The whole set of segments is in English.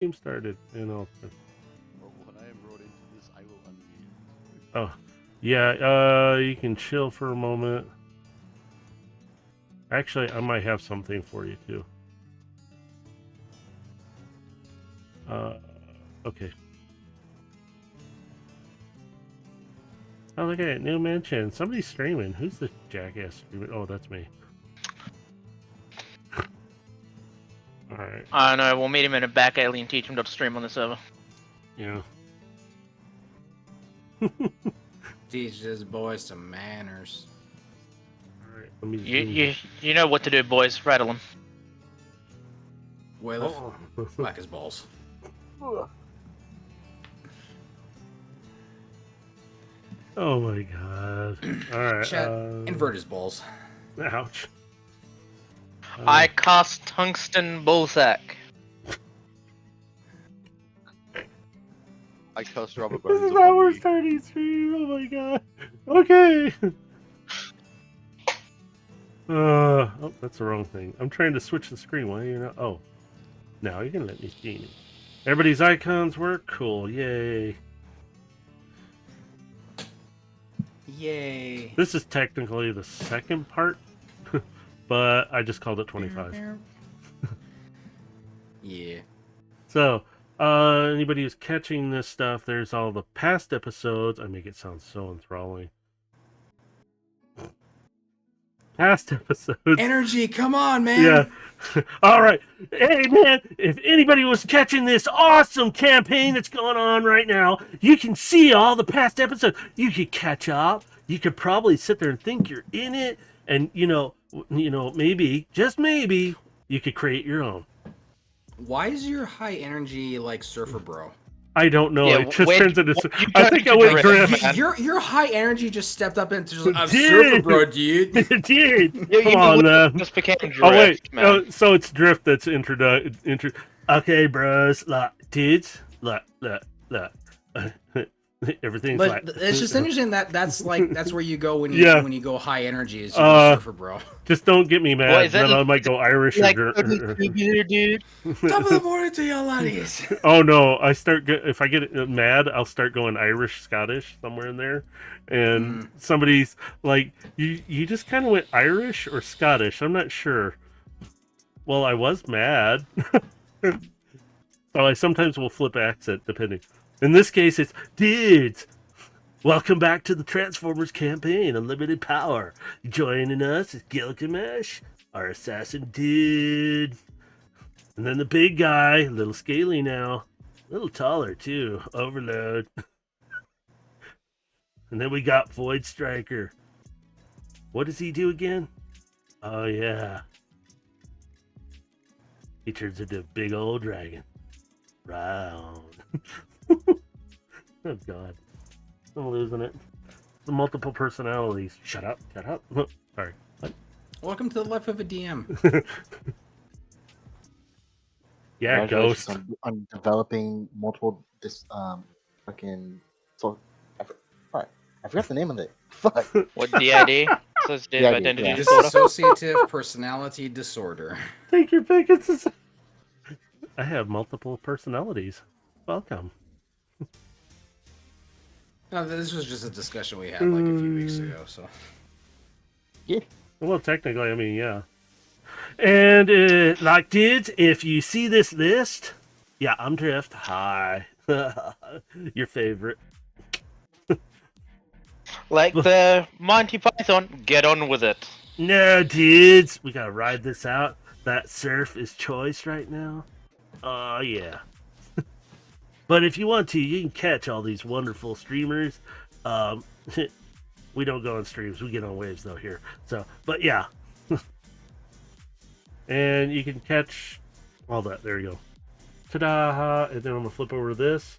Game started, and I'll. Well, when I am brought into this, I will unmute. Oh, yeah. You can chill for a moment. Actually, I might have something for you too. Okay. Oh, look at it. New mention. Somebody's streaming. Who's the jackass streaming? Oh, that's me. Alright. I don't know. We'll meet him in a back alley and teach him to stream on the server. Yeah. Teach this boy some manners. Alright, let me You know what to do, boys. Rattle him. Well, whack his balls. Oh my god. Alright. Chat, invert his balls. Ouch. I cast Tungsten Bullsack. I cast Robert This Bones is how upon we're you. starting stream. Oh my god. Okay. Oh, that's the wrong thing. I'm trying to switch the screen. Why are you not? Oh. Now you can let me see. Everybody's icons work? Cool. Yay. Yay. This is technically the second part, but I just called it 25. Yeah. So, anybody who's catching this stuff, there's all the past episodes. I make it sound so enthralling. Past episodes. Energy, come on, man. Yeah. All right. Hey, man, if anybody was catching this awesome campaign that's going on right now, you can see all the past episodes. You could catch up. You could probably sit there and think you're in it. And, you know, maybe, just maybe, you could create your own. Why is your high energy like surfer bro? I don't know. Yeah, it just when- turns into. when you I think I turn went into drift. Man. Your high energy just stepped up into just, I'm Did. surfer bro, dude. It did. You Come on, man. just became drift, Oh wait, man. oh, so it's drift that's Okay, bros, look, dudes, look. Everything's But like. it's just interesting that's where you go when you go high energy is surfer bro. Just don't get me mad. Well, is that then I might go Irish like or. dude. Top of the morning to y'all laddies. Oh no! If I get mad, I'll start going Irish, Scottish, somewhere in there, and somebody's like, "You just kind of went Irish or Scottish." I'm not sure. Well, I was mad, so I sometimes will flip accent depending. In this case, it's dudes. Welcome back to the Transformers campaign, Unlimited Power. Joining us is Gilgamesh, our assassin dude. And then the big guy, a little scaly now, a little taller too, Overload. And then we got Void Striker. What does he do again? Oh yeah. He turns into a big old dragon. Round. Oh god. I'm losing it. The multiple personalities. Shut up. Sorry. What? Welcome to the life of a DM. Yeah, Congratulations Ghost. on developing multiple fucking I forgot the name of it. Fuck. What DID? Dissociative DID, identity yeah. disorder. Dissociative personality disorder. Take your pick. I have multiple personalities. Welcome. No, this was just a discussion we had like a few weeks ago. So Well, technically, I mean, yeah. And, like, dudes, if you see this list, yeah, I'm Drift. Hi. Your favorite. Like the Monty Python, get on with it. No, dudes, we gotta ride this out. That surf is choice right now. Oh, yeah. But if you want to, you can catch all these wonderful streamers. We don't go on streams. We get on waves, though, here. So, but yeah. And you can catch all that. There you go. Ta-da! And then I'm going to flip over to this.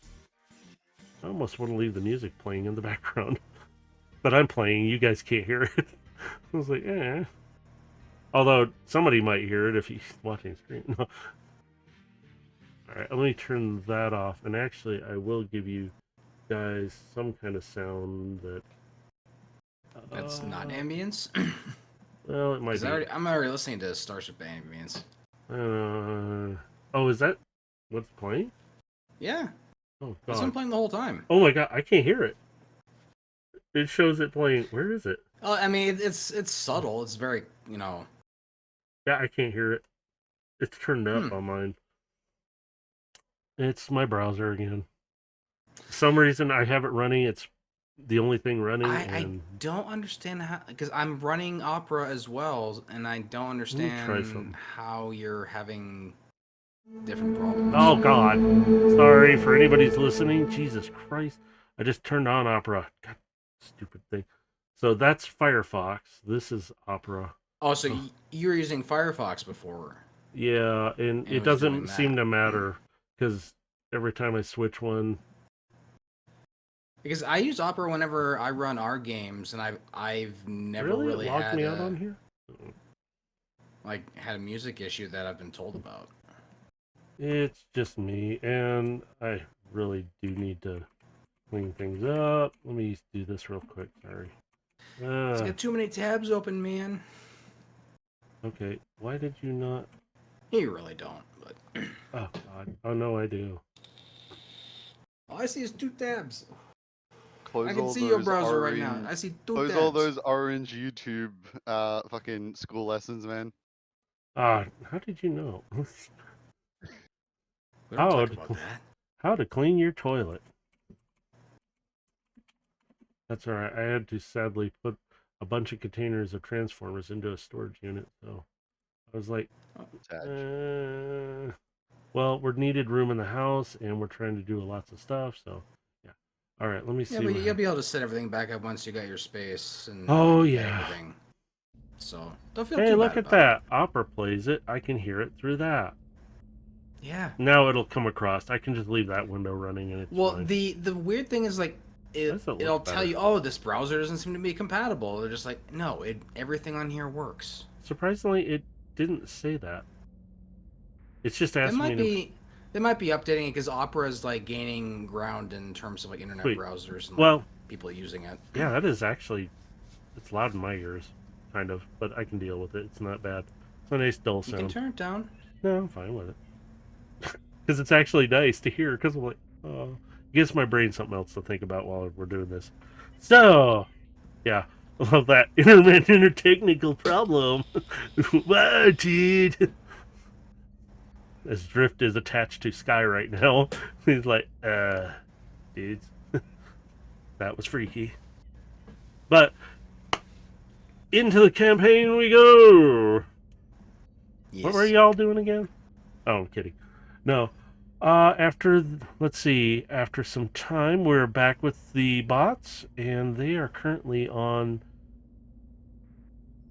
I almost want to leave the music playing in the background. But I'm playing. You guys can't hear it. I was like, eh. Although, somebody might hear it if he's watching the stream. No. Alright, let me turn that off. And actually, I will give you guys some kind of sound that... that's not ambience. Well, it might be. I'm already listening to Starship Ambience. Oh, is that What's playing? Yeah, Oh it's been god. playing the whole time. Oh my god, I can't hear it. It shows it playing. Where is it? I mean, it's subtle. It's very, you know. Yeah, I can't hear it. It's turned up on mine. It's my browser again. For some reason I have it running. It's the only thing running. I don't understand how, because I'm running Opera as well, and I don't understand how you're having different problems. Oh god. Sorry for anybody who's listening. Jesus Christ. I just turned on Opera. God, stupid thing. So that's Firefox. This is Opera. Oh, so you were using Firefox before? Yeah, and it doesn't seem to matter because every time I switch one. Because I use Opera whenever I run our games, and I've never really logged had me out on here? like had a music issue that I've been told about. It's just me, and I really do need to clean things up. Let me do this real quick. Sorry. It's got too many tabs open, man. Okay, why did you not? You really don't, but. Oh god. Oh no, I do. All I see is 2 tabs. Close I can all see your those browser right orange, now. I see 2 Close tabs. all those orange YouTube fucking school lessons, man. How did you know? We don't talk about that. How to clean your toilet. That's alright. I had to sadly put a bunch of containers of transformers into a storage unit, so I was like, well, we're needed room in the house, and we're trying to do lots of stuff, so yeah. All right, let me see. Yeah, but you'll be able to set everything back up once you got your space and everything. So don't feel too bad. Hey, look at that! Opera plays it. I can hear it through that. Yeah. Now it'll come across. I can just leave that window running, and it's fine. The weird thing is like it'll tell you, oh, this browser doesn't seem to be compatible. They're just like, no, everything on here works. Surprisingly, it didn't say that. It's just asking me. They might be updating it because Opera is like gaining ground in terms of like internet browsers and people using it. Yeah, that is actually, it's loud in my ears, kind of, but I can deal with it. It's not bad. It's a nice dull sound. You can turn it down. No, I'm fine with it. Because it's actually nice to hear. Because I'm like, oh, it gives my brain something else to think about while we're doing this. So, yeah, I love that intertechnical problem. Wow, dude. As Drift is attached to Sky right now. He's like, dudes. That was freaky. But, into the campaign we go! Yes. What were y'all doing again? Oh, I'm kidding. No. Let's see, after some time, we're back with the bots, and they are currently on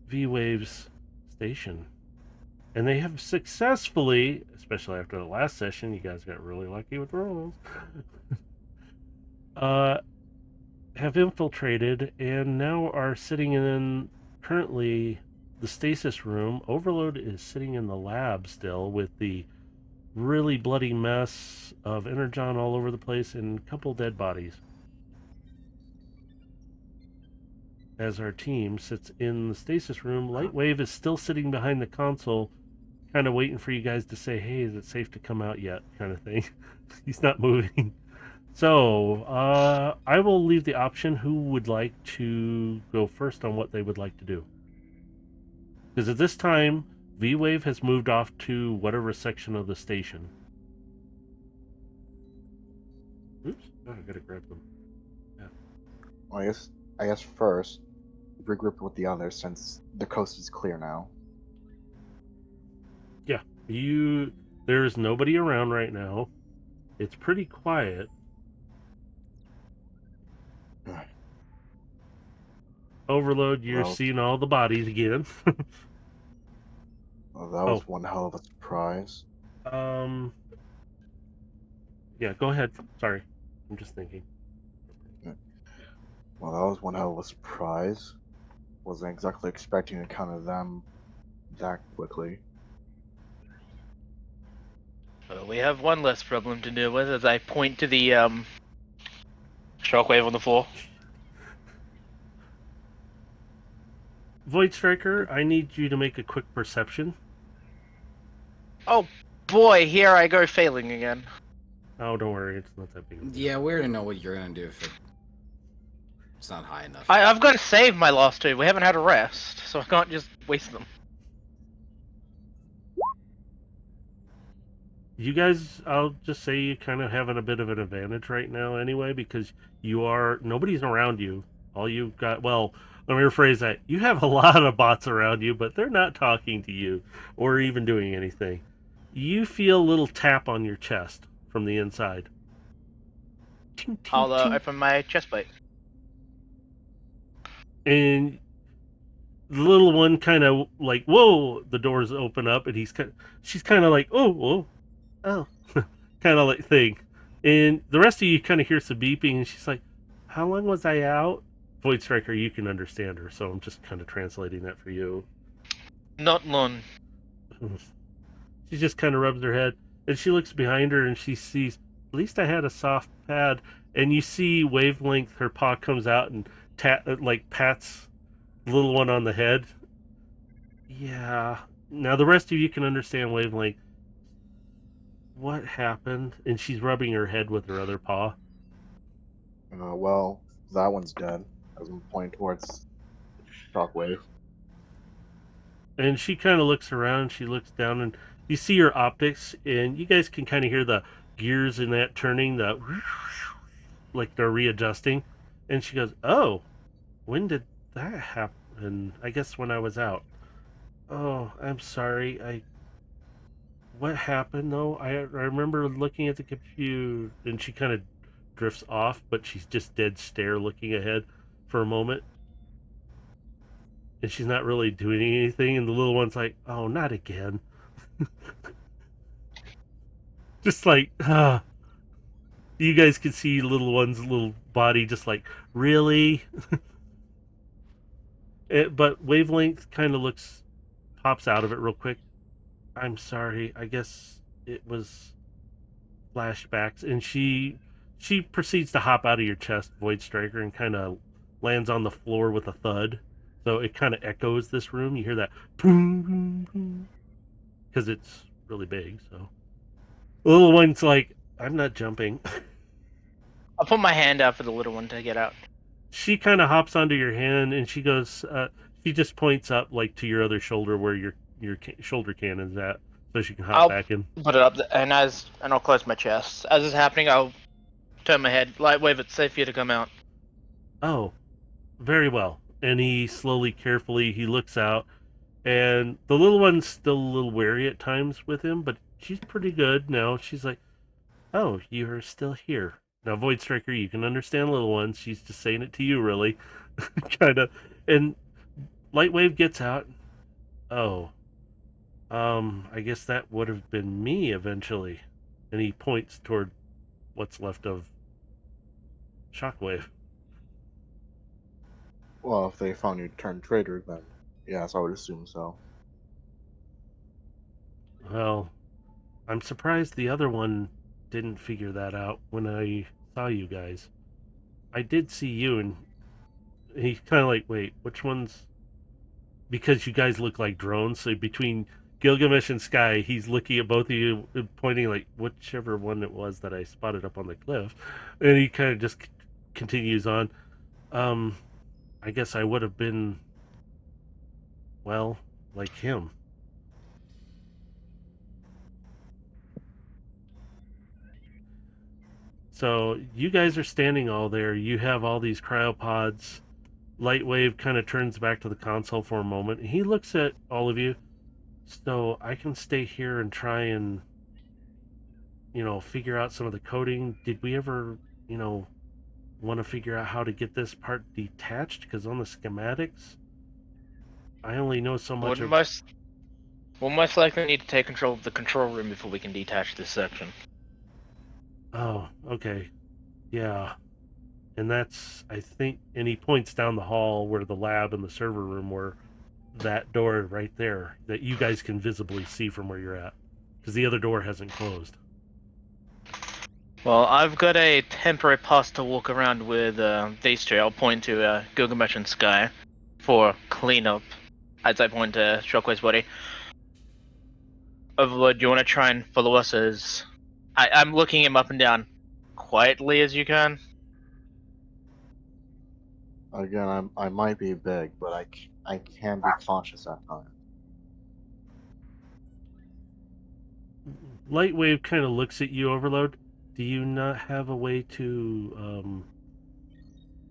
V-Wave's station. And they have successfully, especially after the last session, you guys got really lucky with rolls, have infiltrated and now are sitting in currently the stasis room. Overload is sitting in the lab still with the really bloody mess of energon all over the place and a couple dead bodies. As our team sits in the stasis room, Lightwave is still sitting behind the console, kind of waiting for you guys to say, hey, is it safe to come out yet, kind of thing. He's not moving. So, I will leave the option who would like to go first on what they would like to do. Because at this time, V-Wave has moved off to whatever section of the station. Oops, I gotta grab them. Yeah. Well, I guess first, regroup with the others since the coast is clear now. Yeah, there's nobody around right now. It's pretty quiet. Overload, you're seeing all the bodies again. Well, that was one hell of a surprise. Yeah, go ahead. Sorry. I'm just thinking. Well, that was one hell of a surprise. Wasn't exactly expecting to encounter them that quickly. Well, we have one less problem to deal with as I point to the shockwave on the floor. Void Striker, I need you to make a quick perception. Oh, boy, here I go failing again. Oh, don't worry, it's not that big. Yeah, we already know what you're gonna do if it's not high enough. I've got to save my last two. We haven't had a rest, so I can't just waste them. You guys, I'll just say you kind of having a bit of an advantage right now anyway, because nobody's around you. All you've got, well, let me rephrase that. You have a lot of bots around you, but they're not talking to you or even doing anything. You feel a little tap on your chest from the inside. Ting, ting, I'll ting. open my chest plate. And the little one kind of like, whoa, the doors open up, and she's kind of like, oh, kind of like thing. And the rest of you kind of hear some beeping, and she's like, how long was I out? Void Striker, you can understand her, so I'm just kind of translating that for you. Not long. She just kind of rubs her head, and she looks behind her, and she sees, at least I had a soft pad. And you see Wavelength, her paw comes out and pats the little one on the head. Yeah. Now the rest of you can understand Wavelength. What happened? And she's rubbing her head with her other paw. Well, that one's dead. As I'm pointing towards Shockwave. And she kind of looks around, she looks down, and you see her optics, and you guys can kind of hear the gears in that turning, like they're readjusting. And she goes, oh, when did that happen? I guess when I was out. Oh, I'm sorry. What happened, though? I remember looking at the computer, and she kind of drifts off, but she's just dead stare looking ahead for a moment. And she's not really doing anything, and the little one's like, oh, not again. Just like, you guys can see little one's little body just like, really? But Wavelength kind of pops out of it real quick. I'm sorry, I guess it was flashbacks. And she proceeds to hop out of your chest, Void Striker, and kind of lands on the floor with a thud. So it kind of echoes this room. You hear that boom, boom, boom, because it's really big. So the little one's like, I'm not jumping. I'll put my hand out for the little one to get out. She kind of hops onto your hand, and she goes, she just points up like to your other shoulder where your shoulder cannon's at, so she can hop back in. Put it up, and I'll close my chest. As it's happening, I'll turn my head, light wave. It's safe for you to come out. Oh, very well. And he slowly, carefully, he looks out, and the little one's still a little wary at times with him, but she's pretty good now. She's like, oh, you're still here. Now, Void Striker, you can understand little ones. She's just saying it to you, really. Kind of. And Lightwave gets out. Oh. I guess that would have been me eventually. And he points toward what's left of Shockwave. Well, if they found you turned traitor, then yes, I would assume so. Well, I'm surprised the other one didn't figure that out when I saw you guys. I did see you, and he's kind of like, wait, which one's... Because you guys look like drones, so between Gilgamesh and Sky, he's looking at both of you, pointing like whichever one it was that I spotted up on the cliff. And he kind of just continues on. I guess I would have been, well, like him. So you guys are standing all there. You have all these cryopods. Lightwave kind of turns back to the console for a moment. He looks at all of you. So I can stay here and try and, figure out some of the coding. Did we ever, want to figure out how to get this part detached? Because on the schematics, I only know so much. We'll most likely need to take control of the control room before we can detach this section. Oh, okay. Yeah. And that's, I think, and he points down the hall where the lab and the server room were, that door right there that you guys can visibly see from where you're at. Because the other door hasn't closed. Well, I've got a temporary pass to walk around with these two. I'll point to Gilgamesh and Sky for cleanup as I point to Shockwave's body. Overlord, do you want to try and follow us as... I'm looking him up and down quietly as you can. Again, I might be big, but I can be cautious at times. Lightwave kind of looks at you, Overload. Do you not have a way to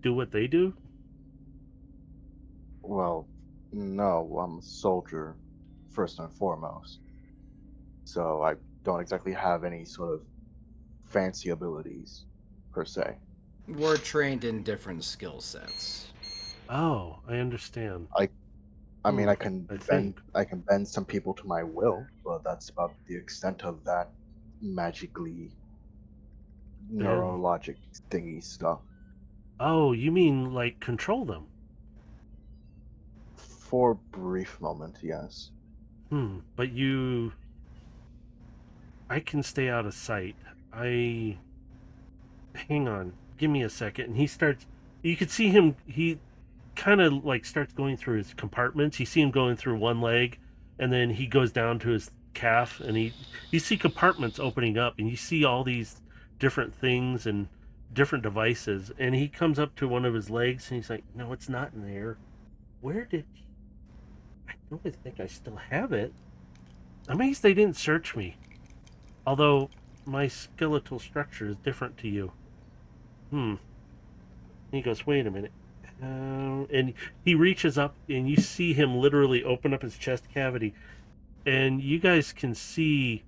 do what they do? Well, no, I'm a soldier, first and foremost. So I don't exactly have any sort of fancy abilities, per se. We're trained in different skill sets. Oh, I understand. I mean, think. I can bend some people to my will, but that's about the extent of that magically neurologic thingy stuff. Oh, you mean like control them? For a brief moment, yes. But I can stay out of sight. Hang on, give me a second. And he starts, you could see him, he kind of like starts going through his compartments. You see him going through one leg, and then he goes down to his calf, and you see compartments opening up, and you see all these different things and different devices. And he comes up to one of his legs, and he's like, "No, it's not in there. Where did? I don't think I still have it. I'm amazed they didn't search me. Although my skeletal structure is different to you." He goes, "Wait a minute." And he reaches up, and you see him literally open up his chest cavity, and you guys can see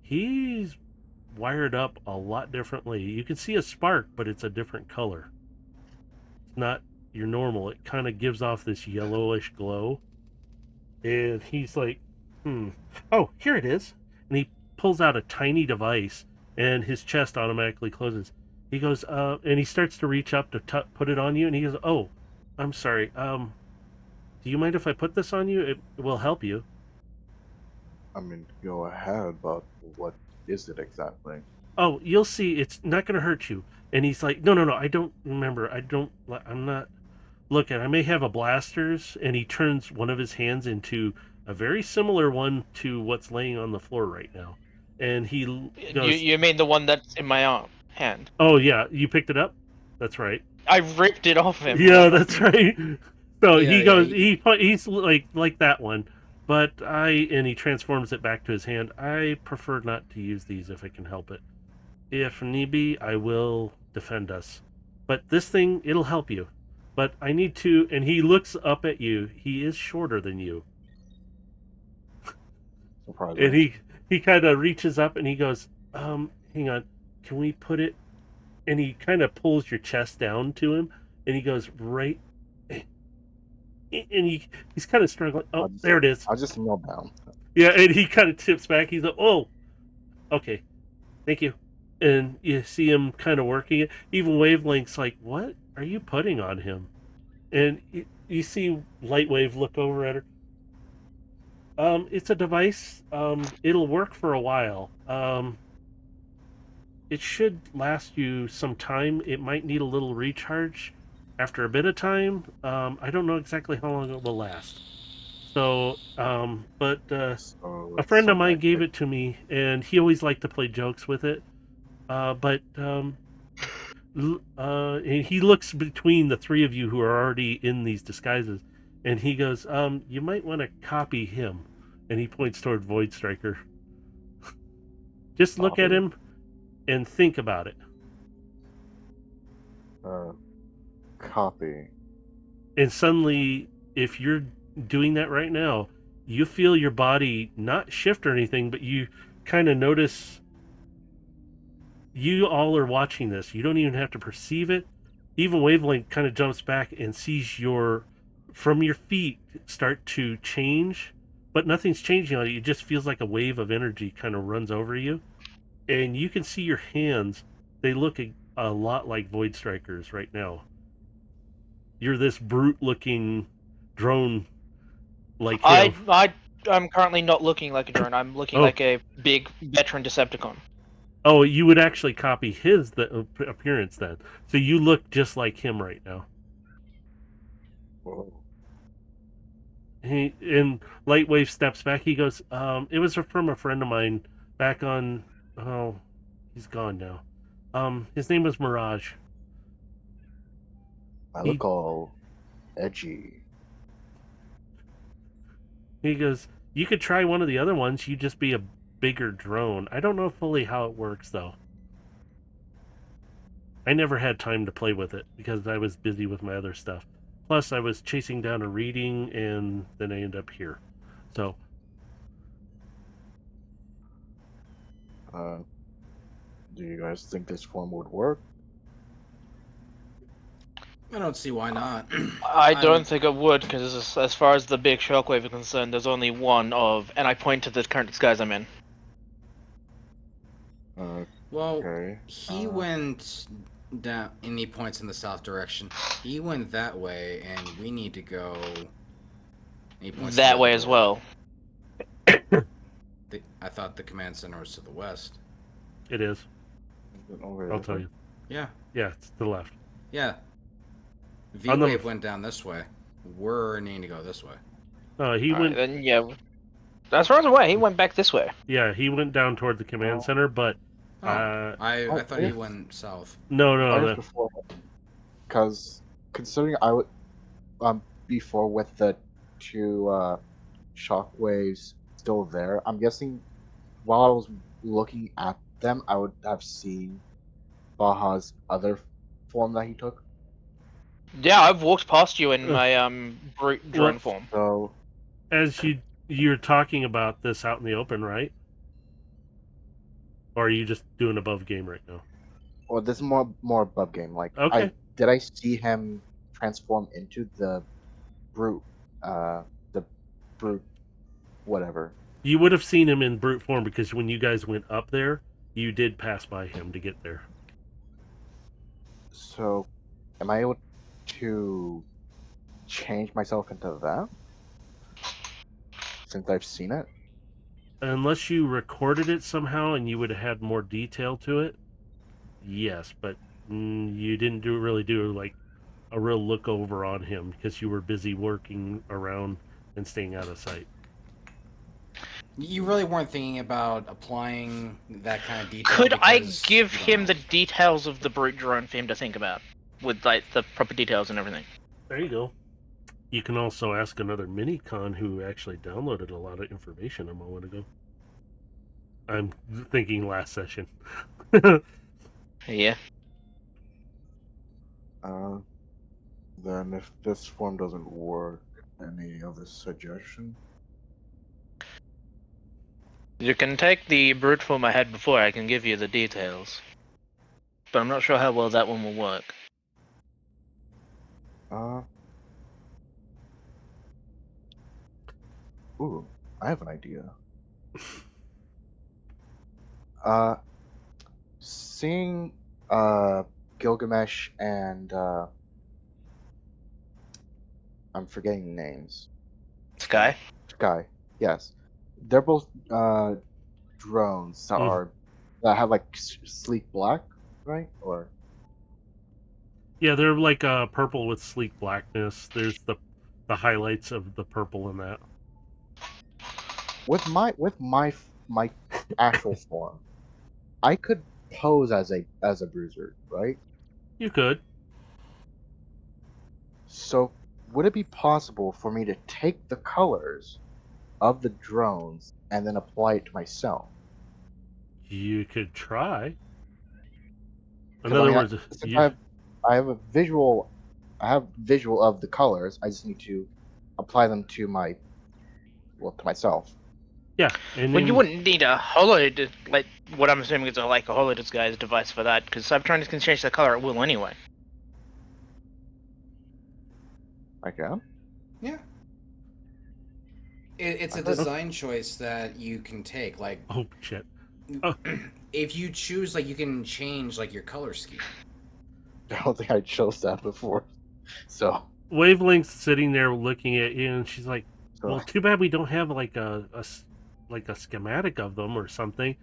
he's wired up a lot differently. You can see a spark, but it's a different color. It's not your normal. It kind of gives off this yellowish glow. And he's like, oh, here it is. And he pulls out a tiny device, and his chest automatically closes. He goes, and he starts to reach up to put it on you, and he goes, "Oh, I'm sorry. Do you mind if I put this on you? It will help you." I mean, go ahead, but what is it exactly? "Oh, you'll see. It's not going to hurt you." And he's like, No, I don't remember. I'm not. Look, I may have a blasters. And he turns one of his hands into a very similar one to what's laying on the floor right now. And he goes, You mean the one that's in my hand? "Oh, yeah, you picked it up? That's right." I ripped it off him. Yeah, that's right. So Yeah, he goes, yeah. he's like that one, but and he transforms it back to his hand. "I prefer not to use these if I can help it. If need be, I will defend us. But this thing, it'll help you. But I need to," and he looks up at you. He is shorter than you. Surprising. And he kind of reaches up and he goes, "Hang on, can we put it?" And he kind of pulls your chest down to him, and he goes, "Right," and he's kind of struggling. "Oh, there it is." I'll just kneel down. Yeah, and he kind of tips back. He's like, "Oh, okay, thank you." And you see him kind of working it. Even Wavelength's like, "What are you putting on him?" And you see Lightwave look over at her. It's a device. It'll work for a while. It should last you some time. It might need a little recharge after a bit of time. I don't know exactly how long it will last. So, but a friend of mine gave it to me, and he always liked to play jokes with it. And he looks between the three of you who are already in these disguises, and he goes, "You might want to copy him." And he points toward Void Striker. Just look at him and think about it. Copy. And suddenly, if you're doing that right now, you feel your body not shift or anything, but you kind of notice. You all are watching this. You don't even have to perceive it. Even Wavelength kind of jumps back and sees from your feet start to change, but nothing's changing on you. It just feels like a wave of energy kind of runs over you. And you can see your hands. They look a lot like Void Strikers right now. You're this brute-looking drone like him. I'm currently not looking like a drone. I'm looking like a big veteran Decepticon. Oh, you would actually copy his appearance then. So you look just like him right now. Whoa. And Lightwave steps back. He goes, it was from a friend of mine back on. Oh, he's gone now. His name was Mirage. I He look all edgy. he goes, you could try one of the other ones. You'd just be a bigger drone. I don't know fully how it works though. I never had time to play with it because I was busy with my other stuff. Plus, I was chasing down a reading, and then I ended up here. So, Do you guys think this form would work? I don't see why not. I don't think it would, because as far as the big shockwave is concerned, there's only one of, and I point to the current disguise I'm in. Well, Okay. he went down, and he points in the south direction. He went that way, and we need to go. And he points to the That other way as door. well. I thought the command center was to the west. it is. Over I'll tell you. Yeah, Yeah, it's to the left. yeah. On the- V-wave went down this way. We're needing to go this way. He Alright, went. then yeah. As far as I'm aware, he went back this way. Yeah, he went down toward the command center, but Oh, I thought he went south. no. Before, because considering I would before with the two shockwaves still there, I'm guessing while I was looking at them, I would have seen Baja's other form that he took. Yeah, I've walked past you in my brute drone Well, form. So as you're talking about this out in the open, right? Or are you just doing above game right now? well, this is more above game. Like, Okay. did I see him transform into the brute, whatever. You would have seen him in brute form because when you guys went up there, you did pass by him to get there. So, am I able to change myself into that since I've seen it? Unless you recorded it somehow and you would have had more detail to it, yes, but you didn't really do like a real look over on him because you were busy working around and staying out of sight. You really weren't thinking about applying that kind of detail. Could I because give you don't him know. the details of the brute drone for him to think about? With like the proper details and everything. There you go. You can also ask another mini-con who actually downloaded a lot of information a moment ago. I'm thinking last session. Yeah. Then if this form doesn't work, any other suggestion? You can take the brute form I had before, I can give you the details. But I'm not sure how well that one will work. Ooh, I have an idea. Seeing Gilgamesh and I'm forgetting names. Sky? Sky, yes, they're both drones that have like sleek black, right? Or Yeah, they're like purple with sleek blackness. There's the highlights of the purple in that. with my actual form, I could pose as a bruiser, right? You could. So would it be possible for me to take the colors of the drones and then apply it to myself? You could try. In 'Cause, other I mean, words, since I have a visual, of the colors. I just need to apply them to myself. yeah, and Well, then you wouldn't need a holo, like, what I'm assuming is like a holo disguise device for that, because Cybertronics can change the color at will anyway. I can. Yeah. It's a design choice that you can take. Like, oh shit. if you choose, like, you can change like your color scheme. I don't think I chose that before. So Wavelength's sitting there looking at you, and she's like, "Well, too bad we don't have like a schematic of them or something."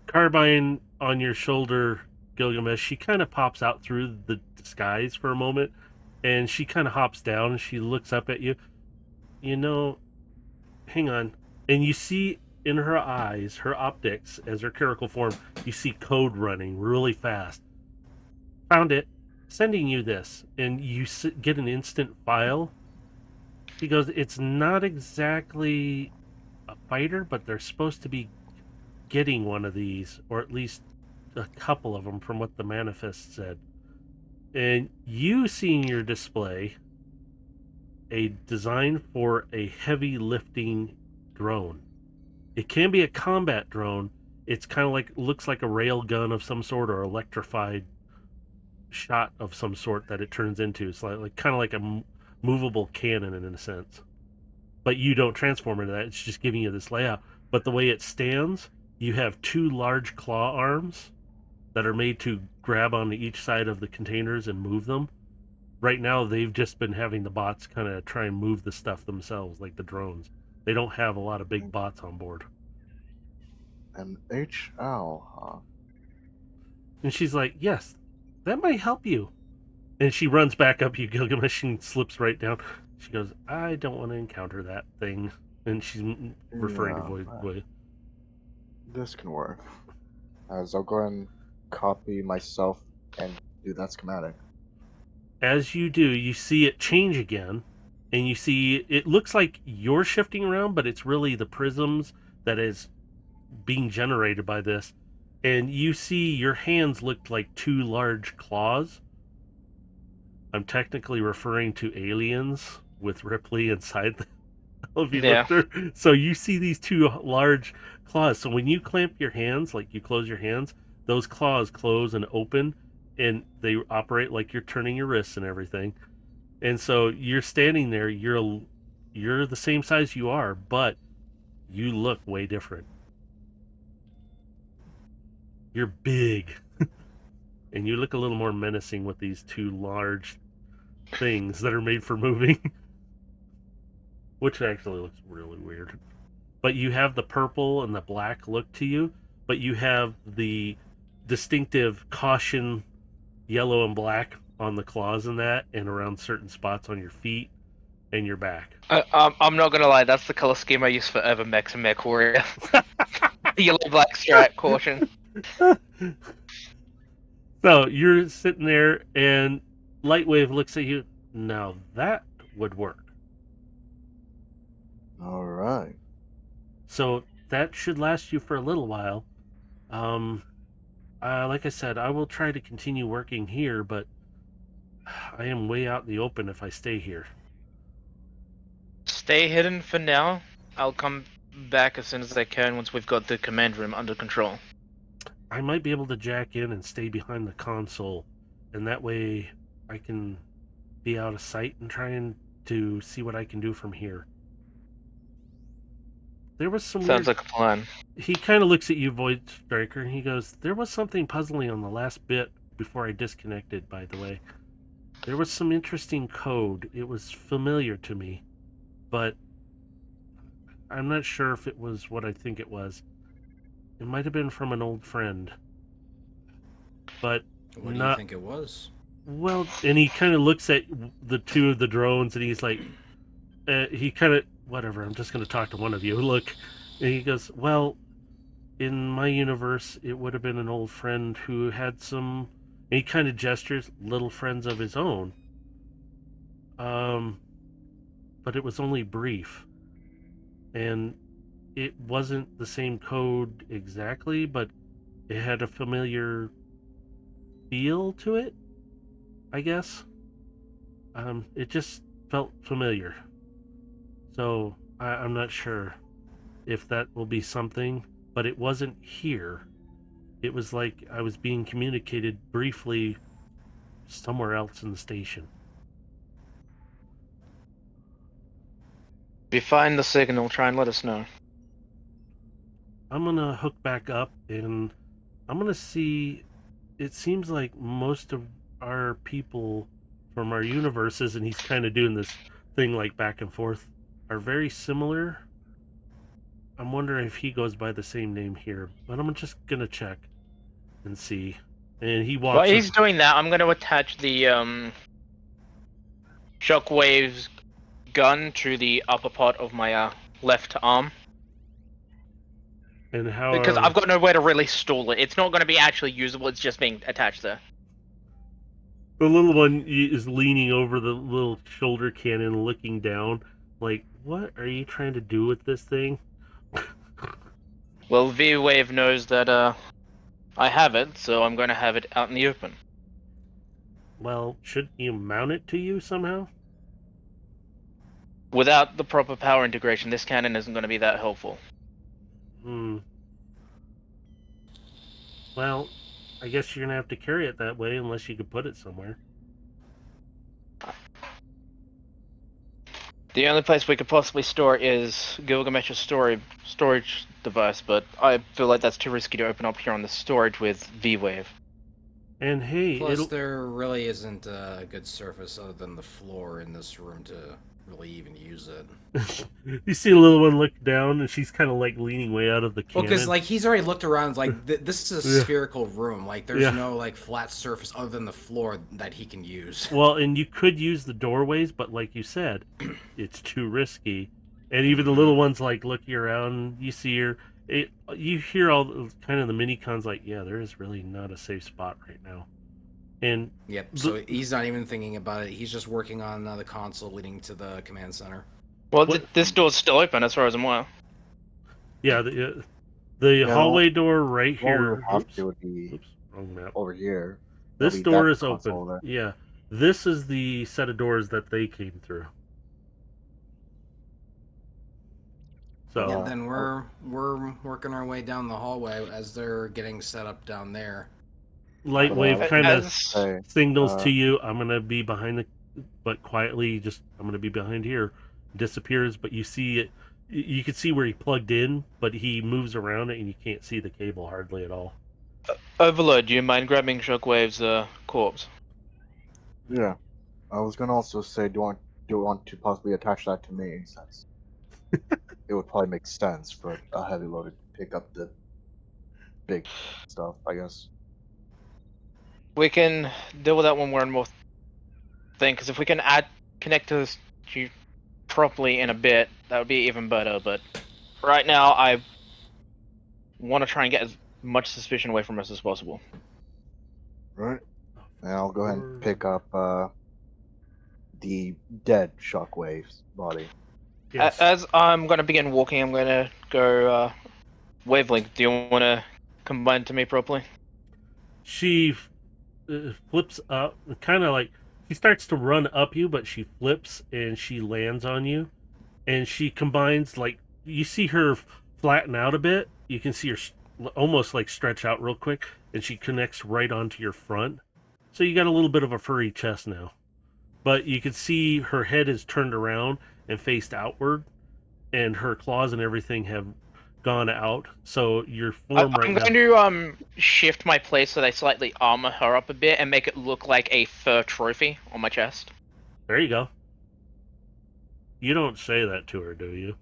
Carbine on your shoulder, Gilgamesh. She kind of pops out through the disguise for a moment, and she kind of hops down and she looks up at you. you know, hang on. And you see in her eyes, her optics, as her chemical form, you see code running really fast. Found it. Sending you this. And you get an instant file. She goes, it's not exactly a fighter, but they're supposed to be getting one of these, or at least a couple of them from what the manifest said. And you see in your display a design for a heavy lifting drone. It can be a combat drone. It's kind of like, looks like a rail gun of some sort or electrified shot of some sort that it turns into. It's like kind of like a movable cannon in a sense. But you don't transform into that. It's just giving you this layout. But the way it stands, you have two large claw arms that are made to grab onto each side of the containers and move them. Right now, they've just been having the bots kind of try and move the stuff themselves, like the drones. They don't have a lot of big bots on board. An HL, huh? And she's like, yes, that might help you. And she runs back up you, Gilgamesh, and slips right down. She goes, I don't want to encounter that thing. And she's referring to Void. This can work. As I'll go ahead and copy myself and do that schematic. As you do, you see it change again, and you see it looks like you're shifting around, but it's really the prisms that is being generated by this. And you see your hands look like two large claws. I'm technically referring to aliens with Ripley inside the elevator. Yeah. So you see these two large claws. So when you clamp your hands, like you close your hands, those claws close and open, and they operate like you're turning your wrists and everything. And so you're standing there, you're the same size you are, but you look way different. You're big. And you look a little more menacing with these two large things that are made for moving. Which actually looks really weird. But you have the purple and the black look to you, but you have the distinctive caution yellow and black on the claws and that, and around certain spots on your feet and your back. I'm not gonna lie, that's the color scheme I use for Ever Mech and Mech Warrior. The yellow black stripe caution. So you're sitting there, and Lightwave looks at you. Now that would work. All right. So that should last you for a little while. Like I said, I will try to continue working here, but I am way out in the open if I stay here. Stay hidden for now. I'll come back as soon as I can once we've got the command room under control. I might be able to jack in and stay behind the console, and that way I can be out of sight and trying to see what I can do from here. There was some Sounds like a plan. He kind of looks at you, Void Striker, and he goes, there was something puzzling on the last bit before I disconnected, by the way. There was some interesting code. It was familiar to me, but I'm not sure if it was what I think it was. It might have been from an old friend. But what do you think it was? Well, and he kind of looks at the two of the drones, and he's like, he kind of, whatever, I'm just going to talk to one of you. Look, and he goes, well, in my universe, it would have been an old friend who had some, and he kind of gestures, little friends of his own. But it was only brief. And it wasn't the same code exactly, but it had a familiar feel to it, I guess. It just felt familiar. So I'm not sure if that will be something, but it wasn't here. It was like I was being communicated briefly somewhere else in the station. If you find the signal, try and let us know. I'm gonna hook back up and I'm gonna see. It seems like most of our people from our universes, and he's kind of doing this thing like back and forth, are very similar. I'm wondering if he goes by the same name here, but I'm just gonna check and see. And he walks. While he's doing that, I'm gonna attach the shockwaves gun to the upper part of my left arm. And how? Because I've got nowhere to really stall it. It's not going to be actually usable, it's just being attached there. The little one is leaning over the little shoulder cannon, looking down, like, what are you trying to do with this thing? Well, V-Wave knows that I have it, so I'm going to have it out in the open. Well, shouldn't you mount it to you somehow? Without the proper power integration, this cannon isn't going to be that helpful. Well, I guess you're gonna have to carry it that way unless you could put it somewhere. The only place we could possibly store it is Gilgamesh's storage device, but I feel like that's too risky to open up here on the storage with V-Wave. And hey, Plus, there really isn't a good surface other than the floor in this room to really even use it. You see the little one look down, and she's kind of like leaning way out of the Well, cannon. because like he's already looked around, like this is a spherical room. Like there's no like flat surface other than the floor that he can use. Well, and you could use the doorways, but like you said, it's too risky. And even the little one's like looking around. You see her. You hear all kind of the mini cons like, yeah, there is really not a safe spot right now. And yep. So he's not even thinking about it. He's just working on the console leading to the command center. Well, this door's still open as far as I'm aware. Yeah, the hallway door right here. Would be wrong map. over here. This door is open. Yeah, this is the set of doors that they came through. So and then we're working our way down the hallway as they're getting set up down there. Lightwave kind of signals to you, I'm gonna be behind the, but quietly, I'm gonna be behind here. Disappears, but you see it. You can see where he plugged in, but he moves around it, and you can't see the cable hardly at all. Overlord, do you mind grabbing Shockwave's corpse? Yeah, I was gonna also say, do you want to possibly attach that to me, since it would probably make sense for a heavy loader to pick up the big stuff, I guess. We can deal with that when we're in more thing, because if we can connect to this properly in a bit, that would be even better, but right now I want to try and get as much suspicion away from us as possible. Right. And I'll go ahead and pick up the dead Shockwave's body. Yes. As I'm going to begin walking, I'm going to go wavelength. Do you want to combine to me properly? She flips up, kind of like, she starts to run up you, but she flips and she lands on you. And she combines, like, you see her flatten out a bit. You can see her almost like stretch out real quick, and she connects right onto your front. So you got a little bit of a furry chest now. But you can see her head is turned around and faced outward, and her claws and everything have gone out. So your form right now... I'm going to shift my place so they slightly armor her up a bit and make it look like a fur trophy on my chest. There you go. You don't say that to her, do you?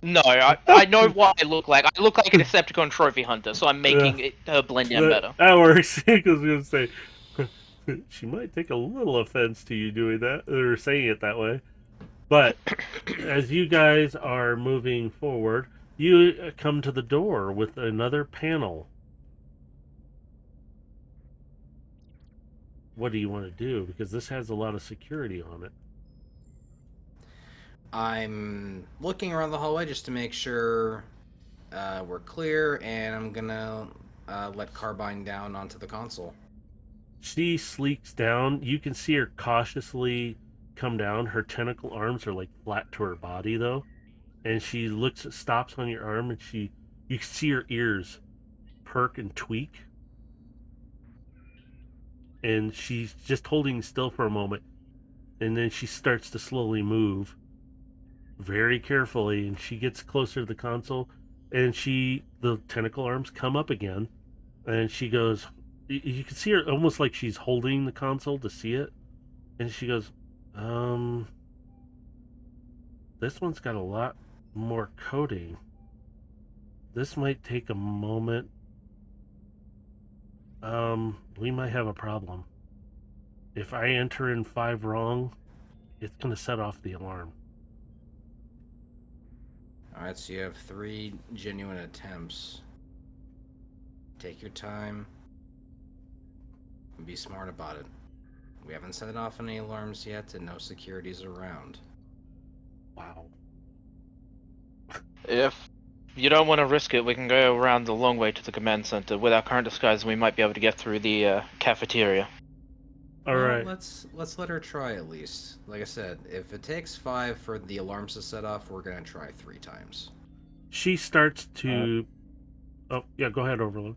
No, I know what I look like. I look like a Decepticon trophy hunter, so I'm making her blend in better. That works, because I was going to say, she might take a little offense to you doing that, or saying it that way. But as you guys are moving forward, you come to the door with another panel. What do you want to do? Because this has a lot of security on it. I'm looking around the hallway just to make sure we're clear, and I'm gonna let Carbine down onto the console. She sleeks down. You can see her cautiously come down. Her tentacle arms are like flat to her body, though. And she stops on your arm, and you can see her ears perk and tweak. And she's just holding still for a moment. And then she starts to slowly move very carefully, and she gets closer to the console, and the tentacle arms come up again, and she goes, you can see her almost like she's holding the console to see it, and she goes, this one's got a lot more coding. This might take a moment. We might have a problem. If I enter in 5 wrong, it's going to set off the alarm. Alright, so you have 3 genuine attempts. Take your time. And be smart about it. We haven't set off any alarms yet, and no security's around. Wow. If you don't want to risk it, we can go around the long way to the command center. With our current disguise, we might be able to get through the cafeteria. All right. Let's let her try at least. Like I said, if it takes 5 for the alarms to set off, we're gonna try 3 times. She starts to. Oh yeah, go ahead, Overload.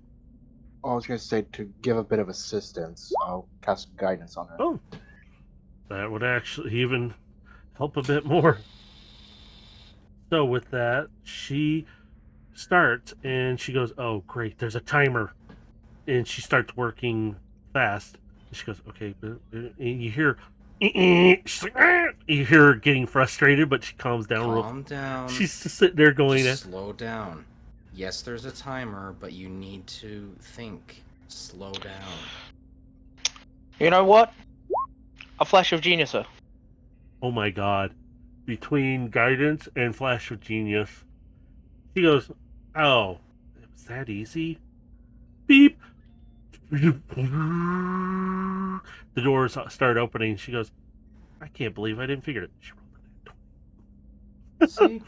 I was going to say, to give a bit of assistance, I'll cast guidance on her. Oh, that would actually even help a bit more. So with that, she starts and she goes, "Oh, great! There's a timer," and she starts working fast. She goes, "Okay," and you hear, she's like, "Ah!" You hear her getting frustrated, but she calms down. Calm down. She's just sitting there going, Just slow down. Yes, there's a timer, but you need to think. Slow down. You know what? A flash of genius, sir. "Oh my god!" Between guidance and flash of genius, she goes, "Oh, it was that easy." Beep. The doors start opening. She goes, "I can't believe I didn't figure it." She rolled it. See?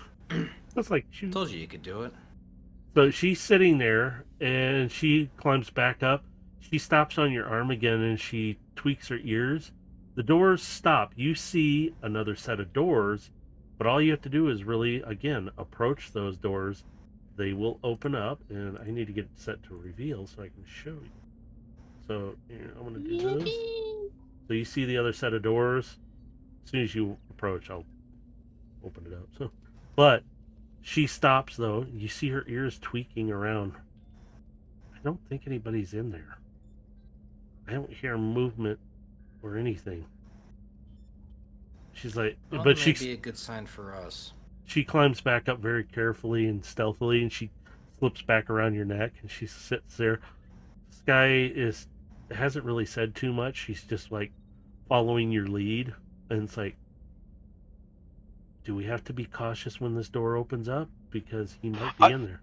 That's like, shoot. Told you could do it. So she's sitting there and she climbs back up. She stops on your arm again and she tweaks her ears. The doors stop. You see another set of doors, but all you have to do is really, again, approach those doors. They will open up, and I need to get it set to reveal so I can show you. So here, I'm going to do this. So you see the other set of doors. As soon as you approach, I'll open it up. So, but she stops though. You see her ears tweaking around. I don't think anybody's in there. I don't hear movement or anything. She's like, Well, but that may be a good sign for us. She climbs back up very carefully and stealthily, and she slips back around your neck, and she sits there. Sky hasn't really said too much. She's just like following your lead, and it's like, do we have to be cautious when this door opens up? Because he might be in there.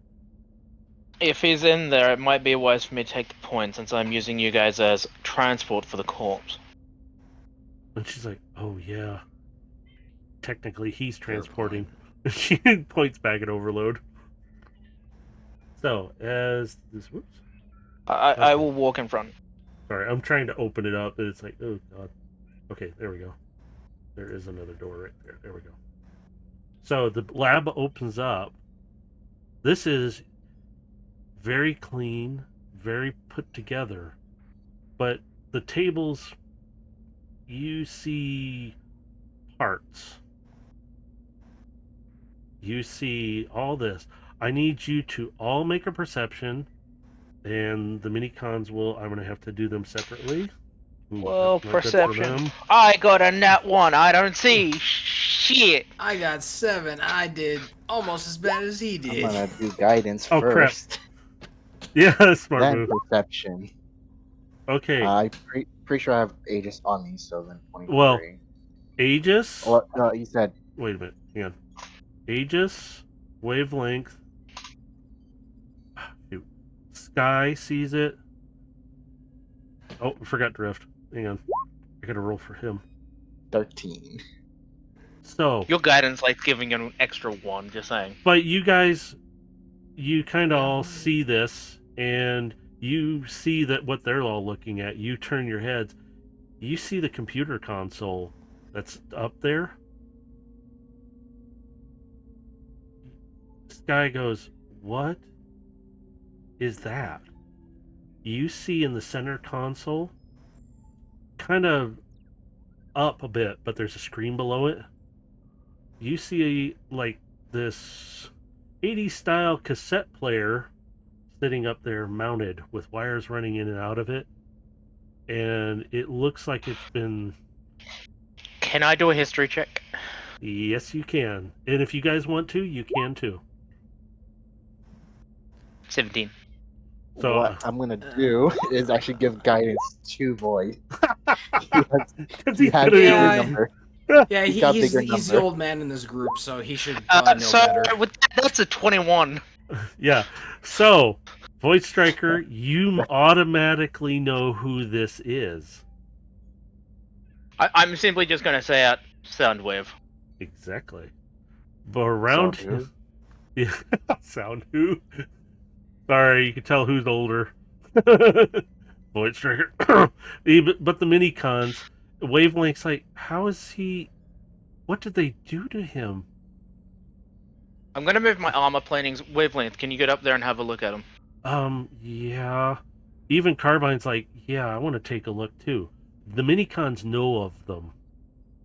If he's in there, it might be wise for me to take the point, since I'm using you guys as transport for the corpse. And she's like, oh yeah. Technically, he's Fair transporting. point. She points back at Overload. So, as this... Whoops. I will walk in front. Sorry, I'm trying to open it up, and it's like, oh god. Okay, there we go. There is another door right there. There we go. So, the lab opens up. This is very clean, very put together. But the tables, you see parts. You see all this. I need you to all make a perception, and the mini cons I'm going to have to do them separately. Well, Not good for perception. them. I got a nat 1. I don't see shit. I got 7. I did almost as bad as he I'm did. gonna do guidance Oh, crap. first, Yeah, smart then move. perception. Okay, I'm pretty sure I have Aegis on me, so then 23. Well, Aegis. Or, no, you said Wait a minute. Hang on. Aegis, wavelength. Shoot. Sky sees it. Oh, I forgot Drift. Hang on. I gotta roll for him. 13. So, Your guidance like giving you an extra 1, just saying. but you guys, you kind of all see this, and you see that what they're all looking at. You turn your heads. You see the computer console that's up there. Sky goes, what is that? You see in the center console, kind of up a bit, but there's a screen below it. You see like this 80s style cassette player sitting up there mounted with wires running in and out of it. And it looks like it's been... Can I do a history check? Yes, you can. And if you guys want to, you can too. 17. So, what I'm gonna do is actually give guidance to Void. Because He he's has gonna be your Yeah, number. Yeah, He's got a he's bigger the number. old man in this group, so he should probably know So better. with that's a 21. Yeah. So, Void Striker, you automatically know who this is. I'm simply just gonna say out Soundwave. Exactly. But around So, who? yeah, sound who? Sorry, you can tell who's older. Void Striker. But the mini cons, Wavelength's like, how is he? What did they do to him? I'm gonna move my armor planing's wavelength. Can you get up there and have a look at him? Yeah. Even Carbine's like, yeah, I want to take a look too. The minicons know of them.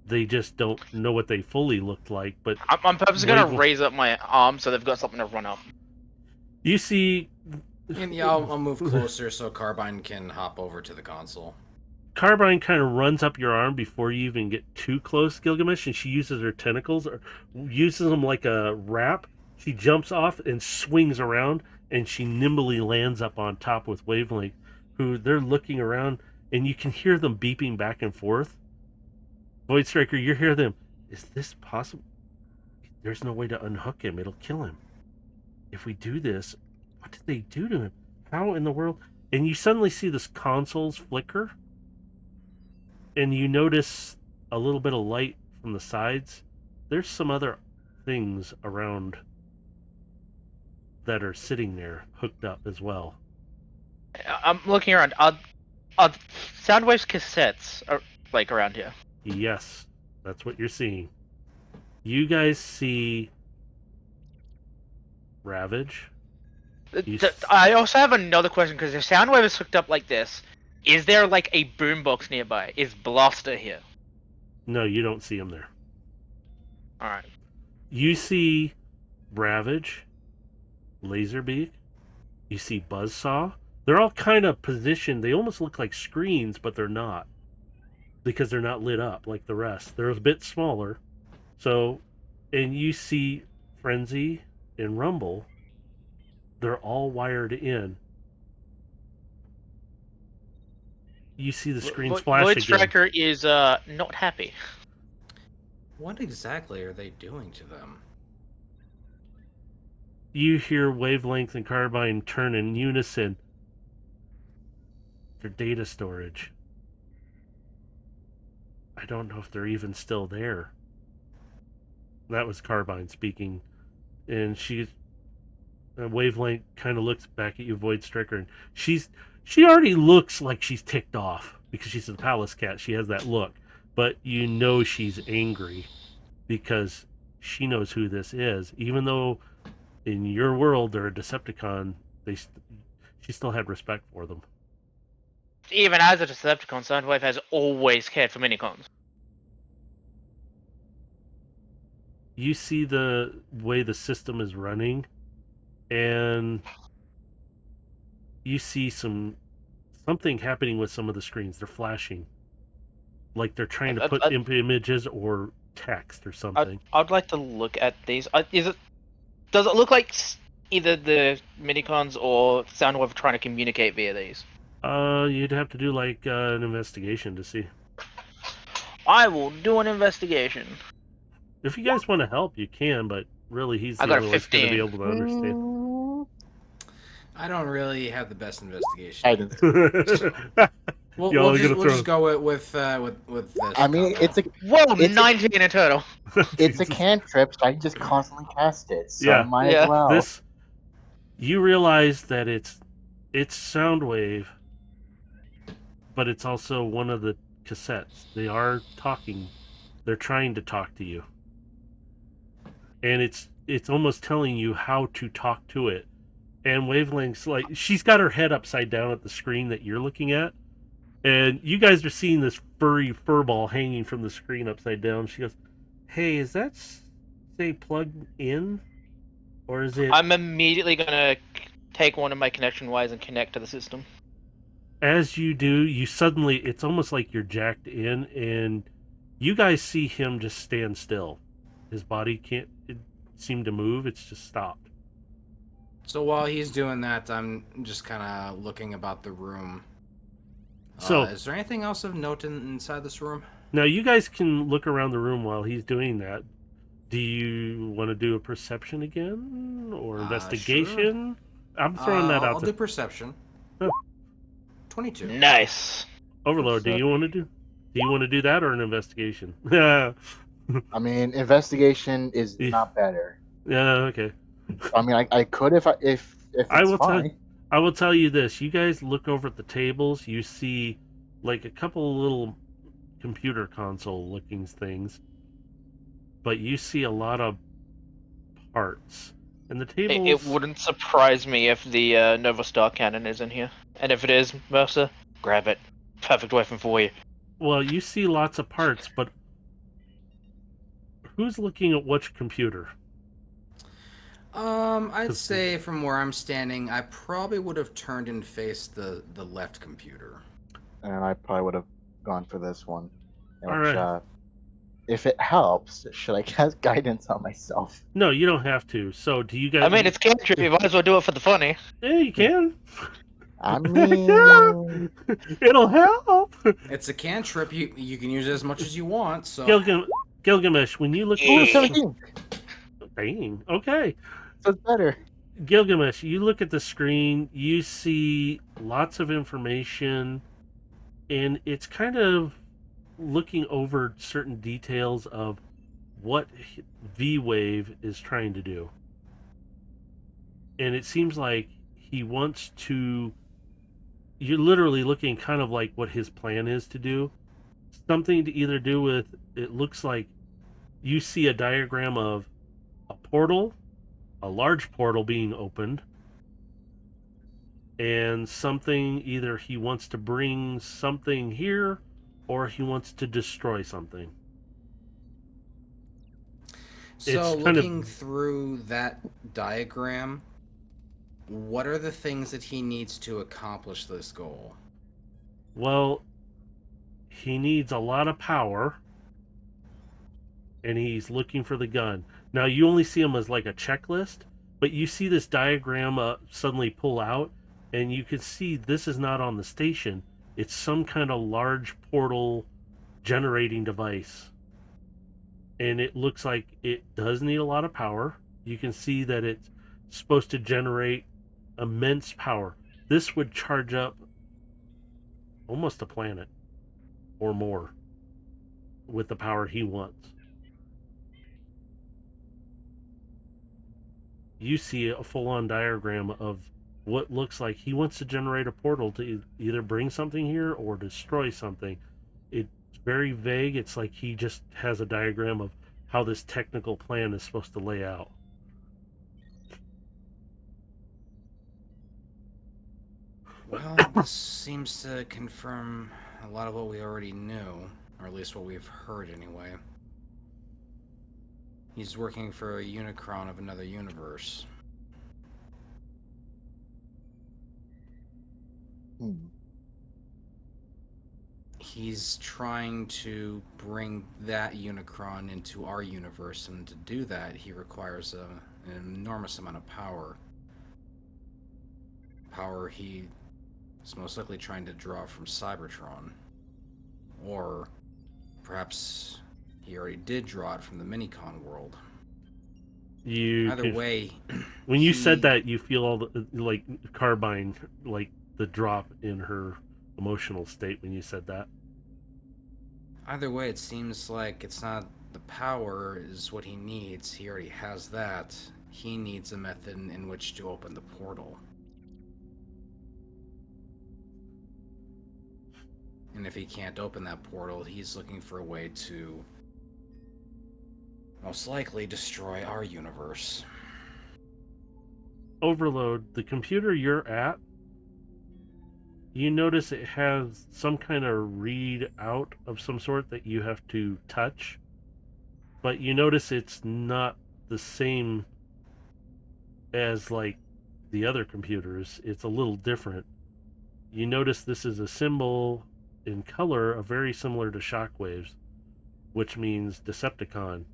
They just don't know what they fully looked like. But I'm purposely gonna Wave- raise up my arm so they've got something to run up. you see, And yeah, I'll move closer so Carbine can hop over to the console. Carbine kind of runs up your arm before you even get too close, Gilgamesh, and she uses her tentacles or uses them like a wrap. She jumps off and swings around, and she nimbly lands up on top with Wavelength, who they're looking around, and you can hear them beeping back and forth. Void Striker, you hear them. Is this possible? There's no way to unhook him. It'll kill him. If we do this, what did they do to him? How in the world? And you suddenly see this console's flicker, and you notice a little bit of light from the sides. There's some other things around that are sitting there, hooked up as well. I'm looking around. Are Soundwave's cassettes are like around here? Yes, that's what you're seeing. You guys see Ravage. You I also have another question because if Soundwave is hooked up like this, is there like a boombox nearby? Is Blaster here? No, you don't see him there. All right. You see Ravage, Laserbeak. You see Buzzsaw. They're all kind of positioned. They almost look like screens, but they're not, because they're not lit up like the rest. They're a bit smaller. So, and you see Frenzy and Rumble. They're all wired in. You see the screens flash Void again. Striker is not happy. What exactly are they doing to them? You hear Wavelength and Carbine turn in unison. Their data storage. I don't know if they're even still there. That was Carbine speaking. And Wavelength kind of looks back at you, Void Striker, and she already looks like she's ticked off because she's a palace cat. She has that look. But you know she's angry because she knows who this is. Even though in your world they're a Decepticon, she still had respect for them. Even as a Decepticon, Soundwave has always cared for minicons. You see the way the system is running, and you see something happening with some of the screens. They're flashing, like they're trying to put images or text or something. I'd like to look at these. Does it look like either the minicons or Soundwave are trying to communicate via these? You'd have to do like an investigation to see. I will do an investigation. If you guys want to help, you can, but really, he's the I got a only one that's going to be 15. able to understand. I don't really have the best investigation. I either. don't. We'll just go with this. I mean, combo. it's a Whoa, It's a- 19 in total. it's a cantrip, so I can just constantly cast it. So Yeah. I might Yeah. as well. This, you realize that it's Soundwave, but it's also one of the cassettes. They are talking. They're trying to talk to you. And it's almost telling you how to talk to it. And Wavelength's like, she's got her head upside down at the screen that you're looking at. And you guys are seeing this furry furball hanging from the screen upside down. She goes, hey, is that say plugged in? Or is it... I'm immediately gonna take one of my connection wires and connect to the system. As you do, you suddenly, it's almost like you're jacked in, and you guys see him just stand still. His body can't seem to move, it's just stopped. So while he's doing that, I'm just kind of looking about the room. So Is there anything else of note inside this room? now you guys can look around the room while he's doing that. Do you want to do a perception again or Sure. investigation? I'm throwing that out I'll there. do perception. Oh. 22. Nice. Overload. Do you want to do? Do you want to do that or an investigation? Yeah. I mean, investigation is Yeah. not better. Yeah. Okay. I mean, I could if I it's will tell. fine. I will tell you this. You guys look over at the tables. You see, like a couple of little computer console looking things, but you see a lot of parts. And the tables. It wouldn't surprise me if the Nova Star cannon is in here. And if it is, Mercer, grab it. Perfect weapon for you. Well, you see lots of parts, but who's looking at which computer? I'd say from where I'm standing, I probably would have turned and faced the left computer. And I probably would have gone for this one. Which, Alright. If it helps, should I cast guidance on myself? No, you don't have to. So, do you guys? I mean, it's cantrip. You might as well do it for the funny. Yeah, you can. I mean, It'll help. It's a cantrip. You can use it as much as you want. So Gilgamesh, when you look ooh, at 17. dang, okay. So it's better. Gilgamesh, you look at the screen, you see lots of information, and it's kind of looking over certain details of what V-Wave is trying to do. And it seems like he wants to... You're literally looking kind of like what his plan is to do. Something to either do with... It looks like you see a diagram of a portal, a large portal being opened, and something either he wants to bring something here or he wants to destroy something. So It's kind of- looking through that diagram, what are the things that he needs to accomplish this goal? Well, he needs a lot of power, and he's looking for the gun. Now, you only see him as like a checklist, but you see this diagram suddenly pull out, and you can see this is not on the station. It's some kind of large portal generating device. And it looks like it does need a lot of power. You can see that it's supposed to generate immense power. This would charge up almost a planet or more with the power he wants. You see a full-on diagram of what looks like he wants to generate a portal to either bring something here or destroy something. It's very vague. It's like he just has a diagram of how this technical plan is supposed to lay out. Well, this seems to confirm a lot of what we already knew, or at least what we've heard anyway. He's working for a Unicron of another universe. He's trying to bring that Unicron into our universe, and to do that, he requires an enormous amount of power. Power he is most likely trying to draw from Cybertron. Or perhaps he already did draw it from the Minicon world. Either way, when you said that, you feel all the, like Carbine, like the drop in her emotional state when you said that. Either way, it seems like it's not the power is what he needs. He already has that. He needs a method in which to open the portal. And if he can't open that portal, he's looking for a way to most likely destroy our universe. Overload, the computer you're at, you notice it has some kind of readout of some sort that you have to touch, but you notice it's not the same as like the other computers. It's a little different. You notice this is a symbol in color very similar to Shockwave's, which means Decepticon.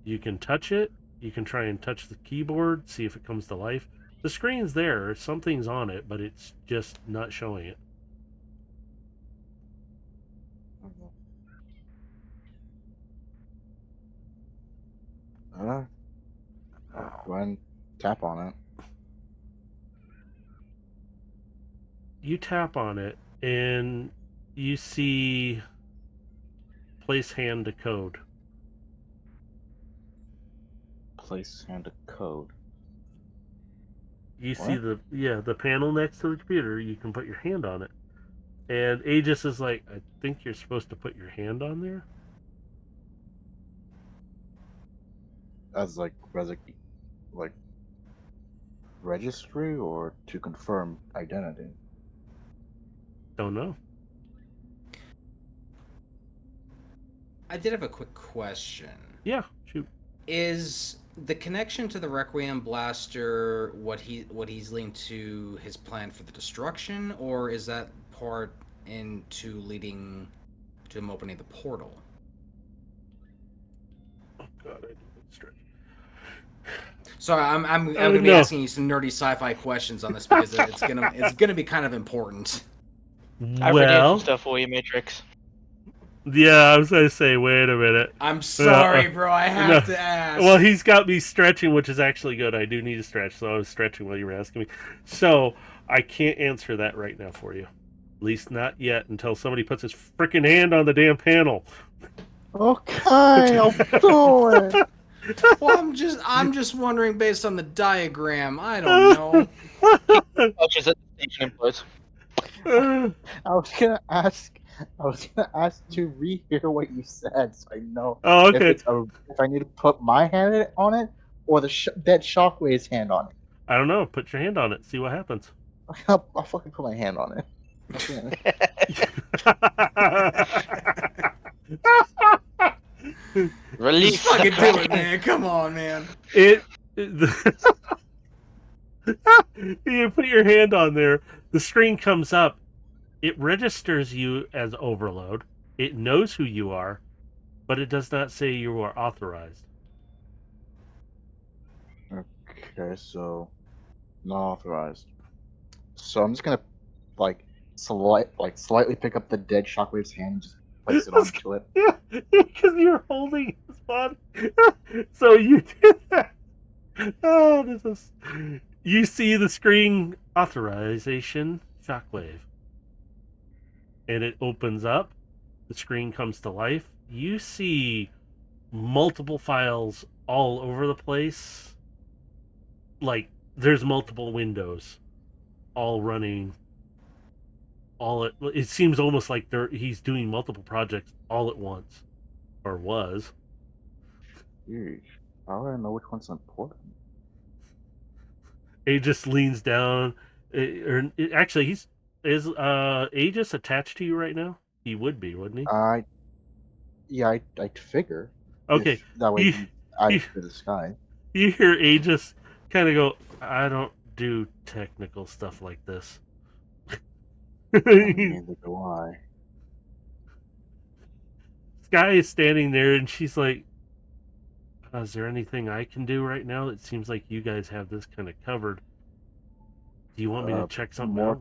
You can touch it. You can try and touch the keyboard, see if it comes to life. The screen's there. Something's on it, but it's just not showing it. Go ahead and tap on it. You tap on it, and you see place hand to code. Place hand to code. You What? see the panel next to the computer. You can put your hand on it, and Aegis is like, I think you're supposed to put your hand on there. As like registry or to confirm identity. Don't know. I did have a quick question. Yeah, shoot. Is the connection to the Requiem blaster what he's linked to his plan for the destruction, or is that part into leading to him opening the portal? Oh God, I did stretch. Sorry, I'm gonna be asking you some nerdy sci-fi questions on this because it's gonna be kind of important. I forget some Well, stuff for you, Matrix. yeah, I was gonna say, wait a minute. I'm sorry, bro. I have to ask. Well, he's got me stretching, which is actually good. I do need to stretch, so I was stretching while you were asking me. So I can't answer that right now for you. At least not yet, until somebody puts his freaking hand on the damn panel. Okay, I'll do it. Well, I'm just wondering based on the diagram. I don't know. Touches at the station inputs. I was gonna ask to rehear what you said, so I know Oh, okay. if I need to put my hand on it or the dead Shockwave's hand on it. I don't know. Put your hand on it. See what happens. I'll fucking put my hand on it. Release. Just fucking do it, man. Come on, man. You put your hand on there. The screen comes up. It registers you as overload. It knows who you are, but it does not say you are authorized. Okay, so not authorized. So I'm just gonna slightly pick up the dead Shockwave's hand and just place it onto it. Yeah, because you're holding his body. So you did that. Oh, this is. You see the screen authorization Shockwave, and it opens up. The screen comes to life. You see multiple files all over the place. Like there's multiple windows, all running. It seems almost like he's doing multiple projects all at once, or was. Jeez, how do I know which one's important? Aegis leans down. Actually, is Aegis attached to you right now? He would be, wouldn't he? I figure. Okay. That way I for the sky. You hear Aegis kind of go, I don't do technical stuff like this. Neither do I. Sky is standing there, and she's like, is there anything I can do right now? It seems like you guys have this kind of covered. Do you want me to check something out?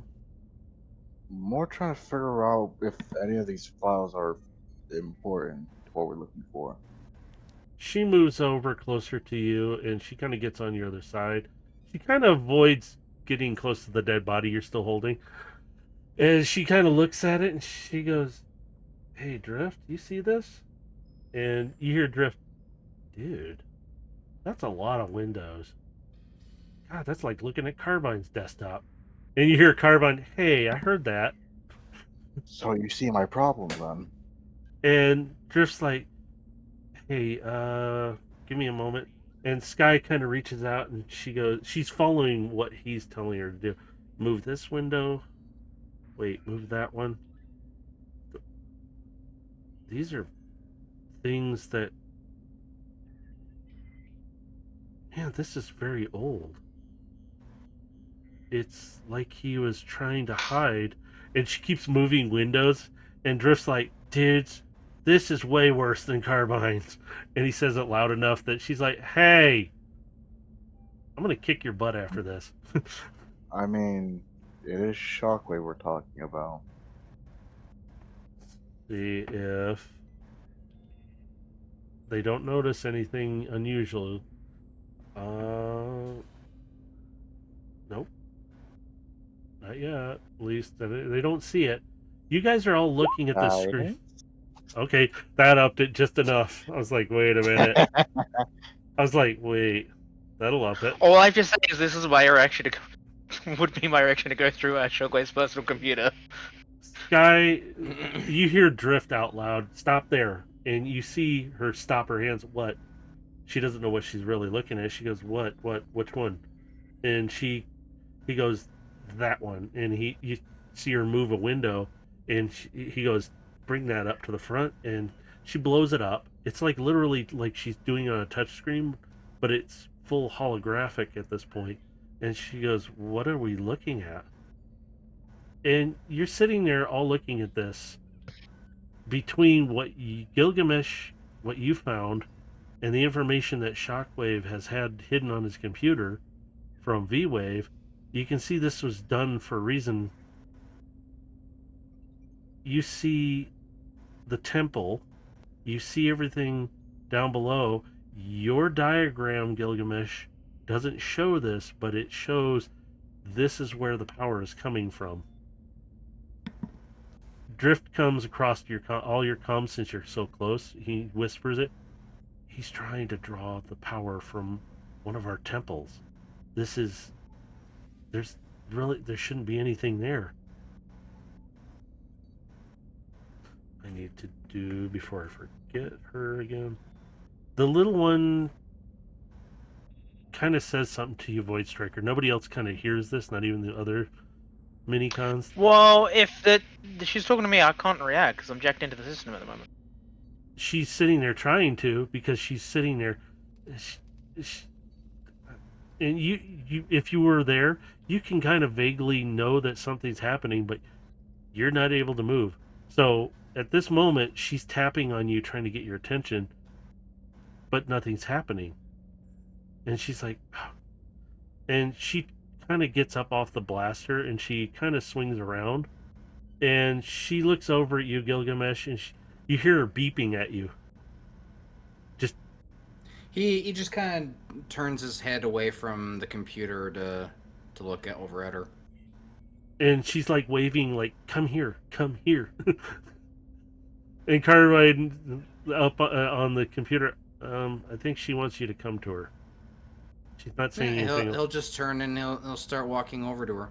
More trying to figure out if any of these files are important to what we're looking for. She moves over closer to you, and she kind of gets on your other side. She kind of avoids getting close to the dead body you're still holding. And she kind of looks at it, and she goes, hey, Drift, you see this? And you hear Drift, dude, that's a lot of windows. God, that's like looking at Carbine's desktop. And you hear Carbine, hey, I heard that. So you see my problem then? And Drift's like, hey, give me a moment. And Sky kind of reaches out, and she's following what he's telling her to do. Move this window. Wait, move that one. These are things that... Man, this is very old. It's like he was trying to hide, and she keeps moving windows, and Drift's like, dudes, this is way worse than Carbine's. And he says it loud enough that she's like, hey, I'm gonna kick your butt after this. I mean, it is Shockwave we're talking about. See if they don't notice anything unusual. Nope. Not yet. At least they don't see it. You guys are all looking at the screen. Guidance? Okay, that upped it just enough. I was like, wait a minute. I was like, wait, that'll up it. All I have to say is this is my reaction to would be my reaction to go through Shockwave's personal computer. Sky, you hear Drift out loud. Stop there, and you see her stop her hands. What? She doesn't know what she's really looking at. She goes, "What? What? Which one?" And he goes, "That one." And you see her move a window, and he goes, "Bring that up to the front." And she blows it up. It's like literally like she's doing it on a touch screen, but it's full holographic at this point. And she goes, "What are we looking at?" And you're sitting there all looking at this between Gilgamesh, what you found, and the information that Shockwave has had hidden on his computer from V-Wave. You can see this was done for a reason. You see the temple, you see everything down below. Your diagram, Gilgamesh, doesn't show this, but it shows this is where the power is coming from. Drift comes across all your comms since you're so close. He whispers it. He's trying to draw the power from one of our temples. There shouldn't be anything there. I need to do, before I forget her again. The little one kind of says something to you, Void Striker. Nobody else kind of hears this, not even the other minicons. Well, if she's talking to me, I can't react because I'm jacked into the system at the moment. She's sitting there trying to, because she's sitting there. And you, if you were there, you can kind of vaguely know that something's happening, but you're not able to move. So at this moment, she's tapping on you, trying to get your attention, but nothing's happening. And she's like, oh. And she kind of gets up off the blaster, and she kind of swings around, and she looks over at you, Gilgamesh, and you hear her beeping at you. He just kind of turns his head away from the computer to look over at her. And she's like waving, like, come here. And Cartwright up on the computer, I think she wants you to come to her. She's not saying anything. He'll just turn and he'll start walking over to her.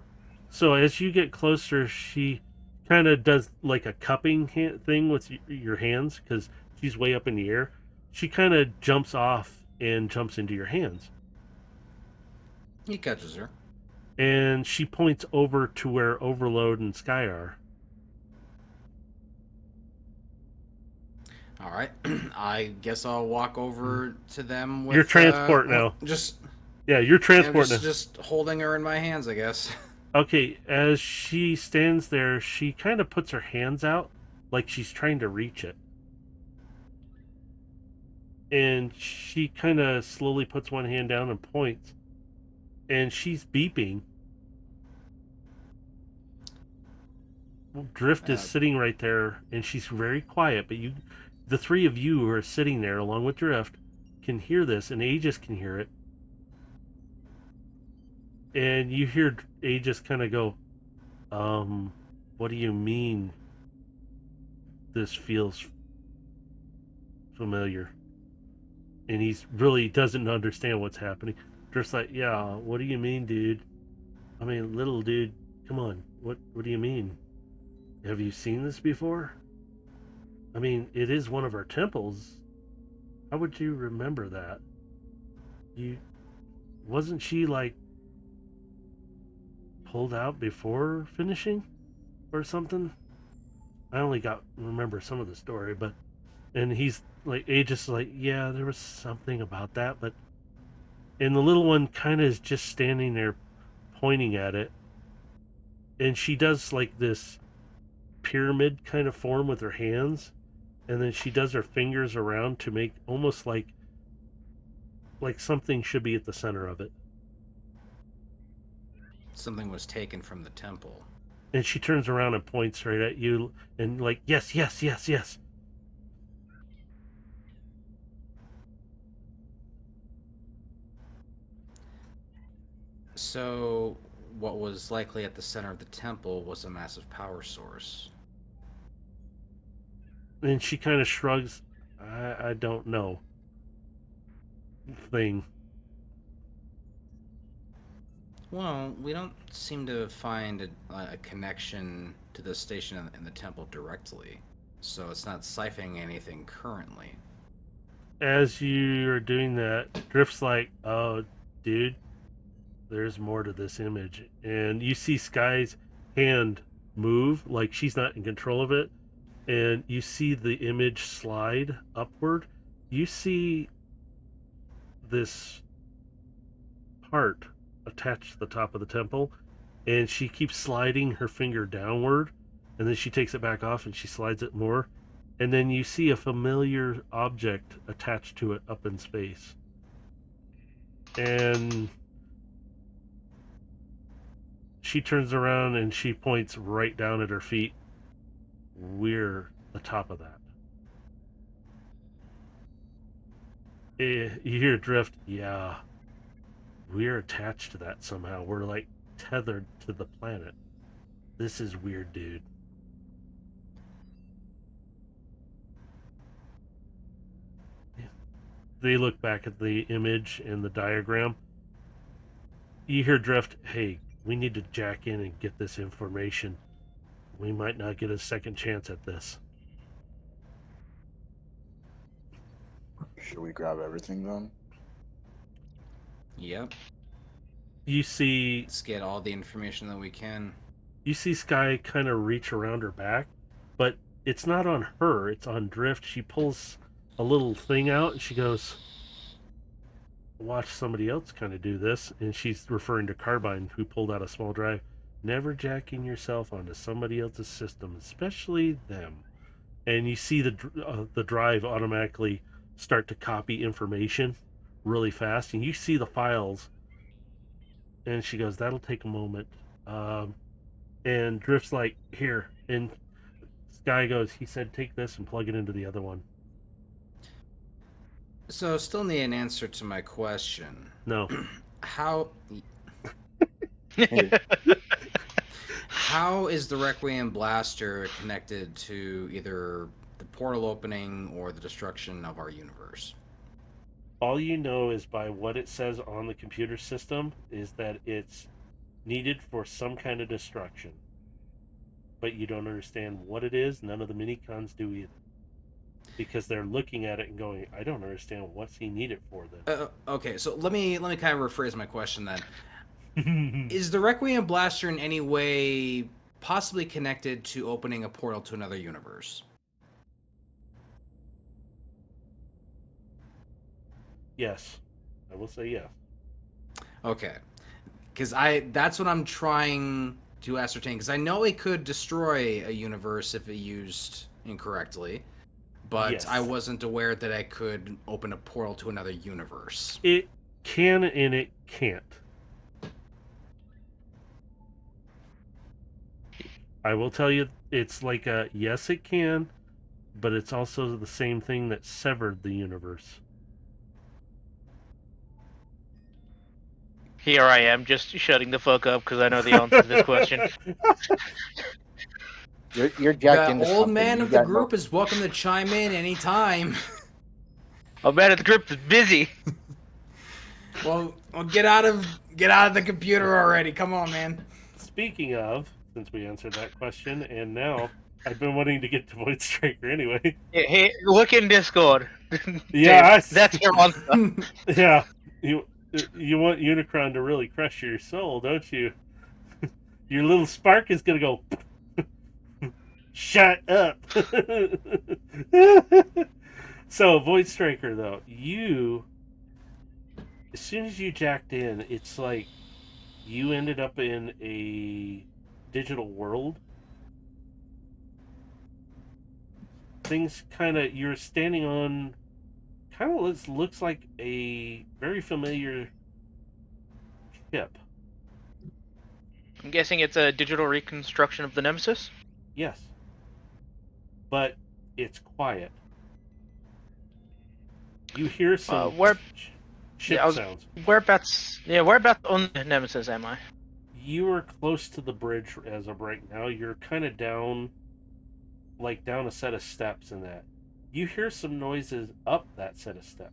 So as you get closer, she kind of does like a cupping thing with your hands, because she's way up in the air. She kind of jumps off and jumps into your hands. He catches her. And she points over to where Overload and Sky are. All right. I guess I'll walk over to them with... Your transport now. You're transport now. Just holding her in my hands, I guess. Okay, as she stands there, she kind of puts her hands out like she's trying to reach it. And she kind of slowly puts one hand down and points. And she's beeping. Drift is sitting right there, and she's very quiet, but the three of you who are sitting there along with Drift can hear this, and Aegis can hear it. And you hear Aegis kind of go, what do you mean this feels familiar? And he really doesn't understand what's happening. Drift's like, yeah, what do you mean, dude? I mean, little dude, come on. What do you mean? Have you seen this before? I mean, it is one of our temples. How would you remember that? Wasn't she like pulled out before finishing or something? I only remember some of the story, but, and he's like, Aegis like, yeah, there was something about that, but, and the little one kind of is just standing there pointing at it, and she does like this pyramid kind of form with her hands, and then she does her fingers around to make almost like something should be at the center of it. something was taken from the temple. And she turns around and points right at you and like, yes, yes, yes, yes. So, what was likely at the center of the temple was a massive power source. And she kind of shrugs, I don't know. Thing. Well, we don't seem to find a connection to the station in the temple directly, so it's not siphoning anything currently. As you're doing that, Drift's like, oh, dude, there's more to this image. And you see Sky's hand move, like she's not in control of it. And you see the image slide upward. You see this part attached to the top of the temple, and she keeps sliding her finger downward, and then she takes it back off and she slides it more, and then you see a familiar object attached to it up in space. And she turns around and she points right down at her feet. We're the top of that. You hear Drift, yeah. We're attached to that somehow. We're like tethered to the planet. This is weird, dude. They look back at the image and the diagram. You hear Drift, hey, we need to jack in and get this information. We might not get a second chance at this. Should we grab everything then? Yep. You see Let's get all the information that we can. You see Sky kind of reach around her back, but it's not on her, it's on Drift. She pulls a little thing out and she goes, watch somebody else kind of do this. And she's referring to Carbine, who pulled out a small drive. Never jacking yourself onto somebody else's system, especially them. And you see the drive automatically start to copy information really fast, and you see the files. And she goes, that'll take a moment. And Drift's like, here. And Sky goes, he said, take this and plug it into the other one. So, still need an answer to my question. No. How is the Requiem Blaster connected to either the portal opening or the destruction of our universe? All you know is by what it says on the computer system is that it's needed for some kind of destruction. But you don't understand what it is. None of the minicons do either. Because they're looking at it and going, I don't understand what's he need it for then. Okay, so let me kind of rephrase my question then. Is the Requiem Blaster in any way possibly connected to opening a portal to another universe? Yes. I will say yes. Okay. Because that's what I'm trying to ascertain. Because I know it could destroy a universe if it used incorrectly. But Yes. I wasn't aware that I could open a portal to another universe. It can and it can't. I will tell you, it's like a yes, it can, but it's also the same thing that severed the universe. Here I am, just shutting the fuck up because I know the answer to this question. You're jacked into The old something. man You of the got group is welcome to chime in anytime. Oh man, the group is busy. Well, get out of the computer already. Come on, man. Speaking of, since we answered that question, and now I've been wanting to get to Void Striker anyway. Hey, look in Discord. Yeah, Dave, that's your answer. Yeah, you want Unicron to really crush your soul, don't you? Your little spark is gonna go. Shut up. So Void Striker, though, as soon as you jacked in, it's like you ended up in a digital world. Things you're standing on looks like a very familiar ship. I'm guessing it's a digital reconstruction of the Nemesis? Yes. But it's quiet. You hear some Where? ship Yeah, sounds. whereabouts? Yeah, whereabouts on the Nemesis am I? You are close to the bridge as of right now. You're kind of down, like down a set of steps in that. You hear some noises up that set of steps.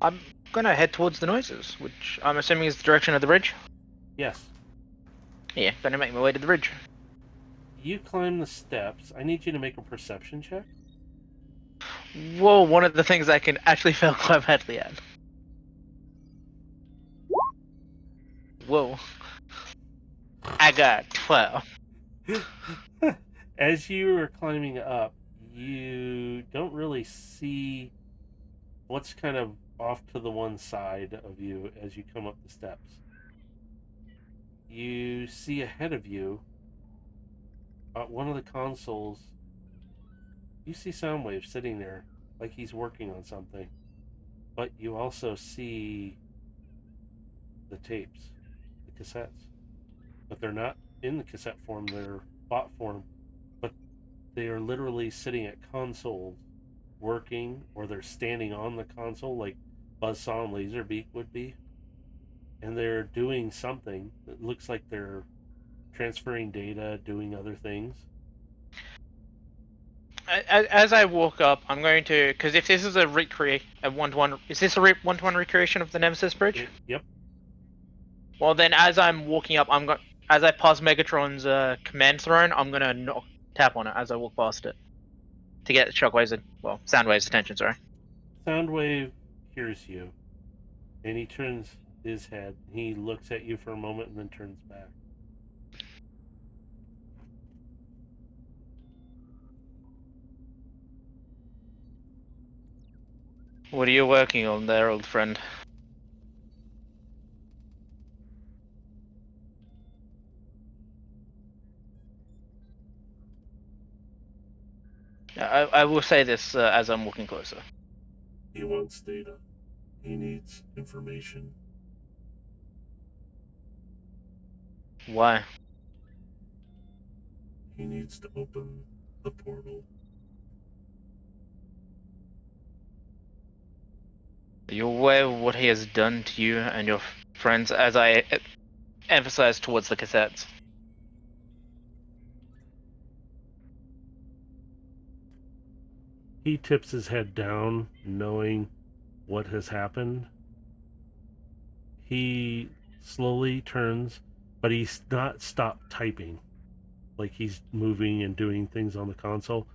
I'm gonna head towards the noises, which I'm assuming is the direction of the bridge. Yes. Yeah, gonna make my way to the bridge. You climb the steps. I need you to make a perception check. Whoa, one of the things I can actually fail quite badly at. Whoa. I got 12. As you are climbing up, you don't really see what's kind of off to the one side of you as you come up the steps. You see ahead of you, at one of the consoles, you see Soundwave sitting there like he's working on something. But you also see the tapes, the cassettes. But they're not in the cassette form, they're bot form. But they are literally sitting at consoles working, or they're standing on the console like Buzzsaw and Laserbeak would be. And they're doing something that looks like they're transferring data, doing other things. As I walk up, I'm going to, because if this is a one-to-one, is this a one-to-one recreation of the Nemesis Bridge? Yep. Well, then, as I'm walking up, as I pass Megatron's command throne, I'm gonna tap on it as I walk past it to get Soundwave's attention. Sorry. Soundwave hears you, and he turns his head. He looks at you for a moment and then turns back. What are you working on there, old friend? I will say this as I'm walking closer. He wants data. He needs information. Why? He needs to open the portal. Are you aware of what he has done to you and your friends, as I emphasize towards the cassettes? He tips his head down, knowing what has happened. He slowly turns, but he's not stopped typing. Like he's moving and doing things on the console.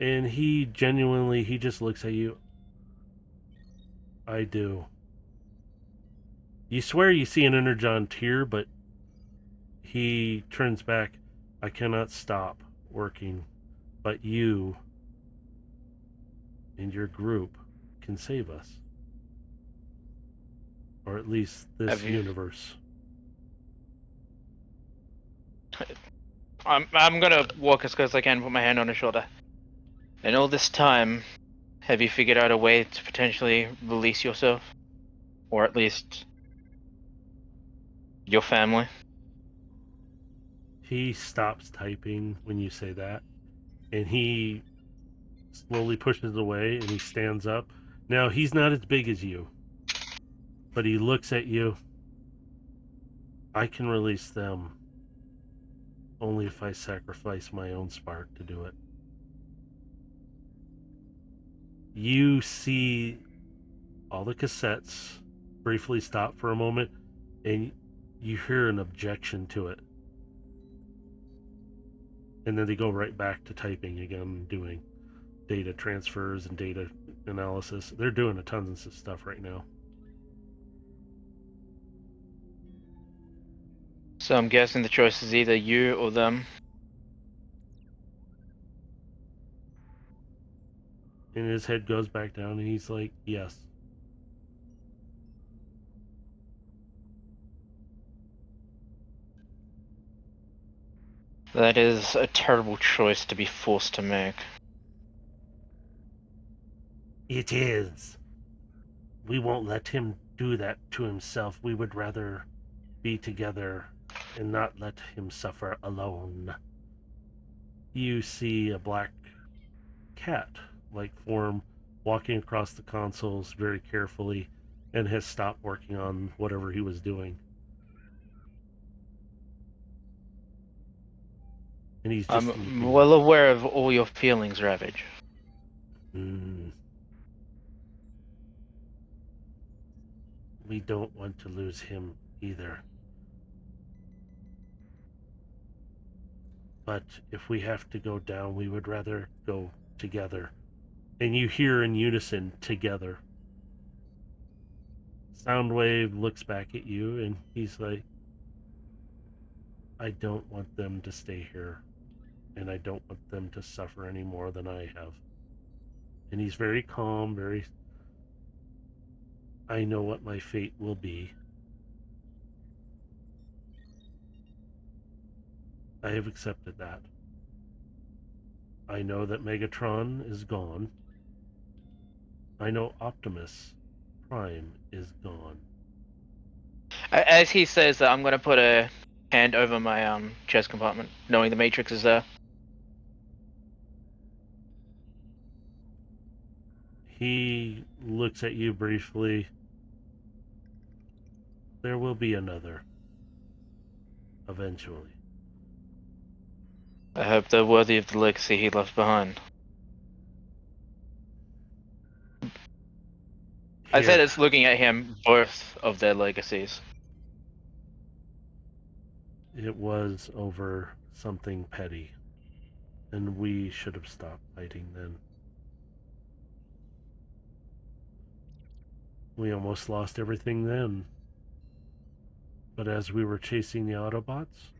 And he just looks at you. I do. You swear you see an Energon tear, but he turns back. I cannot stop working, but you and your group can save us. Or at least this universe. I'm gonna walk as close as I can, put my hand on his shoulder. And all this time, have you figured out a way to potentially release yourself? Or at least your family? He stops typing when you say that, and he slowly pushes away and he stands up. Now, he's not as big as you, but he looks at you. I can release them only if I sacrifice my own spark to do it. You see all the cassettes briefly stop for a moment, and you hear an objection to it. And then they go right back to typing again, doing data transfers and data analysis. They're doing a tons of stuff right now. So I'm guessing the choice is either you or them. And his head goes back down and he's like, yes. That is a terrible choice to be forced to make. It is. We won't let him do that to himself. We would rather be together and not let him suffer alone. You see a black cat-like form walking across the consoles very carefully and has stopped working on whatever he was doing. And he's just I'm well aware of all your feelings, Ravage. We don't want to lose him either. But if we have to go down, we would rather go together. And you hear in unison, together. Soundwave looks back at you and he's like, I don't want them to stay here. And I don't want them to suffer any more than I have. And he's very calm, very... I know what my fate will be. I have accepted that. I know that Megatron is gone. I know Optimus Prime is gone. As he says that, I'm going to put a hand over my chest compartment, knowing the Matrix is there. He looks at you briefly. There will be another. Eventually. I hope they're worthy of the legacy he left behind. I said it's looking at him, both of their legacies. It was over something petty. And we should have stopped fighting then. We almost lost everything then. But as we were chasing the Autobots,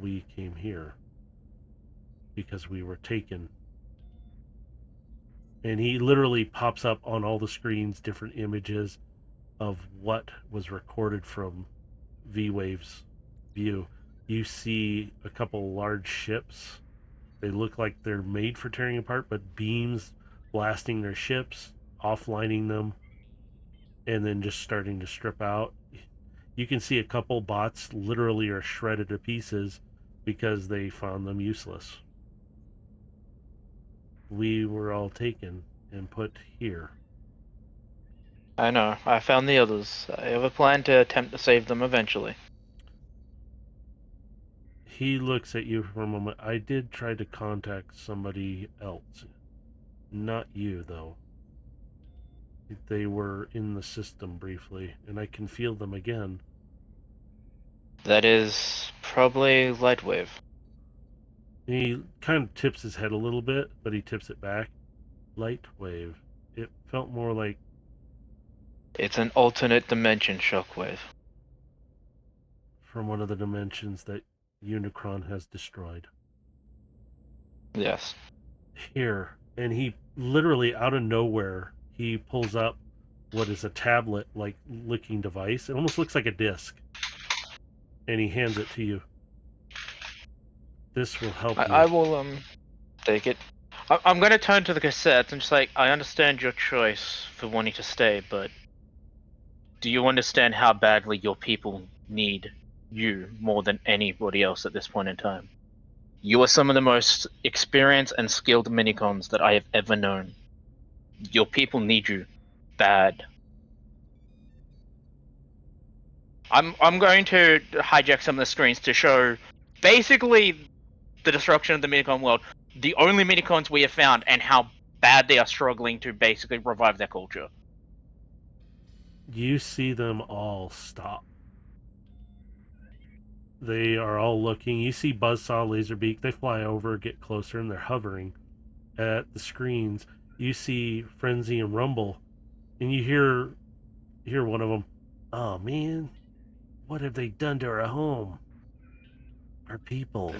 we came here. Because we were taken. And he literally pops up on all the screens different images of what was recorded from V-Wave's view. You see a couple large ships. They look like they're made for tearing apart, but beams blasting their ships, offlining them, and then just starting to strip out. You can see a couple bots literally are shredded to pieces because they found them useless. We were all taken and put here. I know. I found the others. I have a plan to attempt to save them eventually. He looks at you for a moment. I did try to contact somebody else. Not you, though. They were in the system briefly, and I can feel them again. That is probably Lightwave. He kind of tips his head a little bit, but he tips it back. Lightwave. It felt more like... It's an alternate dimension, Shockwave. from one of the dimensions that Unicron has destroyed. Yes. Here. And he literally, out of nowhere, he pulls up what is a tablet-like looking device. It almost looks like a disc. And he hands it to you. This will help you. I will take it. I'm going to turn to the cassettes and just like, I understand your choice for wanting to stay, but do you understand how badly your people need you more than anybody else at this point in time? You are some of the most experienced and skilled minicons that I have ever known. Your people need you bad. I'm going to hijack some of the screens to show basically the destruction of the minicon world, the only minicons we have found, and how bad they are struggling to basically revive their culture. You see them all stop. They are all looking. You see Buzzsaw, Laserbeak. They fly over, get closer, and they're hovering at the screens. You see Frenzy and Rumble, and you hear one of them. Oh man, what have they done to our home? Our people.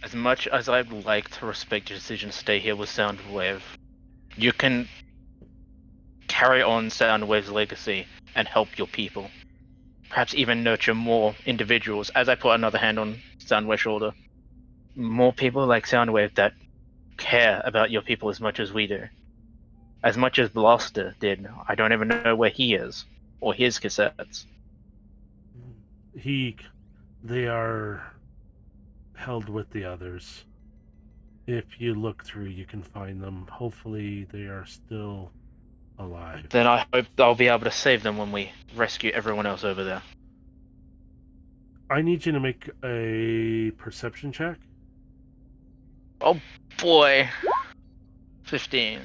As much as I'd like to respect your decision to stay here with Soundwave, you can carry on Soundwave's legacy and help your people. Perhaps even nurture more individuals, as I put another hand on Soundwave's shoulder. More people like Soundwave that care about your people as much as we do. as much as Blaster did. I don't even know where he is or his cassettes. They are held with the others. If you look through, you can find them. Hopefully, they are still alive. Then I hope I'll be able to save them when we rescue everyone else over there. I need you to make a perception check. Oh boy, 15.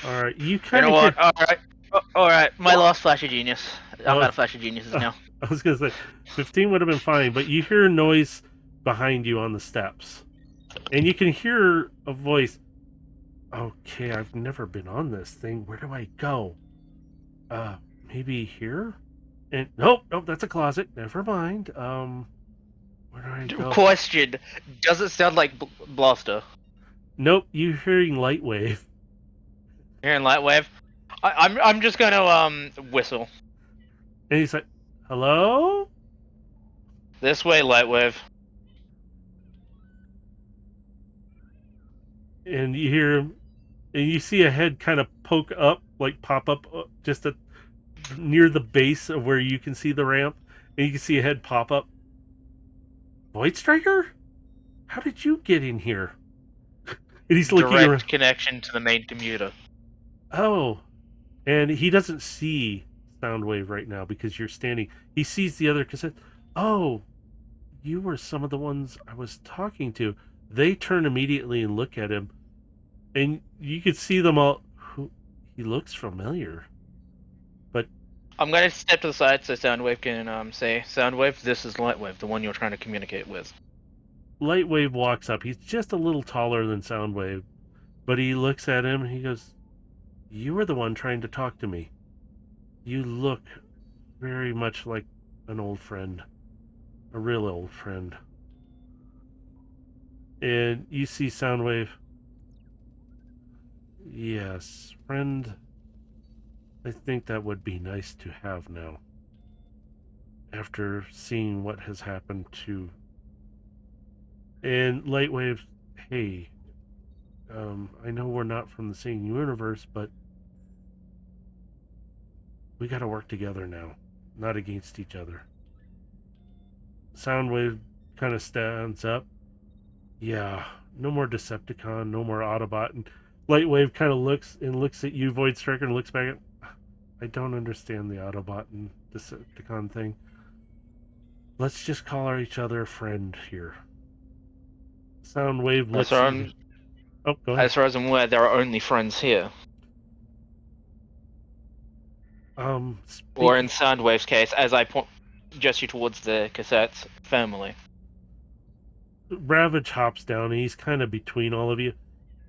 All right, you You kind know of what? hear. All right. My last flash of genius. I'm Oh. out of flash of geniuses now. I was gonna say 15 would have been fine, but you hear a noise behind you on the steps, and you can hear a voice. Okay, I've never been on this thing. Where do I go? Maybe here? And nope, that's a closet. Never mind. Where do I go? Question: does it sound like Blaster? Nope, you're hearing Lightwave. Hearing Lightwave? I'm just gonna whistle. And he's like, hello? This way, Lightwave. And you hear him, and you see a head kind of poke up, like pop up just near the base of where you can see the ramp, and you can see a head pop up. Void Striker? How did you get in here? And he's looking Direct around. connection to the main computer. Oh, and he doesn't see Soundwave right now because you're standing. He sees the other cassette. Oh, you were some of the ones I was talking to. They turn immediately and look at him, and you could see them all. He looks familiar, but I'm gonna step to the side so Soundwave can say, Soundwave, this is Lightwave, the one you're trying to communicate with. Lightwave walks up. He's just a little taller than Soundwave, but he looks at him and he goes, "You were the one trying to talk to me. You look very much like an old friend, a real old friend." And you see Soundwave. Yes, friend. I think that would be nice to have now. After seeing what has happened to... And Lightwave, hey, I know we're not from the same universe, but we gotta work together now, not against each other. Soundwave kind of stands up. Yeah, no more Decepticon, no more Autobot. And Lightwave kind of looks at you, Void Striker, and looks back at... I don't understand the Autobot and Decepticon thing. Let's just call each other a friend here. Soundwave looks at you. Oh, go ahead. As far as I'm aware, there are only friends here. Or in Soundwave's case, as I gesture towards the cassettes, family. Ravage hops down and he's kind of between all of you.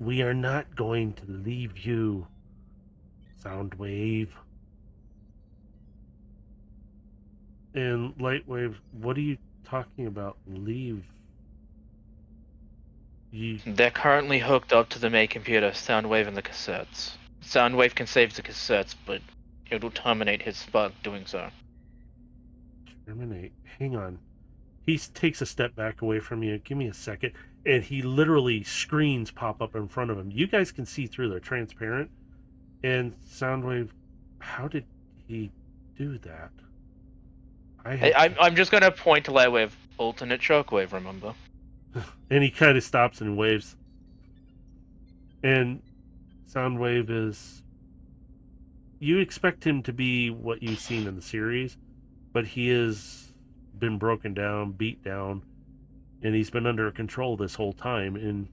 We are not going to leave you, Soundwave. And Lightwave, what are you talking about? Leave? They're currently hooked up to the main computer, Soundwave and the cassettes. Soundwave can save the cassettes, but it will terminate his spark doing so. Terminate? Hang on. He takes a step back away from you. Give me a second. And he literally screens pop up in front of him. You guys can see through. They're transparent. And Soundwave, how did he do that? I'm just gonna point to Lightwave. Alternate shockwave, remember? And he kind of stops and waves. And Soundwave is... You expect him to be what you've seen in the series, but he has been broken down, beat down, and he's been under control this whole time. And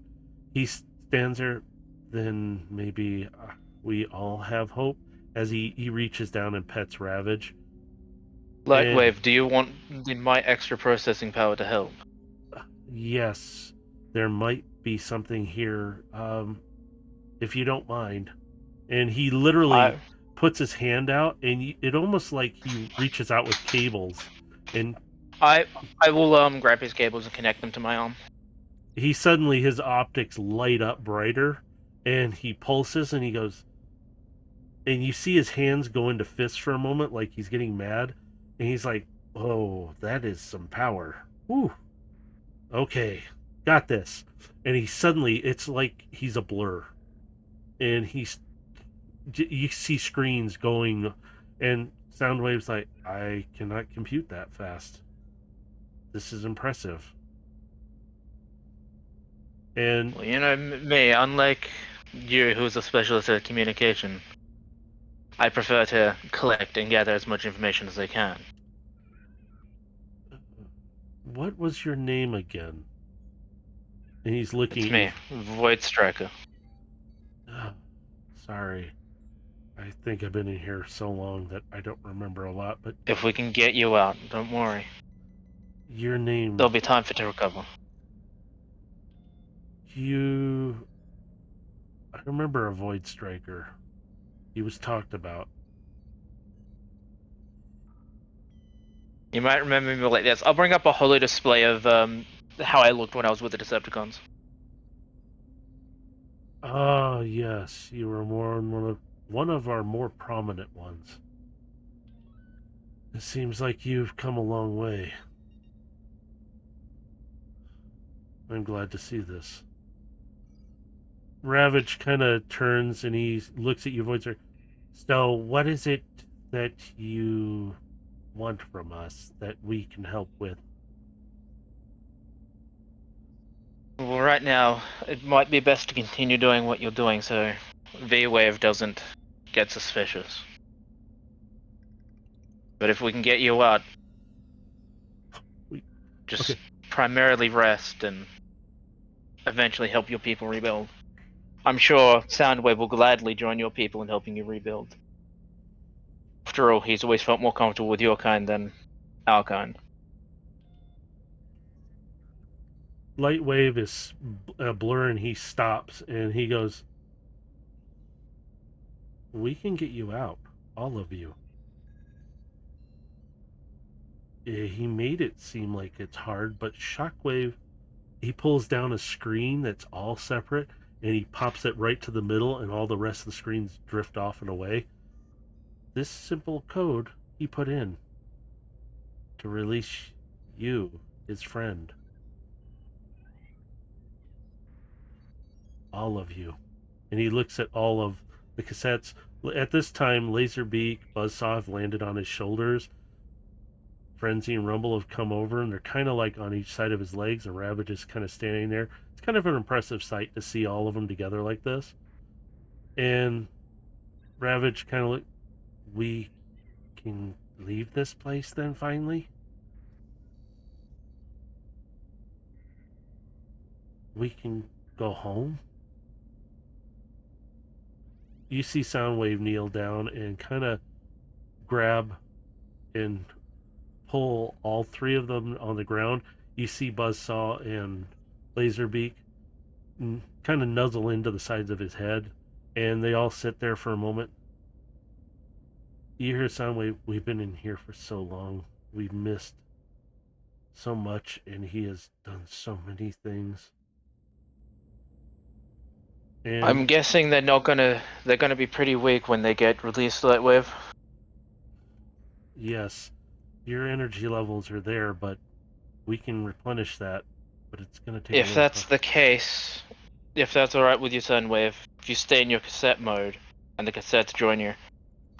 he stands there, then maybe we all have hope, as he reaches down and pets Ravage. Lightwave, do you want my extra processing power to help? Yes, there might be something here, if you don't mind. And he literally puts his hand out, and it almost like he reaches out with cables. And I will grab his cables and connect them to my arm. He suddenly, his optics light up brighter, and he pulses, and he goes... And you see his hands go into fists for a moment, like he's getting mad. And he's like, oh, that is some power. Whew. Okay, got this. And he suddenly, it's like he's a blur. And he You see screens going, and Soundwave's like, I cannot compute that fast. This is impressive. And Well, you know me, unlike you, who's a specialist at communication, I prefer to collect and gather as much information as I can. what was your name again? And he's looking It's at you. me, Void Striker. Oh, sorry. I think I've been in here so long that I don't remember a lot, but If we can get you out, don't worry. your name, There'll be time for to recover. you... I remember a Void Striker. He was talked about. You might remember me like this. I'll bring up a holo display of how I looked when I was with the Decepticons. Ah, yes, you were one of our more prominent ones. It seems like you've come a long way. I'm glad to see this. Ravage kind of turns and he looks at you, Voidster. So, what is it that you want from us that we can help with? Well, right now, it might be best to continue doing what you're doing so V-Wave doesn't get suspicious. But if we can get you out, just Okay. primarily rest and eventually help your people rebuild. I'm sure Soundwave will gladly join your people in helping you rebuild. After all, he's always felt more comfortable with your kind than our kind. Lightwave is a blur and he stops and he goes, we can get you out, all of you. He made it seem like it's hard, but Shockwave, he pulls down a screen that's all separate and he pops it right to the middle and all the rest of the screens drift off and away. This simple code he put in to release you, his friend. All of you. And he looks at all of the cassettes. At this time, Laserbeak, Buzzsaw have landed on his shoulders. Frenzy and Rumble have come over, and they're kind of like on each side of his legs, and Ravage is kind of standing there. It's kind of an impressive sight to see all of them together like this. And Ravage kind of look, we can leave this place then finally? We can go home? You see Soundwave kneel down and kind of grab and pull all three of them on the ground. You see Buzzsaw and Laserbeak kind of nuzzle into the sides of his head, and they all sit there for a moment. You hear Soundwave, we've been in here for so long. We've missed so much, and he has done so many things. And I'm guessing they're gonna be pretty weak when they get released, Lightwave. yes, your energy levels are there, but we can replenish that. But it's going to take a If little that's time. the case, if that's alright with you, Sunwave, if you stay in your cassette mode and the cassettes join you,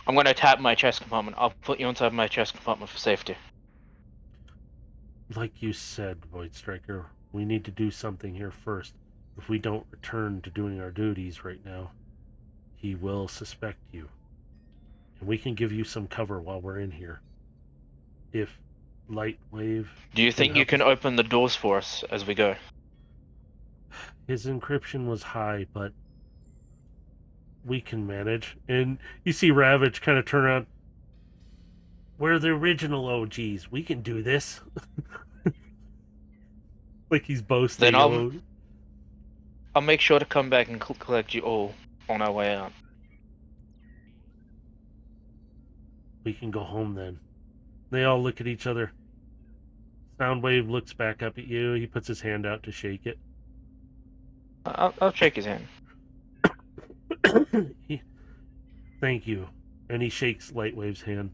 I'm gonna tap my chest compartment. I'll put you inside my chest compartment for safety. Like you said, Void Striker, we need to do something here first. If we don't return to doing our duties right now, he will suspect you. And we can give you some cover while we're in here. If Lightwave Do you think you help can us- open the doors for us as we go? His encryption was high, but we can manage. And you see Ravage kind of turn around. We're the original OGs. We can do this. Like he's boasting. Then I'll make sure to come back and collect you all on our way out. We can go home then. They all look at each other. Soundwave looks back up at you. He puts his hand out to shake it. I'll shake his hand. Thank you. And he shakes Lightwave's hand.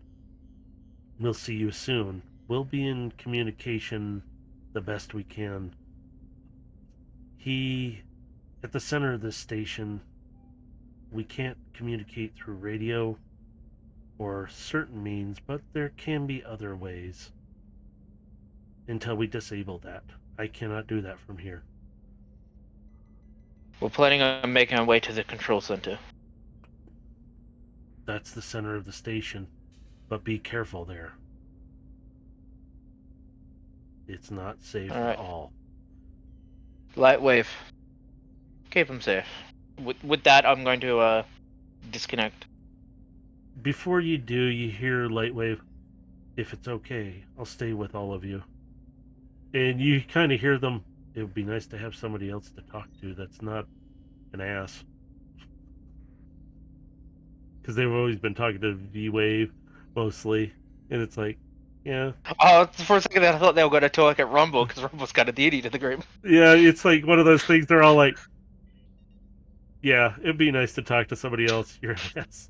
We'll see you soon. We'll be in communication the best we can. At the center of this station, we can't communicate through radio or certain means, but there can be other ways. Until we disable that. I cannot do that from here. We're planning on making our way to the control center. That's the center of the station. But be careful there. It's not safe All right. at all. Lightwave. Keep them safe. With that, I'm going to disconnect. Before you do, you hear Lightwave, if it's okay, I'll stay with all of you. And you kind of hear them, it would be nice to have somebody else to talk to that's not an ass. Because they've always been talking to V-Wave, mostly. And it's like, yeah. Oh, for a second I thought they were going to talk at Rumble, because Rumble's got a deity to the group. Yeah, it's like one of those things, they're all like, yeah, it'd be nice to talk to somebody else, your ass.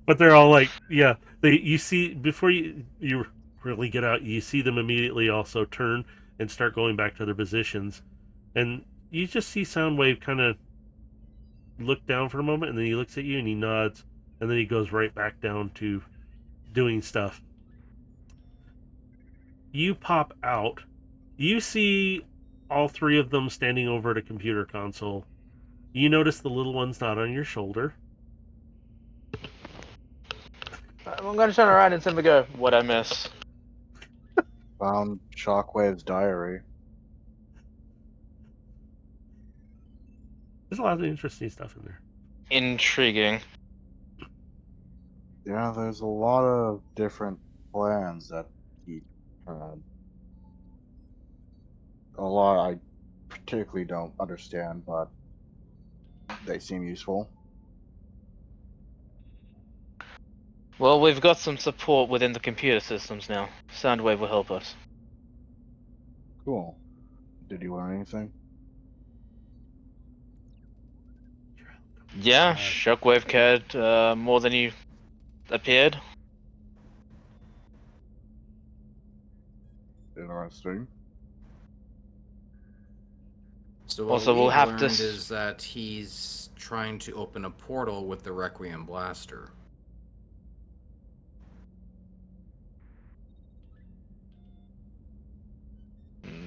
But they're all like, yeah, you see, before you really get out, you see them immediately also turn and start going back to their positions. And you just see Soundwave kind of look down for a moment, and then he looks at you and he nods, and then he goes right back down to doing stuff. You pop out. You see all three of them standing over at a computer console. You notice the little one's not on your shoulder. I'm going to turn around and simply go, what'd I miss? Found Shockwave's diary. There's a lot of interesting stuff in there. Intriguing. Yeah, there's a lot of different plans that he had. A lot I particularly don't understand, but they seem useful. Well, we've got some support within the computer systems now. Soundwave will help us. Cool. Did you learn anything? Yeah, Shockwave cared more than you appeared. Interesting. So what Also, we'll we've have to learned is that he's trying to open a portal with the Requiem Blaster.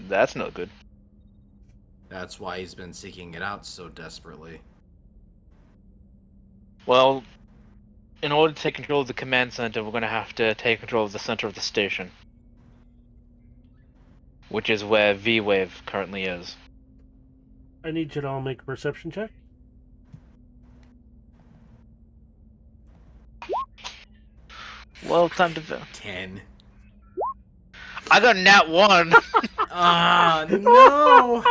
That's not good. That's why he's been seeking it out so desperately. Well, in order to take control of the command center, we're going to have to take control of the center of the station. Which is where V-Wave currently is. I need you to all make a perception check. Well, time to... 10. I got nat 1! Ah, no!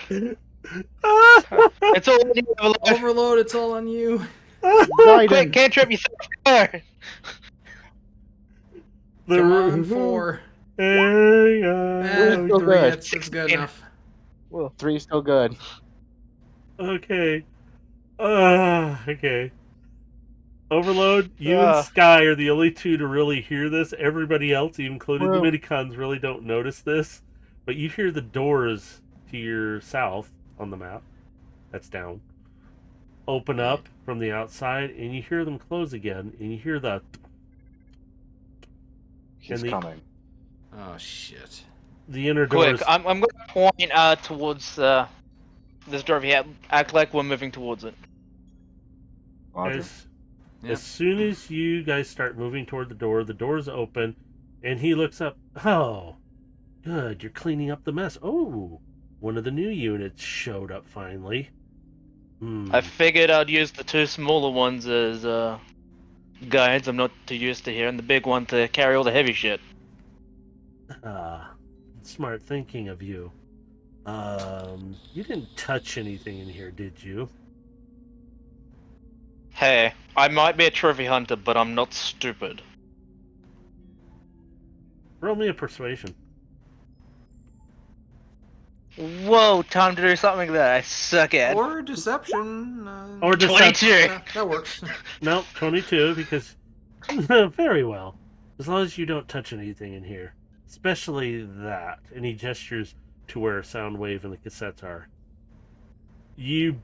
It's all on you, Overlord. Overload, it's all on you. Quick, can't trip yourself. Come on, 4. We're still 3, good. it's good enough. Well, 3 is still good. Okay. Okay. Overload, you and Sky are the only two to really hear this. Everybody else, including the minicons, really don't notice this. But you hear the doors to your south on the map, that's down, open up from the outside, and you hear them close again, and you hear the... He's coming. Oh, shit. The inner doors... Quick, I'm going to point towards this door. Yeah, act like we're moving towards it. Roger. As soon as you guys start moving toward the doors open, and he looks up. Oh, good, you're cleaning up the mess. Oh, one of the new units showed up finally. I figured I'd use the 2 smaller ones as guides. I'm not too used to here, and the big one to carry all the heavy shit. Smart thinking of you. You didn't touch anything in here, did you? Hey, I might be a trophy hunter, but I'm not stupid. Roll me a persuasion. Whoa, time to do something that I suck at. Or deception. Or deception. 22! That works. No, 22, because... Very well. As long as you don't touch anything in here. Especially that. And he gestures to where Soundwave and the cassettes are. You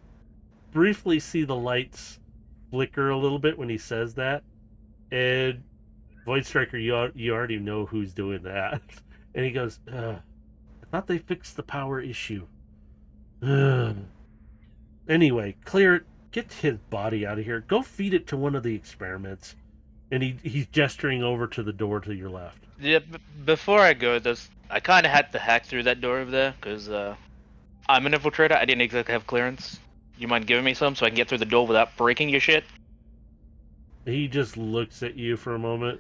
briefly see the lights flicker a little bit when he says that, and Void Striker, you already know who's doing that, and he goes, I thought they fixed the power issue. Anyway, clear it. Get his body out of here. Go feed it to one of the experiments. And he's gesturing over to the door to your left. Yeah, before I go, I kind of had to hack through that door over there, because I'm an infiltrator. I didn't exactly have clearance. You mind giving me some so I can get through the door without breaking your shit? He just looks at you for a moment.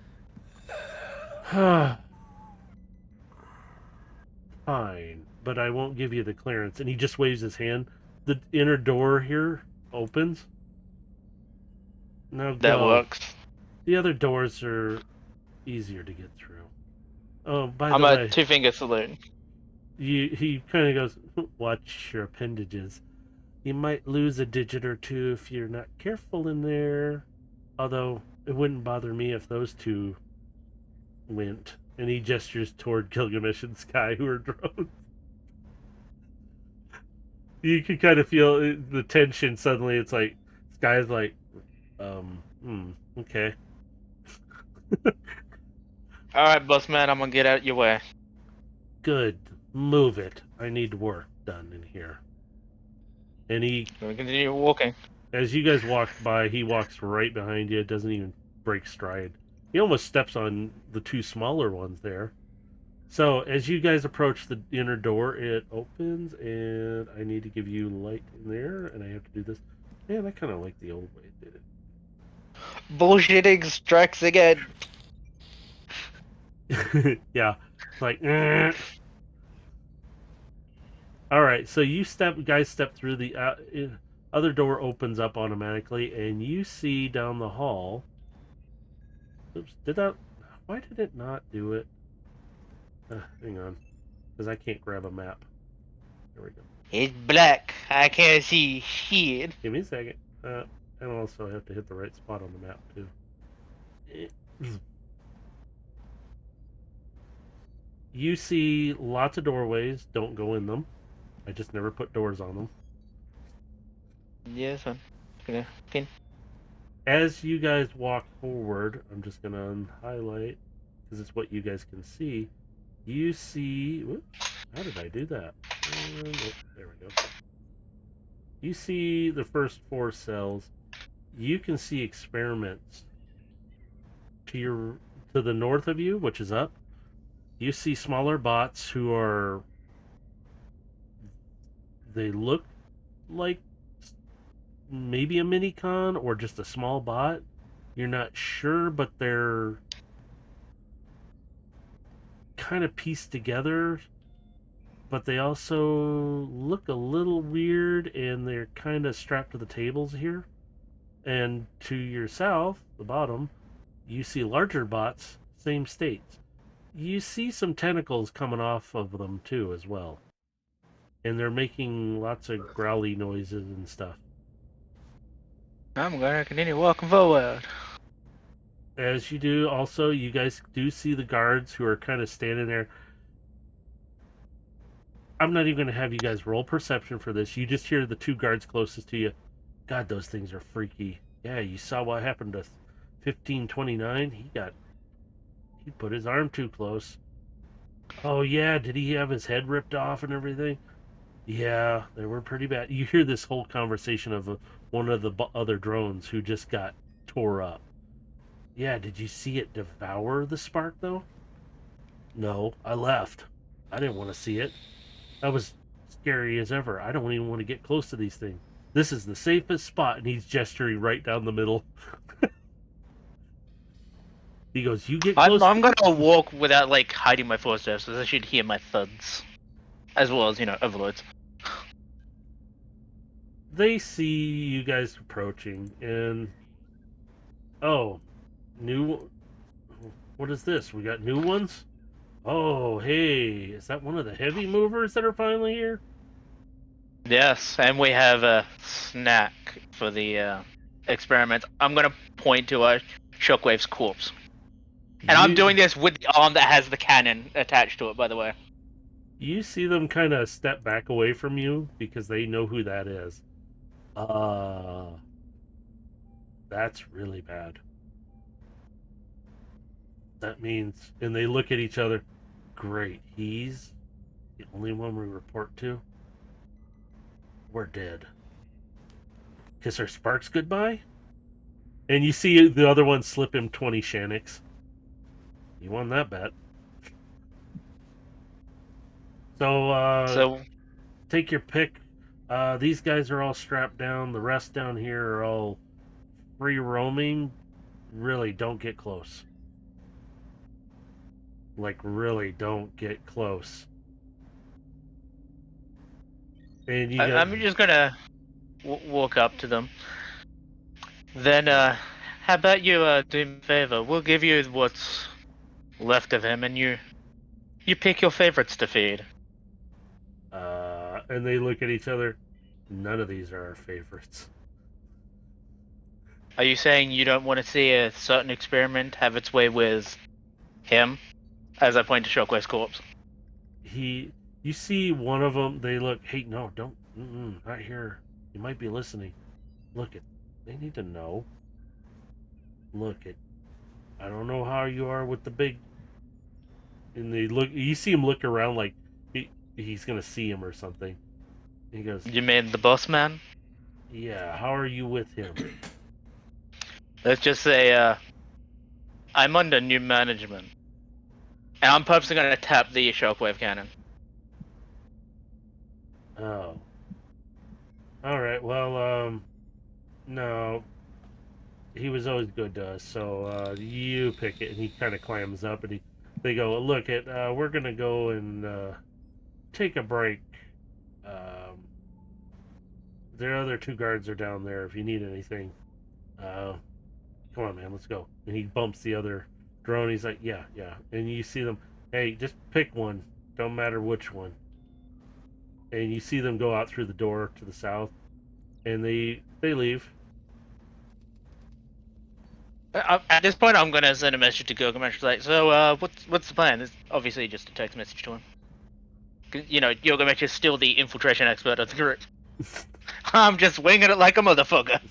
Fine, but I won't give you the clearance. And he just waves his hand. The inner door here opens. Now go. That works. The other doors are easier to get through. Oh, by I'm the way, a two-finger salute. he kind of goes, watch your appendages. You might lose a digit or two if you're not careful in there. Although, it wouldn't bother me if those two went. And he gestures toward Gilgamesh and Sky, who are drones. You can kind of feel the tension suddenly. It's like, Sky's like, okay. Alright, boss man, I'm gonna get out your way. Good. Move it. I need work done in here. And he, We continue walking. as you guys walk by, he walks right behind you. Doesn't even break stride. He almost steps on the two smaller ones there. So, as you guys approach the inner door, it opens, and I need to give you light in there, and I have to do this. Man, I kind of like the old way it did Bullshitting strikes again. it. Yeah. It's like, Alright, so you guys step through the other door opens up automatically, and you see down the hall. Oops, why did it not do it? Hang on, because I can't grab a map. There we go. It's black. I can't see shit. Give me a second. And also have to hit the right spot on the map, too. You see lots of doorways. Don't go in them. I just never put doors on them. Yes, I'm gonna. As you guys walk forward, I'm just going to highlight, because it's what you guys can see. You see... Whoops, how did I do that? There we go. You see the first 4 cells. You can see experiments to the north of you, which is up. You see smaller bots who are... They look like maybe a mini-con or just a small bot. You're not sure, but they're kind of pieced together, but they also look a little weird, and they're kind of strapped to the tables here. And to your south, the bottom, you see larger bots, same states. You see some tentacles coming off of them too as well, and they're making lots of growly noises and stuff. I'm gonna continue walking forward. As you do, also, you guys do see the guards who are kind of standing there. I'm not even going to have you guys roll perception for this. You just hear the 2 guards closest to you. God, those things are freaky. Yeah, you saw what happened to 1529? He put his arm too close. Oh, yeah, did he have his head ripped off and everything? Yeah, they were pretty bad. You hear this whole conversation of one of the other drones who just got tore up. Yeah, did you see it devour the spark, though? No, I left. I didn't want to see it. That was scary as ever. I don't even want to get close to these things. This is the safest spot, and he's gesturing right down the middle. He goes, you get close. I'm gonna walk without, like, hiding my footsteps, so I should hear my thuds. As well as, overlords. They see you guys approaching, and... Oh, what is this? We got new ones? Oh, hey, is that one of the heavy movers that are finally here? Yes, and we have a snack for the experiment. I'm gonna point to Shockwave's corpse. And I'm doing this with the arm that has the cannon attached to it, by the way. You see them kind of step back away from you because they know who that is. That's really bad. That means, and they look at each other. Great, he's the only one we report to. We're dead. Kiss our sparks goodbye? And you see the other one slip him 20 Shaniks. You won that bet. So, So take your pick. These guys are all strapped down. The rest down here are all free roaming. Really, don't get close. Like, really, don't get close. And you got... I'm just gonna walk up to them. Then, how about you do me a favor? We'll give you what's left of him, and you pick your favorites to feed. And they look at each other. None of these are our favorites. Are you saying you don't want to see a certain experiment have its way with him? As I point to Shockwave's corpse. You see one of them. They look. Hey, no, don't. Not here. You might be listening. Look it. They need to know. Look it. I don't know how you are with the big. And they look. You see him look around like he's gonna see him or something. He goes, You mean the boss man? "Yeah. How are you with him?" Let's just say, I'm under new management. And I'm purposely gonna tap the shockwave cannon. Oh. All right. Well, no. He was always good to us, so you pick it. And he kind of clams up, and they go, "Look, we're gonna go and take a break. Their other two guards are down there. If you need anything, come on, man, let's go." And he bumps the other drone. He's like, "Yeah, yeah." And you see them. Hey, just pick one. Don't matter which one. And you see them go out through the door to the south, and they leave. At this point, I'm gonna send a message to Gilgamesh, like, so, what's the plan? It's obviously just a text message to him. 'Cause, you know, Gilgamesh is still the infiltration expert of the group. I'm just winging it like a motherfucker.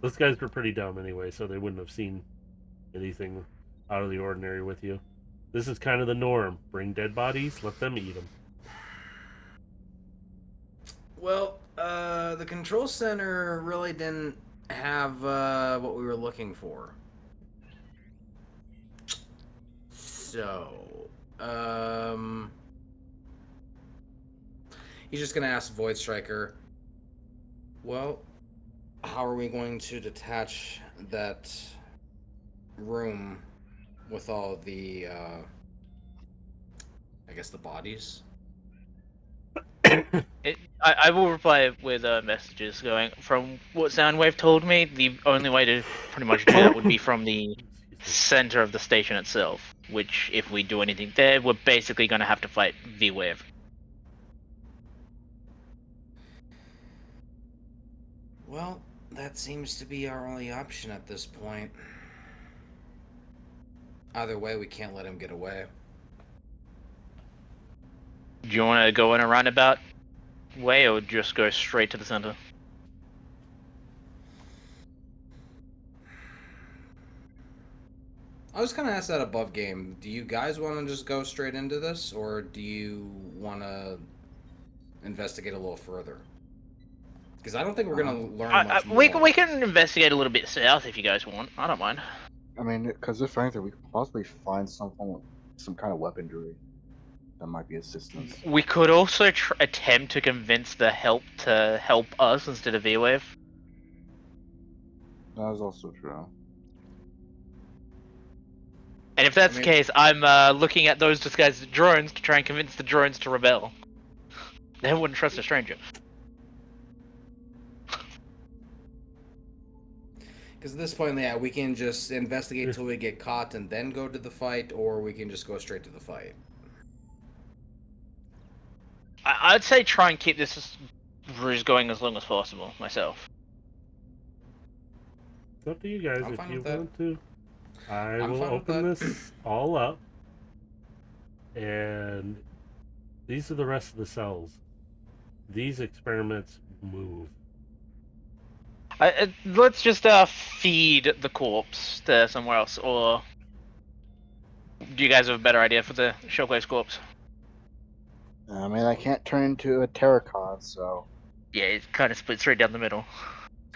Those guys were pretty dumb anyway, so they wouldn't have seen anything out of the ordinary with you. This is kind of the norm. Bring dead bodies, let them eat them. Well, the control center really didn't have what we were looking for. So, he's just gonna ask Void Striker, well, how are we going to detach that room with all the, I guess, the bodies? I will reply with messages going, from what Soundwave told me, the only way to pretty much do that would be from the center of the station itself, which, if we do anything there, we're basically going to have to fight V-Wave. Well, that seems to be our only option at this point. Either way, we can't let him get away. Do you want to go in a roundabout way, or just go straight to the center? I was kind of asked that above game. Do you guys want to just go straight into this, or do you want to investigate a little further? Because I don't think we're going to learn much more. We can investigate a little bit south if you guys want. I don't mind. I mean, because if anything, we could possibly find some kind of weaponry that might be assistance. We could also attempt to convince the help to help us instead of V-Wave. That is also true. And if that's the case, I'm looking at those disguised drones to try and convince the drones to rebel. They wouldn't trust a stranger. Because at this point, yeah, we can just investigate till we get caught and then go to the fight, or we can just go straight to the fight. I'd say try and keep this ruse going as long as possible, myself. It's up to you guys if you want to. I'm will fine with open that. this all up, and these are the rest of the cells. these experiments move. Let's just feed the corpse to somewhere else, or do you guys have a better idea for the Shockwave's corpse? I mean, I can't turn into a terracon, so Yeah, it kind of splits right down the middle.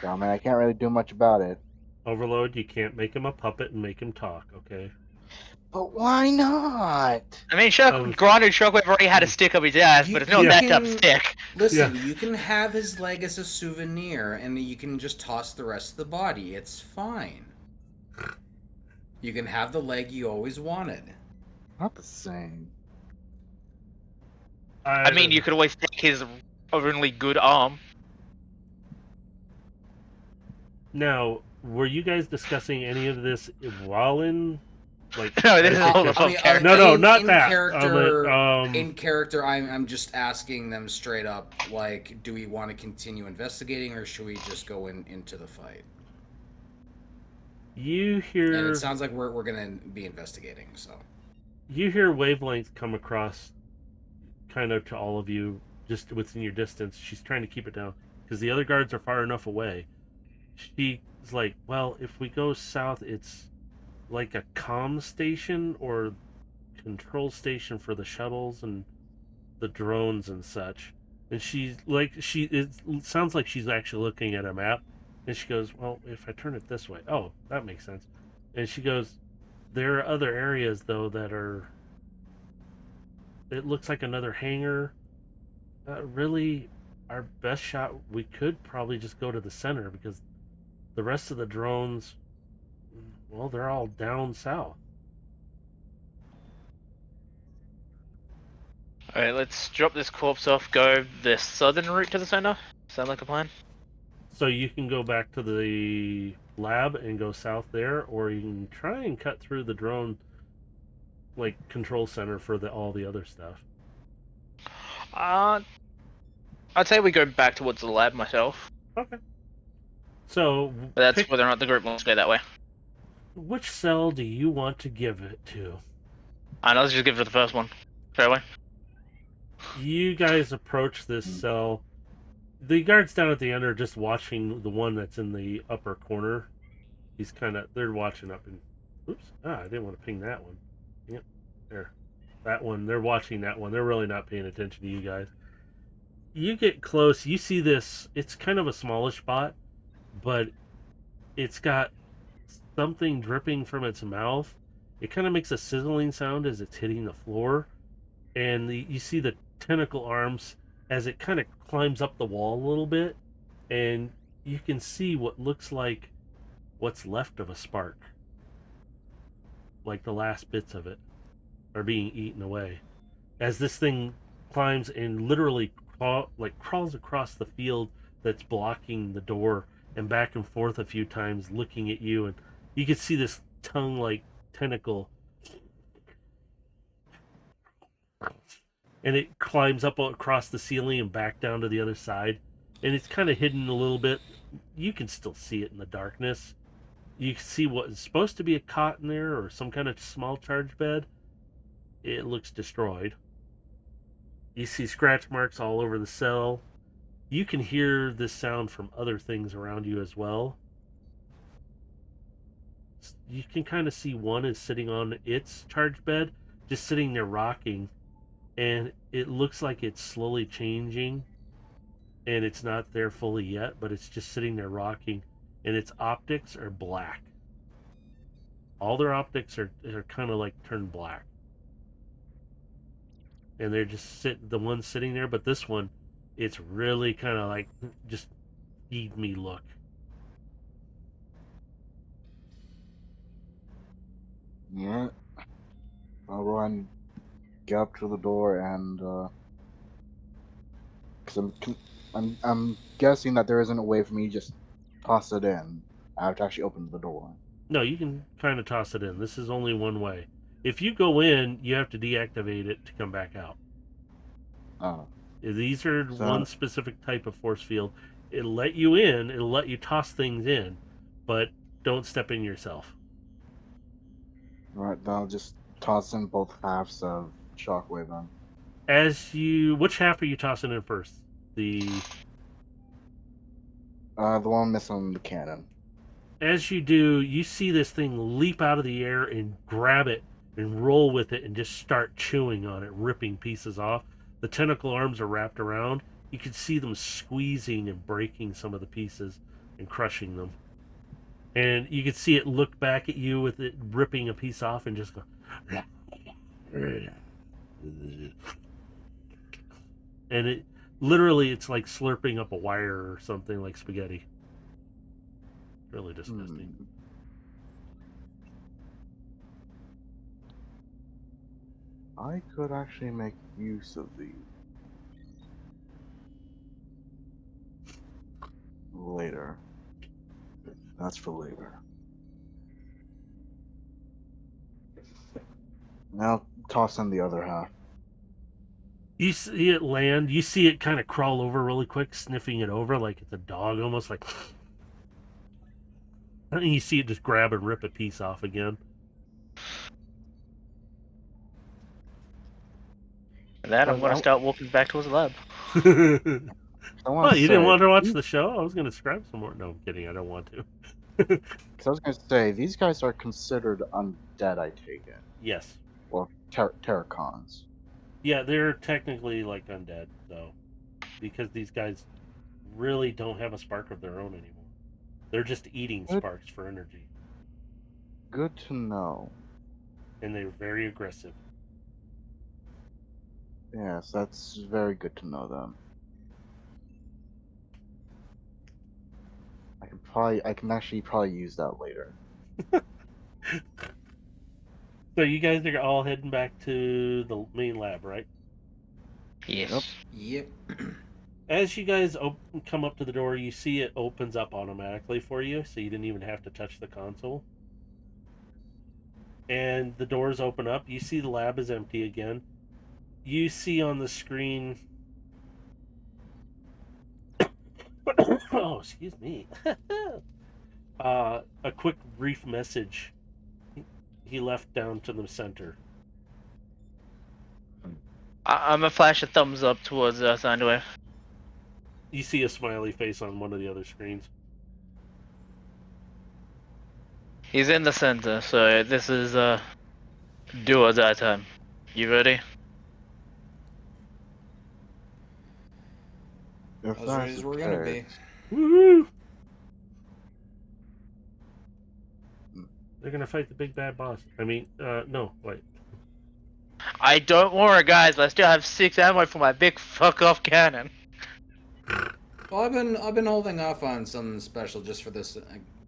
I mean, I can't really do much about it. Overload, you can't make him a puppet and make him talk, okay? But why not? I mean, Um, granted, Shockwave already had a stick up his ass, but it's not You that can- tough stick. Listen, Yeah. you can have his leg as a souvenir, and you can just toss the rest of the body. It's fine. You can have the leg you always wanted. Not the same. I mean, you could always take his only good arm. Now, were you guys discussing any of this while in, like? No, this is all okay. about character. No, not in that. Character, Um, in character, I'm just asking them straight up, like, do we want to continue investigating, or should we just go into the fight? You And hear it sounds like we're gonna be investigating, so. you hear wavelengths come across, kind of to all of you, just within your distance. She's trying to keep it down because the other guards are far enough away. She's like, well, if we go south, it's like a comm station or control station for the shuttles and the drones and such. And she's like, it sounds like she's actually looking at a map. And she goes, well, if I turn it this way, oh, that makes sense. And she goes, there are other areas though that are. It looks like another hangar. Really, our best shot, we could probably just go to the center because the rest of the drones, well, they're all down south. Alright, let's drop this corpse off, go the southern route to the center. Sound like a plan? So you can go back to the lab and go south there, or you can try and cut through the drone, like, control center for all the other stuff. I'd say we go back towards the lab myself. Okay. So, But that's pick, whether or not the group wants to go that way. which cell do you want to give it to? Alright, let's just give it to the first one. Straight away. You guys approach this cell. The guards down at the end are just watching the one that's in the upper corner. They're watching up and, oops, I didn't want to ping that one. Yep, there. That one, they're watching that one. They're really not paying attention to you guys. You get close, you see this, it's kind of a smallish spot, but it's got something dripping from its mouth. It kind of makes a sizzling sound as it's hitting the floor. And you see the tentacle arms as it kind of climbs up the wall a little bit, and you can see what looks like what's left of a spark, like the last bits of it are being eaten away as this thing climbs and literally crawls across the field that's blocking the door and back and forth a few times looking at you, and you can see this tongue like tentacle, and it climbs up across the ceiling and back down to the other side, and it's kind of hidden a little bit. You can still see it in the darkness. You can see what is supposed to be a cot in there or some kind of small charge bed. It looks destroyed. You see scratch marks all over the cell. You can hear this sound from other things around you as well. You can kind of see one is sitting on its charge bed, just sitting there rocking, and it looks like it's slowly changing, and it's not there fully yet, but it's just sitting there rocking, and its optics are black. All their optics are kind of like turned black. And they're just the one sitting there, but this one, it's really kind of like, just feed me look. Yeah. I'll go ahead and get up to the door and, because I'm guessing that there isn't a way for me to just toss it in. I have to actually open the door. No, you can kind of toss it in. This is only one way. If you go in, you have to deactivate it to come back out. Oh. These are one specific type of force field. It'll let you in, it'll let you toss things in, but don't step in yourself. Right, then I'll just toss in both halves of Shockwave then. Which half are you tossing in first? The one missing the cannon. As you do, you see this thing leap out of the air and grab it and roll with it and just start chewing on it, ripping pieces off. The tentacle arms are wrapped around. You can see them squeezing and breaking some of the pieces and crushing them. And you can see it look back at you with it ripping a piece off and just go. And it literally, it's like slurping up a wire or something like spaghetti. Really disgusting. I could actually make use of these later. That's for later. Now toss in the other half. You see it land. You see it kind of crawl over really quick, sniffing it over like it's a dog, almost like. And you see it just grab and rip a piece off again. And then I'm going to start walking back towards the lab. Well, you didn't want to watch the show? I was going to describe some more. No, I'm kidding. I don't want to. Because I was going to say, these guys are considered undead, I take it. Yes. Or Terracons. Yeah, they're technically like undead, though. Because these guys really don't have a spark of their own anymore. They're just eating sparks for energy. Good to know. And they're very aggressive. Yes, that's very good to know them. I can actually probably use that later. So you guys are all heading back to the main lab, right? Yes. Yep. As you guys come up to the door, you see it opens up automatically for you, so you didn't even have to touch the console. And the doors open up. You see the lab is empty again. You see on the screen... oh, excuse me. A quick brief message he left down to the center. I'm going to flash a thumbs up towards Thunderwave. You see a smiley face on one of the other screens. He's in the center, so this is do or die time. You ready? If As ready as we're gonna be. Woo! They're gonna fight the big bad boss. I mean, no, wait. I don't worry, guys. I still have 6 ammo for my big fuck off cannon. Well, I've been holding off on something special just for this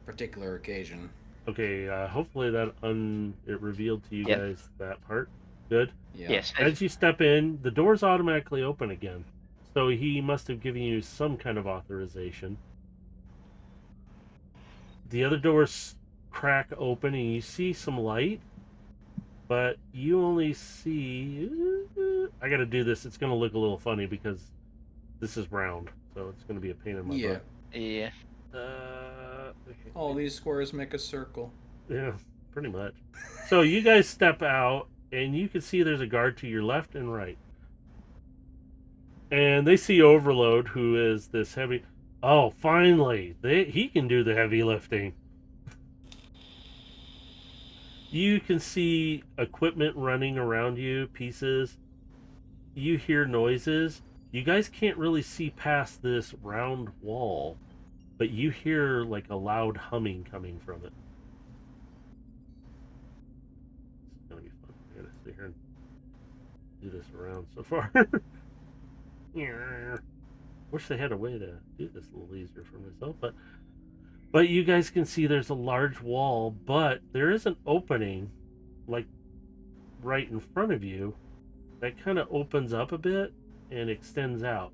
particular occasion. Okay, hopefully that it revealed to you guys that part. Good. Yeah. Yes. As you step in, the doors automatically open again. So he must have given you some kind of authorization. The other doors crack open and you see some light, but you only see... I gotta do this. It's gonna look a little funny because this is round, so it's gonna be a pain in my butt. Yeah. Okay. All these squares make a circle. Yeah, pretty much. So you guys step out, and you can see there's a guard to your left and right. And they see Overload, who is this heavy... Oh, finally! He can do the heavy lifting. You can see equipment running around you, pieces. You hear noises. You guys can't really see past this round wall, but you hear like a loud humming coming from it. It's gonna be fun. I gotta sit here and do this around so far. Wish they had a way to do this a little easier for myself, but you guys can see there's a large wall, but there is an opening, like right in front of you, that kind of opens up a bit and extends out.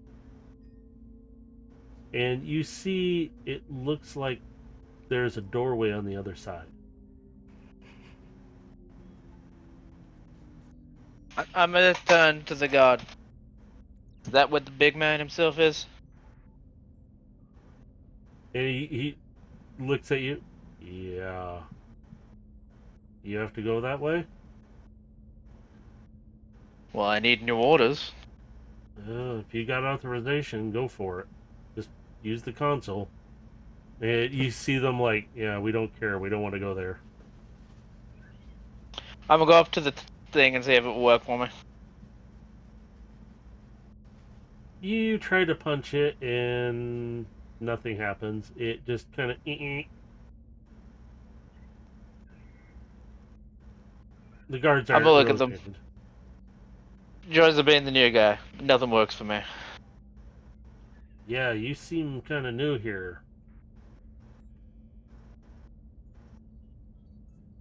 And you see it looks like there's a doorway on the other side. I'm gonna turn to the guard. Is that what the big man himself is? And he looks at you. Yeah. You have to go that way? Well, I need new orders. If you got authorization, go for it. Just use the console. And you see them like, yeah, we don't care. We don't want to go there. I'm gonna go up to the thing and see if it will work for me. You try to punch it and nothing happens. It just kind of. The guards I'm aren't gonna look at them. rotated. Joys of being the new guy. Nothing works for me. Yeah, you seem kind of new here.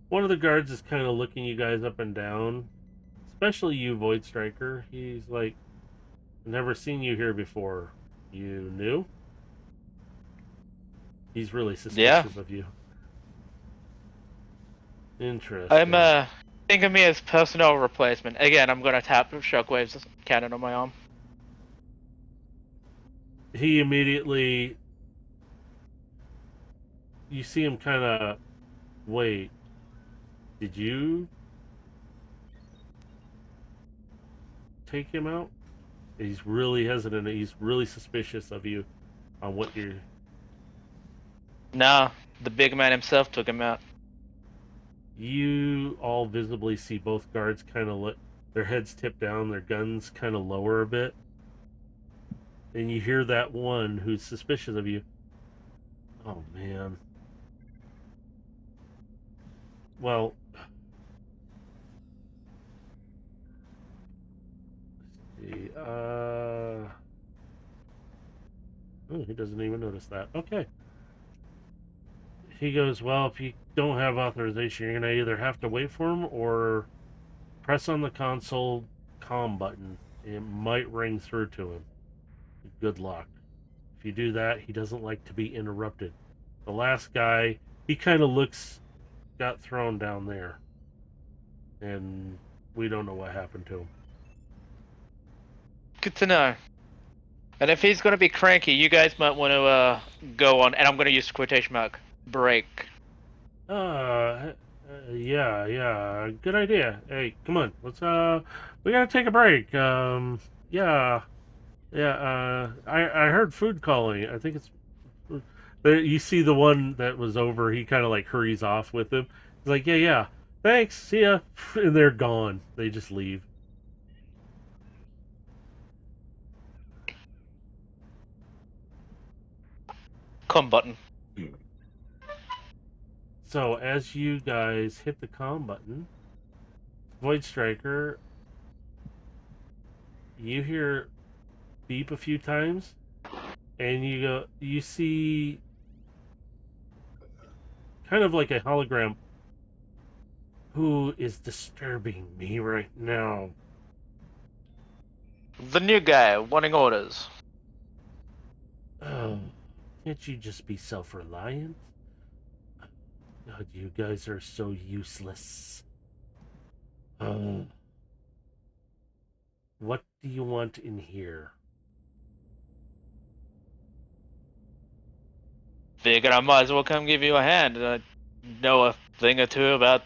One of the guards is kind of looking you guys up and down, especially you, Void Striker. He's like, never seen you here before. You new? He's really suspicious of you. Interesting. I'm think of me as personnel replacement. Again, I'm gonna tap Shockwave's cannon on my arm. He immediately. You see him kind of. Wait. Did you take him out? He's really hesitant. He's really suspicious of you on what you're. Nah, the big man himself took him out. You all visibly see both guards kind of their heads tip down, their guns kind of lower a bit. And you hear that one who's suspicious of you. Oh, man. Well, let's see. Oh, he doesn't even notice that. Okay. He goes, well, if you don't have authorization, you're going to either have to wait for him or press on the console comm button. It might ring through to him. Good luck. If you do that, he doesn't like to be interrupted. The last guy, he kind of got thrown down there. And we don't know what happened to him. Good to know. And if he's gonna be cranky, you guys might want to go on, and I'm gonna use quotation mark, break. Yeah, good idea. Hey, come on, let's we gotta take a break. Yeah, I heard food calling. I think it's. You see the one that was over. He kind of like hurries off with him. He's like, yeah, thanks, see ya, and they're gone. They just leave. Come button. So as you guys hit the comm button, Void Striker, you hear beep a few times, and you see kind of like a hologram. Who is disturbing me right now? The new guy wanting orders. Oh, can't you just be self-reliant? God, you guys are so useless. What do you want in here? Figured I might as well come give you a hand. I know a thing or two about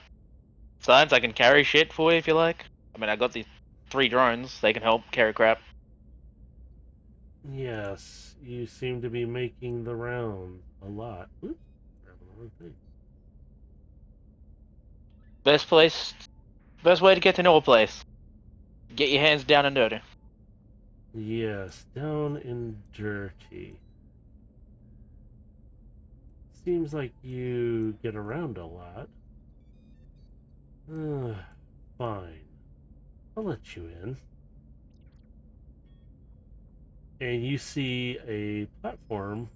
science. I can carry shit for you if you like. I mean, I got these 3 drones. They can help carry crap. Yes, you seem to be making the round a lot. Oops, thing. Best way to get to know a place. Get your hands down and dirty. Yes, down and dirty. Seems like you get around a lot. Fine. I'll let you in. And you see a platform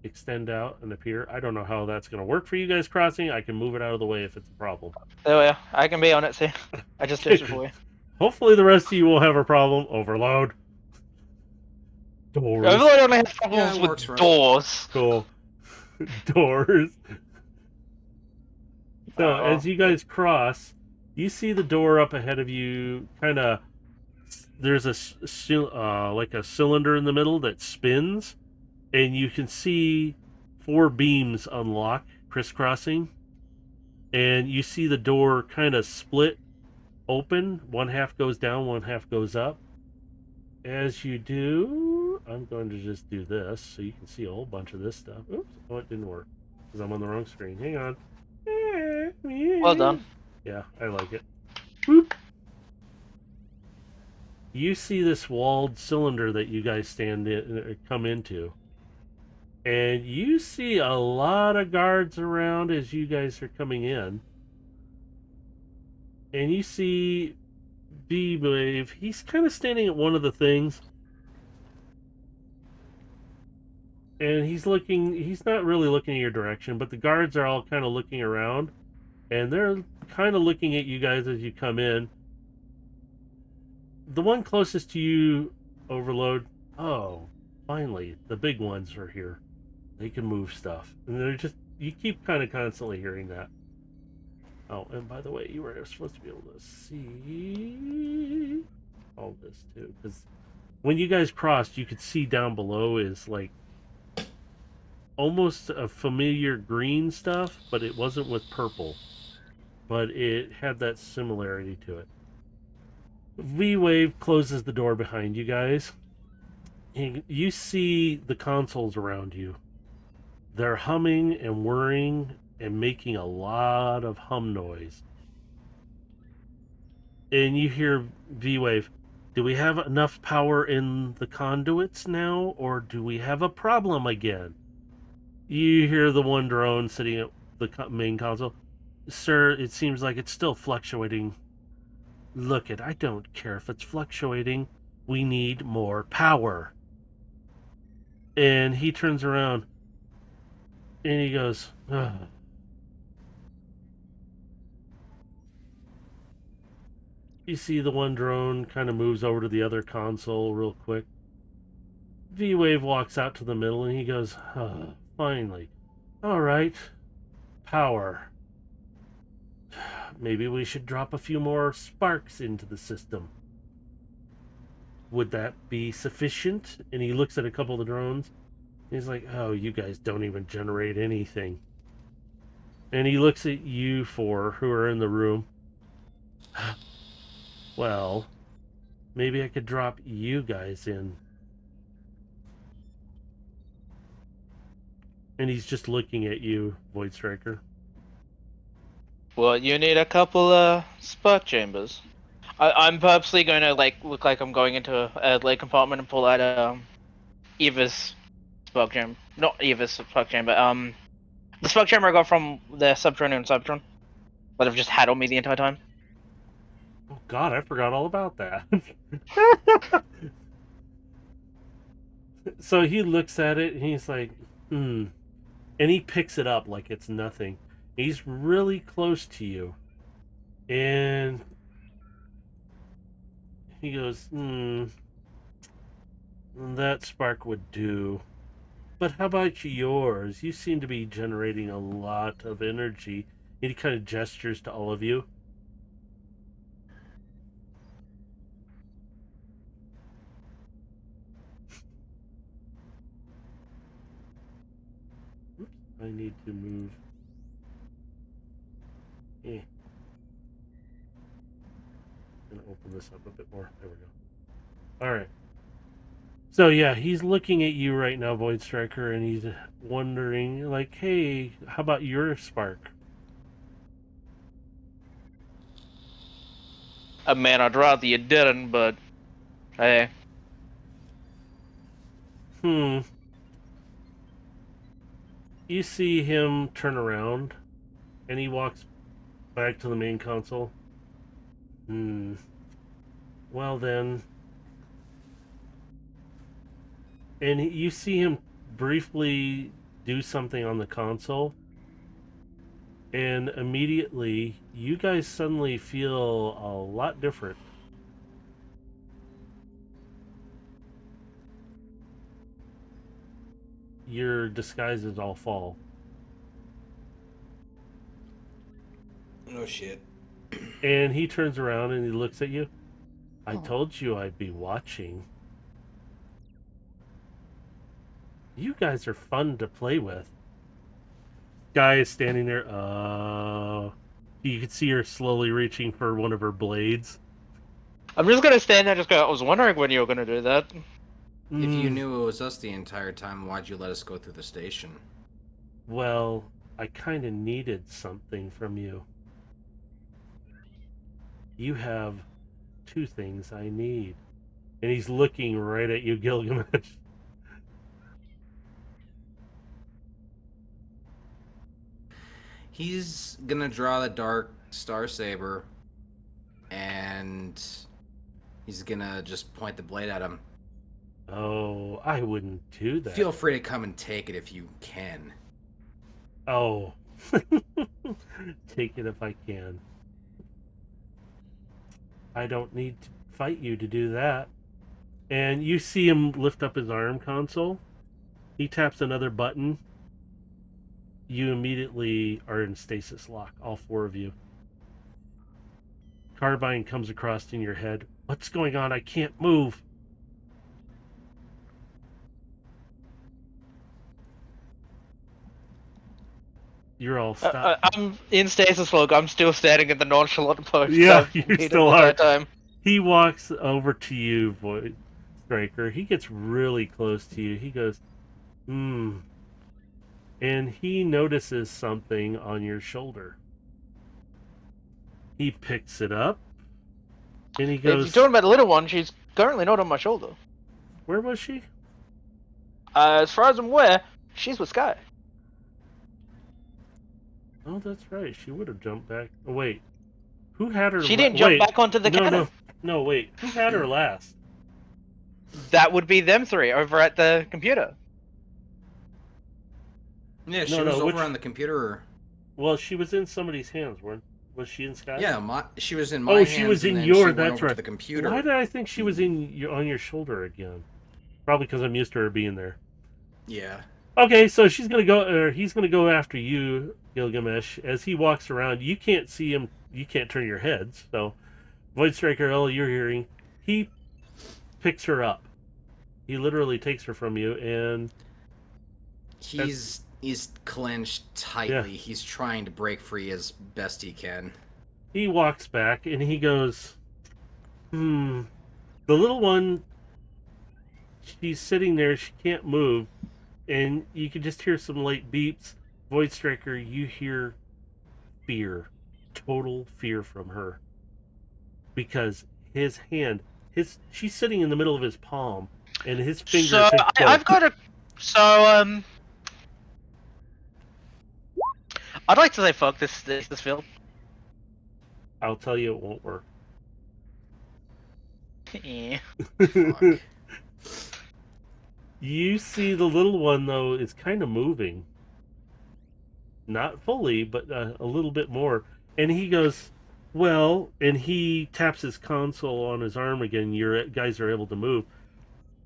extend out and appear. I don't know how that's going to work for you guys crossing. I can move it out of the way if it's a problem. Oh yeah, I can be on it, see? I just did it for you. Hopefully the rest of you won't have a problem. Overload. Doors. I really only have problems Yeah, it works with for us. doors. Cool. Doors. So as you guys cross, you see the door up ahead of you. Kind of, there's like a cylinder in the middle that spins, and you can see 4 beams unlock, crisscrossing, and you see the door kind of split open. One half goes down, one half goes up, as you do, I'm going to just do this so you can see a whole bunch of this stuff. Oops, oh, it didn't work because I'm on the wrong screen. Hang on. Well done. Yeah, I like it. Boop. You see this walled cylinder that you guys come into. And you see a lot of guards around as you guys are coming in. And you see B-Wave. He's kind of standing at one of the things. And he's not really looking in your direction, but the guards are all kind of looking around. And they're kind of looking at you guys as you come in. The one closest to you, Overload, oh, finally, the big ones are here. They can move stuff. And you keep kind of constantly hearing that. Oh, and by the way, you were supposed to be able to see all this too. Because when you guys crossed, you could see down below is like almost a familiar green stuff, but it wasn't with purple. But it had that similarity to it. V-Wave closes the door behind you guys. And you see the consoles around you. They're humming and whirring and making a lot of hum noise. And you hear V-Wave, do we have enough power in the conduits now, or do we have a problem again? You hear the one drone sitting at the main console. Sir, it seems like it's still fluctuating. Look it, I don't care if it's fluctuating. We need more power. And he turns around and he goes, ugh. You see the one drone kind of moves over to the other console real quick. V-Wave walks out to the middle and he goes, oh, finally. All right. Power. Maybe we should drop a few more sparks into the system. Would that be sufficient? And he looks at a couple of the drones. He's like, oh, you guys don't even generate anything. And he looks at you four who are in the room. Well, maybe I could drop you guys in. And he's just looking at you, Void Striker. Well, you need a couple spark chambers. I'm purposely going to look like I'm going into a leg compartment and pull out Eva's spark chamber. Not Eva's spark chamber. The spark chamber I got from the Subterranean Subtron, that I've just had on me the entire time. Oh God, I forgot all about that. So he looks at it and he's like, and he picks it up like it's nothing. He's really close to you. And he goes, that spark would do. But how about yours? You seem to be generating a lot of energy. And he kind of gestures to all of you. Oops, I need to move. Gonna open this up a bit more. There we go. All right. So yeah, he's looking at you right now, Void Striker, and he's wondering, like, hey, how about your spark? Man, I'd rather you didn't, but hey. You see him turn around, and he walks back to the main console. Well then. And you see him briefly do something on the console. And immediately, you guys suddenly feel a lot different. Your disguises all fall. Oh shit. And he turns around and he looks at you. I told you I'd be watching. You guys are fun to play with. Guy is standing there. You can see her slowly reaching for one of her blades. I'm just gonna stand there. I was wondering when you were gonna do that. If you Mm, knew it was us the entire time, why'd you let us go through the station? well, I kind of needed something from you. You have two things I need. And he's looking right at you, Gilgamesh. He's gonna draw the dark star saber, and he's gonna just point the blade at him. Oh, I wouldn't do that. Feel free to come and take it if you can. Oh. Take it if I can. I don't need to fight you to do that. And you see him lift up his arm console. He taps another button. You immediately are in stasis lock, all four of you. Carbine comes across in your head. What's going on? I can't move. You're all stopped. I'm in stasis lock. I'm still standing in the nonchalant pose. Yeah, I've you been still the are. entire time. He walks over to you, Void Striker. He gets really close to you. He goes, and he notices something on your shoulder. He picks it up, and he If you're goes, talking about the little one, she's currently not on my shoulder. where was she? As far as I'm aware, she's with Sky. Oh, that's right. She would have jumped back. Oh, wait. Who had her? She didn't jump wait. back onto the cannon. No, wait. Who had her last? That would be them three over at the computer. Yeah, she No, was no, over which- on the computer. Well, she was in somebody's hands, was she in Sky? Yeah, she was in my Oh, hands. she was and in then your. she went That's over right. to the computer. Why did I think she was on your shoulder again? Probably because I'm used to her being there. Yeah. Okay, so she's gonna go, or he's gonna go after you, Gilgamesh. As he walks around, you can't see him. You can't turn your heads. So, Void Striker, all you're hearing, he picks her up. He literally takes her from you, and He's clenched tightly. Yeah. He's trying to break free as best he can. he walks back, and he goes, The little one, she's sitting there. She can't move, and you can just hear some light beeps. Void Striker, you hear fear, total fear from her, because his hand, she's sitting in the middle of his palm, and his fingers. So I've got a. So I'd like to say fuck this field. I'll tell you, it won't work. Yeah. Fuck. You see the little one, though, is kind of moving. Not fully, but a little bit more. And he goes, well, and he taps his console on his arm again. Your guys are able to move.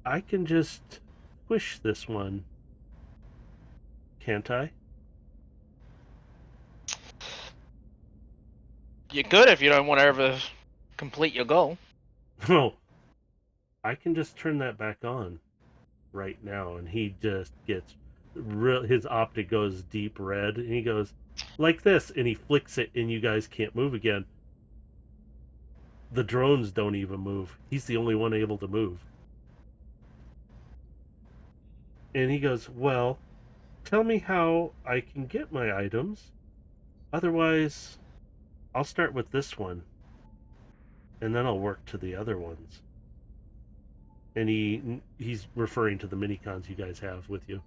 I can just push this one. Can't I? You could if you don't want to ever complete your goal. No. I can just turn that back on right now. And he just gets his optic goes deep red, and he goes like this, and he flicks it, and you guys can't move again. The drones don't even move. He's the only one able to move. And he goes, well, tell me how I can get my items. Otherwise, I'll start with this one, and then I'll work to the other ones. And he's referring to the minicons you guys have with you.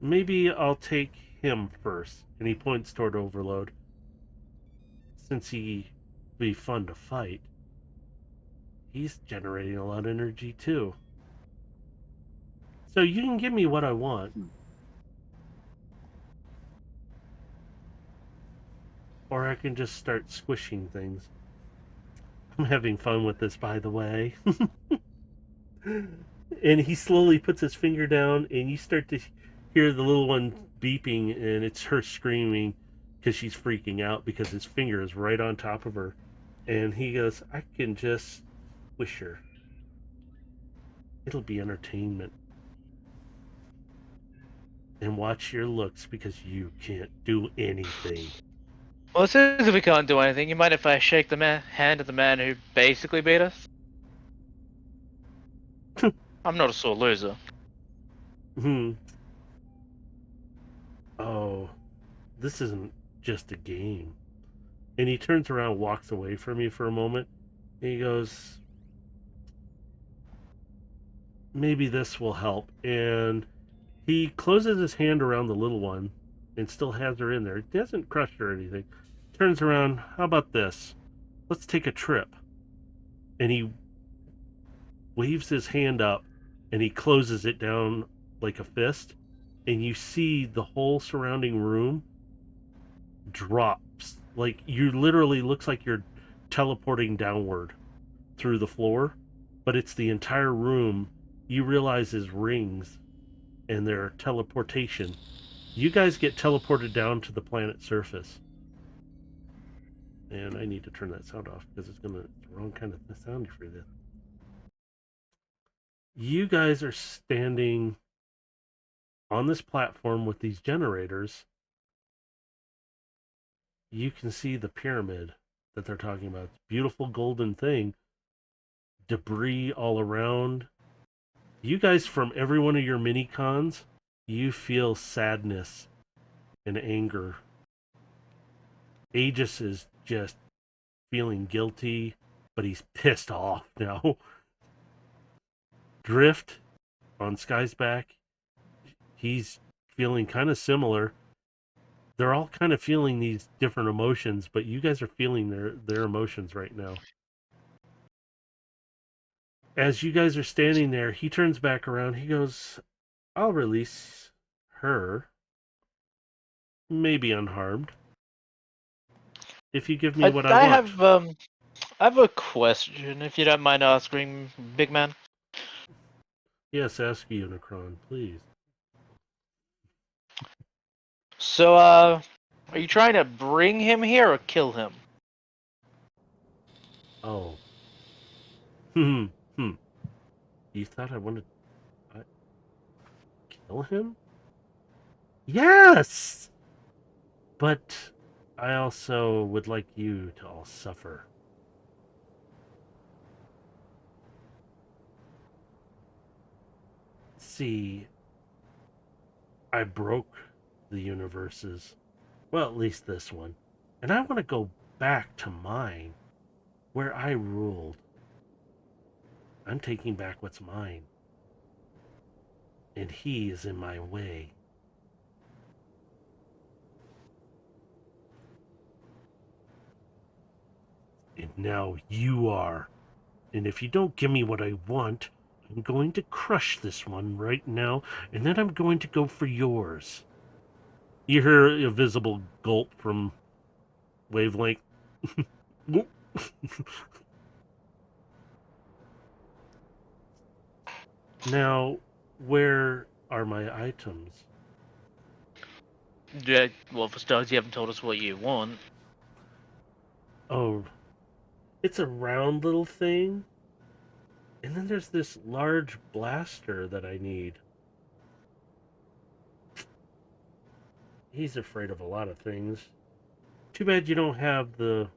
Maybe I'll take him first. And he points toward Overload. Since he'd be fun to fight, he's generating a lot of energy too. So you can give me what I want. Or I can just start squishing things. I'm having fun with this, by the way. And he slowly puts his finger down, and you start to hear the little one beeping, and it's her screaming because she's freaking out because his finger is right on top of her. And he goes, I can just squish her. It'll be entertainment. And watch your looks because you can't do anything. Well, since we can't do anything, you mind if I shake the hand of the man who basically beat us? I'm not a sore loser. Hmm. Oh, this isn't just a game. And he turns around, walks away from you for a moment, and he goes, maybe this will help. And he closes his hand around the little one and still has her in there. He hasn't crushed her or anything. Turns around, how about this? Let's take a trip. And he waves his hand up and he closes it down like a fist. And you see the whole surrounding room drops. Like you literally looks like you're teleporting downward through the floor, but it's the entire room. You realize is rings and their teleportation. You guys get teleported down to the planet's surface. And I need to turn that sound off because it's the wrong kind of sound for this. You guys are standing on this platform with these generators. You can see the pyramid that they're talking about. Beautiful golden thing. Debris all around. You guys, from every one of your mini cons, you feel sadness and anger. Aegis is just feeling guilty, but he's pissed off now. Drift on Sky's back, he's feeling kind of similar. They're all kind of feeling these different emotions, but you guys are feeling their emotions right now. As you guys are standing there, he turns back around. He goes, I'll release her, maybe unharmed, if you give me what I want. I have a question, if you don't mind asking, big man. Yes, ask Unicron, please. So, are you trying to bring him here or kill him? Oh. You thought I wanted to kill him? Yes! But I also would like you to all suffer. See, I broke the universes. Well, at least this one. And I want to go back to mine, where I ruled. I'm taking back what's mine. And he is in my way. And now you are. And if you don't give me what I want, I'm going to crush this one right now, and then I'm going to go for yours. You hear a visible gulp from Wavelength. Now, where are my items? Yeah, well, for starters, you haven't told us what you want. Oh, it's a round little thing. And then there's this large blaster that I need. He's afraid of a lot of things. Too bad you don't have the...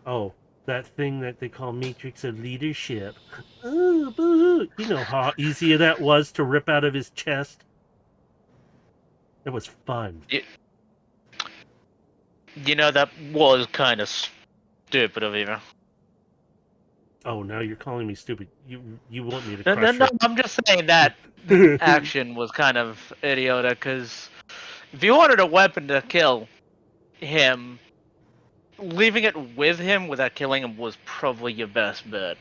Oh, that thing that they call Matrix of Leadership. Oh, boo-hoo. You know how easy that was to rip out of his chest? It was fun. You know, that was kind of stupid of you. Oh, now you're calling me stupid. You want me to No, crush no, her. I'm just saying that action was kind of idiotic, because if you wanted a weapon to kill him, leaving it with him without killing him was probably your best bet.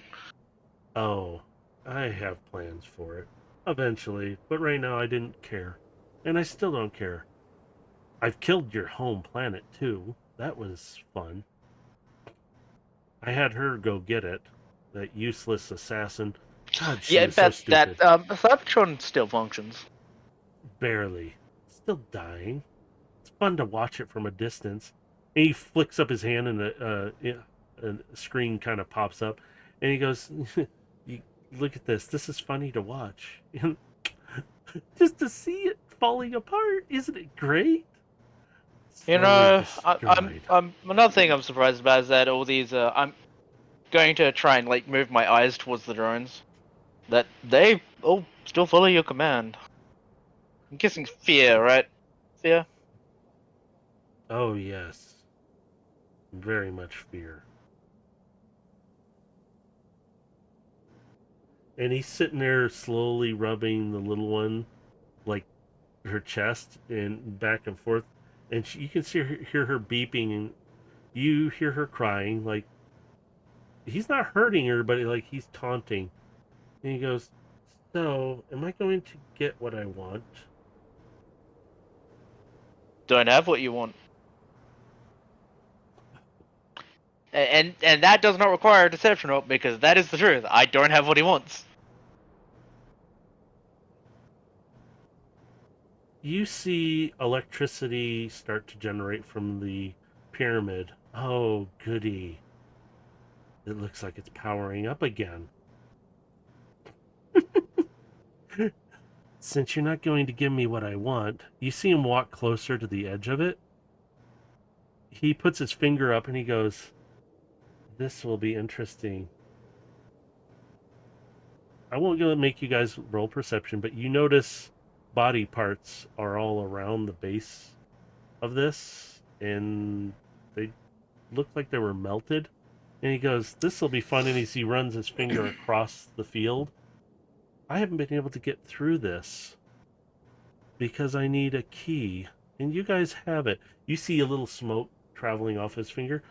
Oh, I have plans for it. Eventually, but right now I didn't care. And I still don't care. I've killed your home planet, too. That was fun. I had her go get it. That useless assassin. God, she Yeah, was so stupid. Cybertron still functions. Barely. Still dying. It's fun to watch it from a distance. And he flicks up his hand and a screen kind of pops up. And he goes, look at this. This is funny to watch. Just to see it falling apart. Isn't it great? You Slowly know, destroyed. I'm another thing I'm surprised about is that all these I'm going to try and like move my eyes towards the drones. That they all still follow your command. I'm guessing fear, right? Fear. Oh yes, very much fear. And he's sitting there slowly rubbing the little one, like her chest and back and forth, and you can hear her beeping, and you hear her crying. Like he's not hurting her, but like he's taunting. And he goes, "So, am I going to get what I want?" Don't have what you want. And that does not require a deception roll because that is the truth. I don't have what he wants. You see electricity start to generate from the pyramid. Oh, goody. It looks like it's powering up again. Since you're not going to give me what I want, you see him walk closer to the edge of it. He puts his finger up and he goes, "This will be interesting." I won't go make you guys roll perception, but you notice body parts are all around the base of this, and they look like they were melted. And he goes, "This will be fun." And as he runs his finger across the field, I haven't been able to get through this because I need a key. And you guys have it. You see a little smoke traveling off his finger.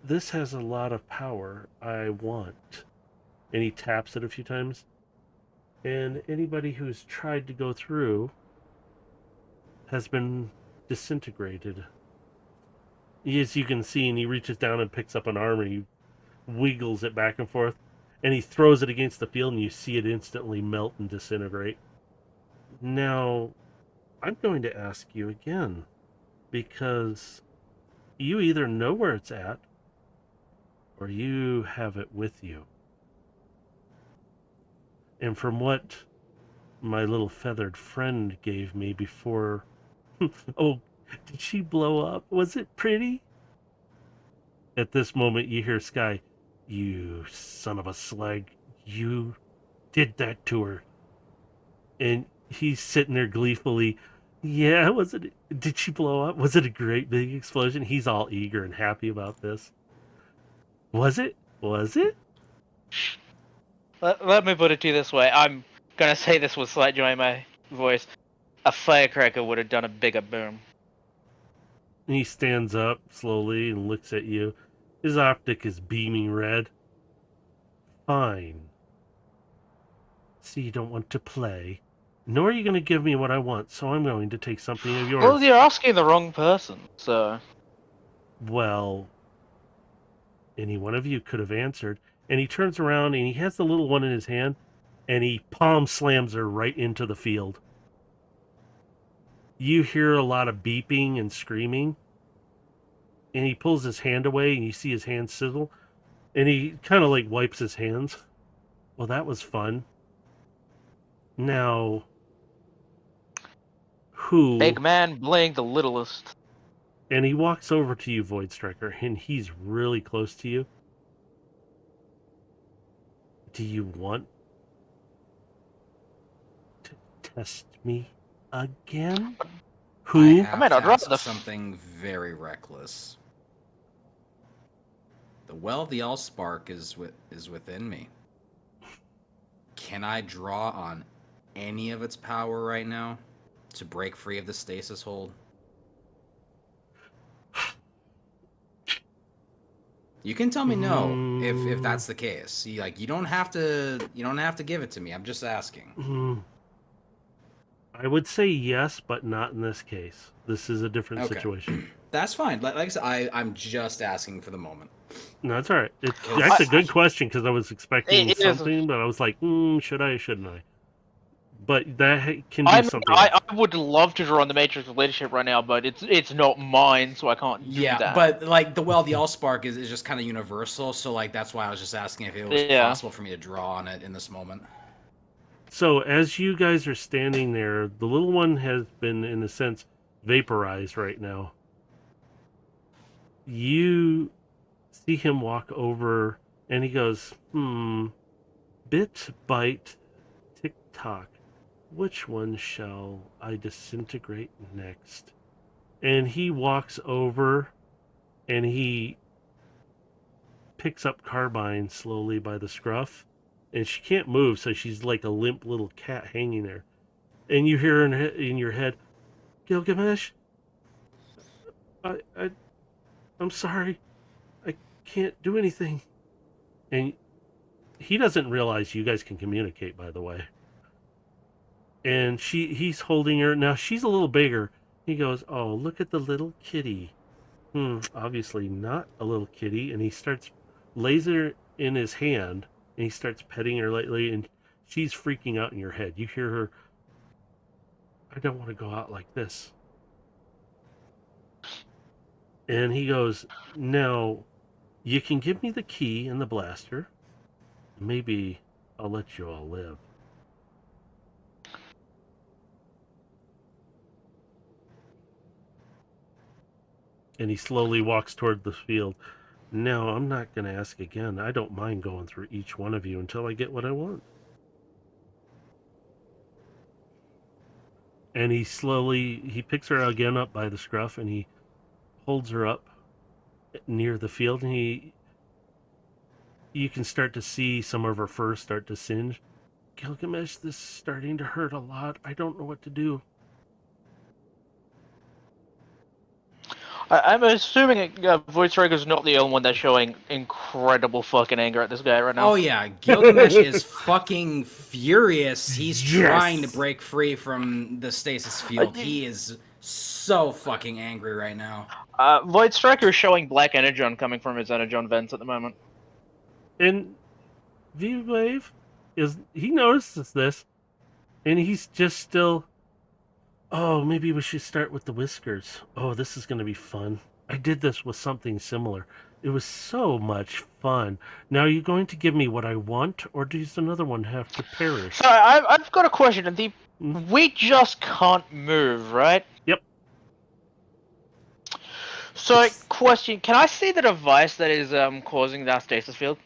This has a lot of power I want. And he taps it a few times. And anybody who's tried to go through has been disintegrated. As you can see, and he reaches down and picks up an arm and he wiggles it back and forth. And he throws it against the field and you see it instantly melt and disintegrate. Now, I'm going to ask you again, because you either know where it's at or you have it with you. And from what my little feathered friend gave me before... Oh, did she blow up? Was it pretty? At this moment, you hear Sky, "You son of a slag, you did that to her." And he's sitting there gleefully, "Yeah, was it? Did she blow up? Was it a great big explosion?" He's all eager and happy about this. Was it? Was it? Let me put it to you this way. I'm gonna say this with slight joy in my voice. A firecracker would have done a bigger boom. And he stands up slowly and looks at you. His optic is beaming red. "Fine. So you don't want to play. Nor are you going to give me what I want, so I'm going to take something of yours." Well, you're asking the wrong person, so... Well, any one of you could have answered. And he turns around and he has the little one in his hand and he palm slams her right into the field. You hear a lot of beeping and screaming. And he pulls his hand away and you see his hand sizzle. And he kind of like wipes his hands. "Well, that was fun. Now, who..." Big man playing the littlest. And he walks over to you, Void Striker, and he's really close to you. "Do you want to test me again?" I "Who?" have might to not rather ask something very reckless. The well of the Allspark is within me. Can I draw on any of its power right now to break free of the stasis hold? You can tell me no if that's the case. You don't have to give it to me. I'm just asking. I would say yes, but not in this case. This is a different Okay. situation. That's fine. Like I said, I'm just asking for the moment. No, that's all right. Because That's a good question because I was expecting It is. something, but I was like, should I, shouldn't I? But that can do I mean, something else. I would love to draw on the Matrix of Leadership right now, but it's not mine, so I can't do that. But like the well, the Allspark is just kind of universal. So like that's why I was just asking if it was possible for me to draw on it in this moment. So as you guys are standing there, the little one has been, in a sense, vaporized right now. You see him walk over, and he goes, bit, bite, tick tock. Which one shall I disintegrate next? And he walks over, and he picks up Carbine slowly by the scruff, and she can't move, so she's like a limp little cat hanging there. And you hear in your head, Gilgamesh, I, I'm sorry, I can't do anything. And he doesn't realize you guys can communicate, by the way. And he's holding her. Now she's a little bigger. He goes, oh, look at the little kitty. Obviously not a little kitty. And he starts, lays her in his hand, and he starts petting her lightly, and she's freaking out in your head. You hear her, I don't want to go out like this. And he goes, now, you can give me the key and the blaster. Maybe I'll let you all live. And he slowly walks toward the field. No, I'm not going to ask again. I don't mind going through each one of you until I get what I want. And he picks her again up by the scruff, and he holds her up near the field, and you can start to see some of her fur start to singe. Gilgamesh, this is starting to hurt a lot. I don't know what to do. I'm assuming Voice Striker's not the only one that's showing incredible fucking anger at this guy right now. Oh yeah, Gilgamesh is fucking furious. He's Yes! trying to break free from the stasis field. He is so fucking angry right now. Void Striker is showing black energon coming from his energon vents at the moment. And V-Wave he notices this, and he's just still, oh, maybe we should start with the whiskers. Oh, this is going to be fun. I did this with something similar. It was so much fun. Now, are you going to give me what I want, or does another one have to perish? So I've got a question. We just can't move, right? Yep. So, question: can I see the device that is causing that stasis field?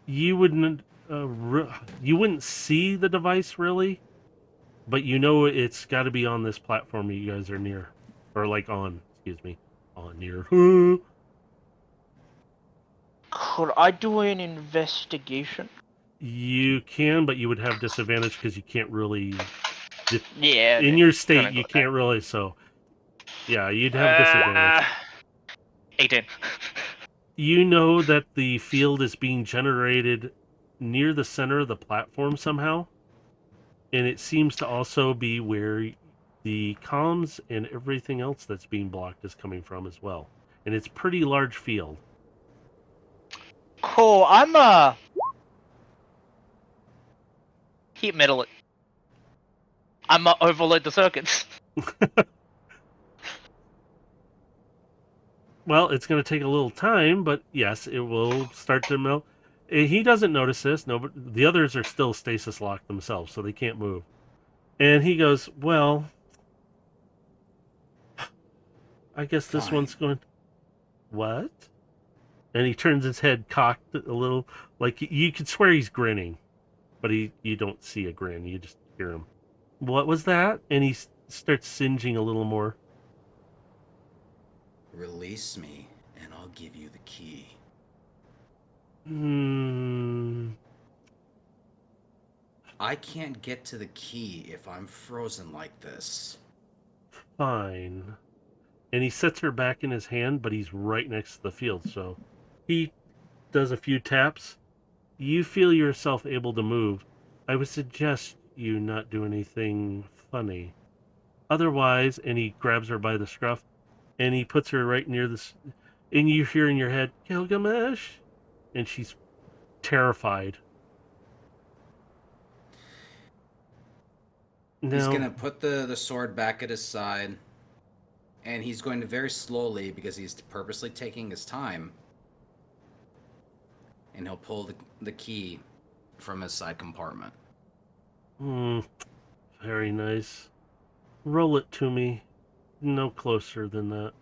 You wouldn't see the device really, but you know it's got to be on this platform you guys are near, or like on. Excuse me, on near. Could I do an investigation? You can, but you would have disadvantage because you can't really. Yeah. In your state, you can't really. So, yeah, you'd have disadvantage. 18. You know that the field is being generated near the center of the platform somehow, and it seems to also be where the comms and everything else that's being blocked is coming from as well. And it's pretty large field. Cool. I'm heat metal it. I'm overload the circuits. Well, it's going to take a little time, but yes, it will start to melt. He doesn't notice this. No, but the others are still stasis locked themselves, so they can't move. And he goes, well, I guess this Fine. one's going. What? And he turns his head cocked a little, like you could swear he's grinning, but you don't see a grin. You just hear him. What was that? And he starts singeing a little more. Release me, and I'll give you the key. I can't get to the key if I'm frozen like this. Fine. And he sets her back in his hand, but he's right next to the field, so he does a few taps. You feel yourself able to move. I would suggest you not do anything funny. Otherwise, and he grabs her by the scruff, and he puts her right near this, and you hear in your head, Gilgamesh, and she's terrified. He's gonna put the sword back at his side, and he's going to very slowly, because he's purposely taking his time, and he'll pull the key from his side compartment. Very nice. Roll it to me. No closer than that.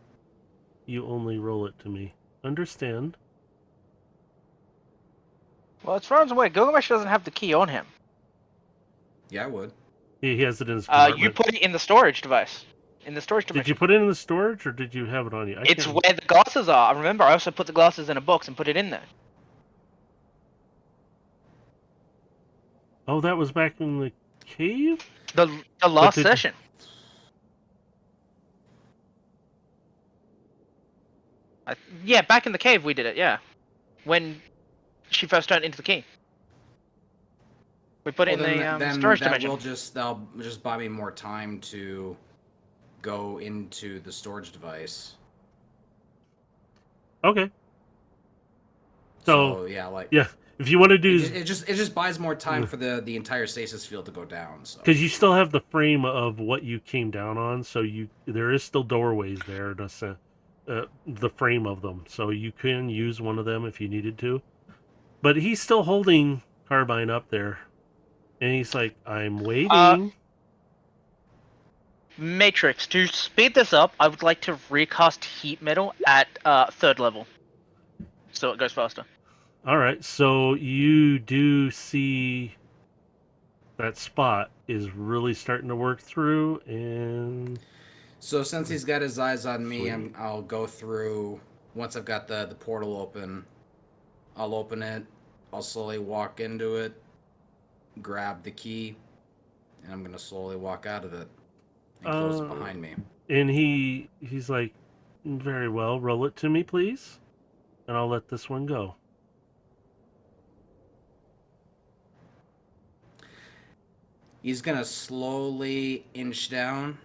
You only roll it to me. Understand? Well, as far as I'm aware, Gilgamesh doesn't have the key on him. Yeah, I would. He has it in his You compartment. put it in the storage device. In the storage Did dimension. you put it in the storage, or did you have it on you? It's where the glasses are. I remember I also put the glasses in a box and put it in there. Oh, that was back in the cave? The last did- session. Yeah, back in the cave we did it, yeah. When she first turned into the key. We put it in the storage dimension. That'll just buy me more time to go into the storage device. Okay. So yeah, if you want to do, it just buys more time for the entire stasis field to go down. So because you still have the frame of what you came down on, so there is still doorways there. The frame of them, so you can use one of them if you needed to. But he's still holding Carbine up there, and he's like, "I'm waiting." Matrix, to speed this up, I would like to recast heat metal at 3rd level. So it goes faster. Alright, so you do see that spot is really starting to work through, and... So since he's got his eyes on me, I'll go through, once I've got the portal open, I'll open it, I'll slowly walk into it, grab the key, and I'm going to slowly walk out of it and close it behind me. And he's like, very well, roll it to me, please, and I'll let this one go. He's going to slowly inch down.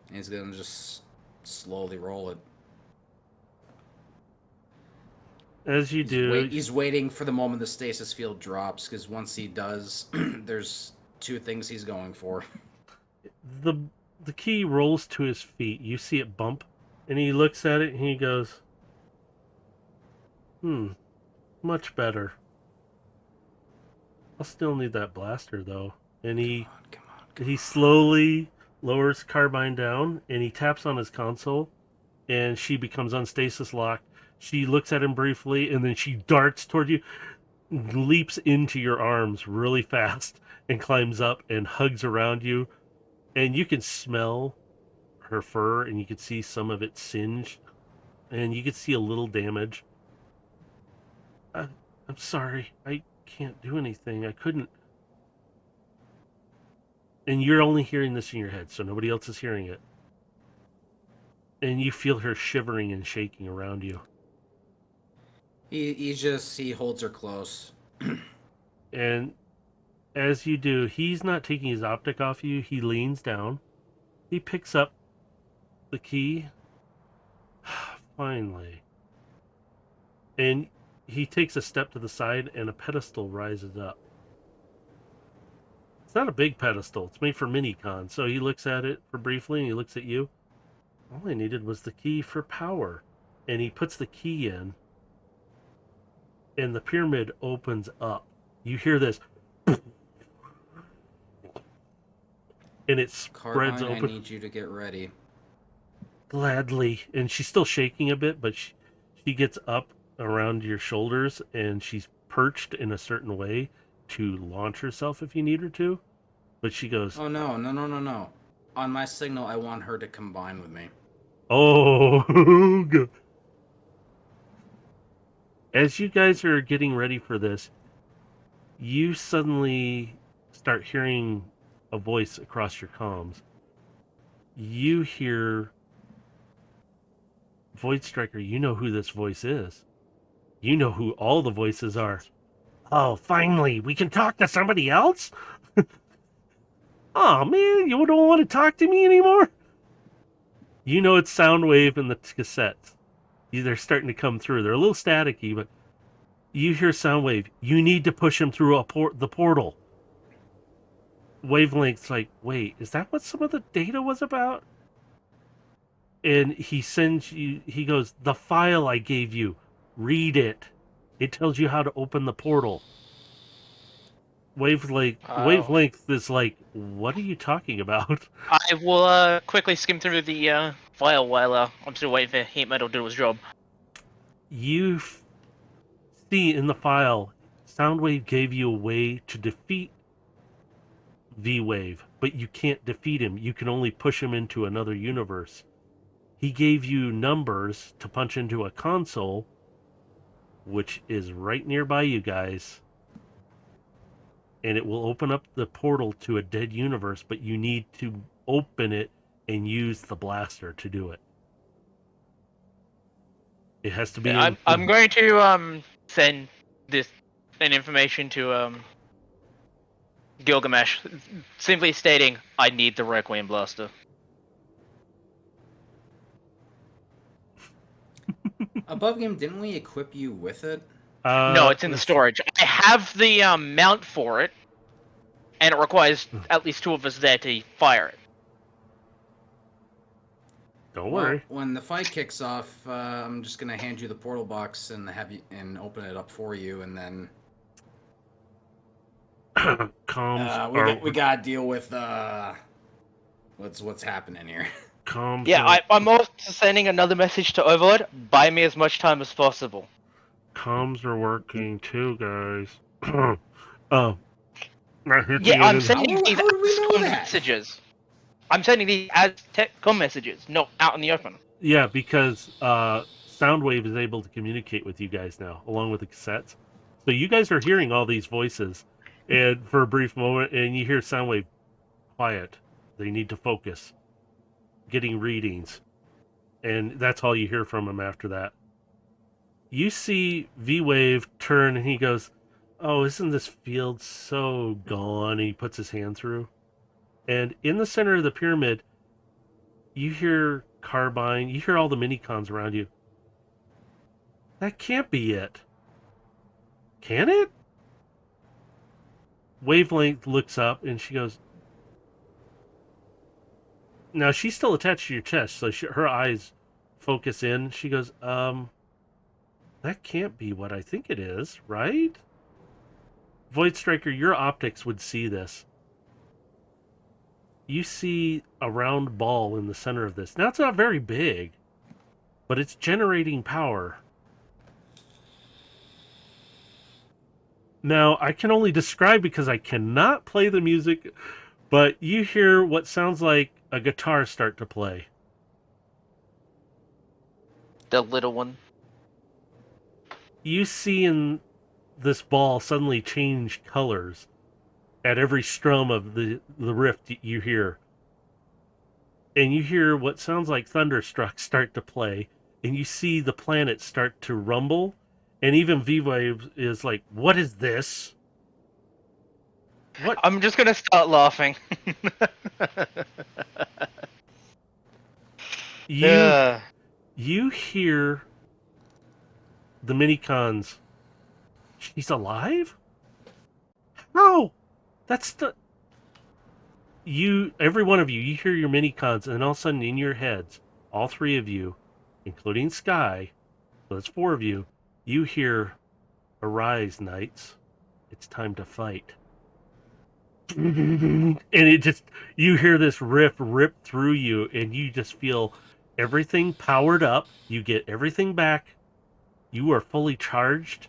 And he's going to just slowly roll it. As you do... He's waiting for the moment the stasis field drops, because once he does, there's 2 things he's going for. The key rolls to his feet. You see it bump, and he looks at it, and he goes, much better. I'll still need that blaster, though. And he slowly lowers Carbine down, and he taps on his console, and she becomes unstasis locked. She looks at him briefly, and then she darts toward you, leaps into your arms really fast, and climbs up and hugs around you. And you can smell her fur, and you can see some of it singed, and you can see a little damage. I'm sorry. I can't do anything. I couldn't. And you're only hearing this in your head, so nobody else is hearing it. And you feel her shivering and shaking around you. He holds her close. And as you do, he's not taking his optic off you. He leans down. He picks up the key. Finally. And he takes a step to the side, and a pedestal rises up. It's not a big pedestal. It's made for mini-con. So he looks at it for briefly, and he looks at you. All I needed was the key for power. And he puts the key in, and the pyramid opens up. You hear this, and it spreads open. I need you to get ready. Gladly. And she's still shaking a bit, but she gets up around your shoulders, and she's perched in a certain way to launch herself if you need her to. But she goes, "Oh, no. On my signal, I want her to combine with me." Oh, good. As you guys are getting ready for this, you suddenly start hearing a voice across your comms. You hear, Void Striker, you know who this voice is. You know who all the voices are. Oh, finally, we can talk to somebody else? Oh, man, you don't want to talk to me anymore? You know it's Soundwave and the cassettes. They're starting to come through. They're a little staticky, but you hear Soundwave. You need to push him through the portal. Wavelength's like, wait, is that what some of the data was about? And he sends you, he goes, the file I gave you, read it. It tells you how to open the portal. Wavelength is like, what are you talking about? I will quickly skim through the file while I'm still waiting for Heat Metal to do his job. You see in the file, Soundwave gave you a way to defeat V-Wave, but you can't defeat him. You can only push him into another universe. He gave you numbers to punch into a console, which is right nearby you guys, and it will open up the portal to a dead universe, but you need to open it and use the blaster to do it. It has to be in... I'm going to send this information to Gilgamesh, simply stating I need the Requiem blaster. Above game, didn't we equip you with it? No, it's in the storage. I have the mount for it, and it requires at least 2 of us there to fire it. Don't worry. When the fight kicks off, I'm just gonna hand you the portal box and have you open it up for you, and then Comms. we gotta deal with what's happening here. Comms. Yeah, I'm also sending another message to Overlord. Buy me as much time as possible. Comms are working too, guys. Yeah, I'm sending How these do we know as that? messages. I'm sending these as com messages, not out in the open. Yeah, because Soundwave is able to communicate with you guys now, along with the cassettes. So you guys are hearing all these voices, and for a brief moment, and you hear Soundwave, quiet. They need to focus. Getting readings. And that's all you hear from him after that. You see V-Wave turn, and he goes, oh, isn't this field so gone? And he puts his hand through. And in the center of the pyramid, you hear Carbine, you hear all the minicons around you. That can't be it. Can it? Wavelength looks up and she goes... Now, she's still attached to your chest, so her eyes focus in. She goes, that can't be what I think it is, right? Void Striker, your optics would see this. You see a round ball in the center of this. Now, it's not very big, but it's generating power. Now, I can only describe because I cannot play the music, but you hear what sounds like a guitar start to play. The little one. You see in this ball suddenly change colors at every strum of the rift you hear. And you hear what sounds like Thunderstruck start to play, and you see the planet start to rumble, and even V-Wave is like, what is this? What? I'm just gonna start laughing. You hear the minicons. She's alive? How? That's the... every one of you hear your minicons, and all of a sudden in your heads, all 3 of you, including Sky, so that's 4 of you, you hear, arise, knights. It's time to fight. And it just, you hear this riff rip through you, and you just feel everything powered up. You get everything back. You are fully charged.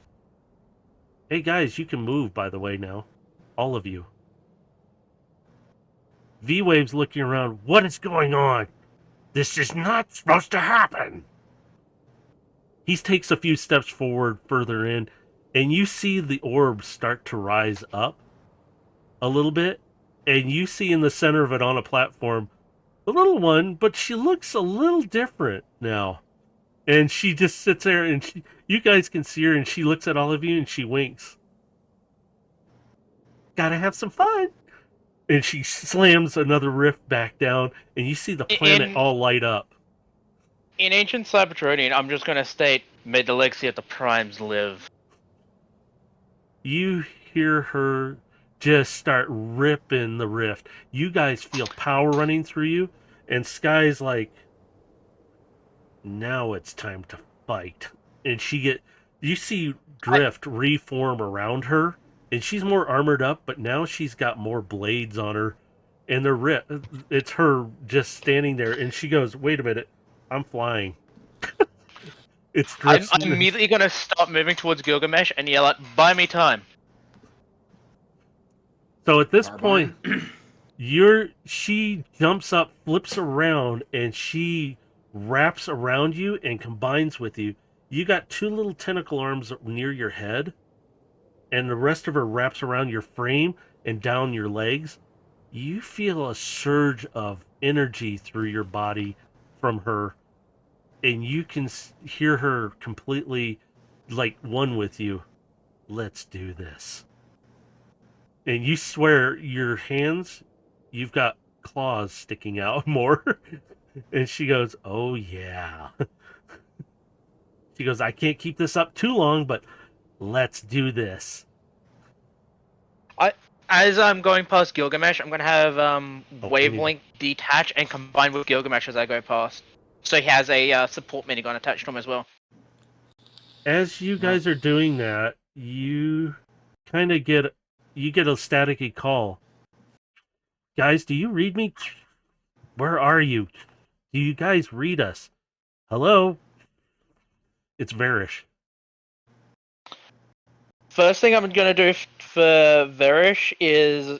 Hey guys, you can move, by the way, now. All of you. V-Wave's looking around. What is going on? This is not supposed to happen. He takes a few steps forward further in, and you see the orb start to rise up a little bit, and you see in the center of it on a platform the little one, but she looks a little different now. And she just sits there, and you guys can see her, and she looks at all of you, and she winks. Gotta have some fun. And she slams another rift back down, and you see the planet all light up. In ancient Cybertronian, I'm just gonna state, may the legacy of the Primes live. You hear her just start ripping the rift. You guys feel power running through you, and Sky's like, now it's time to fight. And you see drift reform around her, and she's more armored up, but now she's got more blades on her, and they're it's her just standing there, and she goes, "Wait a minute, I'm flying." It's I'm drifts. immediately gonna start moving towards Gilgamesh and yell out, "Buy me time!" So at this Carbine. point, she jumps up, flips around, and she wraps around you and combines with you. You got two little tentacle arms near your head, and the rest of her wraps around your frame and down your legs. You feel a surge of energy through your body from her, and you can hear her completely like one with you. Let's do this. And you swear your hands, you've got claws sticking out more. And she goes, "Oh, yeah." She goes, "I can't keep this up too long, but let's do this." As I'm going past Gilgamesh, I'm gonna have Oh, Wavelength detach and combine with Gilgamesh as I go past. So he has a support minigun attached to him as well. As you guys are doing that, you kind of get a staticky call. "Guys, do you read me? Where are you? Do you guys read us? Hello?" It's Varish. First thing I'm gonna do for Verish is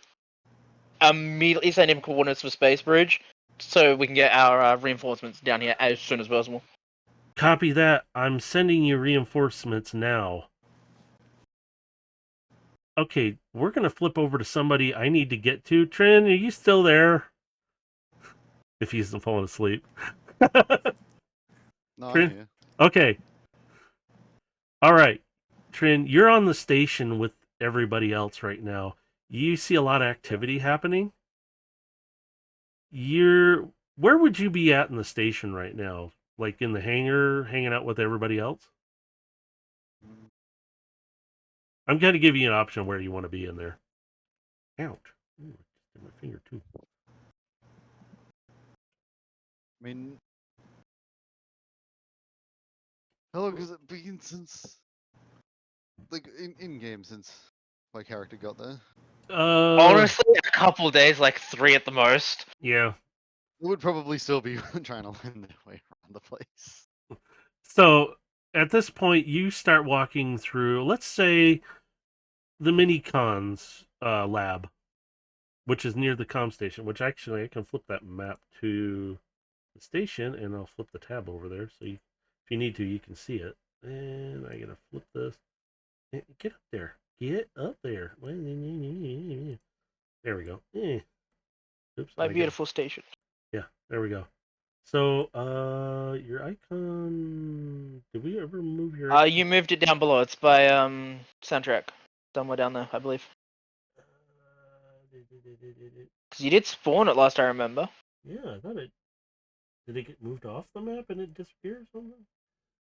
immediately send him coordinates for Space Bridge, so we can get our reinforcements down here as soon as possible. Copy that. I'm sending you reinforcements now. Okay, we're going to flip over to somebody I need to get to. Trin, are you still there? If he's falling asleep. No, I'm Trin? here. Okay. All right. Trin, you're on the station with everybody else right now. You see a lot of activity happening. Where would you be at in the station right now? Like in the hangar, hanging out with everybody else? I'm going to give you an option where you want to be in there. Ouch. Ooh, my finger too. I mean, how long has it been since, like, in game since my character got there? Honestly, a couple days, like 3 at the most. Yeah. It would probably still be trying to learn their way around the place. So at this point, you start walking through, let's say, the mini cons lab, which is near the comm station. Which actually, I can flip that map to the station, and I'll flip the tab over there, so if you need to, you can see it. And I gotta flip this. Get up there. Get up there. There we go. Oops. My beautiful station. Yeah, there we go. So, your icon. Did we ever move your? Icon? You moved it down below. It's by soundtrack, somewhere down there, I believe. Because you did spawn it last I remember. Yeah, I thought it. Did it get moved off the map and it disappeared or something?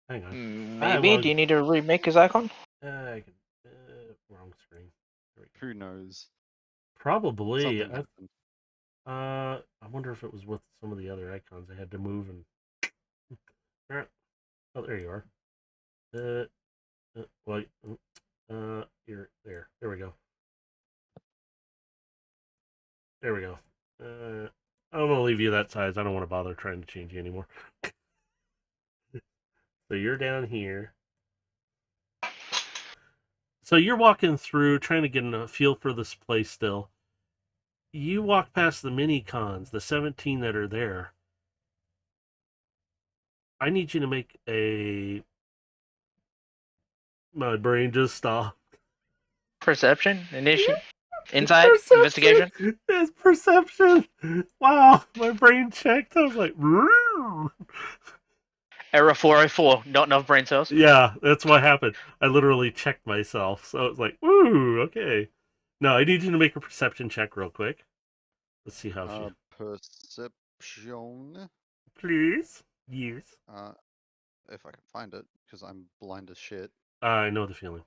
Hang on. Maybe. Do you need to remake his icon? I can. Wrong screen. Who knows? Probably. Something happened. I wonder if it was with some of the other icons. I had to move and. Alright. Oh, there you are. Wait. You're there. There we go. There we go. I'm gonna leave you that size. I don't want to bother trying to change you anymore. So you're down here. So you're walking through, trying to get a feel for this place still. You walk past the mini cons, the 17 that are there. I need you to make a. My brain just stopped. Perception? Insight? Investigation? It's perception. Wow, my brain checked. I was like, "Roo." Error 404. Not enough brain cells. Yeah, that's what happened. I literally checked myself. So it was like, woo, okay. No, I need you to make a perception check real quick. Let's see how she. Perception. Please. Yes. If I can find it, because I'm blind as shit. I know the feeling.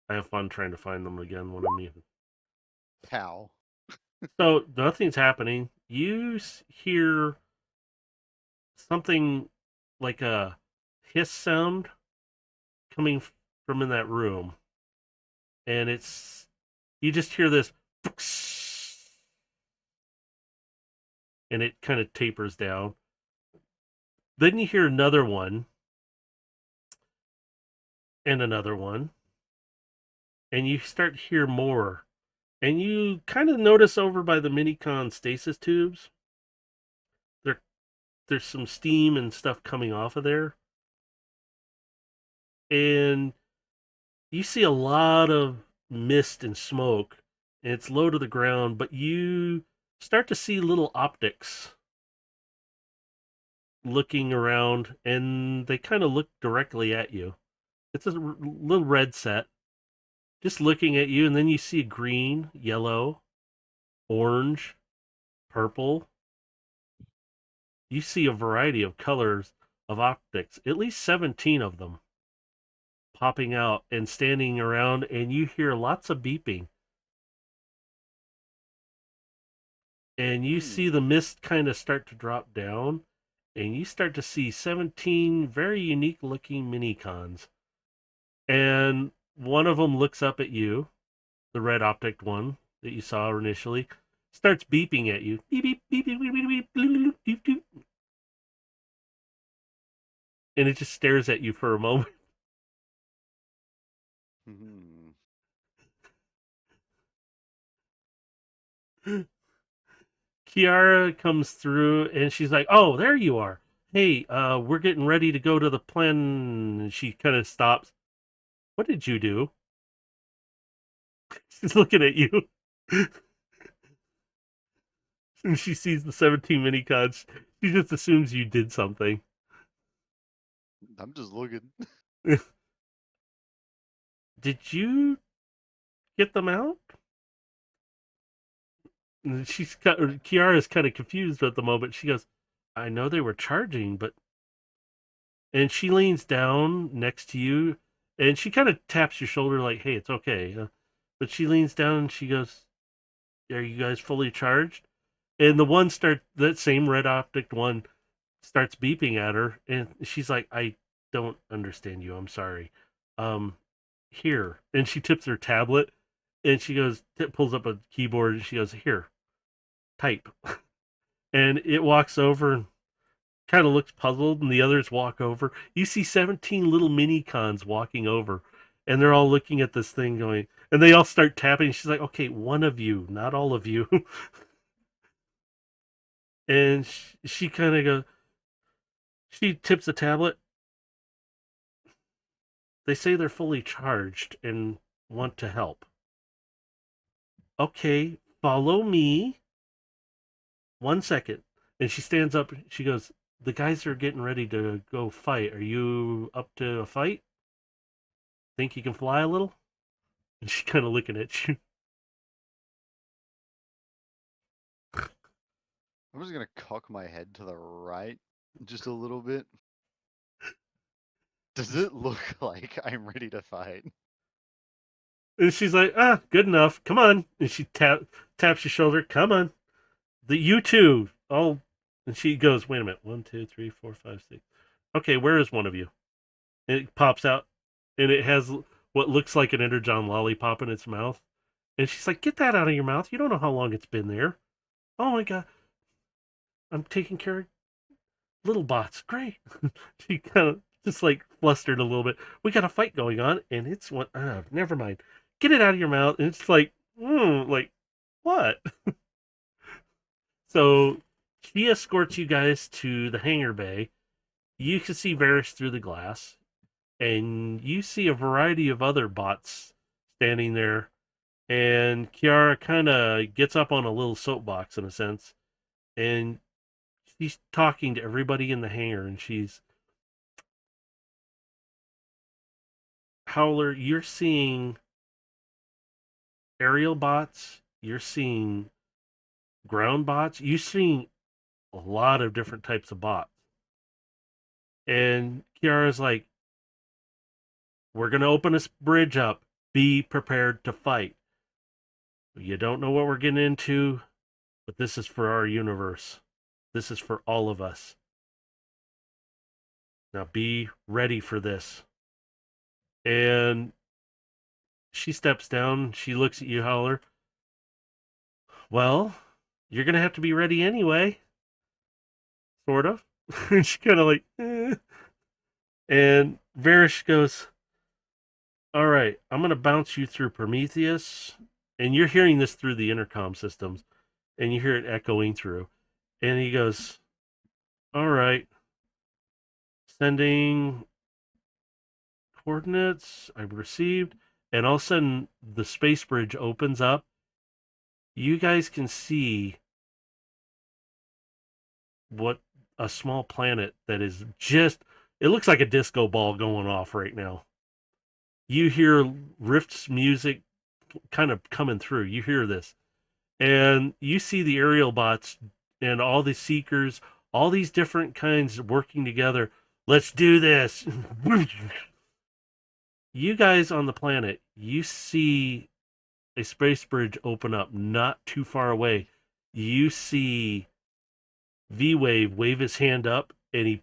I have fun trying to find them again when I'm muted. How? So nothing's happening. You hear something like a hiss sound coming from in that room, and it's You just hear this, and it kind of tapers down. Then you hear another one, and another one, and you start to hear more. And you kind of notice over by the Minicon stasis tubes, there, there's some steam and stuff coming off of there. And you see a lot of mist and smoke, and it's low to the ground, but you start to see little optics looking around, and they kind of look directly at you. It's a little red set, just looking at you, and then you see green, yellow, orange, purple. You see a variety of colors of optics, at least 17 of them popping out and standing around, and you hear lots of beeping. And you see the mist kind of start to drop down, and you start to see 17 very unique looking minicons. And one of them looks up at you, the red optic one that you saw initially, starts beeping at you. Beep, beep, beep, beep, beep, beep, beep, beep, beep. And it just stares at you for a moment. Kiara comes through and she's like, "Oh, there you are. Hey, we're getting ready to go to the plan." And she kind of stops. "What did you do?" She's looking at you. And she sees the 17 minicods. She just assumes you did something. I'm just looking. Did you get them out? And Kiara's kind of confused at the moment. She goes, "I know they were charging, but..." And she leans down next to you, and she kind of taps your shoulder like, "Hey, it's okay." But she leans down and she goes, "Are you guys fully charged?" And that same red optic one starts beeping at her, and she's like, "I don't understand you. I'm sorry. Um, Here." And she tips her tablet, and she pulls up a keyboard, and she goes, "Here, type." And it walks over and kind of looks puzzled, and the others walk over. You see 17 little mini cons walking over, and they're all looking at this thing going, and they all start tapping. She's like, "Okay, one of you, not all of you." And she kind of goes, she tips the tablet. "They say they're fully charged and want to help." "Okay, follow me. 1 second." And she stands up. She goes, "The guys are getting ready to go fight. Are you up to a fight? Think you can fly a little?" And she's kind of looking at you. I'm just gonna cock my head to the right just a little bit. Does it look like I'm ready to fight? And she's like, "Good enough. Come on." And she taps your shoulder. "Come on. You two. All." And she goes, "Wait a minute. 1, 2, 3, 4, 5, 6. Okay, where is one of you?" And it pops out, and it has what looks like an Energon lollipop in its mouth. And she's like, "Get that out of your mouth. You don't know how long it's been there." "Oh my God. I'm taking care of little bots. Great." She kind of just like flustered a little bit. "We got a fight going on, and it's what? Never mind. Get it out of your mouth." And it's like, like what? So she escorts you guys to the hangar bay. You can see Varys through the glass, and you see a variety of other bots standing there. And Kiara kind of gets up on a little soapbox in a sense, and she's talking to everybody in the hangar, and she's, "Howler, you're seeing aerial bots, you're seeing ground bots, you're seeing a lot of different types of bots." And Kiara's like, "We're going to open this bridge up. Be prepared to fight. You don't know what we're getting into, but this is for our universe. This is for all of us. Now be ready for this." And She steps down. She looks at you, Howler. Well, you're gonna have to be ready anyway. Sort of. And she kind of like, eh. And Varish goes, all right, I'm gonna bounce you through Prometheus, and you're hearing this through the intercom systems, and you hear it echoing through. And he goes, all right, sending coordinates I've received, and all of a sudden the space bridge opens up. You guys can see what a small planet that is just, it looks like a disco ball going off right now. You hear Rift's music kind of coming through. You hear this. And you see the aerial bots and all the seekers, all these different kinds working together. Let's do this. You guys on the planet, you see a space bridge open up not too far away. You see V-Wave wave his hand up and he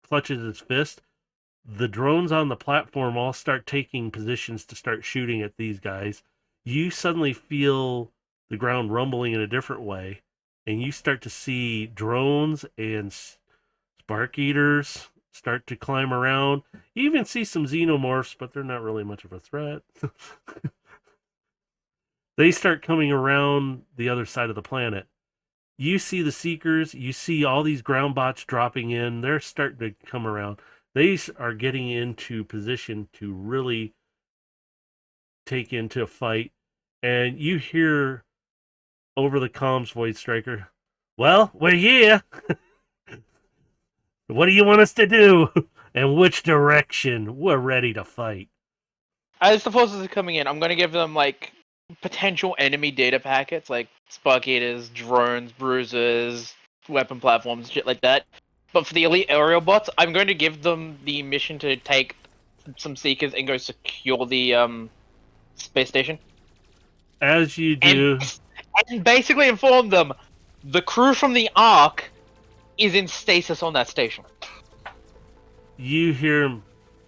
clutches his fist. The drones on the platform all start taking positions to start shooting at these guys. You suddenly feel the ground rumbling in a different way, and you start to see drones and spark eaters start to climb around. You even see some xenomorphs, but they're not really much of a threat. They start coming around the other side of the planet. You see the Seekers, you see all these ground bots dropping in. They're starting to come around. They are getting into position to really take into a fight. And you hear over the comms voice striker, well, we're here. What do you want us to do? And which direction? We're ready to fight. As the forces are coming in, I'm going to give them, like, potential enemy data packets, like spark eaters, drones, bruisers, weapon platforms, shit like that. But for the elite aerial bots, I'm going to give them the mission to take some Seekers and go secure the space station. As you do... And basically inform them the crew from the Ark is in stasis on that station. You hear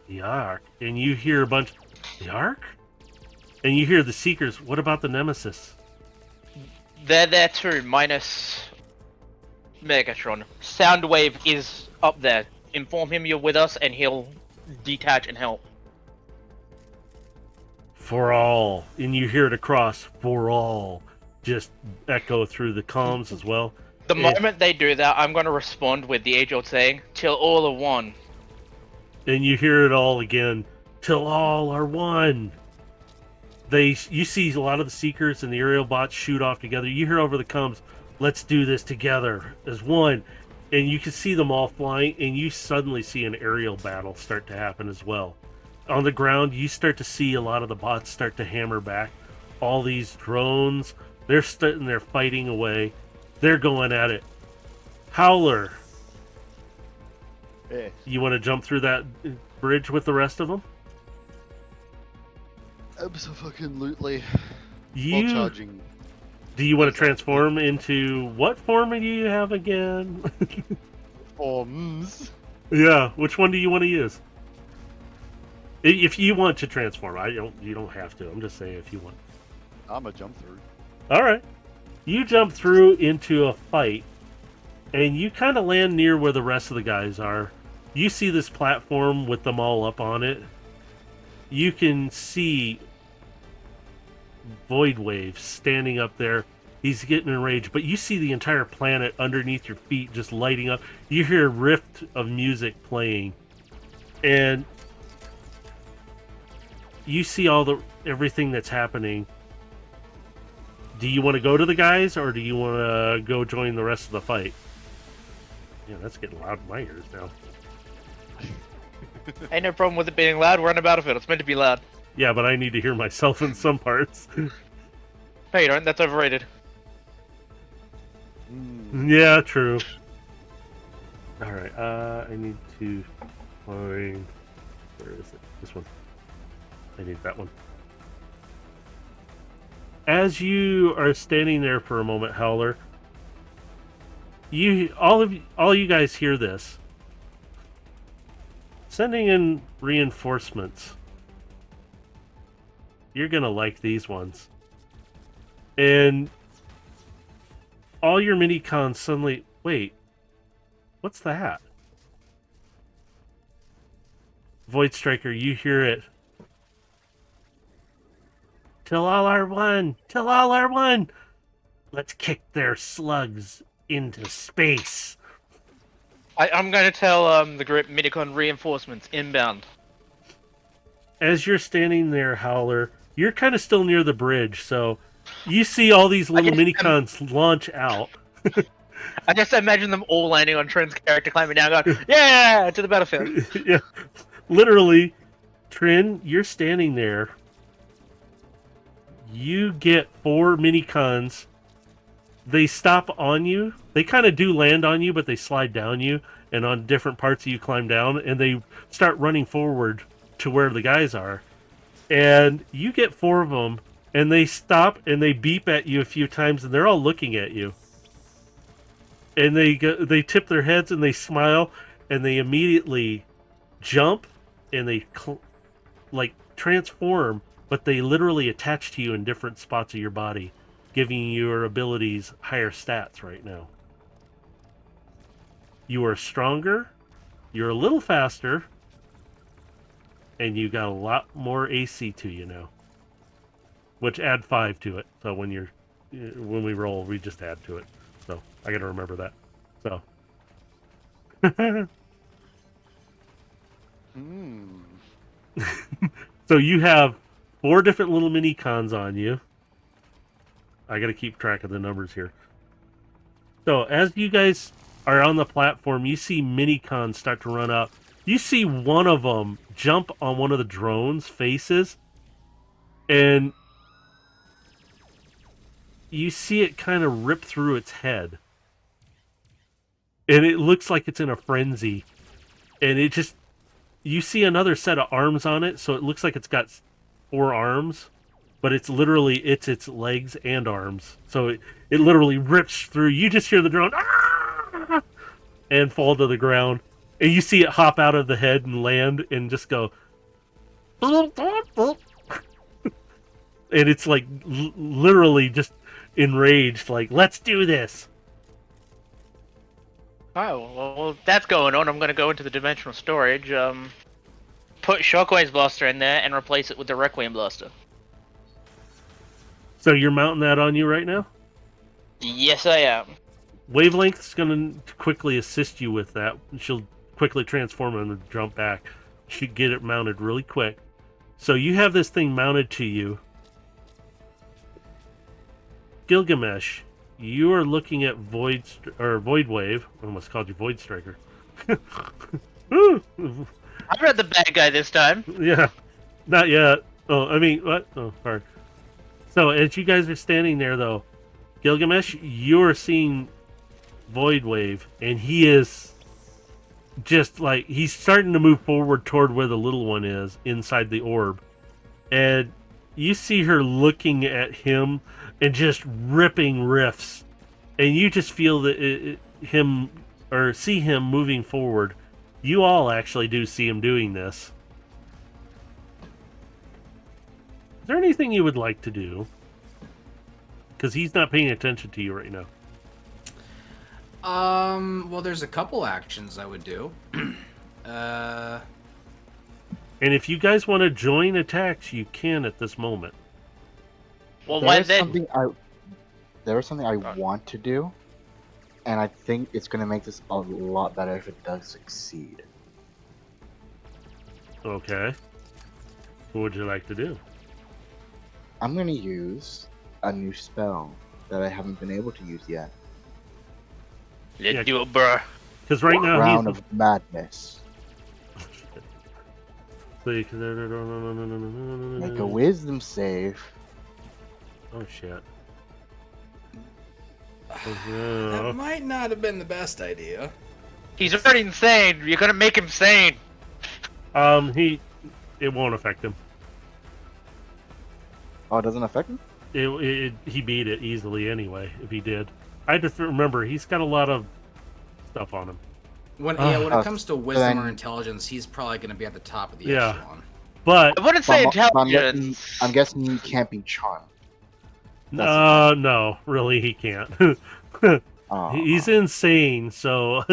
the Ark, and you hear a bunch... The Ark? And you hear the Seekers. What about the Nemesis? They're there too, minus Megatron. Soundwave is up there. Inform him you're with us, and he'll detach and help. For all. And you hear it across, for all. Just echo through the comms as well. The moment they do that, I'm going to respond with the age-old saying, till all are one. And you hear it all again, till all are one. You see a lot of the Seekers and the aerial bots shoot off together. You hear over the comms, let's do this together as one. And you can see them all flying, and you suddenly see an aerial battle start to happen as well. On the ground, you start to see a lot of the bots start to hammer back. All these drones, they're fighting away. They're going at it. Howler, you want to jump through that bridge with the rest of them? Absolutely. You... While charging. Do you want to transform into... What form do you have again? Forms. Yeah, which one do you want to use? If you want to transform, you don't have to. I'm just saying if you want. I'm a jump through. All right. You jump through into a fight, and you kind of land near where the rest of the guys are. You see this platform with them all up on it. You can see Void Wave standing up there. He's getting enraged, but you see the entire planet underneath your feet just lighting up. You hear a rift of music playing, and you see everything that's happening. Do you want to go to the guys, or do you want to go join the rest of the fight? Yeah, that's getting loud in my ears now. Ain't no problem with it being loud. We're on a battlefield. It's meant to be loud. Yeah, but I need to hear myself in some parts. No, you don't. That's overrated. Yeah, true. Alright, I need to find... Where is it? This one. I need that one. As you are standing there for a moment, Howler, all you guys hear this. Sending in reinforcements. You're gonna like these ones. And all your mini-cons suddenly... Wait. What's that? Void Striker, you hear it. Till all are one! Till all are one! Let's kick their slugs into space. I'm going to tell the group Minicon reinforcements inbound. As you're standing there, Howler, you're kind of still near the bridge, so you see all these little minicons launch out. I just imagine them all landing on Trin's character, climbing down, going, yeah, to the battlefield. Yeah, literally, Trin, you're standing there. You get 4 minicons. They stop on you. They kind of do land on you, but they slide down you, and on different parts of you climb down, and they start running forward to where the guys are. And you get 4 of them, and they stop and they beep at you a few times, and they're all looking at you. And they tip their heads and they smile, and they immediately jump and they like transform, but they literally attach to you in different spots of your body, giving your abilities higher stats right now. You are stronger, you're a little faster, and you got a lot more AC to you now. Which add 5 to it. So when we roll, we just add to it. So I gotta remember that. So So you have 4 different little mini cons on you. I gotta keep track of the numbers here. So as you guys are on the platform, you see mini cons start to run up. You see one of them jump on one of the drones' faces, and you see it kind of rip through its head. And it looks like it's in a frenzy. And it just... You see another set of arms on it, so it looks like it's got 4 arms. But it's literally, its legs and arms. So it literally rips through. You just hear the drone, "Ah!" and fall to the ground. And you see it hop out of the head and land and just go... And it's like literally just enraged, like, let's do this. Oh, well, if that's going on, I'm going to go into the dimensional storage, put Shockwave's blaster in there, and replace it with the Requiem blaster. So you're mounting that on you right now? Yes, I am. Wavelength's going to quickly assist you with that. She'll quickly transform and jump back. She'd get it mounted really quick. So you have this thing mounted to you. Gilgamesh, you are looking at Void Wave. I almost called you Void Striker. I read the bad guy this time. Yeah, not yet. Oh, I mean, what? Oh, hard. So as you guys are standing there, though, Gilgamesh, you're seeing Void Wave, and he is just like, he's starting to move forward toward where the little one is inside the orb, and you see her looking at him and just ripping riffs, and you just feel that see him moving forward. You all actually do see him doing this. Is there anything you would like to do? Because he's not paying attention to you right now. Well, there's a couple actions I would do. And if you guys want to join attacks, you can at this moment. Well, There why is then? something I want to do, and I think it's going to make this a lot better if it does succeed. Okay. What would you like to do? I'm going to use a new spell that I haven't been able to use yet. Let's do it, bruh. Because right now Round he's... of Madness. So you can... Make a wisdom save. Oh, shit. That might not have been the best idea. He's already insane. You're gonna make him sane. It won't affect him. Oh, it doesn't affect him? He beat it easily anyway, if he did. I just remember, he's got a lot of stuff on him. When it comes to wisdom then- or intelligence, he's probably going to be at the top of the Yeah. echelon. But I wouldn't say intelligence. I'm guessing he can't be charmed. no, really, he can't. He's insane. So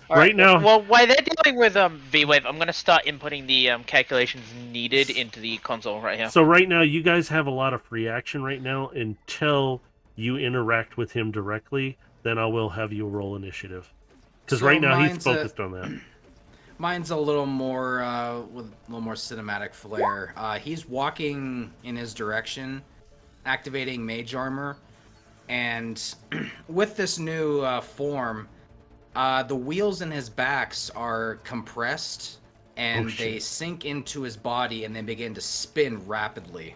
right now, Well, while they're dealing with V-Wave, I'm gonna start inputting the calculations needed into the console right here. so right now, you guys have a lot of free action right now until you interact with him directly. Then I will have you roll initiative. Because So right now he's mine's focused on that. Mine's a little more with a little more cinematic flair. He's walking in his direction, activating mage armor, and with this new form, the wheels in his backs are compressed, and they sink into his body, and they begin to spin rapidly.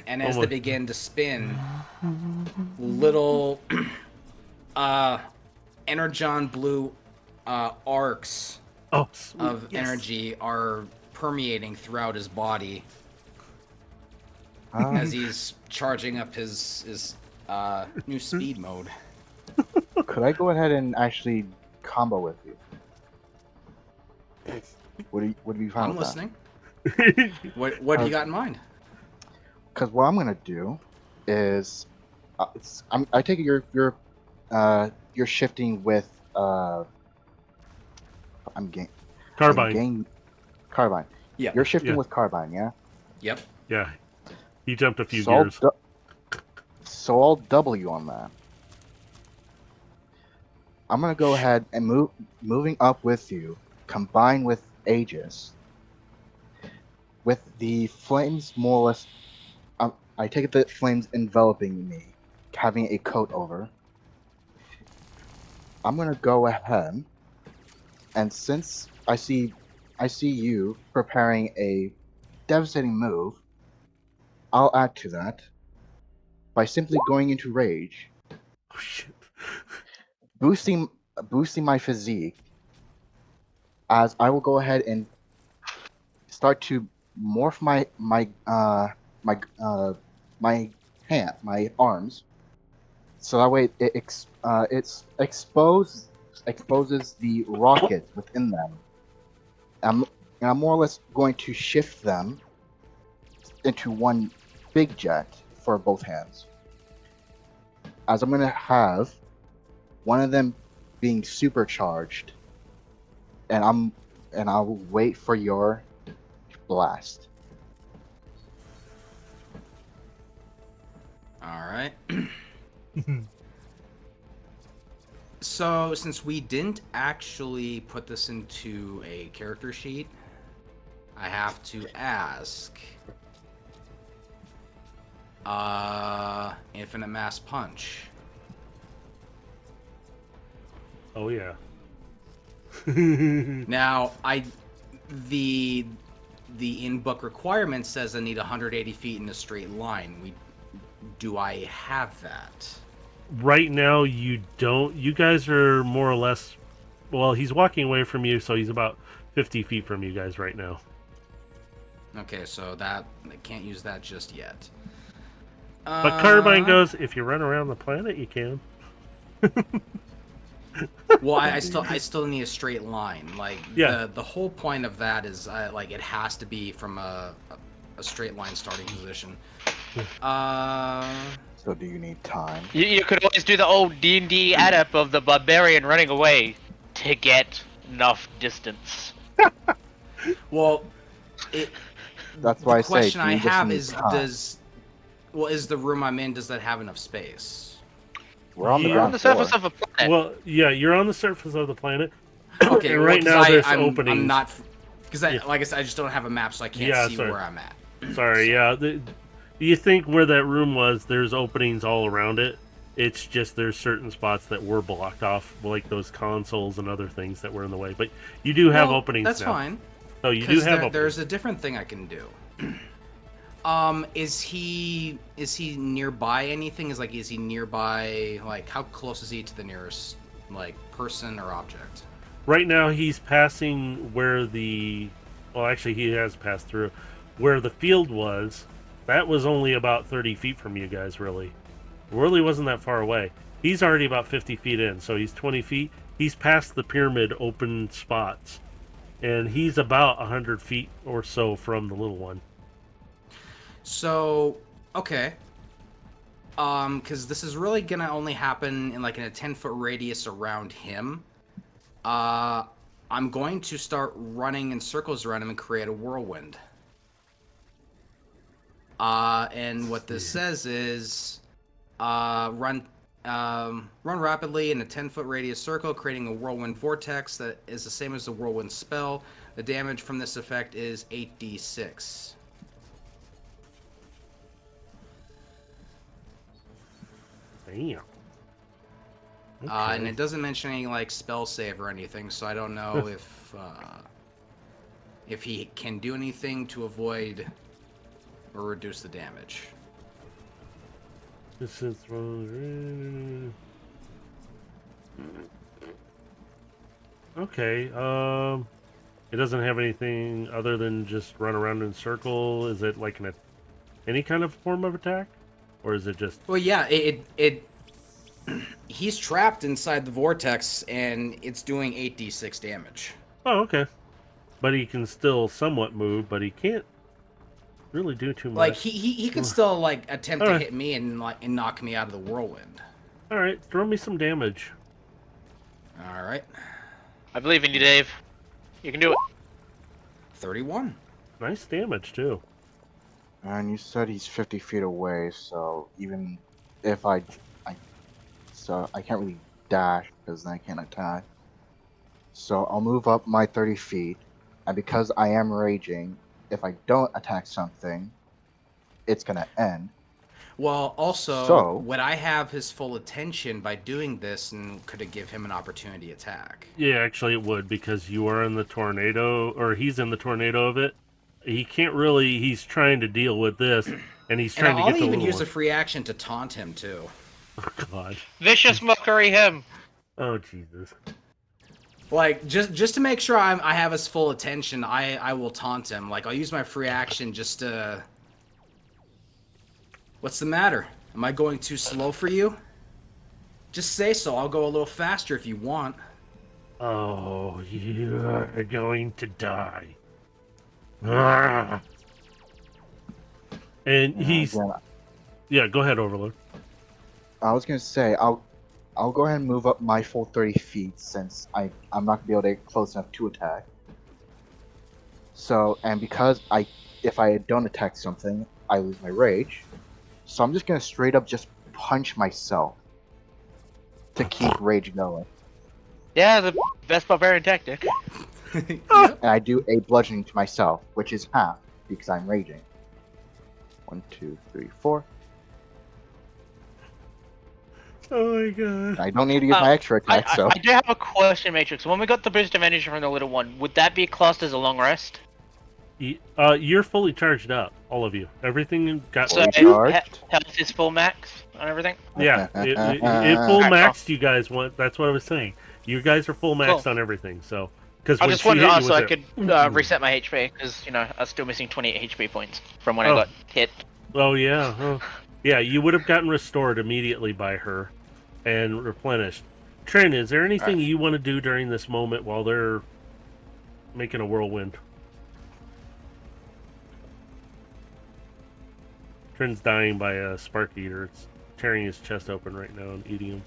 And as they begin to spin, little energon blue arcs of energy are permeating throughout his body as he's charging up his new speed mode. Could I go ahead and actually combo with you? Would be fine I'm with that? listening. What do you got in mind? Because what I'm gonna do is, I take it you're shifting with Carbine. Carbine. Yeah. You're shifting Yeah. with Carbine, yeah. Yep. Yeah, he jumped a few So gears. So I'll double you on that. I'm gonna go ahead and moving up with you, combine with Aegis, with the flames more or less. I take it the flames enveloping me, having a coat over. I'm gonna go ahead, and since I see you preparing a devastating move, I'll add to that by simply going into rage, Oh, shit. boosting my physique, as I will go ahead and start to morph my arms, so that way it exposes the rockets within them. And I'm more or less going to shift them into one big jet for both hands, as I'm going to have one of them being supercharged, and I'll wait for your blast. All right. So, since we didn't actually put this into a character sheet, I have to ask. Infinite Mass Punch. Oh yeah. Now, the in-book requirement says I need 180 feet in a straight line. Do I have that? Right now, you don't. You guys are more or less. Well, he's walking away from you, so he's about 50 feet from you guys right now. Okay, so that I can't use that just yet. But Carbine goes, if you run around the planet, you can. Well, I still need a straight line. Like, Yeah. the whole point of that is like it has to be from a straight line starting position. So do you need time? You could always do the old D&D add-up of the barbarian running away to get enough distance. Well, That's why I the say. question do I you just have need is time? is the room I'm in, does that have enough space? We're on the You're You're ground on the surface floor. of a planet. Well, yeah, you're on the surface of the planet. Okay, and well, right 'cause now there's I'm openings. not because Yeah. like I said, I just don't have a map, so I can't Yeah, see sorry. where I'm at. Sorry, yeah. You think where that room was, there's openings all around it. It's just there's certain spots that were blocked off, like those consoles and other things that were in the way. But you do have Well, openings that's now. fine. Oh, you do 'Cause have openings. there's a different thing I can do. Is he nearby anything? Is he nearby? Like, how close is he to the nearest like person or object? Right now, he's passing where the... Well, actually, he has passed through. Where the field was, that was only about 30 feet from you guys, really. Really wasn't that far away. He's already about 50 feet in, so he's 20 feet. He's past the pyramid open spots. and he's about 100 feet or so from the little one. So, okay. Because this is really gonna only happen in a 10-foot radius around him. I'm going to start running in circles around him and create a whirlwind. And what this says is, run rapidly in a 10-foot radius circle, creating a whirlwind vortex that is the same as the whirlwind spell. The damage from this effect is 8d6. Damn. And it doesn't mention any spell save or anything, so I don't know if he can do anything to avoid or reduce the damage. This is wrong. Okay. It doesn't have anything other than just run around in circle. Is it like any kind of form of attack, or is it just? Well, yeah. He's trapped inside the vortex, and it's doing 8d6 damage. Oh, okay. But he can still somewhat move, but he can't really do too much. He could still attempt to Alright. hit me and knock me out of the whirlwind. All right, throw me some damage. All right. I believe in you, Dave. You can do it. 31. Nice damage too. And you said he's 50 feet away, so even if so I can't really dash because then I can't attack. So I'll move up my 30 feet, and because I am raging, if I don't attack something, it's gonna end. Well, also, So- would I have his full attention by doing this, and could it give him an opportunity attack? Yeah, actually it would, because you are in the tornado, or he's in the tornado of it. He can't really. He's trying to deal with this, and he's trying And to I'll get the even little use one. a free action to taunt him too. Oh God. Vicious mockery him. Oh Jesus. Just to make sure I have his full attention, I will taunt him. I'll use my free action just to. What's the matter? Am I going too slow for you? Just say so. I'll go a little faster if you want. Oh, you are going to die. Ah. And he's. Again, Yeah, go ahead, Overlord. I was gonna say I'll go ahead and move up my full 30 feet since I'm not gonna be able to get close enough to attack. So, and because if I don't attack something, I lose my rage. So I'm just gonna straight up just punch myself to keep rage going. Yeah, the best barbarian tactic. And I do a bludgeoning to myself, which is half because I'm raging. 1, 2, 3, 4. Oh my God. I don't need to use my extra attack, so I do have a question, Matrix. When we got the boost of energy from the little one, would that be classed as a long rest? You're fully charged up, all of you. Everything got. So charged? health is full max and everything? Yeah, it full Alright, maxed you guys. That's what I was saying. You guys are full maxed on everything. So, because I just wanted to ask so I could reset my HP, because, I was still missing 28 HP points from when I got hit. Oh yeah, yeah. You would have gotten restored immediately by her, and replenished. Trin, is there anything you want to do during this moment while they're making a whirlwind? Trin's dying by a spark eater. It's tearing his chest open right now and eating him.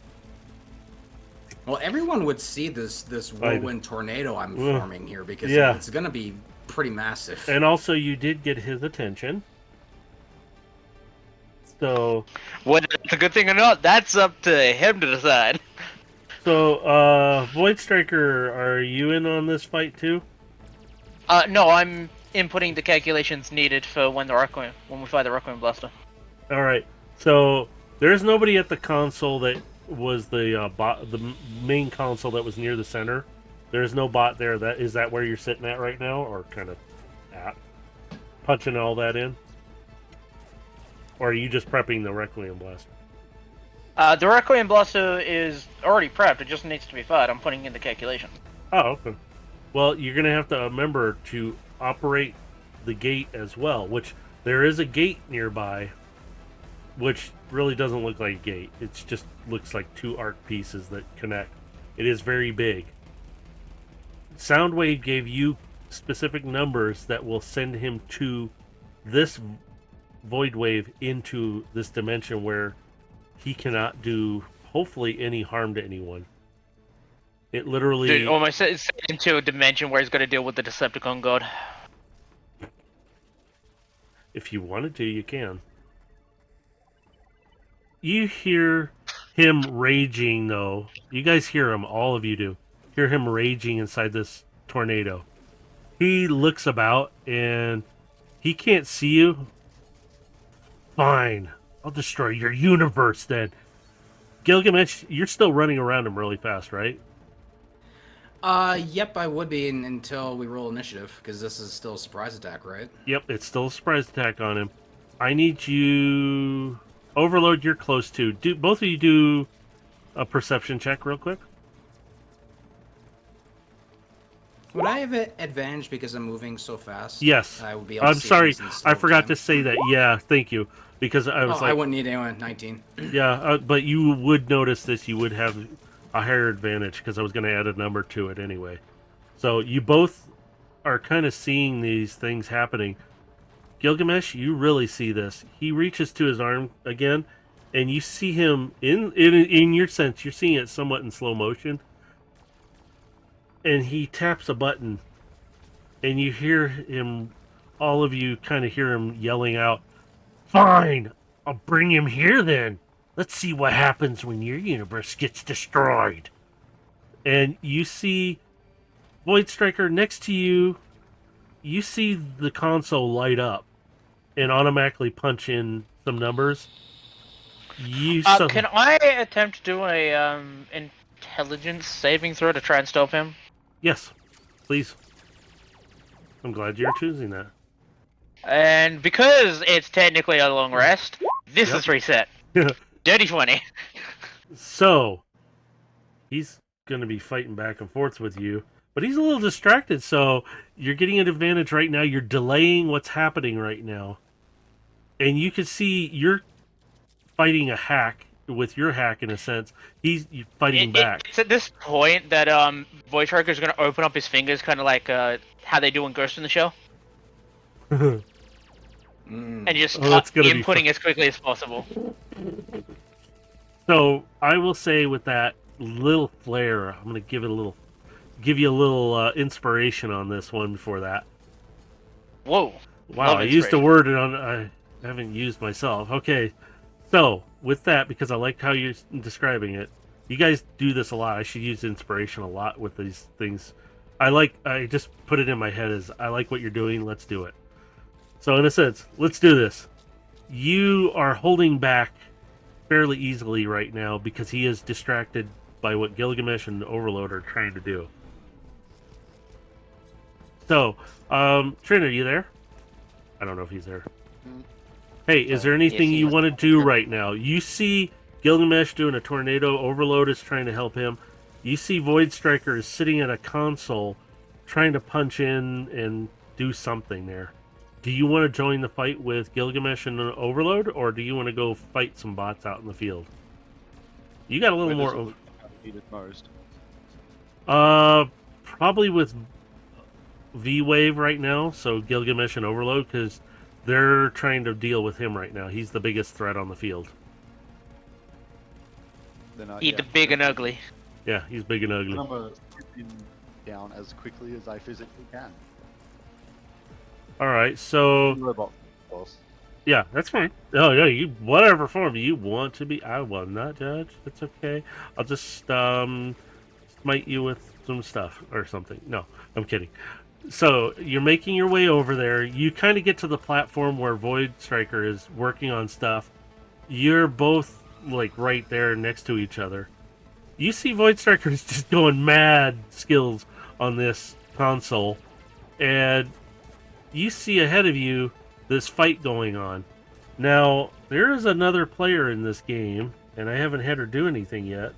Well, everyone would see this whirlwind tornado I'm forming here because Yeah. it's going to be pretty massive. And also, you did get his attention. So, Whether it's a good thing or not, that's up to him to decide. so, Void Striker, are you in on this fight too? No, I'm inputting the calculations needed for when we fight the Requiem Blaster. All right. So there's nobody at the console that was the main console that was near the center. There's no bot there. Is that where you're sitting at right now, or kind of at punching all that in, or are you just prepping the Requiem Blaster? The Requiem Blaster is already prepped. It just needs to be fired. I'm putting in the calculation. Oh, okay. Well, you're gonna have to remember to operate the gate as well, which there is a gate nearby, which really doesn't look like a gate. It just looks like two arc pieces that connect. It is very big. Soundwave gave you specific numbers that will send him to this void wave into this dimension where he cannot do, hopefully, any harm to anyone. It literally... Dude, almost sent into a dimension where he's got to deal with the Decepticon god. If you wanted to, you can. You hear him raging, though. You guys hear him, all of you do. Hear him raging inside this tornado. He looks about, and he can't see you. Fine. I'll destroy your universe, then. Gilgamesh, you're still running around him really fast, right? Yep, I would be until we roll initiative, because this is still a surprise attack, right? Yep, it's still a surprise attack on him. I need you... Overload, you're close to. Both of you do a perception check real quick. Would I have an advantage because I'm moving so fast? Yes. I would be able I'm to see sorry, things in I slow forgot time. to say that. Yeah, thank you. Because I was I wouldn't need anyone. 19. Yeah, but you would notice this. You would have a higher advantage because I was going to add a number to it anyway. So you both are kind of seeing these things happening. Gilgamesh, you really see this. He reaches to his arm again, and you see him in your sense. You're seeing it somewhat in slow motion, and he taps a button, and you hear him. All of you kind of hear him yelling out, "Fine, I'll bring him here then. Let's see what happens when your universe gets destroyed." And you see Void Striker next to you. You see the console light up and automatically punch in some numbers. Can I attempt to do a intelligence saving throw to try and stop him? Yes, please. I'm glad you're choosing that. And because it's technically a long rest, this is reset. Dirty 20. So, he's going to be fighting back and forth with you, but he's a little distracted, so you're getting an advantage right now. You're delaying what's happening right now. And you can see you're fighting a hack with your hack, in a sense. He's fighting back. It's at this point that Void Striker is going to open up his fingers, kind of like how they do in Ghost in the Shell. And just start inputting as quickly as possible. So I will say with that little flair, I'm going to give you a little inspiration on this one before that. Whoa! Wow, I used a word I haven't used myself. Okay, so with that, because I like how you're describing it, you guys do this a lot. I should use inspiration a lot with these things. I just put it in my head as I like what you're doing. Let's do it. So in a sense, let's do this. You are holding back fairly easily right now because he is distracted by what Gilgamesh and Overload are trying to do. So, Trin, are you there? I don't know if he's there. Hey, is there anything you want to do right now? You see Gilgamesh doing a tornado. Overload is trying to help him. You see Void Striker is sitting at a console trying to punch in and do something there. Do you want to join the fight with Gilgamesh and Overload, or do you want to go fight some bots out in the field? You got a little more... most? Probably with V-Wave right now, so Gilgamesh and Overload, because they're trying to deal with him right now. He's the biggest threat on the field. Eat the big and ugly. Yeah, he's big and ugly. I'm going to shoot him down as quickly as I physically can. Alright, so... Robot, of course. Yeah, that's fine. Oh, yeah, you whatever form you want to be. I will not judge. It's okay. I'll just smite you with some stuff or something. No, I'm kidding. So, you're making your way over there. You kind of get to the platform where Void Striker is working on stuff. You're both, like, right there next to each other. You see Void Striker is just going mad skills on this console. And you see ahead of you this fight going on. Now, there is another player in this game, and I haven't had her do anything yet,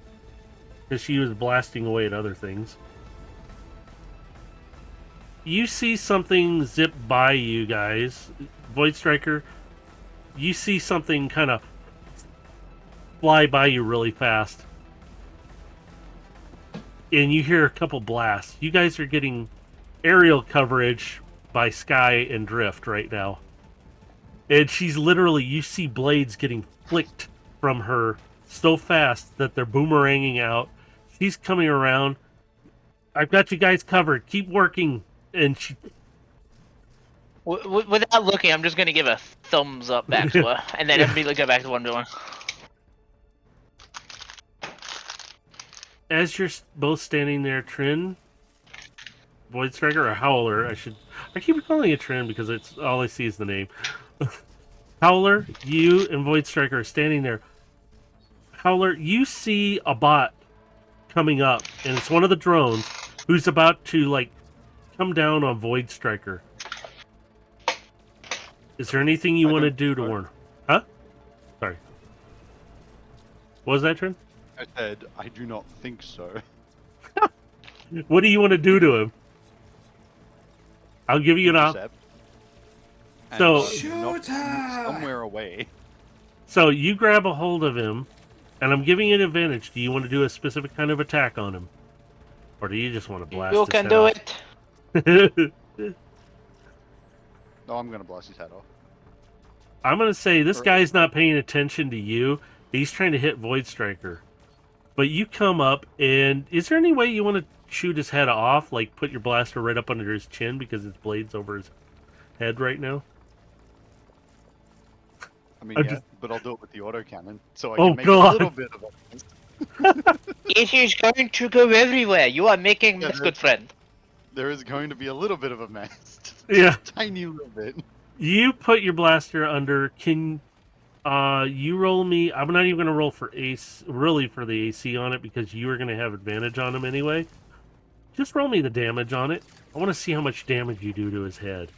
because she was blasting away at other things. You see something zip by you guys. Void Striker, you see something kind of fly by you really fast. and you hear a couple blasts. You guys are getting aerial coverage by Sky and Drift right now. And she's literally, you see blades getting flicked from her so fast that they're boomeranging out. She's coming around. I've got you guys covered. Keep working. And she... Without looking, I'm just going to give a thumbs up back to her, and then immediately go back to what I'm doing. As you're both standing there, Trin, Void Striker, or Howler, I keep calling it Trin because it's all I see is the name. Howler, you and Void Striker are standing there. Howler, you see a bot coming up, and it's one of the drones who's about to, like, come down on Void Striker. Is there anything you want to do to warn? Huh? Sorry. What was that, Trin? I said, I do not think so. What do you want to do to him? I'll give you an Intercept. So- And Shoot knock him her! somewhere away. So you grab a hold of him, and I'm giving you an advantage. Do you want to do a specific kind of attack on him? Or do you just want to blast You his can head do off? it. No, I'm gonna blast his head off. I'm going to say this guy's not paying attention to you. He's trying to hit Void Striker. But you come up, and is there any way you want to shoot his head off? Like, put your blaster right up under his chin because his blade's over his head right now? I mean, I'm yeah, just- but I'll do it with the autocannon, so I Oh, can make God. a little bit of a... It is going to go everywhere. You are making Yeah, this, good friend. There is going to be a little bit of a mess. Yeah. Tiny little bit. You put your blaster under. Can you roll me? I'm not even going to roll for ace, really for the AC on it because you are going to have advantage on him anyway. Just roll me the damage on it. I want to see how much damage you do to his head.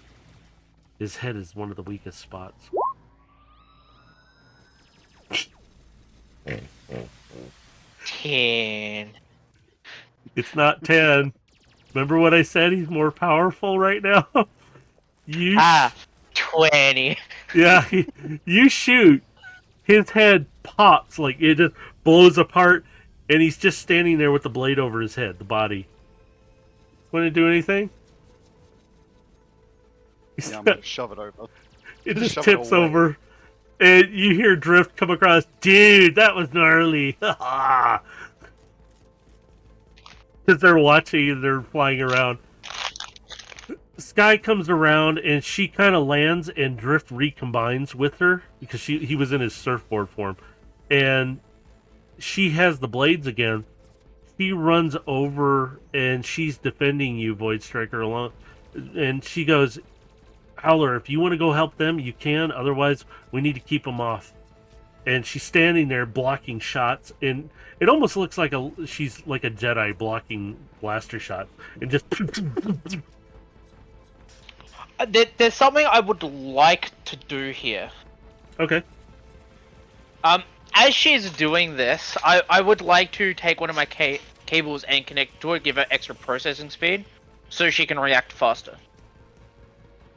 His head is one of the weakest spots. Ten. It's not 10. Remember what I said? He's more powerful right now. You 20. Yeah, you shoot. His head pops, like it just blows apart, and he's just standing there with the blade over his head, the body. Want to do anything? Yeah, I'm gonna shove it over. It just shove it tips away. over, and you hear Drift come across. Dude, that was gnarly. Because they're watching and they're flying around. Sky comes around and she kind of lands and Drift recombines with her because he was in his surfboard form, and she has the blades again. She runs over and she's defending you, Void Striker, along, and she goes, Howler, if you want to go help them, you can. Otherwise, we need to keep them off. And she's standing there blocking shots, and it almost looks like she's like a Jedi blocking blaster shot, and just. There's something I would like to do here. Okay. As she's doing this, I would like to take one of my cables and connect to it, give her extra processing speed, so she can react faster.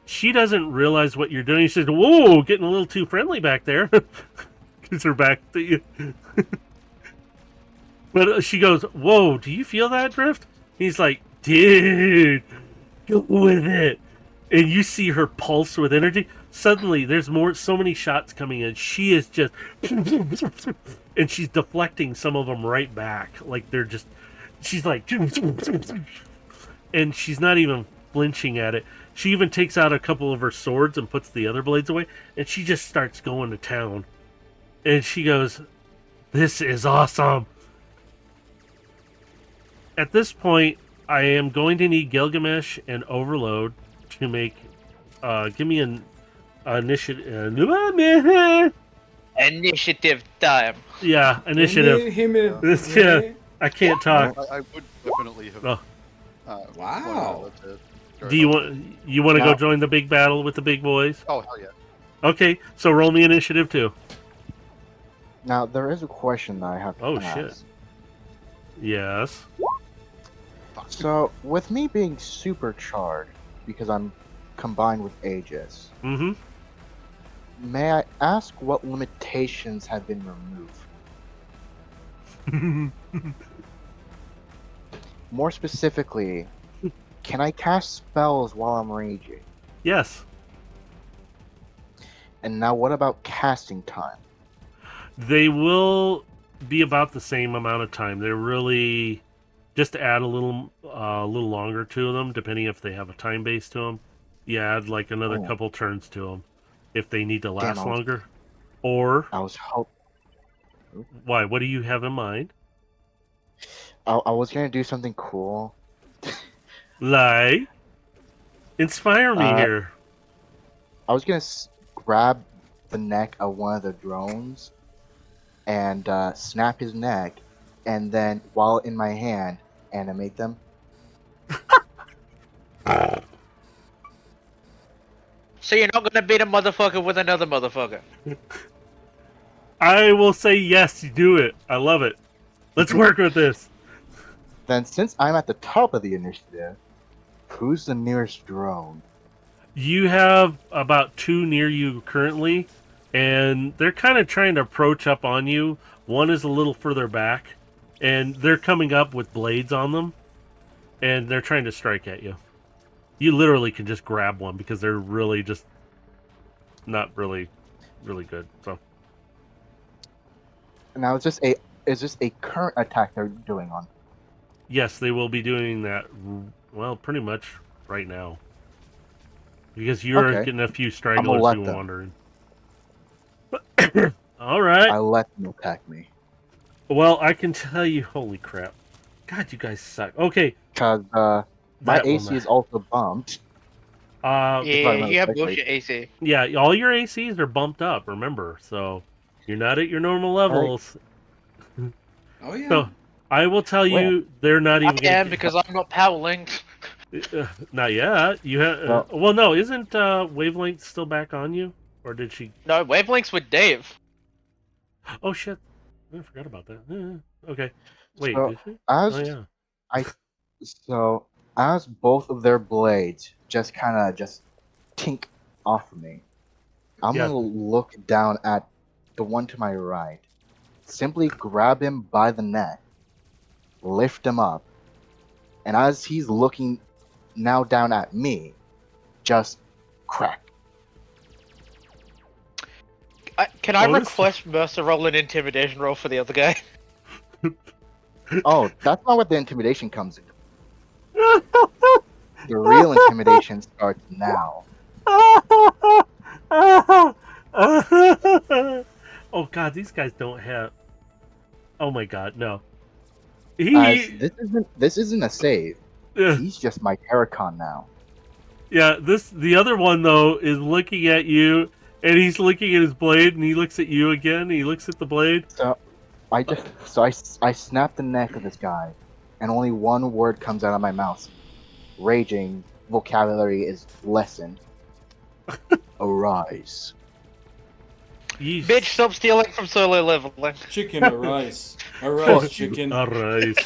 She doesn't realize what you're doing. She says, "Whoa, getting a little too friendly back there." Gives her back to you. But she goes, "Whoa, do you feel that, Drift?" He's like, "Dude, go with it." And you see her pulse with energy. Suddenly, there's so many shots coming in. She is just, and she's deflecting some of them right back. Like they're just, she's like, and she's not even flinching at it. She even takes out a couple of her swords and puts the other blades away, and she just starts going to town. And she goes, "This is awesome." At this point, I am going to need Gilgamesh and Overload to make, give me an initiative. Initiative time. Yeah, initiative. Yeah, I can't talk. I would definitely have. Oh. Wow. Do you want to go No. join the big battle with the big boys? Oh, hell yeah. Okay, so roll me initiative too. Now, there is a question that I have to Oh, ask. shit. Yes. So, with me being supercharged, because I'm combined with Aegis, Mm-hmm. may I ask what limitations have been removed? more specifically, can I cast spells while I'm raging? Yes. And now, what about casting time? They will be about the same amount of time. They're really just to add a little longer to them, depending if they have a time base to them. You add like another Oh. couple turns to them if they need to Damn, last longer. Or I was hope. why? What do you have in mind? I was gonna do something cool. Like, inspire me here. I was gonna grab the neck of one of the drones and snap his neck, and then while in my hand, animate them. So you're not gonna beat a motherfucker with another motherfucker. I will say yes. Do it. I love it. Let's work with this. Then, since I'm at the top of the initiative, who's the nearest drone? You have about 2 near you currently, and they're kind of trying to approach up on you. One is a little further back, and they're coming up with blades on them, and they're trying to strike at you. You literally can just grab one because they're really just not really good. So Now, is this a current attack they're doing on? yes, they will be doing that. Well, pretty much right now because you're Okay. getting a few I'm stragglers gonna let who them. wandering. All right. I let them attack me. Well, I can tell you. Holy crap! God, you guys suck. Okay, Cause my that will AC not. is also bumped. Yeah, if I remember you have correctly. bullshit AC. Yeah, all your ACs are bumped up. Remember, so you're not at your normal levels. Oh yeah. So I will tell you, they're not even. I am because I'm not power linked. Not yet. You have. Well- Well, no, isn't Wavelength still back on you, or did she? No, wavelengths with Dave. Oh shit! I forgot about that. Okay. Wait, So, did she? as Oh yeah. So, as both of their blades just kind of just tink off of me, I'm Yeah. gonna look down at the one to my right, simply grab him by the neck, lift him up, and as he's looking now down at me, just crack. Can I Oh, this- request Mercer roll an intimidation roll for the other guy? Oh, that's not what the intimidation comes in. The real intimidation starts now. Oh god, these guys don't have. Oh my god, no. As this isn't a save. Yeah, He's just my Terracon now. the other one though is looking at you, and he's looking at his blade, and he looks at you again. And he looks at the blade. I snap the neck of this guy, and only one word comes out of my mouth. Raging vocabulary is lessened. Arise. Yeesh. Bitch, stop stealing from solo leveling. Chicken, arise. Arise, chicken. Alright.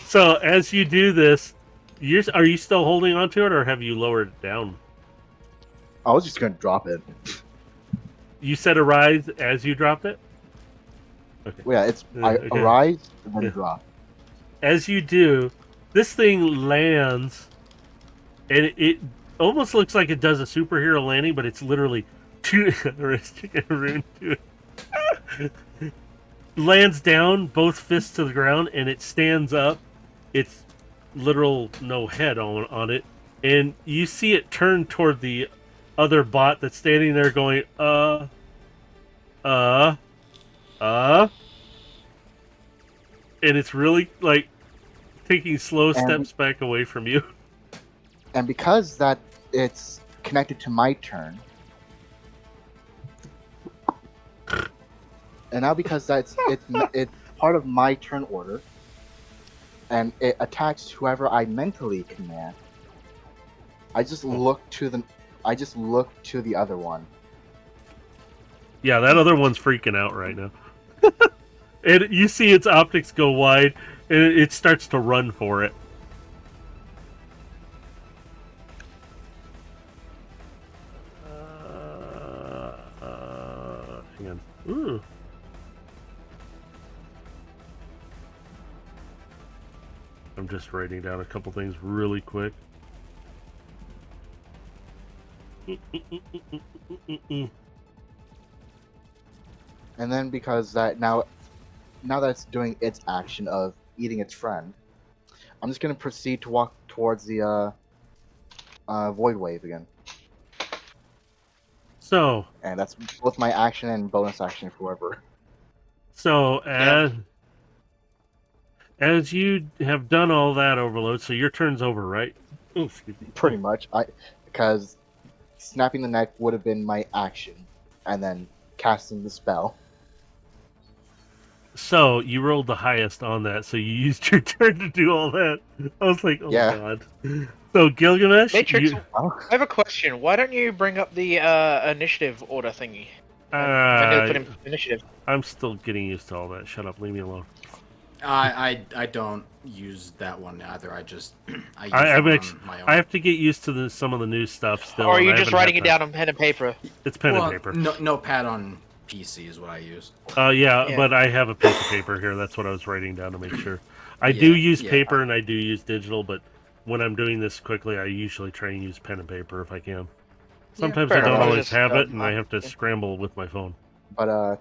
So as you do this, are you still holding onto it, or have you lowered it down? I was just gonna drop it. You said arise as you dropped it? Okay. Yeah, it's I Okay. arise and then Yeah. drop. As you do, this thing lands, and it almost looks like it does a superhero landing, but it's literally lands down, both fists to the ground, and it stands up. It's literal no head on it, and you see it turn toward the other bot that's standing there going, and it's really like taking slow steps back away from you. And because that it's connected to my turn, and now because it's part of my turn order, and it attacks whoever I mentally command. I just look to the other one. Yeah, that other one's freaking out right now. And you see its optics go wide, and it starts to run for it. Hang on. Ooh. I'm just writing down a couple things really quick. And then because that now that it's doing its action of eating its friend, I'm just gonna proceed to walk towards the void wave again. So, And that's both my action and bonus action forever. so as you have done all that, Overload, so your turn's over, right? Oh, excuse me. Pretty much, because snapping the neck would have been my action, and then casting the spell. So you rolled the highest on that, so you used your turn to do all that. I was like, oh Yeah. god. So Gilgamesh, Matrix, you, I have a question. Why don't you bring up the initiative order thingy? I need to put in initiative. I'm still getting used to all that. Shut up, leave me alone. I don't use that one either. I use I it on my own. I have to get used to some of the new stuff still. Or are and you I just haven't had writing it time. down on pen and paper? It's pen and paper. Notepad on PC is what I use. Yeah, Yeah. but I have a piece of paper here. That's what I was writing down to make sure. I do use paper and I do use digital, but when I'm doing this quickly, I usually try and use pen and paper if I can. Sometimes I fair don't enough. always Just, have it, and I have to scramble with my phone. But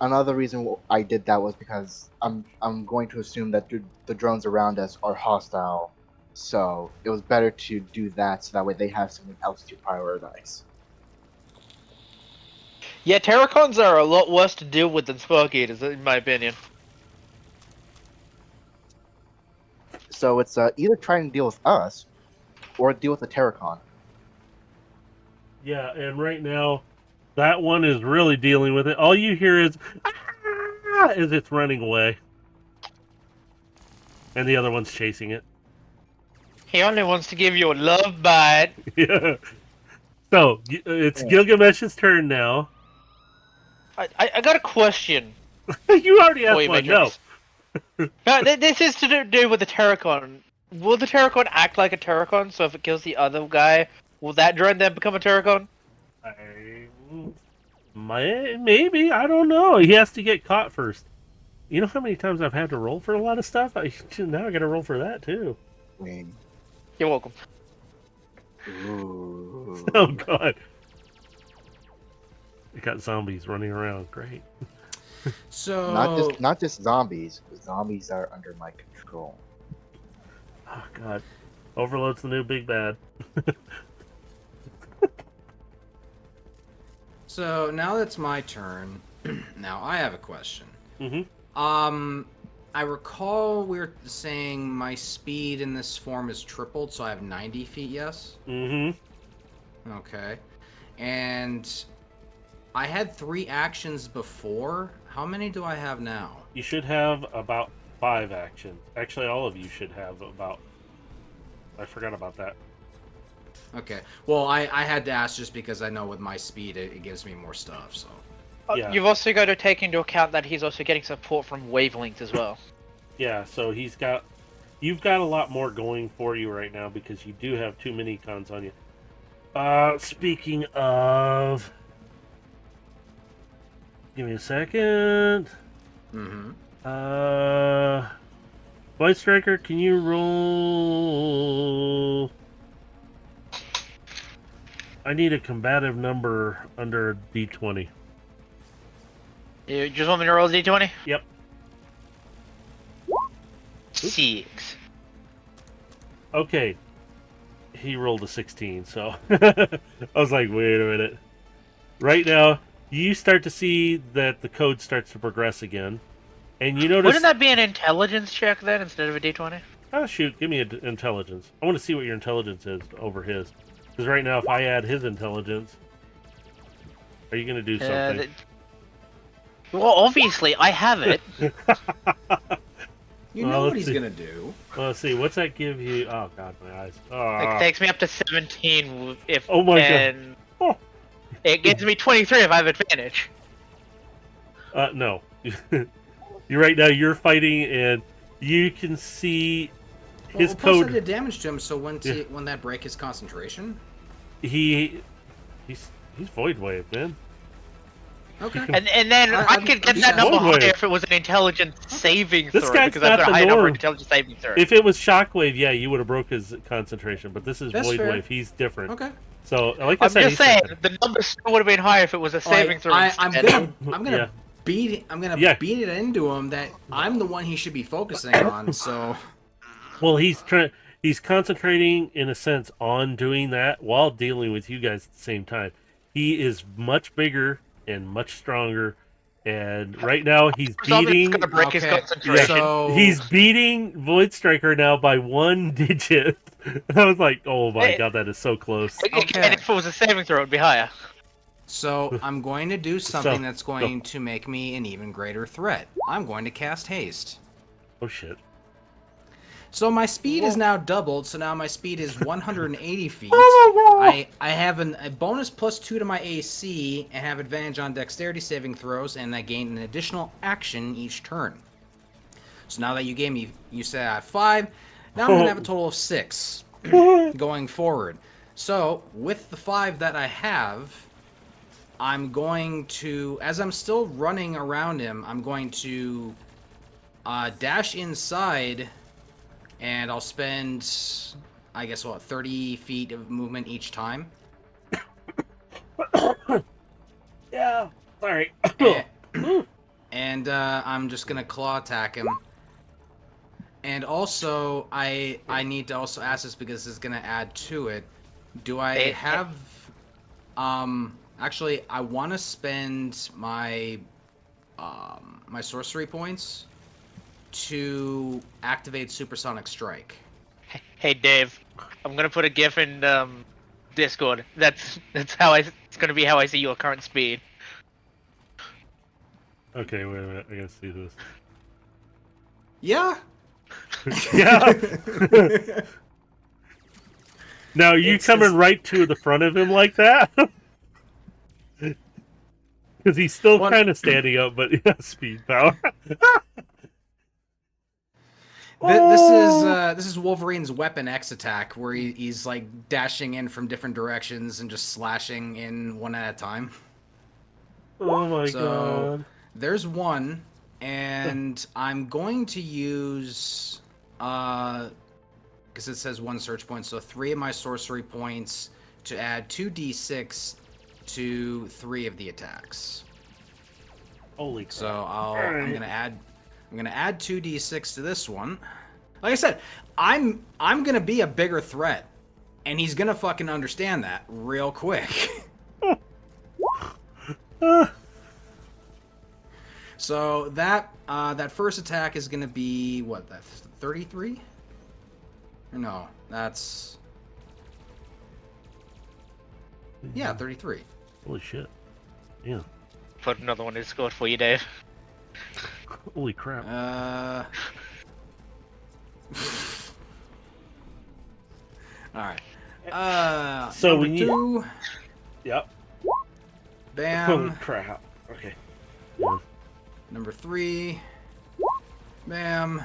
another reason I did that was because I'm going to assume that the drones around us are hostile, so it was better to do that so that way they have something else to prioritize. Yeah, Terracons are a lot worse to deal with than Spark Eaters, in my opinion. So it's either trying to deal with us or deal with the Terracon. Yeah, and right now, that one is really dealing with it. All you hear is, ah, as it's running away. And the other one's chasing it. He only wants to give you a love bite. Yeah. So, it's Gilgamesh's turn now. I got a question. You already for asked you, one, no. Matrix. No, this is to do with the Terracon. Will the Terracon act like a Terracon? So if it kills the other guy, will that drone then become a Terracon? Maybe, I don't know. He has to get caught first. You know how many times I've had to roll for a lot of stuff? Now I gotta roll for that, too. You're welcome. Ooh. Oh, God. We got zombies running around. Great. So Not just zombies. Zombies are under my control. Oh, God. Overload's the new big bad. So now that's my turn. Now I have a question. Mm-hmm. I recall we were saying my speed in this form is tripled, so I have 90 feet, yes? Mm-hmm. Okay. And I had 3 actions before. How many do I have now? You should have about 5 actions. Actually, all of you should have about... I forgot about that. Okay. Well, I had to ask just because I know with my speed it gives me more stuff, so... Yeah. You've also got to take into account that he's also getting support from wavelengths as well. Yeah, so you've got a lot more going for you right now because you do have 2 mini cons on you. Speaking of... Give me a second. Mm-hmm. White Striker, can you roll... I need a combative number under D20. You just want me to roll a d20? Yep. 6. Okay. He rolled a 16, so... I was like, wait a minute. Right now, you start to see that the code starts to progress again. And you notice... Wouldn't that be an intelligence check then instead of a d20? Oh, shoot. Give me an intelligence. I want to see what your intelligence is over his. Because right now, if I add his intelligence... Are you going to do something? Well, obviously, I have it. You know what he's gonna do. Well, let's see. What's that give you? Oh, God, my eyes. It takes me up to 17 if... Oh, my and God. Oh. It gives me 23 if I have advantage. No. You're right now, you're fighting, and you can see his plus code... I did damage to him, so when that break his concentration? He's void wave, man. Okay. And then I could get that number Shockwave. higher if it was an intelligence saving This throw, guy's because not I've got the a high number norm. of intelligence saving throw. If it was Shockwave, yeah, you would have broke his concentration. But this is That's Void fair. Wave. He's different. Okay. So, like I I'm said, just he's saying, different. the number still would have been higher if it was a saving throw. I'm instead. gonna Yeah. beat Yeah. it into him that I'm the one he should be focusing on. So Well, he's concentrating in a sense on doing that while dealing with you guys at the same time. He is much bigger and much stronger, and right now he's Something's beating. gonna break his Okay, concentration. so He's beating Void Striker now by 1 digit. I was like, oh my god, that is so close. Okay. And if it was a saving throw, it'd be higher. So I'm going to do something So- that's going to make me an even greater threat. I'm going to cast haste. Oh shit. So my speed is now doubled, so now my speed is 180 feet. I have a bonus +2 to my AC and have advantage on dexterity saving throws, and I gain an additional action each turn. So now that you said I have 5, now I'm going to have a total of 6 going forward. So with the 5 that I have, I'm going to, as I'm still running around him, I'm going to dash inside, and I'll spend, I guess, 30 feet of movement each time. Yeah. Sorry. And I'm just gonna claw attack him. And also, I need to also ask this because this is gonna add to it. Do I have, actually, I want to spend my my sorcery points to activate Supersonic Strike. Hey Dave, I'm gonna put a GIF in Discord. That's how it's gonna be how I see your current speed. Okay, wait a minute. I gotta see this. Yeah. Yeah. Now you It's coming just- right to the front of him like that? Because he's still What? kind of standing up, but he has speed power. This is Wolverine's Weapon X attack, where he's like dashing in from different directions and just slashing in one at a time. Oh my So- god. There's one, and I'm going to use, because it says 1 search point, so 3 of my sorcery points to add 2d6 to 3 of the attacks. Holy crap. So I'm Alright. gonna add 2d6 to this one. Like I said, I'm gonna be a bigger threat, and he's gonna fucking understand that real quick. So that first attack is gonna be what? That's 33? Or no, that's 33. Holy shit. Yeah. Put another one in Discord for you, Dave. Holy crap. All right. So number we need- 2. Yep. Holy Bam. crap. Okay. Yeah. Number 3. Bam.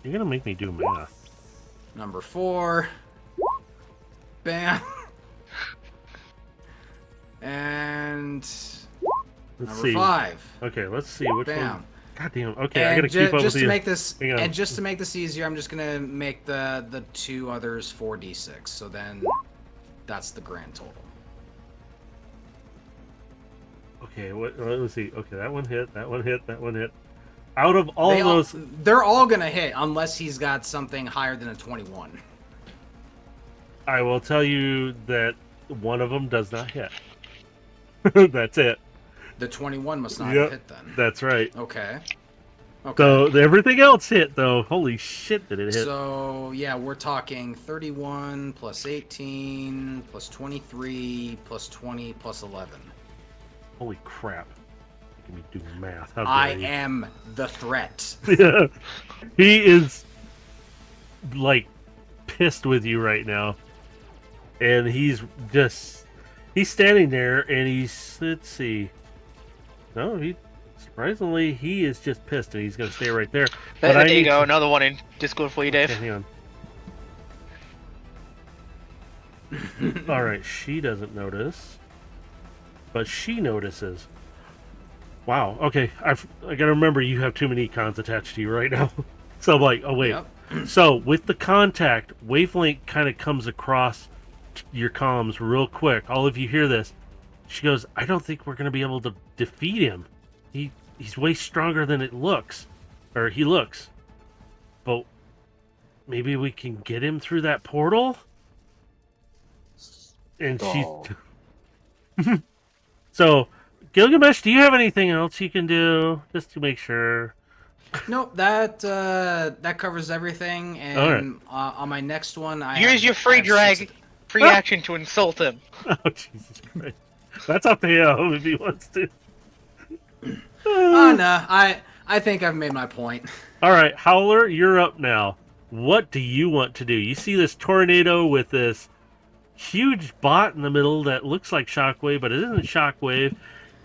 You're gonna make me do math. Number 4. Bam. And Let's number see. 5. Okay, let's see which Bam. one. God damn. Okay, I And gotta keep up just with to you. make this Hang on. and just to make this easier, I'm just gonna make the 2 others 4d6. So then that's the grand total. Okay, let's see. Okay, that one hit, that one hit, that one hit. Out of all those, They're all gonna hit unless he's got something higher than a 21. I will tell you that one of them does not hit. That's it. The 21 must not Yep. hit then. That's right. Okay. So everything else hit though. Holy shit, did it hit? So yeah, we're talking 31 plus 18 plus 23 plus 20 plus 11. Holy crap. Making me do math. How dare I you. am the threat. Yeah. He is like pissed with you right now. And he's standing there and let's see. No, surprisingly he is just pissed and he's gonna stay right there. But There I you need go, to- another one in Discord for you, Dave. Okay, hang on. Alright, she doesn't notice. But she notices. Wow. Okay. I gotta remember you have too many econs attached to you right now. So I'm like, oh wait. Yep. So with the contact, wavelength kind of comes across your comms real quick. All of you hear this. She goes, I don't think we're gonna be able to defeat him. He's way stronger than it looks, or he looks. But maybe we can get him through that portal. And Oh. she's so. Gilgamesh, do you have anything else you can do just to make sure? Nope, that covers everything. And on my next one, I Use have- your I free have drag, six- free action to insult him. Oh Jesus Christ! That's up to him if he wants to. Oh no, I think I've made my point. All right, Howler, you're up now. What do you want to do? You see this tornado with this huge bot in the middle that looks like Shockwave, but it isn't Shockwave.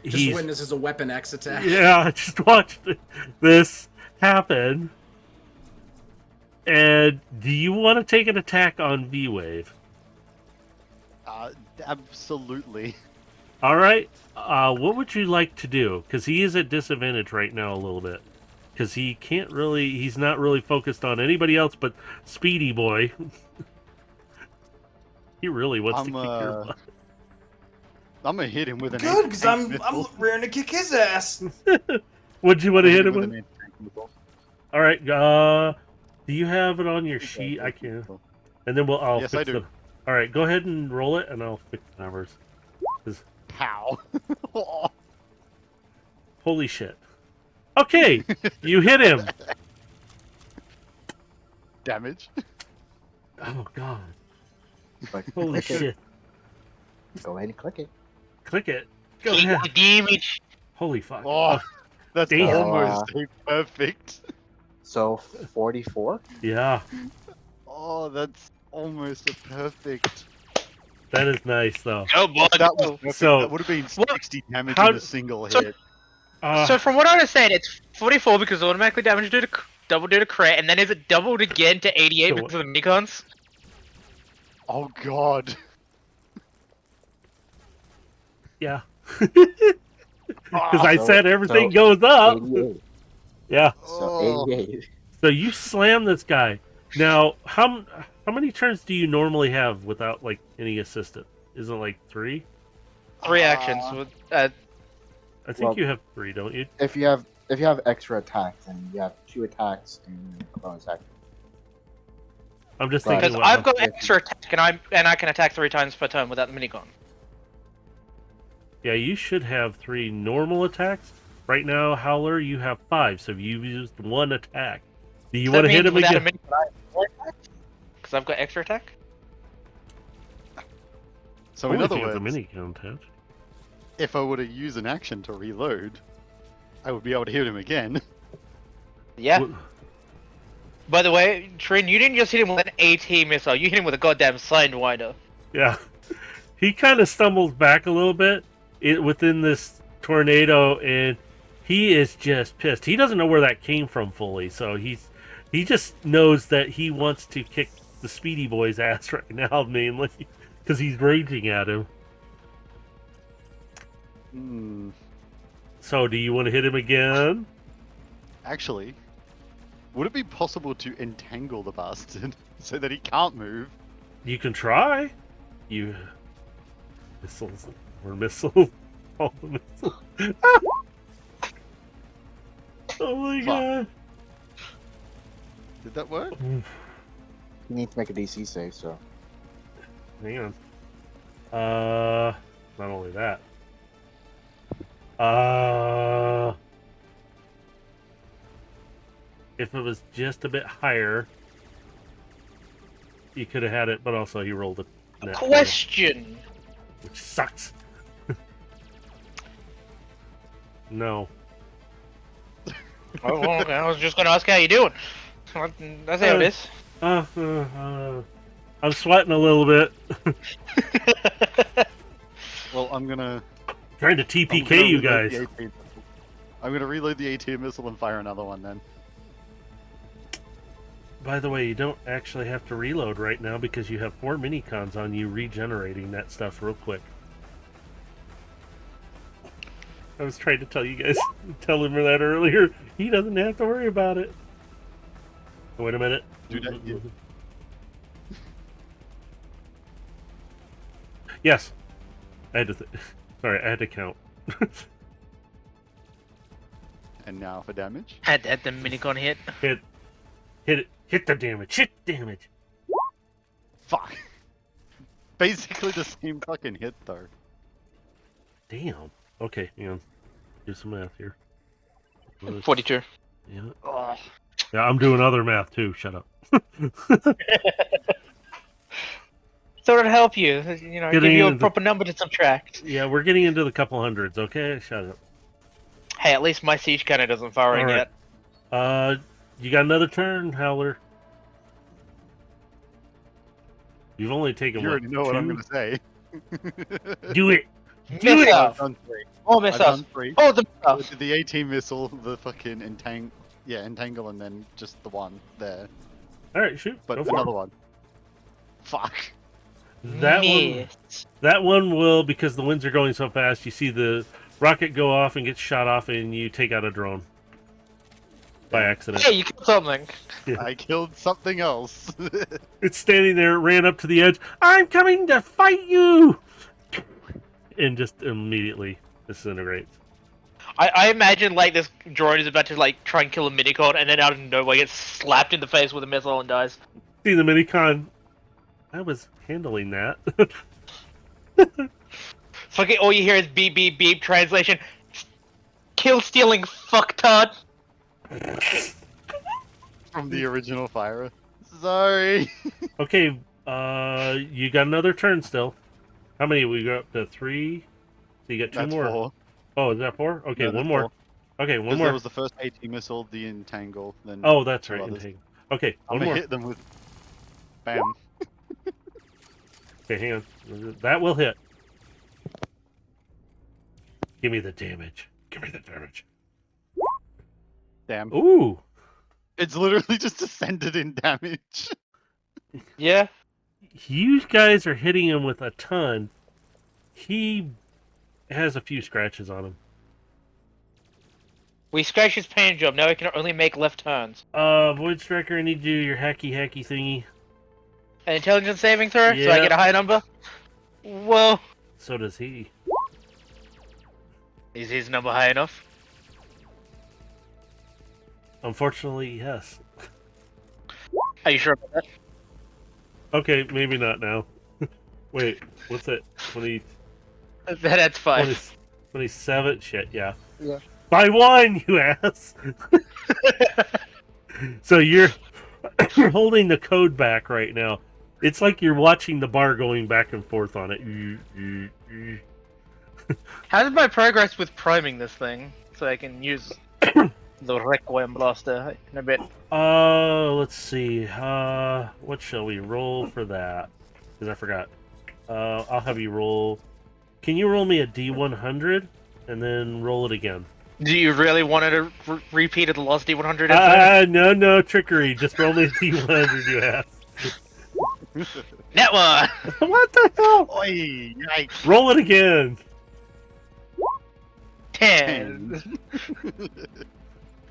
Just witnesses a Weapon X attack. Yeah, just watch this happen. And do you want to take an attack on V-Wave? Absolutely. All right. What would you like to do? Because he is at disadvantage right now a little bit. Because he's not really focused on anybody else but Speedy Boy. He really wants to kick your butt. I'm gonna hit him with an Good, because I'm missile. rearing to kick his ass. What'd you want to hit him with with? an missile. All right. Do you have it on your sheet? I can. And then I'll Yes, fix I do. it. All right. Go ahead and roll it, and I'll fix the numbers. Pow. Holy shit. Okay, you hit him. Damage. Oh god. Like, Holy click it. shit. Go ahead and click it. Click it. Go Keep ahead. the damage. Holy fuck. Oh, that's Damn. almost a perfect. So 44. Yeah, Oh, that's almost a perfect. that is nice though. Oh boy. That was perfect. So- that would have been What? 60 damage How- in a single So- hit. So from what I understand, it's 44 because automatically damage due to double due to crit, and then is it doubled again to 88 So because of the minicons? Oh god. Yeah. Because I So- said everything so goes up. 88. Yeah. So Oh. 88. So you slam this guy. Now, how many turns do you normally have without like any assistant? Is it like 3? 3 actions. With, I think Well- you have 3, don't you? If you have extra attacks, then you have 2 attacks and a bonus action. I'm just Right. thinking. Because what- I've got extra attack, and I can attack 3 times per turn without the minicon. Yeah, you should have 3 normal attacks. Right now, Howler, you have 5, so you've used 1 attack. Do you want to hit him again? Because I've got extra attack. So Only in if other you have the words, mini content. if I were to use an action to reload, I would be able to hit him again. Yeah. Wh- By the way, Trin, you didn't just hit him with an AT missile. You hit him with a goddamn Sidewinder. Yeah, he kind of stumbles back a little bit within this tornado, and he is just pissed. He doesn't know where that came from fully, so he just knows that he wants to kick the Speedy Boy's ass right now, mainly because he's raging at him. Hmm. So, do you want to hit him again? Actually, would it be possible to entangle the bastard so that he can't move? You can try. You missiles or missiles. All the missiles. Oh my Fuck. god. Did that work? You need to make a DC save, so. Hang on. Not only that. If it was just a bit higher, you could have had it, but also he rolled a net, Question. which sucks. No. Oh, well, okay, I was just gonna ask how you doing. That's how it is. I'm sweating a little bit. Well, I'm gonna. Trying to I'm TPK gonna you reload guys. the AT missile. I'm gonna reload the AT missile and fire another one then. By the way, you don't actually have to reload right now because you have 4 minicons on you regenerating that stuff real quick. I was trying to tell you guys, tell him that earlier. He doesn't have to worry about it. Wait a minute. Do that, yeah. Yes. I had to. Sorry, I had to count. And now for damage. Had the minigun hit. Hit it. Hit the damage. Hit damage. Fuck. Basically the same fucking hit though. Damn. Okay, hang on. Do some math here. 42. Yeah. Oh. Yeah, I'm doing other math too. Shut up. So it'll help you. You know, give Getting you a into- proper number to subtract. Yeah, we're getting into the couple hundreds. Okay, shut up. Hey, at least my siege cannon doesn't fire in Alright. yet. You got another turn, Howler. You've only taken You what, already know what I'm 2? gonna say. Do it. Do it. Missile. I've done 3. Oh, I've missile. done 3. Oh, the missile. The 18 missile, the fucking entangle, and then just the one there. All right, shoot. But Go for another it. one. Fuck. That one will, because the winds are going so fast. You see the rocket go off and get shot off, and you take out a drone by accident. Hey, you killed something. I killed something else. It's standing there, ran up to the edge. I'm coming to fight you, and just immediately disintegrates. I imagine like this drone is about to like try and kill a minicon, and then out of nowhere gets slapped in the face with a missile and dies. See the minicon. I was handling that. Fucking all you hear is beep beep beep. Translation: kill stealing fucktard. From the original fire. Sorry. Okay, you got another turn still. How many? We got up to 3. So you got 2 That's more. 4. Oh, is that 4? Okay, No, one that's more. 4. Okay, one 'Cause more. there was the first 18 missile, the entangle, then. Oh, that's 2 right. others. Entangle. Okay, I'm one gonna more. hit them with. Bam. Okay, hang on. That will hit. Give me the damage. Give me the damage. Damn. Ooh. It's literally just descended in damage. Yeah. You guys are hitting him with a ton. He has a few scratches on him. We scratched his paint job. Now we can only make left turns. Void Striker, I need you to do your hacky thingy. An intelligence saving throw, so I Yeah. get a high number. Whoa. So does he. Is his number high enough? Unfortunately, yes. Are you sure about that? Okay, maybe not now. Wait, what's it? 20, That's 5. 20 27? Shit, yeah. Yeah. By 1, you ass! So you're holding the code back right now. It's like you're watching the bar going back and forth on it. How did my progress with priming this thing so I can use the Requiem Blaster in a bit? Let's see. What shall we roll for that? Because I forgot. I'll have you roll. Can you roll me a D100 and then roll it again? Do you really want to repeat the lost D100? No trickery. Just roll me a D100, you ass. That one! What the hell? Oi, yikes. Roll it again. 10.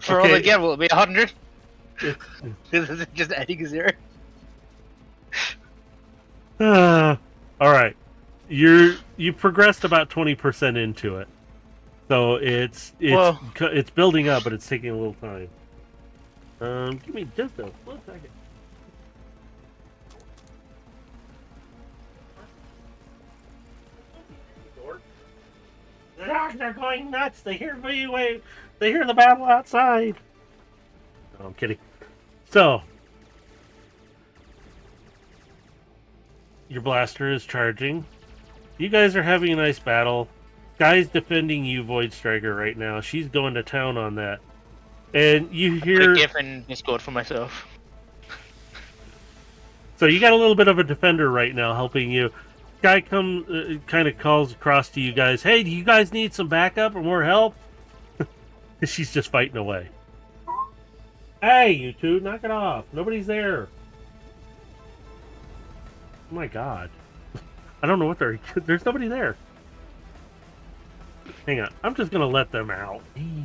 For all Okay. again, will it be 100? Is it just adding a 0? All right. You progressed about 20% into it. So it's Whoa. it's building up, but it's taking a little time. Give me just a split second. The dogs are going nuts. They hear me. They hear the battle outside. No, I'm kidding. So your blaster is charging. You guys are having a nice battle. Guy's defending you, Void Striker, right now. She's going to town on that. And you hear... Quick GIF in Discord for myself. So you got a little bit of a defender right now helping you. Guy kind of calls across to you guys. Hey, do you guys need some backup or more help? She's just fighting away. Hey, you two, knock it off. Nobody's there. Oh my god. I don't know what they're... There's nobody there. Hang on. I'm just gonna let them out. Jeez.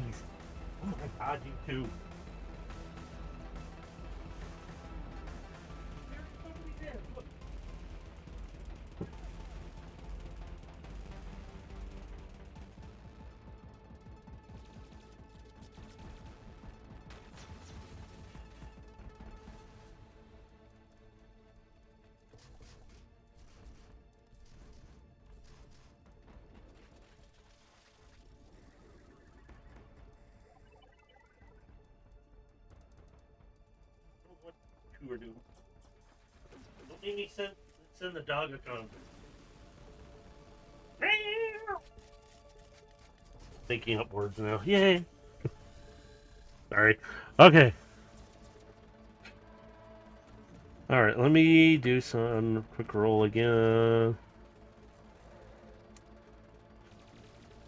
Oh my god, you two. What two are doing? Don't make me send the dog a gun. Making up words now. Yay! Sorry. Okay. Alright, let me do some quick roll again.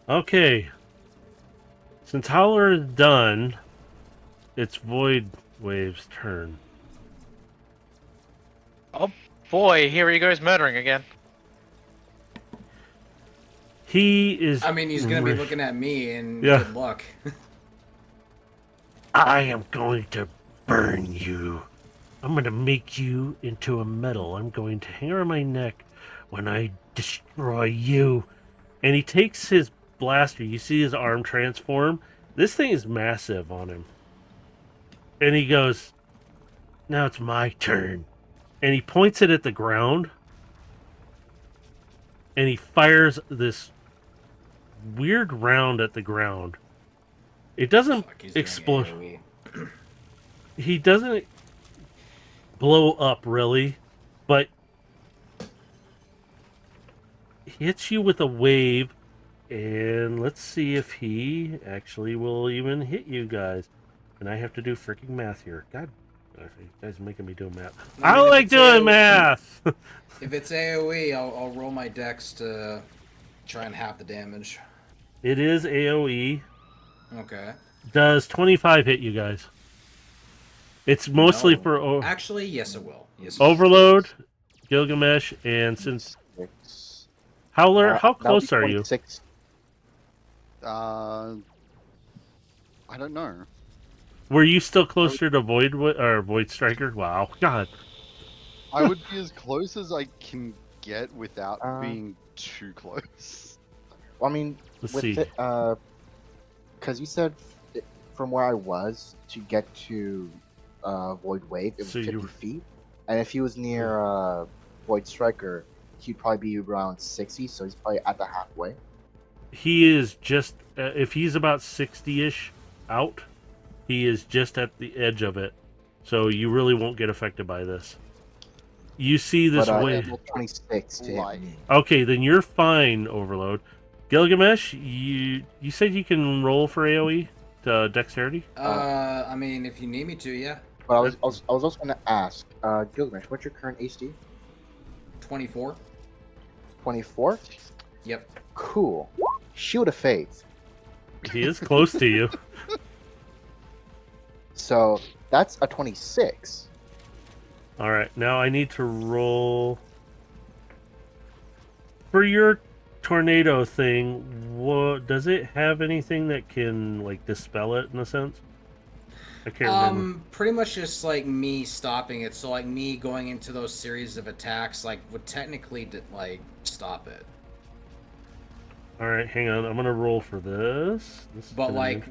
Okay. Since Howler is done, it's Void Wave's turn. Boy, here he goes murdering again. He is. I mean, he's gonna be looking at me, and Yeah. good luck. I am going to burn you. I'm going to make you into a metal. I'm going to hang around my neck when I destroy you. And he takes his blaster. You see his arm transform? This thing is massive on him. And he goes, now it's my turn. And he points it at the ground. And he fires this weird round at the ground. It doesn't Fuck, he's doing explode. AoE. He doesn't blow up really, but he hits you with a wave, and let's see if he actually will even hit you guys. And I have to do freaking math here. God, you guys are making me do math. I mean, if like it's doing AoE math. If it's AoE, I'll roll my dex to try and half the damage. It is AoE. Okay. Does 25 hit you guys? It's mostly No. for Actually, yes, it will. Yes, it will. Overload, Gilgamesh, and since 6. Howler, how That would be close are you? 26. I don't know. Were you still closer to Void Striker? Wow, God. I would be as close as I can get without being too close. Well, I mean, Let's with see. it, because you said from where I was to get to Void Wave, it was So 50 you- feet. And if he was near Void Striker, he'd probably be around 60, so he's probably at the halfway. He is just if he's about 60-ish out, he is just at the edge of it. So you really won't get affected by this. You see this But wave. 26 to hit Like, me. Okay, then you're fine, Overload. Gilgamesh, you said you can roll for AoE to dexterity? I mean, if you need me to, yeah. But I was also going to ask, Gilgamesh, what's your current HD? 24. 24? Yep. Cool. Shield of Faith. He is close to you. So that's a 26. Alright, now I need to roll for your tornado thing. What does it have anything that can like dispel it in a sense? I can't remember. Pretty much just like me stopping it. So like me going into those series of attacks, like would technically like stop it. Alright, hang on. I'm gonna roll for this. But like,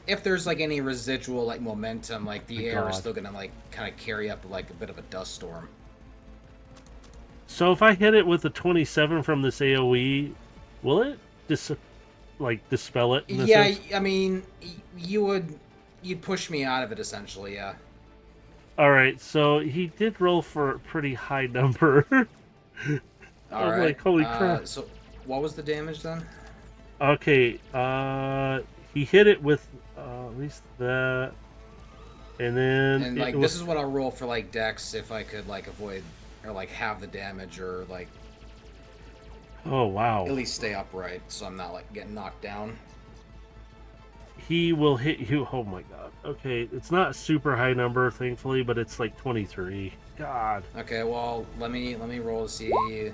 if there's like any residual like momentum, like the air is God. still gonna like kind of carry up like a bit of a dust storm. So if I hit it with a 27 from this AoE, will it dispel it? In a Yeah, sense? I mean, you'd push me out of it essentially, yeah. All right. So he did roll for a pretty high number. All I'm right. like, holy crap. So, what was the damage then? Okay. He hit it with at least that, and then And it like, was- this is what I'll roll for like Dex if I could like avoid or like have the damage or like Oh wow. at least stay upright so I'm not like getting knocked down. He will hit you. Oh my god. Okay, it's not a super high number, thankfully, but it's like 23. God. Okay, well let me roll to see.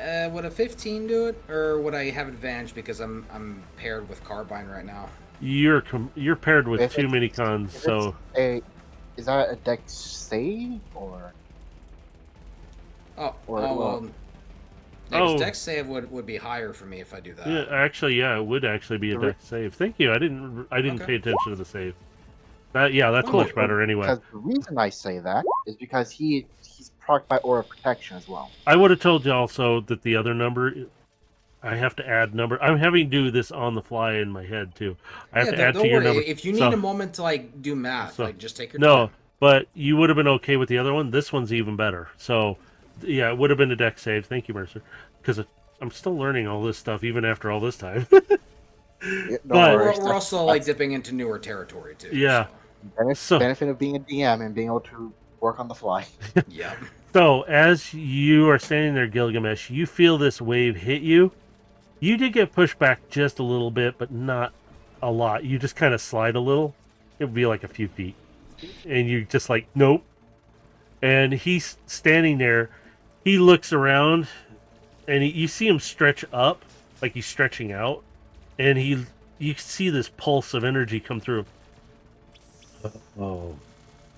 Would a 15 do it, or would I have advantage because I'm paired with Carbine right now? You're paired with If too it's- many cons, if it's so is that a dex save or? Oh, Or- well, well- yeah, 'cause Oh. dex save would be higher for me if I do that. yeah, actually, yeah, it would actually be a The re- dex save. Thank you. I didn't Okay. pay attention to the save. That's Cool. much better anyway. Because the reason I say that is because he's procced by Aura Protection as well. I would have told you also that the other number. I have to add number. I'm having to do this on the fly in my head too. I have Yeah, to add don't to your worry. number. If you need So- a moment to like do math, so- like just take your No, time. but you would have been okay with the other one. This one's even better. So, yeah, it would have been a deck save. Thank you, Mercer. Because I'm still learning all this stuff even after all this time. Yeah, no But- worries, We're also like that's dipping into newer territory too. Yeah. So- benefit of being a DM and being able to work on the fly. So. Yeah. So, as you are standing there, Gilgamesh, you feel this wave hit you. You did get pushed back just a little bit, but not a lot. You just kind of slide a little. It would be like a few feet. And you just like, nope. And he's standing there. He looks around, and you see him stretch up, like he's stretching out. And you see this pulse of energy come through. Oh.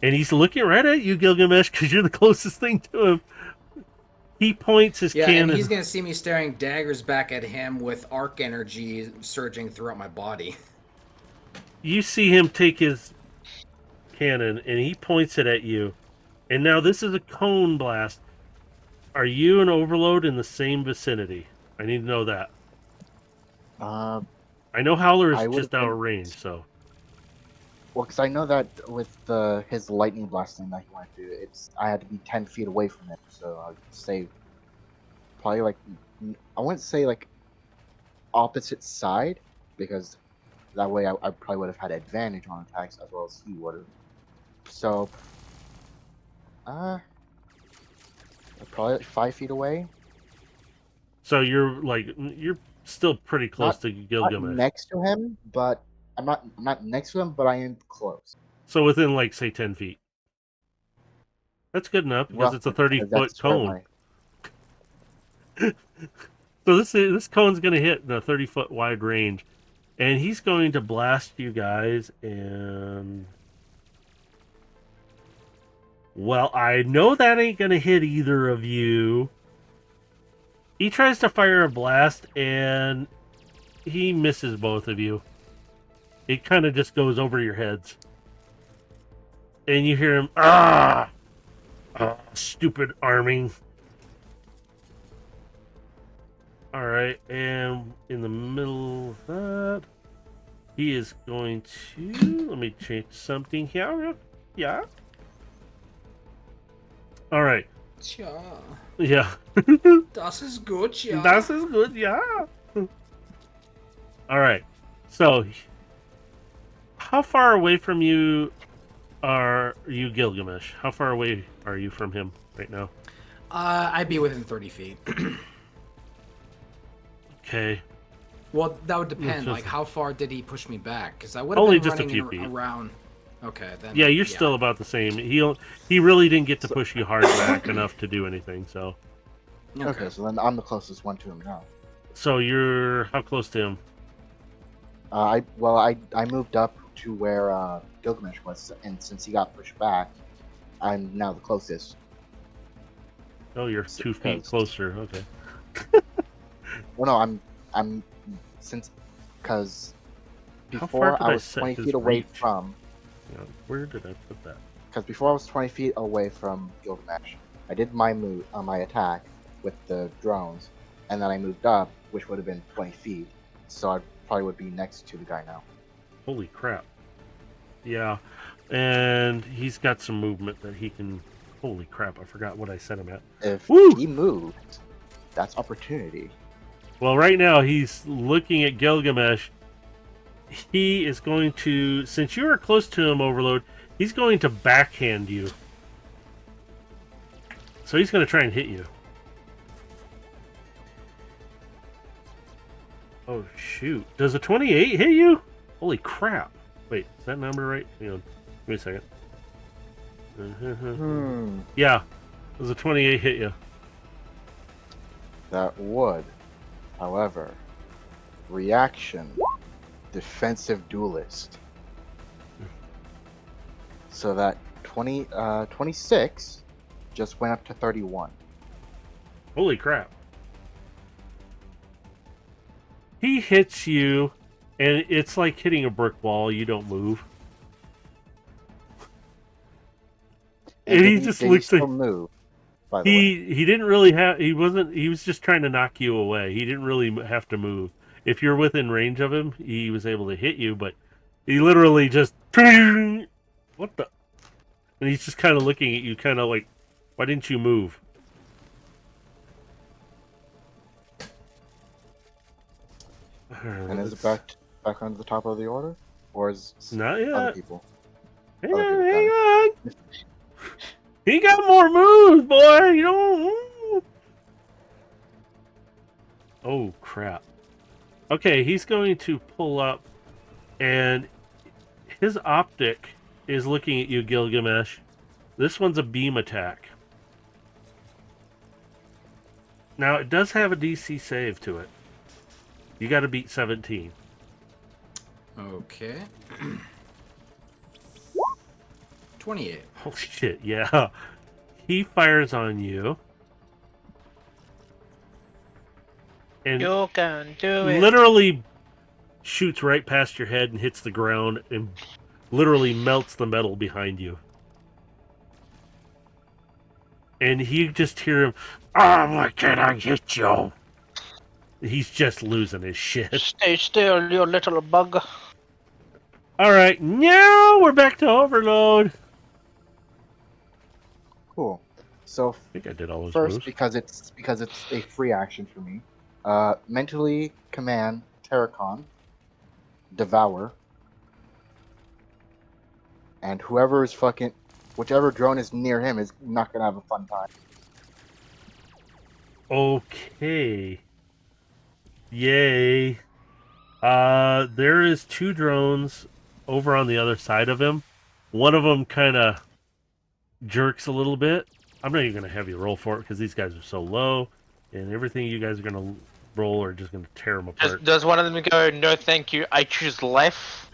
And he's looking right at you, Gilgamesh, because you're the closest thing to him. He points his Yeah, cannon. and he's gonna see me staring daggers back at him with arc energy surging throughout my body. You see him take his cannon, and he points it at you. And now this is a cone blast. Are you and Overload in the same vicinity? I need to know that. I know Howler I is would've just out been- of range, so... Well, because I know that with his lightning blast thing that he went through, I had to be 10 feet away from it, so I'd say probably like I wouldn't say like opposite side because that way I probably would have had advantage on attacks as well as he would have. So, probably like 5 feet away. So you're still pretty close Not- to Not Gilgamesh. next to him, but I'm not next to him, but I am close. So within, like, say, 10 feet. That's good enough, because it's a Roughly, 30-foot that's where cone. So this cone's going to hit in a 30-foot wide range. And he's going to blast you guys, and... Well, I know that ain't going to hit either of you. He tries to fire a blast, and he misses both of you. It kind of just goes over your heads. And you hear him, ah! Stupid arming. Alright, and in the middle of that, he is going to... Let me change something here. Yeah. Alright. Tja, Yeah. das ist gut, ja. Das ist good, yeah. Alright. So, how far away from you are you, Gilgamesh? How far away are you from him right now? I'd be within 30 feet. Okay. Well, that would depend. just- Like, how far did he push me back? Because I would have Only been just a running few feet. around. Okay, then. Yeah, you're still about the same. He really didn't get to push you hard back enough to do anything. So Okay, so then I'm the closest one to him now. you're how close to him? I moved up to where Gilgamesh was, and since he got pushed back, I'm now the closest. Oh, you're 2 feet Because- closer. Okay. Well, no, I'm since because How far before did I I was set 20 his feet away reach? from Yeah, where did I put that? because before I was 20 feet away from Gilgamesh, I did my move my attack with the drones, and then I moved up, which would have been 20 feet. So I probably would be next to the guy now. Holy crap. Yeah. And he's got some movement that he can... Holy crap, I forgot what I set him at. If Woo! he moved, that's opportunity. Well, right now he's looking at Gilgamesh. He is going to... Since you are close to him, Overload, he's going to backhand you. So he's going to try and hit you. Oh, shoot. Does a 28 hit you? Holy crap. Wait, is that number right? Hang on. Give me a second. Yeah. Does a 28 hit you? That would, however, reaction, defensive duelist. So that 26 just went up to 31. Holy crap. He hits you, and it's like hitting a brick wall. You don't move. And he just did looks he like... still move, by the way? He didn't really have... He was just trying to knock you away. He didn't really have to move. If you're within range of him, he was able to hit you, but he literally just... What the... And he's just kind of looking at you, kind of like, why didn't you move? And is it back onto the top of the order? Or is Not yet. other people? Hang Other on, people hang got on. He got more moves, boy. You don't... Oh, crap. Okay, he's going to pull up, and his optic is looking at you, Gilgamesh. This one's a beam attack. Now, it does have a DC save to it. You got to beat 17. Okay. 28. Holy shit, yeah. He fires on you. And You can do it. literally shoots right past your head and hits the ground and literally melts the metal behind you. And you just hear him, "Oh, why can't I hit you?" He's just losing his shit. Stay still, you little bug. Alright, now we're back to Overload. Cool. So I think I did all those first, moves. because it's a free action for me. Mentally command Terracon, Devour, and whichever drone is near him is not gonna have a fun time. Okay. Yay. There is 2 drones over on the other side of him. One of them kind of jerks a little bit. I'm not even going to have you roll for it because these guys are so low, and everything you guys are going to roll are just going to tear them apart. Does one of them go, no thank you, I choose life?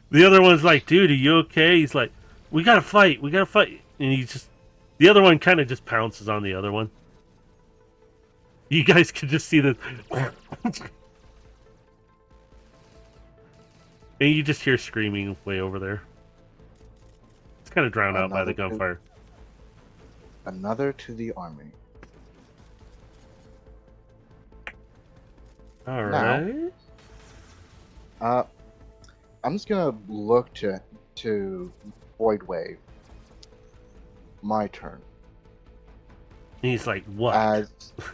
The other one's like, "Dude, are you okay?" He's like, we gotta fight. And the other one kind of just pounces on the other one. You guys can just see the... And you just hear screaming way over there. It's kind of drowned out by the gunfire. Another to the army. Alright. I'm just gonna look to Void Wave. My turn. And he's like, what? As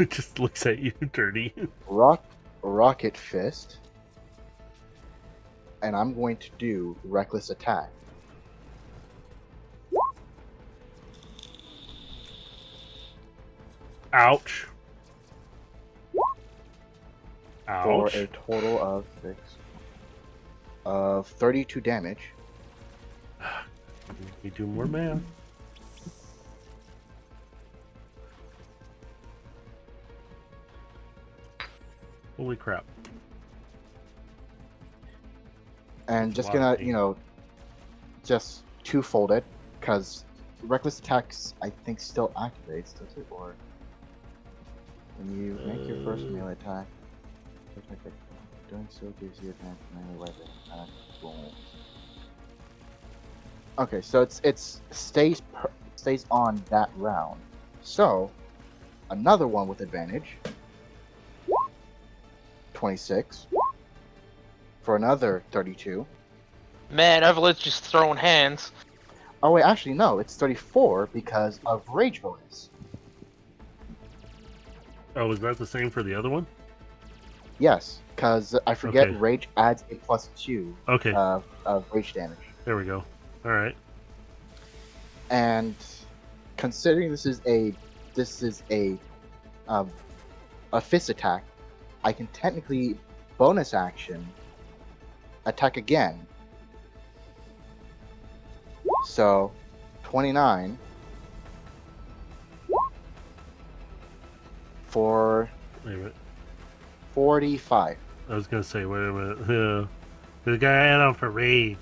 Just looks at you dirty. Rocket Fist. And I'm going to do Reckless Attack. Ouch. For Ouch. a total of 32 damage. You do more math. Holy crap. And just Lot of gonna, pain. just twofold it, because Reckless Attacks, I think, still activates, does it? Or when you make your first melee attack, doing so gives you advantage melee weapon attack rolls. Okay, so it stays on that round. So another one with advantage. 26 for another 32. Man, Overload's just throwing hands. Oh wait, actually no, it's 34 because of Rage bonus. Oh, is that the same for the other one? Yes, because I forget Okay. Rage adds a +2 Okay, of Rage damage. there we go. Alright. And considering this is a fist attack, I can technically bonus action attack again. So 29 for Wait a minute. 45. I was gonna say, wait a minute. Yeah. The guy had on for rage.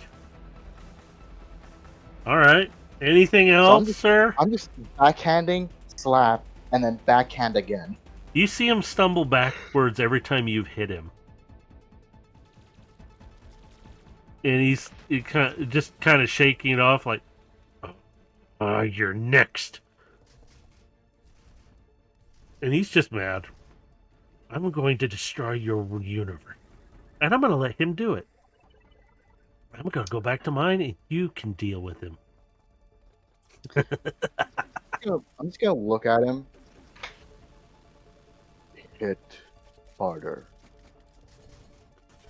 All right. Anything else, sir? I'm just backhanding, slap, and then backhand again. You see him stumble backwards every time you've hit him. And he's just kind of shaking it off like, you're next. And he's just mad. I'm going to destroy your universe. And I'm going to let him do it. I'm going to go back to mine and you can deal with him. I'm just gonna look at him. Hit harder.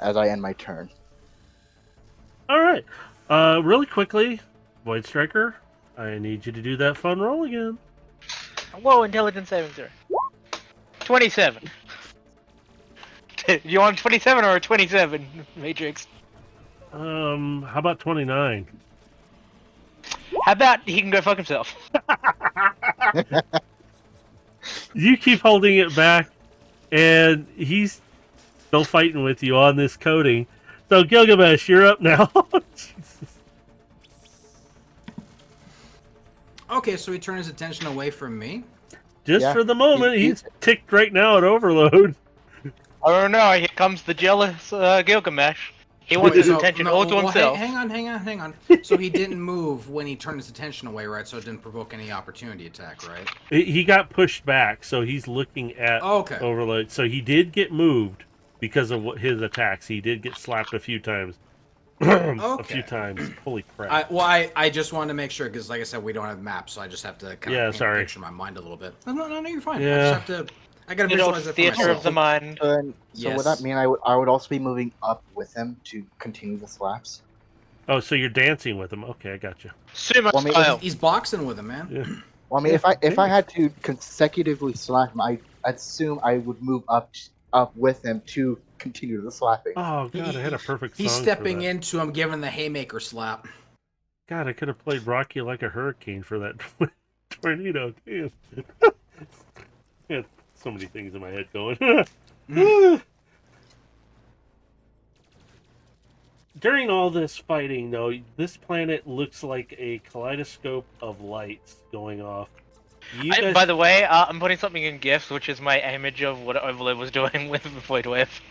As I end my turn. All right. Really quickly, Void Striker, I need you to do that fun roll again. Whoa, intelligence saving throw. 27. You want 27 or a 27, Matrix? How about 29? How about he can go fuck himself? You keep holding it back, and he's still fighting with you on this coding. So, Gilgamesh, you're up now. Jesus. Okay, so he turned his attention away from me. Just Yeah, for the moment, he's- he's ticked right now at overload. Oh no, here comes the jealous Gilgamesh. He wants his attention all to well, himself. Hang on. So he didn't move when he turned his attention away, right? So it didn't provoke any opportunity attack, right? He got pushed back, so he's looking at Okay. overload. So he did get moved because of his attacks. He did get slapped a few times. A few times. Holy crap. I just wanted to make sure, because like I said, we don't have maps, so I just have to kind of paint a picture in my mind a little bit. No, you're fine. Yeah. I just have to... I gotta You know, visualize it for theater myself. of the mind. So Yes. would that mean I would also be moving up with him to continue the slaps? Oh, so you're dancing with him. Okay, I got you. Sumo Well, I mean, style. He's boxing with him, man. Yeah. Well, I mean, if I had to consecutively slap him, I'd assume I would move up with him to continue the slapping. Oh, God, I had a perfect song He's for stepping that. into him, giving the haymaker slap. God, I could have played Rocky Like a Hurricane for that tornado. Damn. Yeah, so many things in my head going. During all this fighting, though, this planet looks like a kaleidoscope of lights going off. You guys... By the way, I'm putting something in GIFs, which is my image of what Overlord was doing with Void Wave.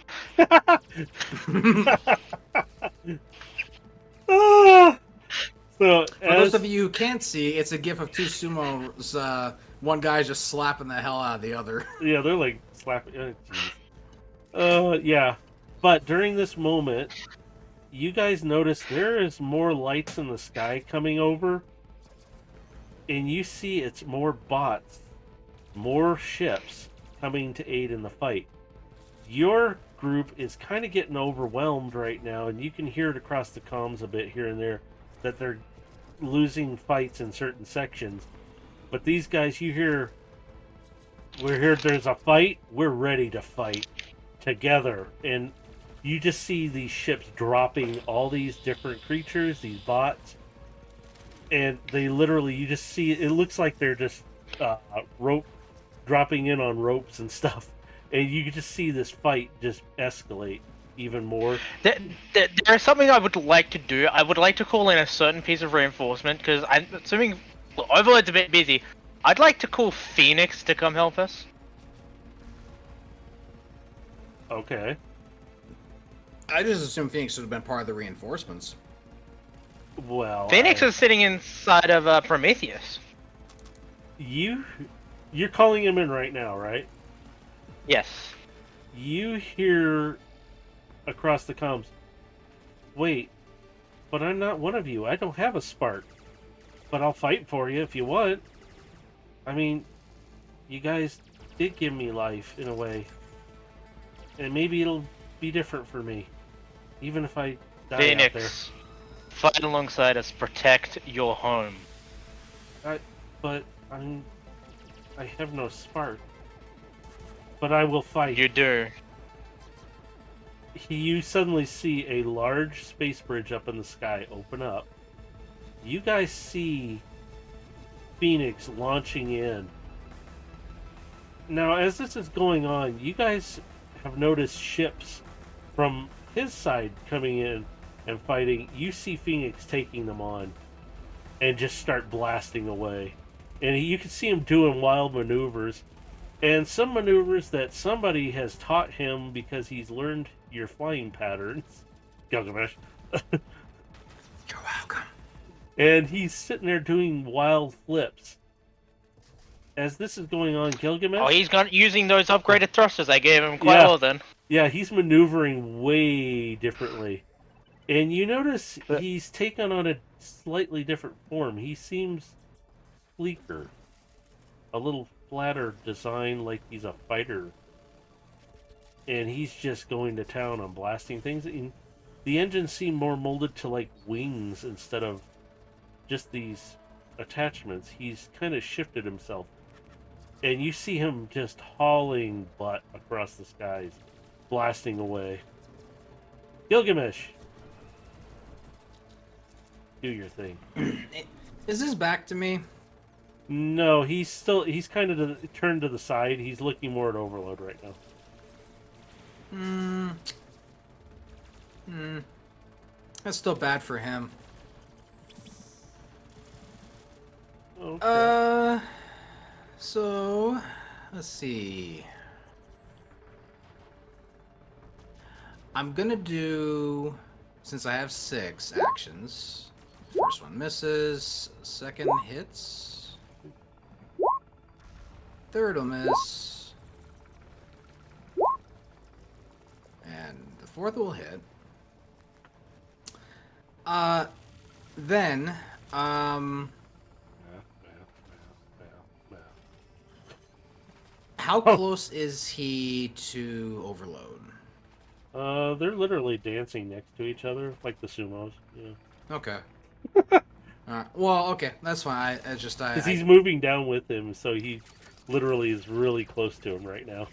So, For those of you who can't see, it's a gif of two sumos. One guy's just slapping the hell out of the other. yeah, they're like slapping. Yeah. But during this moment, you guys notice there is more lights in the sky coming over, and you see it's more bots, more ships coming to aid in the fight. Your group is kind of getting overwhelmed right now, and you can hear it across the comms a bit here and there that they're losing fights in certain sections. But these guys, you hear, we're here, there's a fight, we're ready to fight together. And you just see these ships dropping all these different creatures, these bots, and they literally, you just see, it looks like they're just dropping in on ropes and stuff. And you can just see this fight just escalate even more. There's something I would like to do. I would like to call in a certain piece of reinforcement, because I'm assuming Overlord's a bit busy. I'd like to call Phoenix to come help us. Okay. I just assumed Phoenix would have been part of the reinforcements. Well, Phoenix is sitting inside of Prometheus. You're calling him in right now, right? Yes. You hear across the comms, wait, but I'm not one of you. I don't have a spark. But I'll fight for you if you want. I mean, you guys did give me life in a way. And maybe it'll be different for me. Even if I die out there. Phoenix, fight alongside us. Protect your home. But I have no spark. But I will fight. You do. You suddenly see a large space bridge up in the sky open up. You guys see Phoenix launching in. Now, as this is going on, you guys have noticed ships from his side coming in and fighting. You see Phoenix taking them on and just start blasting away. And you can see him doing wild maneuvers. And some maneuvers that somebody has taught him because he's learned your flying patterns. Gilgamesh. You're welcome. And he's sitting there doing wild flips. As this is going on, Gilgamesh... Oh, he's using those upgraded thrusters I gave him quite well then. Yeah, he's maneuvering way differently. And you notice he's taken on a slightly different form. He seems sleeker. A little flatter design, like he's a fighter. And he's just going to town on blasting things. And the engines seem more molded to like wings instead of just these attachments. He's kind of shifted himself. And you see him just hauling butt across the skies, blasting away. Gilgamesh, do your thing. Is this back to me? No, he's kind of turned to the side. He's looking more at Overload right now. That's still bad for him. Okay. So, let's see. I'm gonna do, since I have 6 actions, first one misses, second hits, third will miss, and the fourth will hit. Then, how close is he to Overload? They're literally dancing next to each other, like the sumos. Yeah. Okay. Well, okay, that's fine. Because he's moving down with him, so he literally is really close to him right now.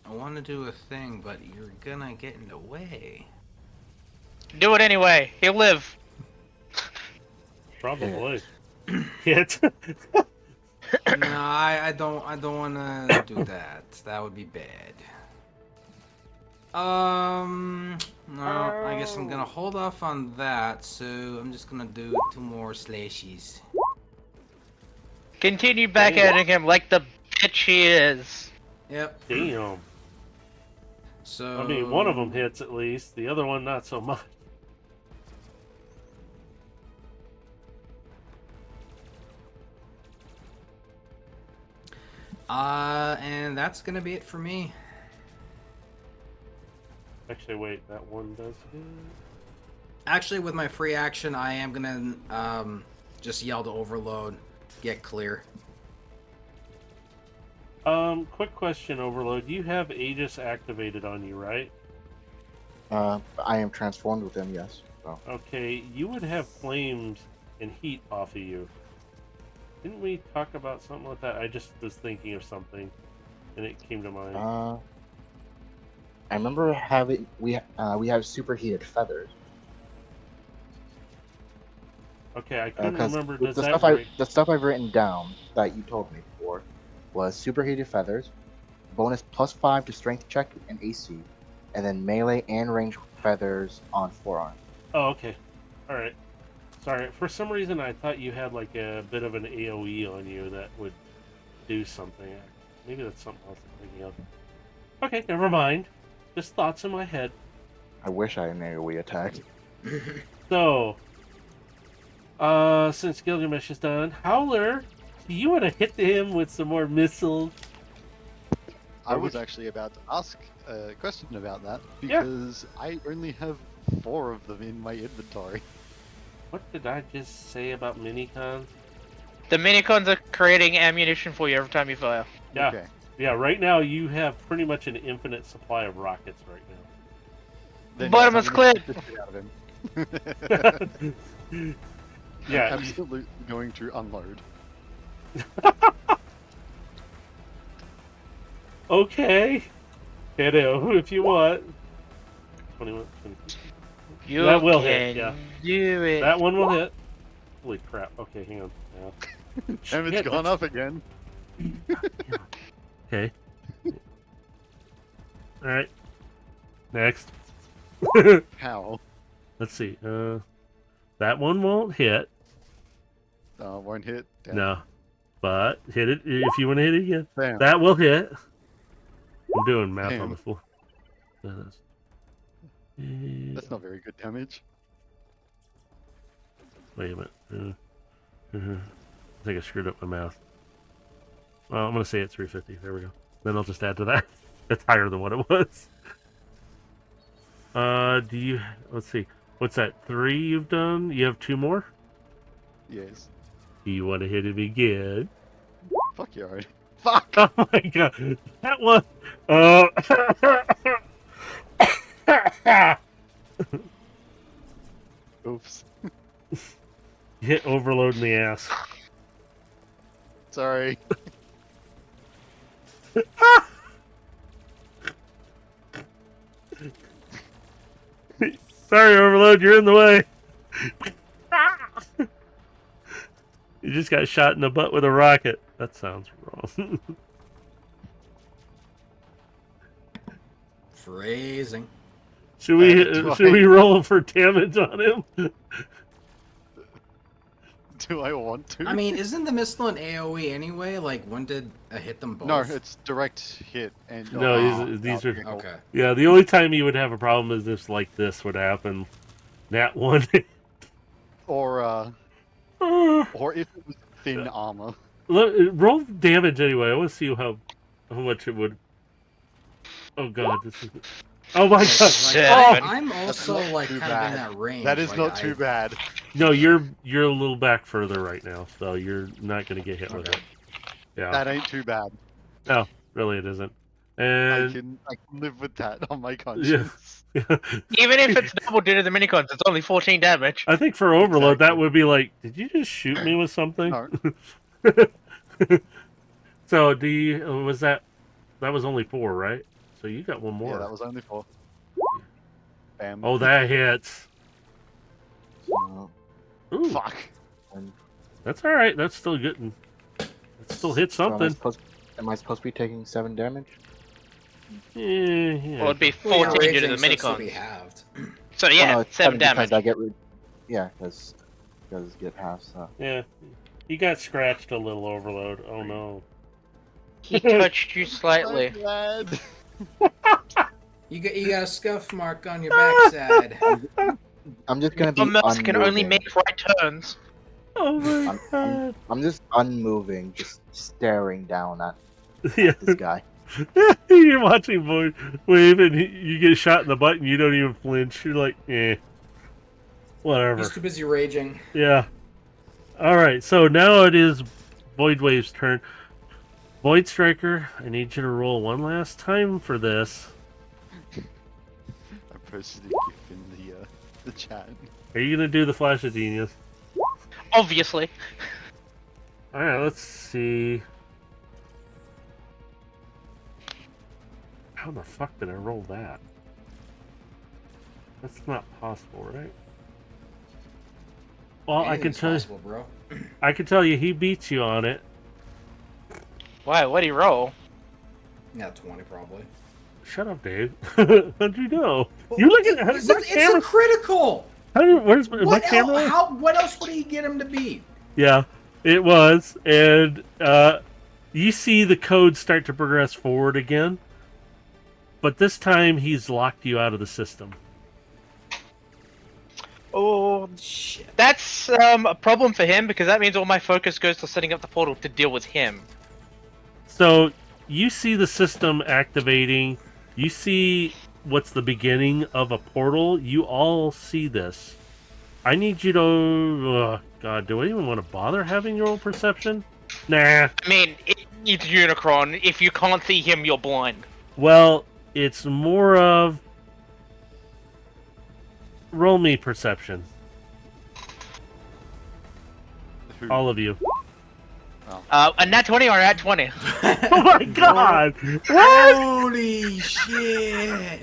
I want to do a thing, but you're gonna get in the way. Do it anyway. He'll live. Probably. Hit. No, I don't want to do that. That would be bad. No, I guess I'm gonna hold off on that. So I'm just gonna do 2 more slashes. Continue backhanding him like the bitch he is. Yep. Damn. So I mean, one of them hits at least. The other one, not so much. And that's gonna be it for me. Actually, wait, that one does hit. Actually, with my free action, I am gonna just yell to Overload, get clear. Quick question, Overload. You have Aegis activated on you, right? I am transformed with him, yes. So. Okay, you would have flames and heat off of you. Didn't we talk about something like that? I just was thinking of something, and it came to mind. I remember having we have superheated feathers. Okay, I couldn't 'Cause remember. the Does that stuff break? the stuff I've written down that you told me before was superheated feathers, bonus +5 to strength check and AC, and then melee and range feathers on forearm. Oh, okay. All right. Sorry. For some reason, I thought you had like a bit of an AOE on you that would do something. Maybe that's something else I'm thinking of. Okay, never mind. Just thoughts in my head. I wish I had an AOE attack. So, since Gilgamesh is done, Howler, do you want to hit him with some more missiles? I was actually about to ask a question about that because I only have 4 of them in my inventory. What did I just say about minicons? The minicons are creating ammunition for you every time you fire. Yeah. Okay. Yeah, right now you have pretty much an infinite supply of rockets right now. Then Bottomless yes, I'm gonna clip. shoot the shit out of him. Yeah. I'm absolutely going to unload. Okay. Hit it if you want. 21. You That will can hit, yeah. do it. That one will hit. Holy crap. Okay, hang on. Yeah. And it's Shit, gone that's- up again. Okay. Alright. Next. How? Let's see. That one won't hit. Won't hit. Damn. No. But hit it if you want to hit it again. Bam. That will hit. I'm doing math on Damn. the floor. That is- That's not very good damage. Wait a minute. I think I screwed up my math. Well, I'm going to say it's 350. There we go. Then I'll just add to that. It's higher than what it was. Do you... Let's see. What's that? 3 you've done? You have 2 more? Yes. Do you want to hit him again? Fuck you already. Fuck! Oh my god. That one... Oops. Hit overload in the ass. Sorry. Sorry, overload. You're in the way. You just got shot in the butt with a rocket. That sounds wrong. Phrasing. Should we Do should I- we roll for damage on him? Do I want to? I mean, isn't the missile an AoE anyway? Like, when did I hit them both? no, it's direct hit and. No, Oh, these are Okay. yeah. The only time you would have a problem is if like this would happen. That one. Or or if it was thin armor. Roll damage anyway. I want to see how much it would. Oh god, this is. Oh my god! Shit. Oh! I'm also not like too kind of in bad. that range. That is like, not too bad. No, you're a little back further right now, so you're not gonna get hit with it. Okay. Yeah, That ain't too bad. really it isn't. I And can live with that on my conscience. Even if it's double due to the minicons, it's only 14 damage. I think for overload that Exactly. would be like, did you just shoot me with something? No. So do you was that was only 4, right? So you got one more. Yeah, that was only 4. Bam. Oh, that hits. So, Ooh, Fuck. that's all right. That's still good. It still hit so something. am I supposed to be taking 7 damage? Yeah. Well, it'd be Well, 14 due to the raging, so it's still be minicons. halved. So yeah, Oh, no, it's 7 because damage. I get yeah, because get half. So. Yeah. You got scratched a little, overload. Oh no. He touched you slightly. I'm glad. You got a scuff mark on your backside. I'm just gonna be Your mouse can only unmoving. make right turns. Oh my I'm- god. I'm just unmoving, just staring down at Yeah. this guy. You're watching Void Wave and you get shot in the butt and you don't even flinch. You're like, whatever. He's too busy raging. Yeah. Alright, so now it is Void Wave's turn. Void Striker, I need you to roll one last time for this. I posted a gif in the chat. Are you gonna do the Flash of Genius? Obviously. Alright, let's see. How the fuck did I roll that? That's not possible, right? Well, I can Anything's tell possible, bro. you he beats you on it. Why? What'd he roll? Yeah, 20 probably. Shut up, Dave. How'd you know? You're looking at It's, my it's camera. a critical. Where's my What camera? what else would he get him to beat? Yeah, it was, and you see the code start to progress forward again, but this time he's locked you out of the system. Oh, Shit. that's a problem for him because that means all my focus goes to setting up the portal to deal with him. So you see the system activating. You see what's the beginning of a portal. You all see this. I need you to. God, do I even want to bother having your own perception? Nah. I mean, it's Unicron. If you can't see him, you're blind. Well, it's more of. Roll me perception. Who? All of you. A nat 20 or at 20? Oh my god! What? Holy shit!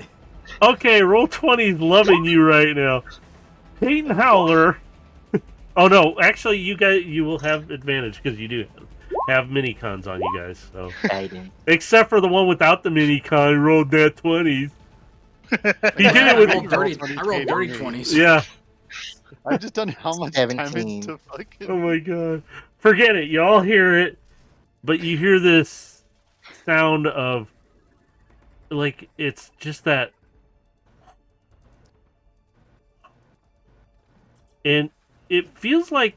Okay, roll 20's loving you right now. Peyton Howler. Oh no, actually, you will have advantage because you do have mini cons on you guys. So except for the one without the mini con, rolled that 20s. He did it with I rolled dirty 20s. Yeah. I've just done how much 17. damage to fucking. Oh my god. Forget it. You all hear it, but you hear this sound of like it's just that. And it feels like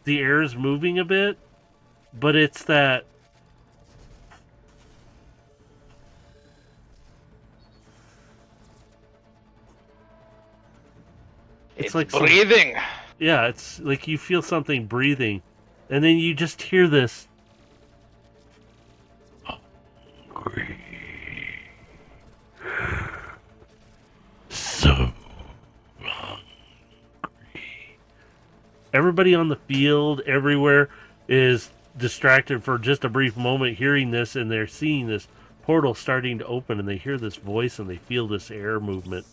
the air is moving a bit, but it's that It's like breathing. yeah, it's like you feel something breathing, and then you just hear this. So everybody on the field, everywhere, is distracted for just a brief moment hearing this, and they're seeing this portal starting to open, and they hear this voice, and they feel this air movement.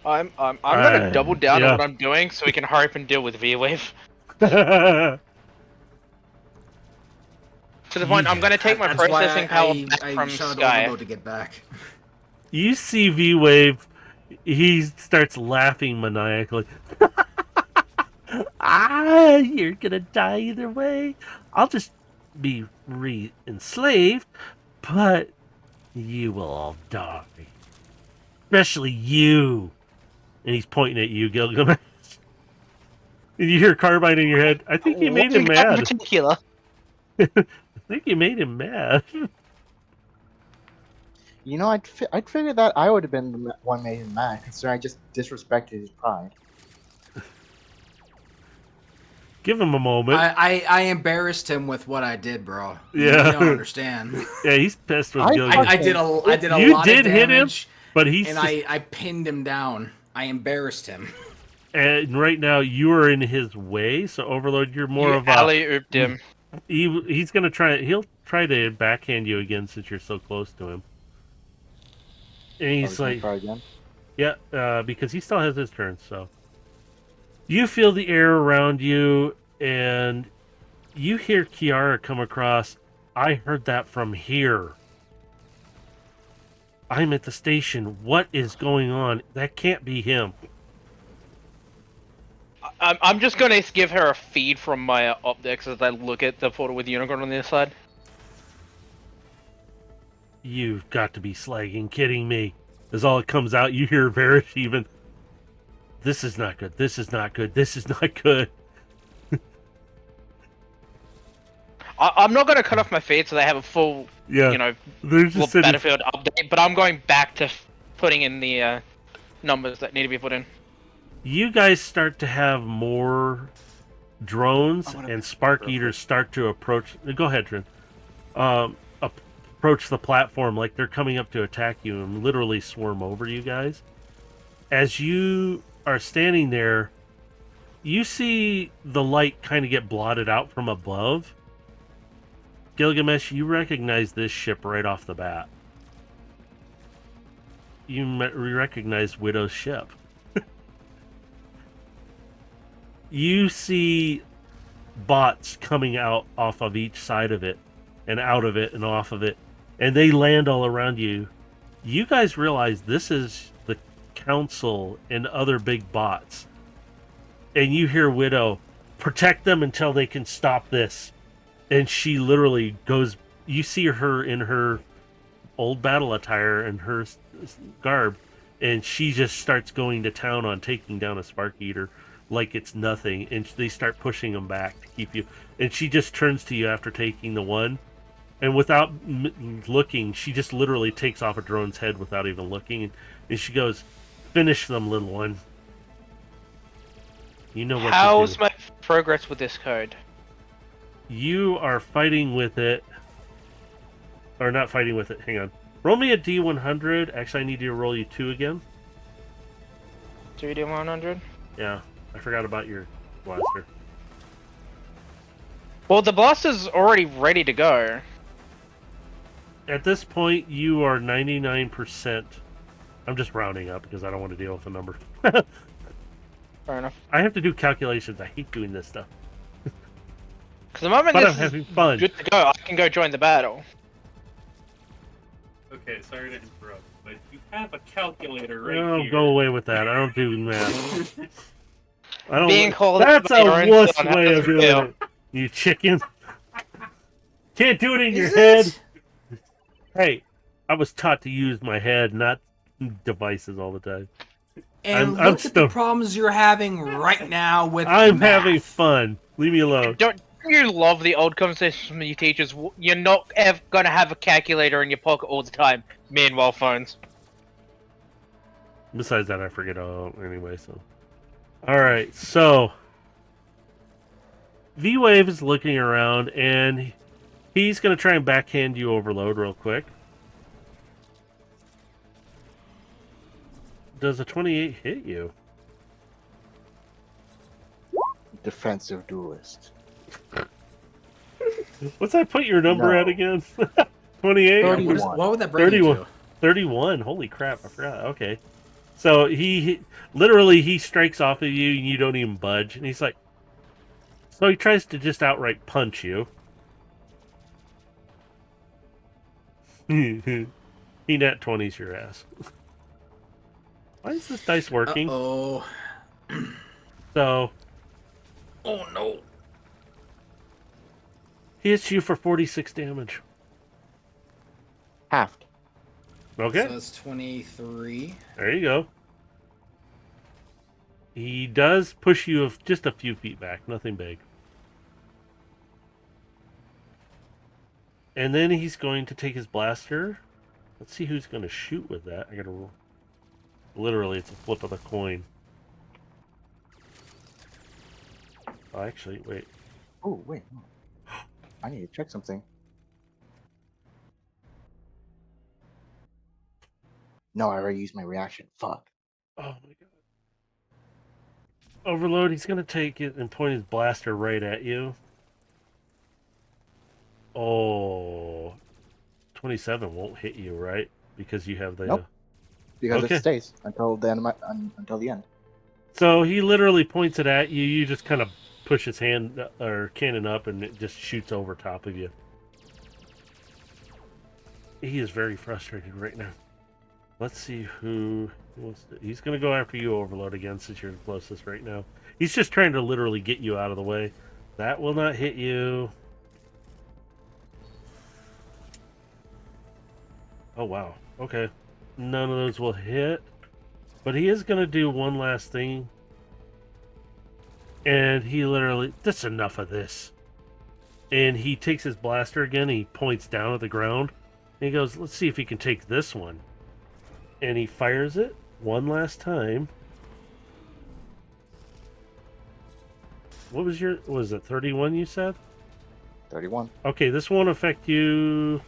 I'm gonna double down on what I'm doing so we can hurry up and deal with V-Wave. To the point, I'm gonna take my processing power back from Sky. To get back. You see V-Wave, he starts laughing maniacally. You're gonna die either way. I'll just be re-enslaved, but you will all die. Especially you. And he's pointing at you, Gilgamesh. And you hear Carbine in your head. I think you made him mad. Particular. I think you made him mad. You know, I'd figure that I would have been the one made him mad, considering I just disrespected his pride. Give him a moment. I embarrassed him with what I did, bro. Yeah. You don't understand. Yeah, he's pissed with I Gilgamesh. did a You lot did of hit him, damage, but he's and I pinned him down. I embarrassed him. and right now you are in his way. So Overlord, you're more of a alley-ooped him. he's gonna try. He'll try to backhand you again since you're so close to him. And he's like, try again? yeah, because he still has his turn. So you feel the air around you, and you hear Kiara come across. I heard that from here. I'm at the station. What is going on? That can't be him. I'm just gonna give her a feed from my optics as I look at the portal with the unicorn on the other side. You've got to be slagging kidding me. As all it comes out, you hear Varish even. This is not good. This is not good. This is not good. I'm not gonna cut off my feed so they have a full, Yeah. you know, They're just full sitting. Battlefield update, but I'm going back to putting in the numbers that need to be put in. You guys start to have more drones and spark eaters start to approach. Go ahead, Trin. Approach the platform like they're coming up to attack you and literally swarm over you guys. As you are standing there, you see the light kind of get blotted out from above. Gilgamesh, you recognize this ship right off the bat. You recognize Widow's ship. You see bots coming out off of each side of it, and out of it, and off of it, and they land all around you. You guys realize this is the Council and other big bots. And you hear Widow, protect them until they can stop this. And she literally goes, you see her in her old battle attire and her garb, and she just starts going to town on taking down a Spark Eater like it's nothing, and they start pushing them back to keep you. And she just turns to you after taking the one, and without looking, she just literally takes off a drone's head without even looking, and she goes, "Finish them, little one." You know what How's to do. my progress with this code? You are fighting with it, or not fighting with it. Hang on. Roll me a D100. Actually, I need you to roll you 2 again. 2D100? Yeah, I forgot about your blaster. Well, the blaster's already ready to go. At this point, you are 99%. I'm just rounding up because I don't want to deal with the number. Fair enough. I have to do calculations. I hate doing this stuff. Because the moment But I'm this having is fun. good to go, I can go join the battle. Okay, sorry to interrupt, but you have a calculator right Oh, here. go away with that. I don't do math. I don't. Being called That's by your a own wuss son, way how of does it doing feel? it. You chicken. Can't do it in your Is head. it? Hey, I was taught to use my head, not devices all the time. And I'm look at the problems you're having right now with I'm math. having fun. Leave me alone. Don't you love the old conversation from your teachers? You're not ever gonna have a calculator in your pocket all the time. Meanwhile, phones. Besides that, I forget all anyway. So, all right. So, V-Wave is looking around, and he's gonna try and backhand you Overload real quick. Does a 28 hit you? Defensive duelist. What's that put your number No. at again? 28? Yeah, 31. what would that bring you 31. to? 31. Holy crap, I forgot. Okay. So he literally he strikes off of you and you don't even budge. And he's like, so he tries to just outright punch you. He nat 20s your ass. Why is this dice working? Oh. So Oh no. he hits you for 46 damage. Halved. Okay. So that's 23. There you go. He does push you just a few feet back, nothing big. And then he's going to take his blaster. Let's see who's going to shoot with that. I gotta roll. Literally, it's a flip of the coin. Oh, actually, wait. Oh, wait. No. I need to check something. No, I already used my reaction. Fuck. Oh my god. Overload, he's going to take it and point his blaster right at you. Oh. 27 won't hit you, right? Because you have the... Nope. Because Okay. it stays until the end. Until the end. So he literally points it at you. You just kind of push his hand or cannon up, and it just shoots over top of you. He is very frustrated right now. Let's see who wants to... He's going to go after you, Overload, again, since you're the closest right now. He's just trying to literally get you out of the way. That will not hit you. Oh, wow. Okay. None of those will hit. But he is going to do one last thing. And he literally... That's enough of this. And he takes his blaster again, and he points down at the ground. And he goes, let's see if he can take this one. And he fires it one last time. What was your... Was it 31 you said? 31. Okay, this won't affect you,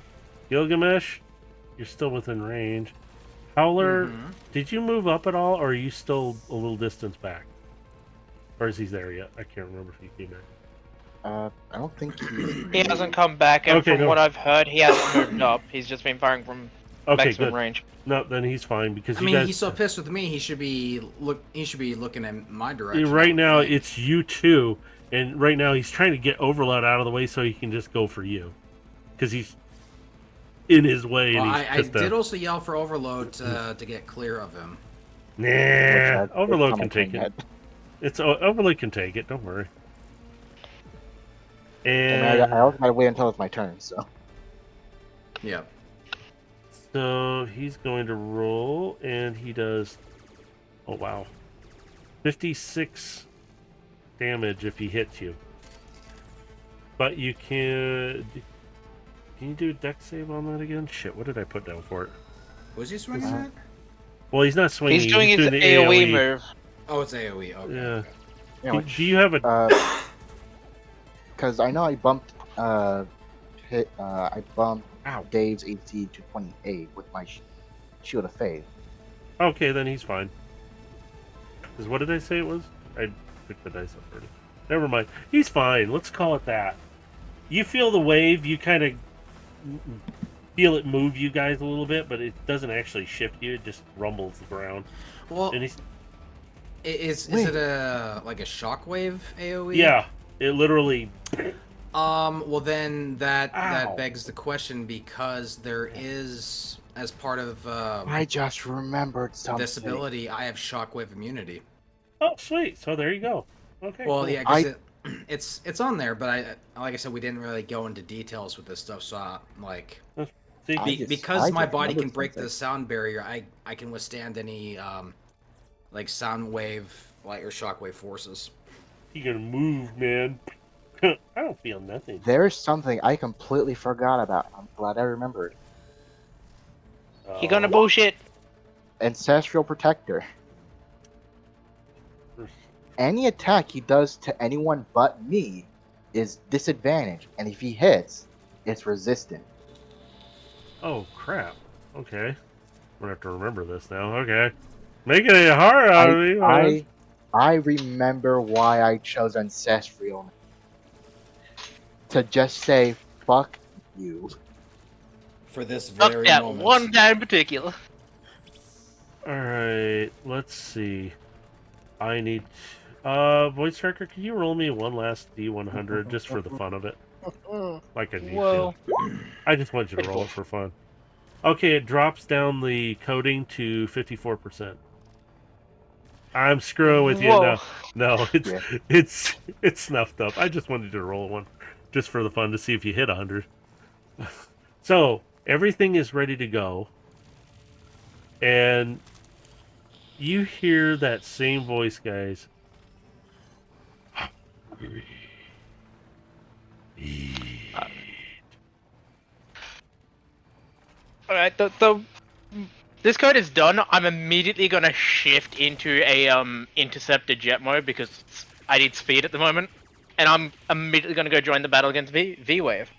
Gilgamesh. You're still within range. Howler, did you move up at all, or are you still a little distance back? Or is he there yet? I can't remember if he came back. I don't think he. He hasn't come back, and Okay, from no. what I've heard, he hasn't moved up. He's just been firing from Okay, maximum good. range. No, then he's fine because I you mean, guys. he's so pissed with me. He should be looking in my direction. I Right would now, think. it's you two, and right now he's trying to get Overload out of the way so he can just go for you, because he's in his way. Well, And I he's did also yell for Overload to get clear of him. Nah, It's Overload on my can take train it. head. It's Overload can take it. Don't worry. I mean, And I also gotta wait until it's my turn. So Yeah. so he's going to roll, and he does. Oh wow, 56 damage if he hits you. But you can. Can you do a dex save on that again? Shit, what did I put down for it? Was he swinging that? Well, he's not swinging. He's doing his the AoE move. Oh, it's AoE. Okay. Yeah. Okay. anyway, Do you have a? because I know I bumped I bumped Dave's AC to 28 with my Shield of Faith. Okay, then he's fine. Because what did I say it was? I picked the dice up already. Never mind. He's fine. Let's call it that. You feel the wave. You kind of feel it move you guys a little bit, but it doesn't actually shift you. It just rumbles the ground. Well, And he's is it a like a shockwave AOE? yeah. It literally. Well then that Ow. begs the question, because there is, as part of I just remembered something. this ability, I have shockwave immunity. Oh, sweet. So there you go. Okay. Well, cool. yeah, because it's on there, but like I said, we didn't really go into details with this stuff, so like See, because my just body can remembered break something. the sound barrier, I can withstand any like sound wave, light or shockwave forces. you gonna move, man. I don't feel nothing. There's something I completely forgot about. I'm glad I remembered. He gonna bullshit. Ancestral Protector. Any attack he does to anyone but me is disadvantaged, and if he hits, it's resistant. Oh crap. Okay. I'm gonna have to remember this now. Okay. Making it hard out of me. Man. I remember why I chose Ancestral. To just say, fuck you. For this Fuck very that moment. one guy in particular. Alright, let's see. I need voice tracker, can you roll me one last D100 just for the fun of it? Like I need Whoa. to. I just want you to roll it for fun. Okay, it drops down the coding to 54%. I'm screwing with you. Whoa. No, Yeah. it's snuffed up. I just wanted you to roll one just for the fun to see if you hit 100. So, everything is ready to go. And you hear that same voice, guys. Alright, this code is done. I'm immediately gonna shift into a interceptor jet mode because I need speed at the moment, and I'm immediately gonna go join the battle against V-Wave.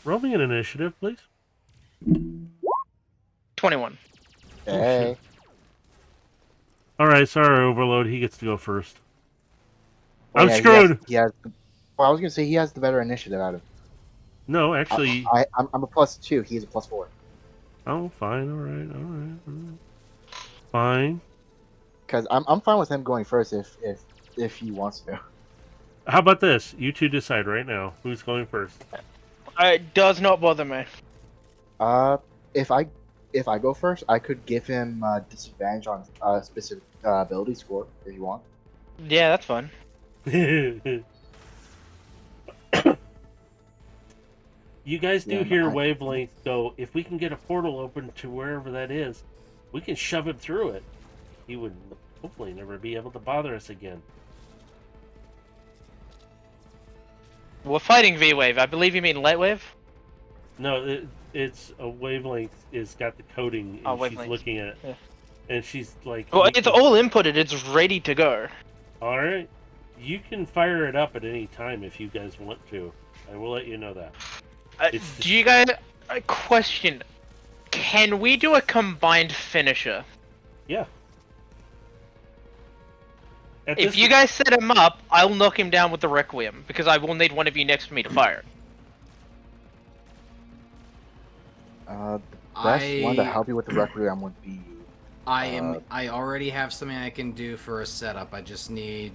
Roll me an initiative, please. 21. Hey. Alright, sorry, Overload. He gets to go first. Well, I'm yeah, screwed! Well, I was gonna say he has the better initiative out of. No, actually. I'm a +2. He's a +4. Oh, fine. Alright. Fine. Because I'm fine with him going first if he wants to. How about this? You two decide right now who's going first. It does not bother me. If I go first, I could give him disadvantage on a specific ability score if you want. Yeah, that's fine. You guys do Yeah, hear I- Wavelength go, if we can get a portal open to wherever that is, we can shove it through it. He would hopefully never be able to bother us again. We're fighting V-Wave. I believe you mean Lightwave? No, it's a Wavelength is got the coding and Oh, she's Wavelength. looking at it. Yeah. And she's like... Well, it's all inputted. It's ready to go. Alright. You can fire it up at any time if you guys want to. I will let you know that. It's just- Do you guys... A question. Can we do a combined finisher? Yeah. At If this- you guys set him up, I'll knock him down with the Requiem, because I will need one of you next to me to fire. The best one to help you with the Requiem would be. I already have something I can do for a setup. I just need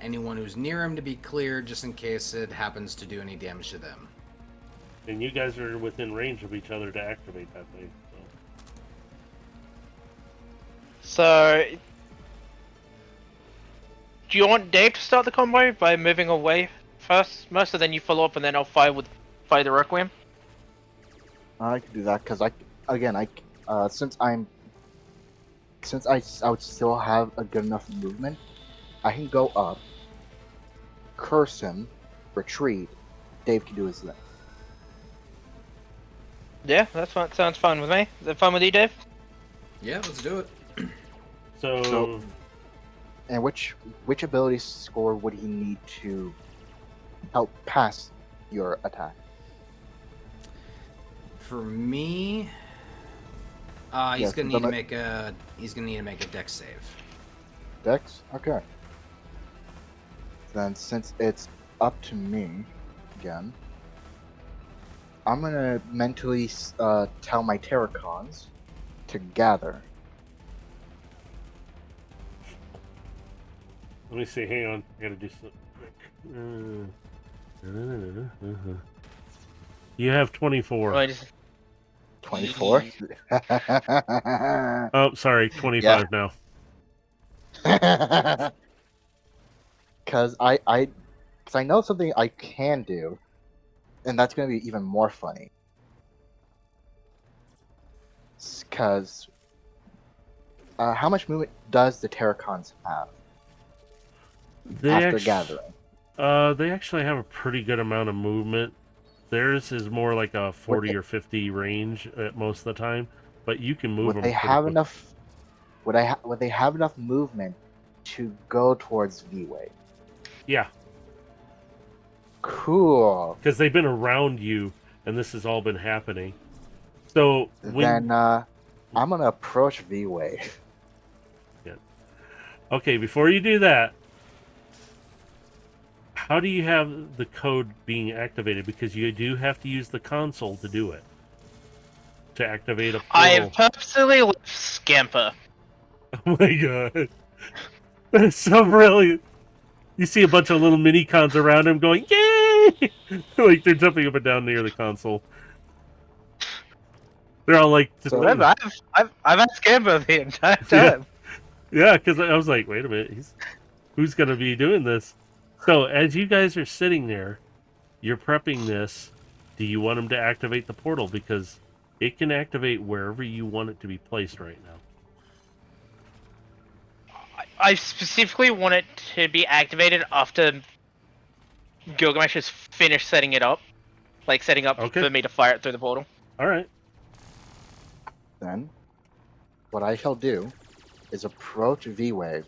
anyone who's near him to be cleared, just in case it happens to do any damage to them. And you guys are within range of each other to activate that thing. So... Do you want Dave to start the combo by moving away first, most, and then you follow up, and then I'll fire the Requiem? I could do that because since I would still have a good enough movement, I can go up, curse him, retreat. Dave can do his thing. Yeah, that's fine. Sounds fine with me. Is that fine with you, Dave? Yeah, let's do it. So And which ability score would he need to help pass your attack? For me, He's Yes, gonna but need to make a. He's gonna need to make a dex save. Dex? Okay. Then since it's up to me again, I'm gonna mentally tell my Terracons to gather. Let me see. Hang on. I gotta do something. You have 24. Well, I just- 24. Oh, sorry. 25 now. Because I know something I can do, and that's gonna be even more funny. Because how much movement does the Terracons have after gathering? They actually have a pretty good amount of movement. Theirs is more like a 40 or 50 range at most of the time, but you can move Would them. they pretty have quick. enough? Would they have enough movement to go towards V-Way? Yeah, Cool. because they've been around you, and this has all been happening. So when Then I'm gonna approach V-Way. okay, before you do that, how do you have the code being activated? Because you do have to use the console to do it. To activate a portal. I have purposely left Scamper. Oh my god. That's so brilliant. You see a bunch of little mini cons around him going, yay! Like they're jumping up and down near the console. They're all like, just So- Remember, I've had Scamper the entire time. yeah, because I was like, wait a minute, who's going to be doing this? So as you guys are sitting there, you're prepping this. Do you want him to activate the portal? Because it can activate wherever you want it to be placed right now. I specifically want it to be activated after Gilgamesh has finished setting it up. Like, setting up Okay. for me to fire it through the portal. All right. Then, what I shall do is approach V-Wave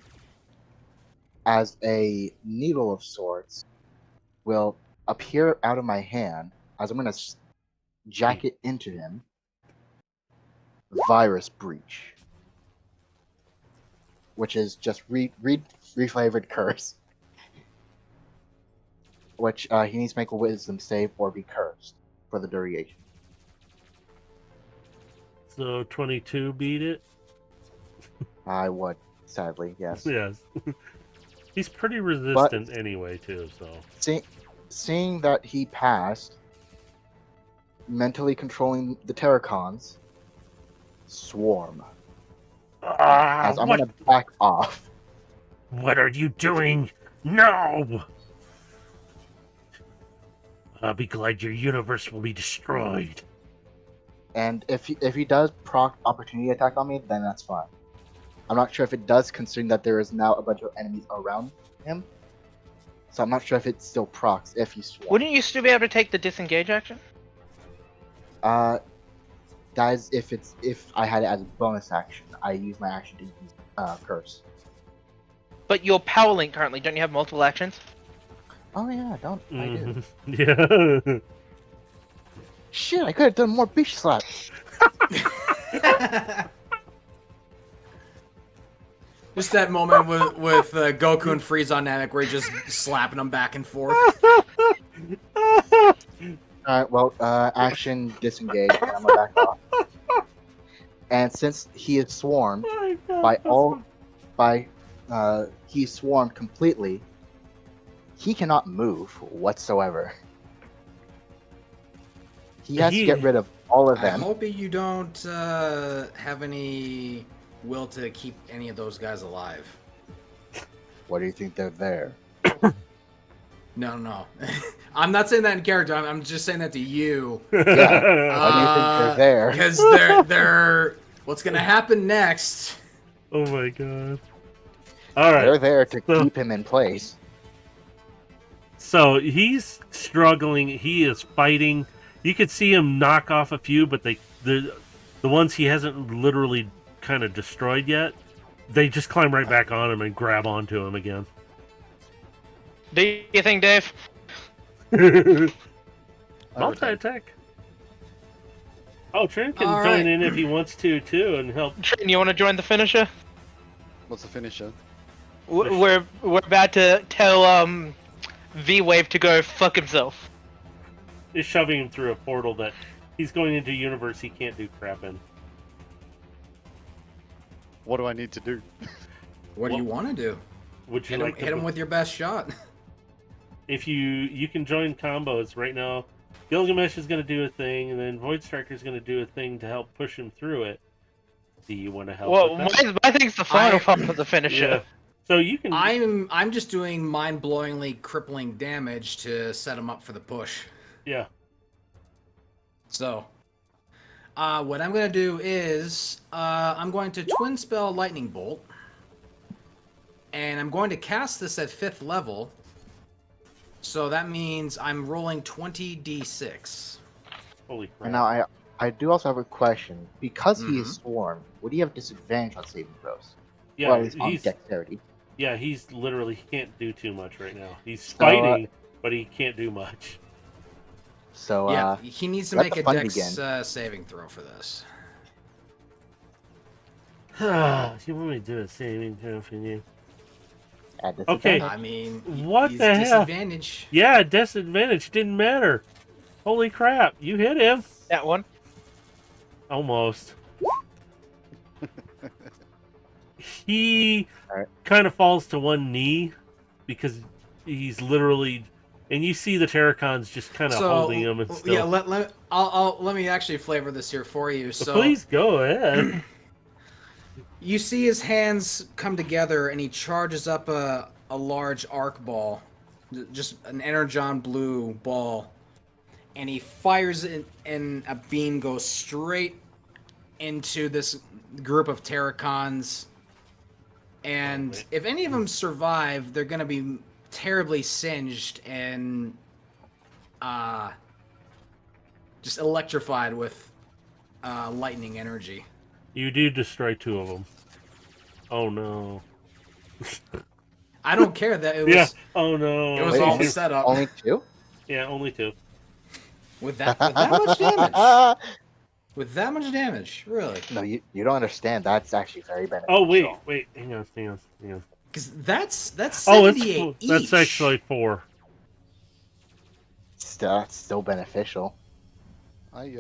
as a needle of sorts will appear out of my hand as I'm going to jack it into him. Virus Breach. Which is just reflavored curse. Which he needs to make a wisdom save or be cursed for the duration. So 22 beat it? I would, sadly, yes. Yes. He's pretty resistant anyway, too, so. Seeing that he passed, mentally controlling the Terracons, swarm. As I'm gonna back off. What are you doing? No! I'll be glad your universe will be destroyed. And if he does proc opportunity attack on me, then that's fine. I'm not sure if it does, considering that there is now a bunch of enemies around him. So I'm not sure if it still procs if he swarms. Wouldn't you still be able to take the disengage action? That is if I had it as a bonus action. I use my action to use curse. But your power link currently, don't you have multiple actions? Oh yeah, I do. Yeah. Shit, I could have done more bitch slaps. Just that moment with Goku and Frieza on Namek where he's just slapping them back and forth. Alright, well, action disengage, and I'm gonna back off. And since he is swarmed he's swarmed completely, he cannot move whatsoever. He has to get rid of all of I'm them. hoping you don't have any will to keep any of those guys alive. What do you think they're there? No. I'm not saying that in character. I'm just saying that to you. Yeah. Why do you think they're there? Because they're what's gonna happen next? Oh my god. Alright. They're there to keep him in place. So he's struggling. He is fighting. You could see him knock off a few, but the ones he hasn't literally kind of destroyed yet, they just climb right back on him and grab onto him again. Do you think, Dave? Multi-attack. Oh, Trent can All join right. in if he wants to too and help. Trent, you want to join the finisher? What's the finisher? We're about to tell V-Wave to go fuck himself. Is shoving him through a portal that he's going into a universe he can't do crap in. What do I need to do? What do you want to do? Would you Hit him, like to hit him with your best shot. If you can join combos right now, Gilgamesh is going to do a thing, and then Void Striker is going to do a thing to help push him through it. Do you want to help? Well, with that? my thing's the final part of the finisher. Yeah. So you can. I'm just doing mind-blowingly crippling damage to set him up for the push. Yeah. So, what I'm going to do is I'm going to twin spell Lightning Bolt, and I'm going to cast this at 5th level. So that means I'm rolling 20d6. Holy crap! And now I do also have a question. Because he Mm-hmm. is Swarm, would he have disadvantage on saving throws? Yeah, Or at least on he's dexterity. he's literally he can't do too much right now. He's So, fighting, but he can't do much. So Yeah, he needs to let make the a fun dex begin. saving throw for this. Do you want me to do a saving throw for you? at this Okay. I mean, What he's the hell? disadvantage. Yeah, disadvantage didn't matter. Holy crap! You hit him That one. almost. He Alright. kind of falls to one knee because he's literally, and you see the Terracons just kind of holding him and still. Yeah, let me actually flavor this here for you. So Please go ahead. you see his hands come together, and he charges up a large arc ball, just an energon blue ball, and he fires it, and a beam goes straight into this group of Terracons. And if any of them survive, they're going to be terribly singed and just electrified with lightning energy. You do destroy 2 of them. Oh no. I don't care that it was Yeah. Oh no. it was Wait, all is it set up only 2? Yeah, only 2. with that much damage. With that much damage, really? No, you don't understand. That's actually very beneficial. Oh wait. Hang on. Because that's Oh, 78 that's each. actually 4. That's still beneficial. I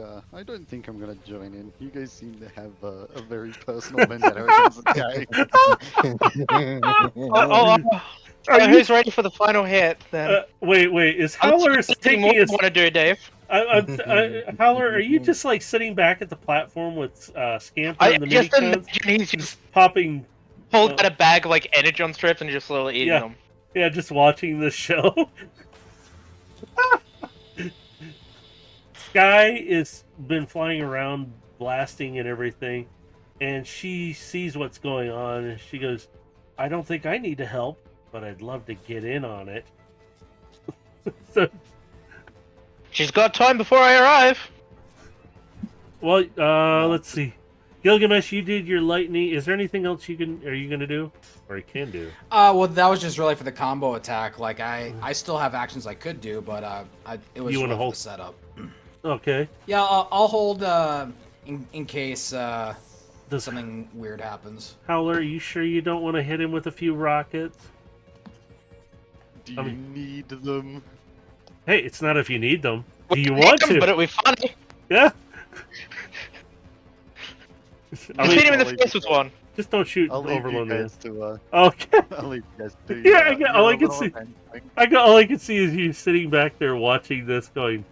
don't think I'm gonna join in. You guys seem to have a very personal vendetta against the guy. Who's ready for the final hit then? Wait. Is Howler taking what you his? want to do, Dave? Howler, are you just like sitting back at the platform with Scamper I and the just minicons, imagine he's just popping? pulled out a bag of like energon strips and just slowly eating Yeah. them. Yeah, just watching the show. Sky is been flying around, blasting and everything, and she sees what's going on, and she goes, "I don't think I need to help, but I'd love to get in on it." So, She's got time before I arrive. well, let's see. Gilgamesh, you did your lightning. Is there anything else are you gonna do, or you can do? Well, that was just really for the combo attack. Like I still have actions I could do, but it was You wanna really for hold- the setup. Okay. Yeah, I'll hold in case Does something weird happens. Howler, are you sure you don't want to hit him with a few rockets? Do you need them? Hey, it's not if you need them. Do We you can want hit him, to? But it'll be funny. Yeah. Just hit him in the face with one. Just don't shoot I'll leave you Overload Man. guys to. Okay. I'll leave you guys to. Yeah, all I can little see- revenge thing. All I can see is you sitting back there watching this, going,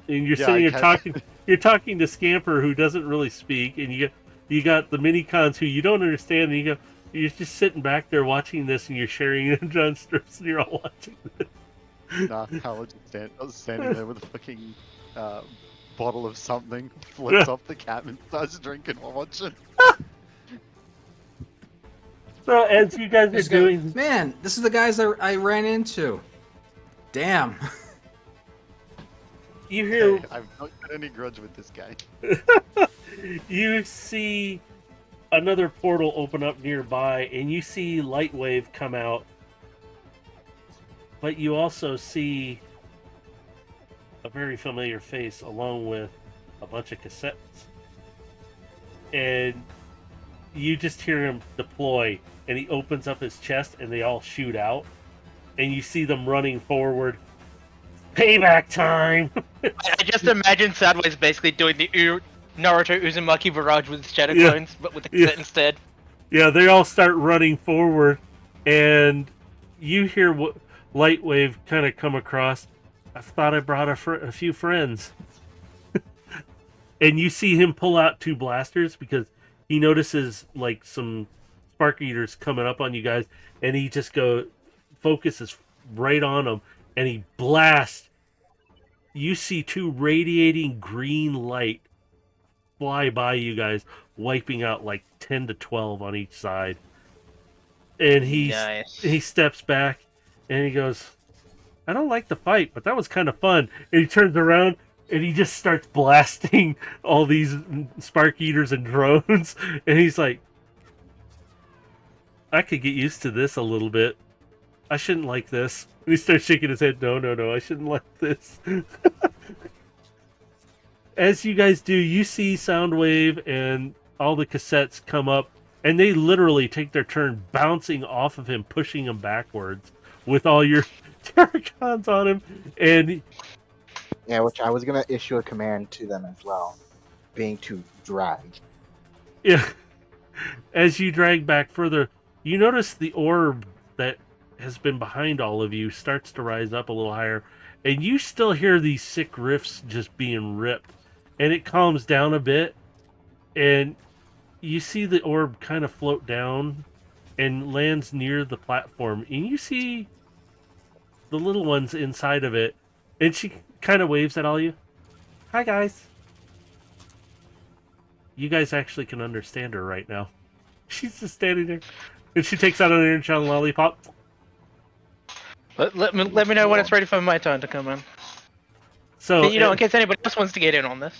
and you're Yeah, sitting I here can't- talking. You're talking to Scamper, who doesn't really speak, and you got the minicons who you don't understand, and you're just sitting back there watching this, and you're sharing John strips, and you're all watching this. Nah, Howard just standing there with a fucking bottle of something, flips off the cap and starts drinking while watching. So as you guys are This guy- doing, Man, this is the guys I ran into. Damn. you hear. Hey, I've not got any grudge with this guy. You see another portal open up nearby, and you see Lightwave come out. But you also see a very familiar face along with a bunch of cassettes. And you just hear him deploy, and he opens up his chest, and they all shoot out. And you see them running forward. Payback time! I just imagine Sideways basically doing the Naruto Uzumaki barrage with Shadow Yeah. Clones, but with the cassette instead. Yeah, they all start running forward, and you hear Lightwave kind of come across. I thought I brought a few friends. And you see him pull out 2 blasters because he notices like some spark eaters coming up on you guys, and he just focuses right on them, and he blasts. You see 2 radiating green light fly by you guys, wiping out like 10 to 12 on each side. And he steps back, and he goes, I don't like the fight, but that was kind of fun. And he turns around, and he just starts blasting all these spark eaters and drones. And he's like, I could get used to this a little bit. I shouldn't like this. And he starts shaking his head. No, I shouldn't like this. As you guys do, you see Soundwave and all the cassettes come up, and they literally take their turn bouncing off of him, pushing him backwards with all your Terracons on him. And yeah, which I was gonna issue a command to them as well, being to drag. yeah, as you drag back further, you notice the orb that has been behind all of you starts to rise up a little higher, and you still hear these sick riffs just being ripped, and it calms down a bit, and you see the orb kind of float down and lands near the platform, and you see the little ones inside of it, and she kind of waves at all you. Hi, guys. You guys actually can understand her right now. She's just standing there, and she takes out an orange lollipop. Let me know when it's ready for my turn to come in. So in case anybody else wants to get in on this.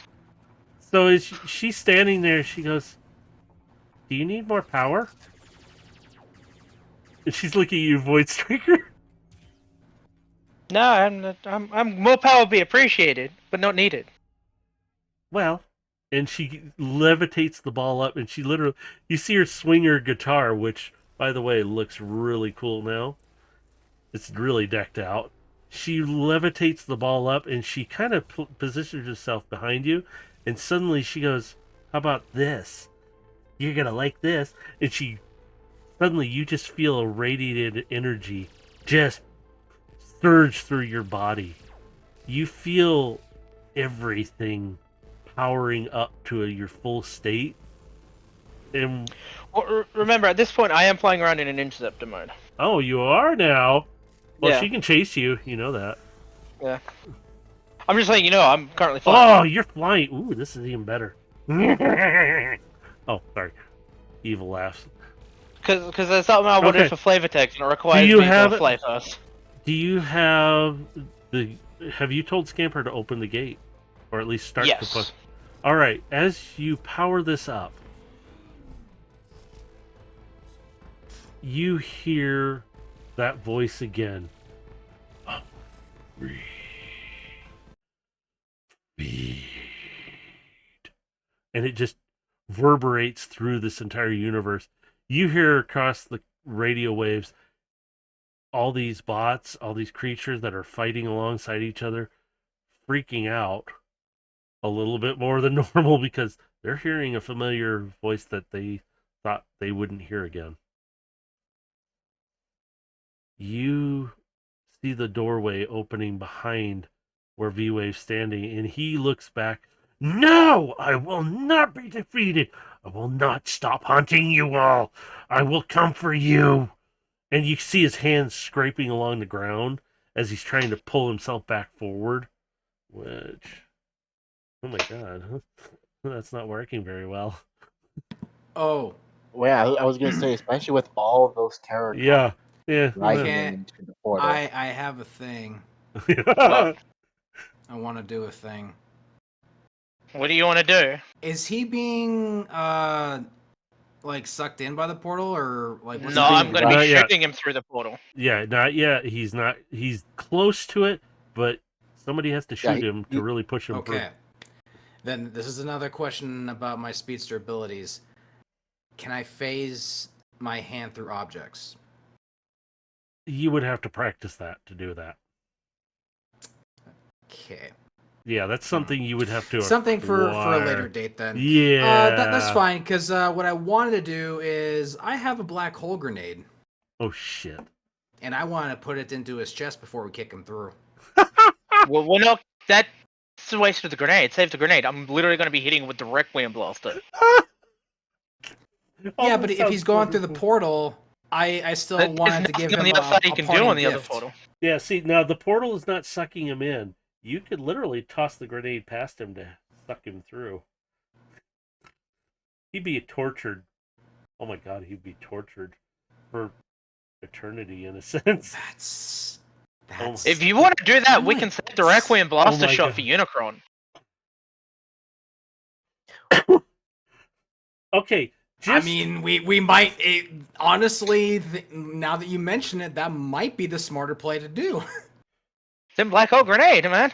So as she's standing there, she goes, do you need more power? And she's looking at you, Void Striker. No, I'm more power be appreciated, but not needed. Well, and she levitates the ball up, and she literally, you see her swing her guitar, which, by the way, looks really cool now. It's really decked out. She levitates the ball up, and she kind of positions herself behind you, and suddenly she goes, how about this? You're gonna like this. And suddenly you just feel a radiated energy just surge through your body. You feel everything powering up to your full state. And well, remember, at this point, I am flying around in an interceptor mode. oh, you are now? Well, yeah. She can chase you. You know that. Yeah. I'm just letting you know I'm currently flying. Oh, you're flying. Ooh, this is even better. Oh, sorry. Evil laughs. Because there's something I wanted for flavor text, and it requires me to fly first. Do you have have you told Scamper to open the gate? Or at least start to push? Alright, as you power this up, you hear that voice again. Speed. And it just reverberates through this entire universe. You hear across the radio waves all these bots, all these creatures that are fighting alongside each other, freaking out a little bit more than normal because they're hearing a familiar voice that they thought they wouldn't hear again. You see the doorway opening behind where V-Wave's standing, and he looks back. No, I will not be defeated. I will not stop hunting you all. I will come for you. And you see his hands scraping along the ground as he's trying to pull himself back forward. Which, oh my god, that's not working very well. Oh. Well, yeah, I was going to say, especially with all of those terror. Yeah. Into the portal. I have a thing. I want to do a thing. What do you want to do? Is he being like sucked in by the portal, or like? No, I'm going to be shooting him through the portal. Yeah, not yet. He's not. He's close to it, but somebody has to shoot him to really push him through. Then this is another question about my speedster abilities. Can I phase my hand through objects? You would have to practice that to do that. Okay. Yeah, that's something you would have to Something for a acquire. later date then. Yeah. That's fine, because what I wanted to do is I have a black hole grenade, Oh, shit. and I want to put it into his chest before we kick him through. Well, we're not. That's a waste of the grenade. Save the grenade. I'm literally going to be hitting with the Requiem blaster. Yeah, but if he's going through the portal, I still There's wanted to give nothing him on the other side he a can do parting on the other gift. portal. Yeah, see, now the portal is not sucking him in. You could literally toss the grenade past him to suck him through. He'd be tortured. Oh my god, he'd be tortured for eternity in a sense. That's If you want to do that, we Nice. can save the Requiem blaster my shot God. for Unicron. Okay, I mean, we might honestly. Now that you mention it, that might be the smarter play to do. Then black hole grenade, man.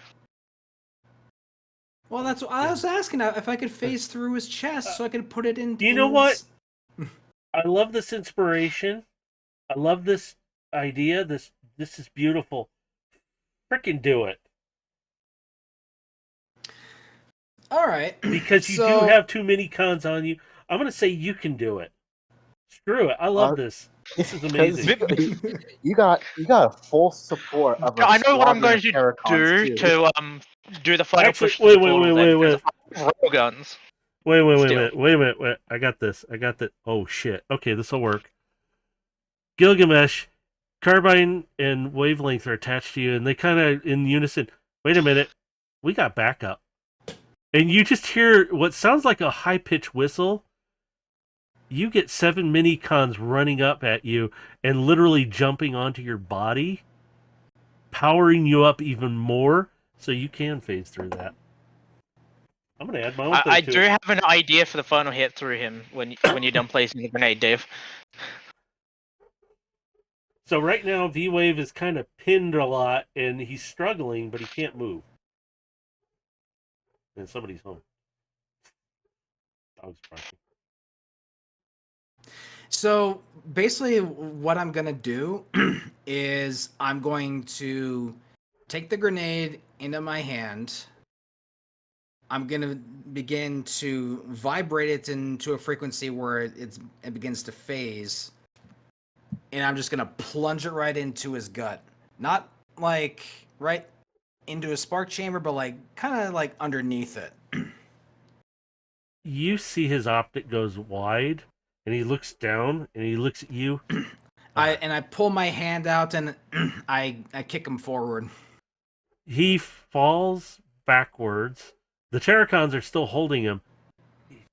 Well, that's what I was asking if I could phase through his chest so I could put it in. You know what? I love this inspiration. I love this idea. This is beautiful. Frickin' do it. All right. Because you do have too many cons on you. I'm going to say you can do it. Screw it. I love this. This is amazing. You got a full support of a I know what I'm going to Terracons, do too. to do the final Actually, push. To the wait. rail guns. Wait a Still. minute. Wait. I got this. Oh, shit. Okay, this will work. Gilgamesh, Carbine, and Wavelength are attached to you, and they kind of in unison. Wait a minute. We got backup. And you just hear what sounds like a high-pitched whistle. You get 7 mini-cons running up at you and literally jumping onto your body, powering you up even more so you can phase through that. I'm going to add my own thing I to do it. have an idea for the final hit through him when you're done placing the grenade, Dave. So right now, V-Wave is kind of pinned a lot, and he's struggling, but he can't move. And somebody's home. Dog's barking. So basically, what I'm gonna do is I'm going to take the grenade into my hand. I'm gonna begin to vibrate it into a frequency where it begins to phase, and I'm just gonna plunge it right into his gut. Not like right into a spark chamber, but like kind of like underneath it. You see his optic goes wide, and he looks down, and he looks at you. I pull my hand out and I kick him forward. He falls backwards. The Terracons are still holding him.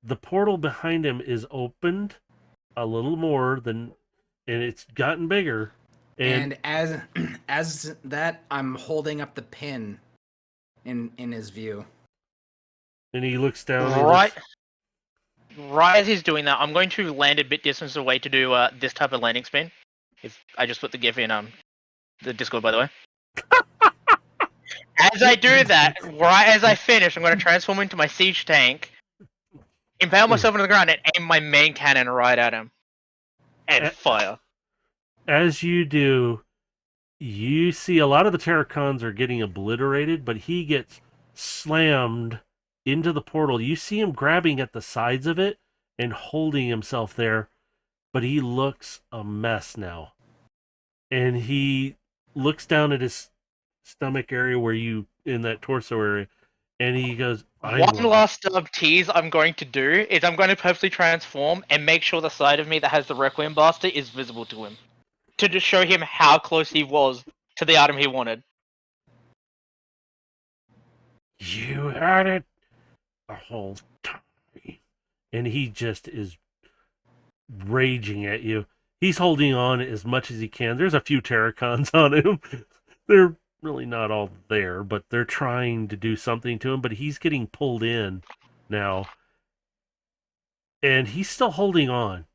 The portal behind him is opened a little more than, and it's gotten bigger. And as that, I'm holding up the pin in his view. And he looks down. Right as he's doing that, I'm going to land a bit distance away to do this type of landing spin. I just put the GIF in the Discord, by the way. As I do that, right as I finish, I'm going to transform into my siege tank, impale myself into the ground, and aim my main cannon right at him. And fire. As you do, you see a lot of the Terracons are getting obliterated, but he gets slammed into the portal. You see him grabbing at the sides of it and holding himself there, but he looks a mess now. And he looks down at his stomach area in that torso area, and he goes, One last tease I'm going to do is I'm going to purposely transform and make sure the side of me that has the Requiem Blaster is visible to him. To just show him how close he was to the item he wanted. You had it the whole time. And he just is raging at you. He's holding on as much as he can. There's a few Terracons on him. They're really not all there, but they're trying to do something to him, but he's getting pulled in now. And he's still holding on.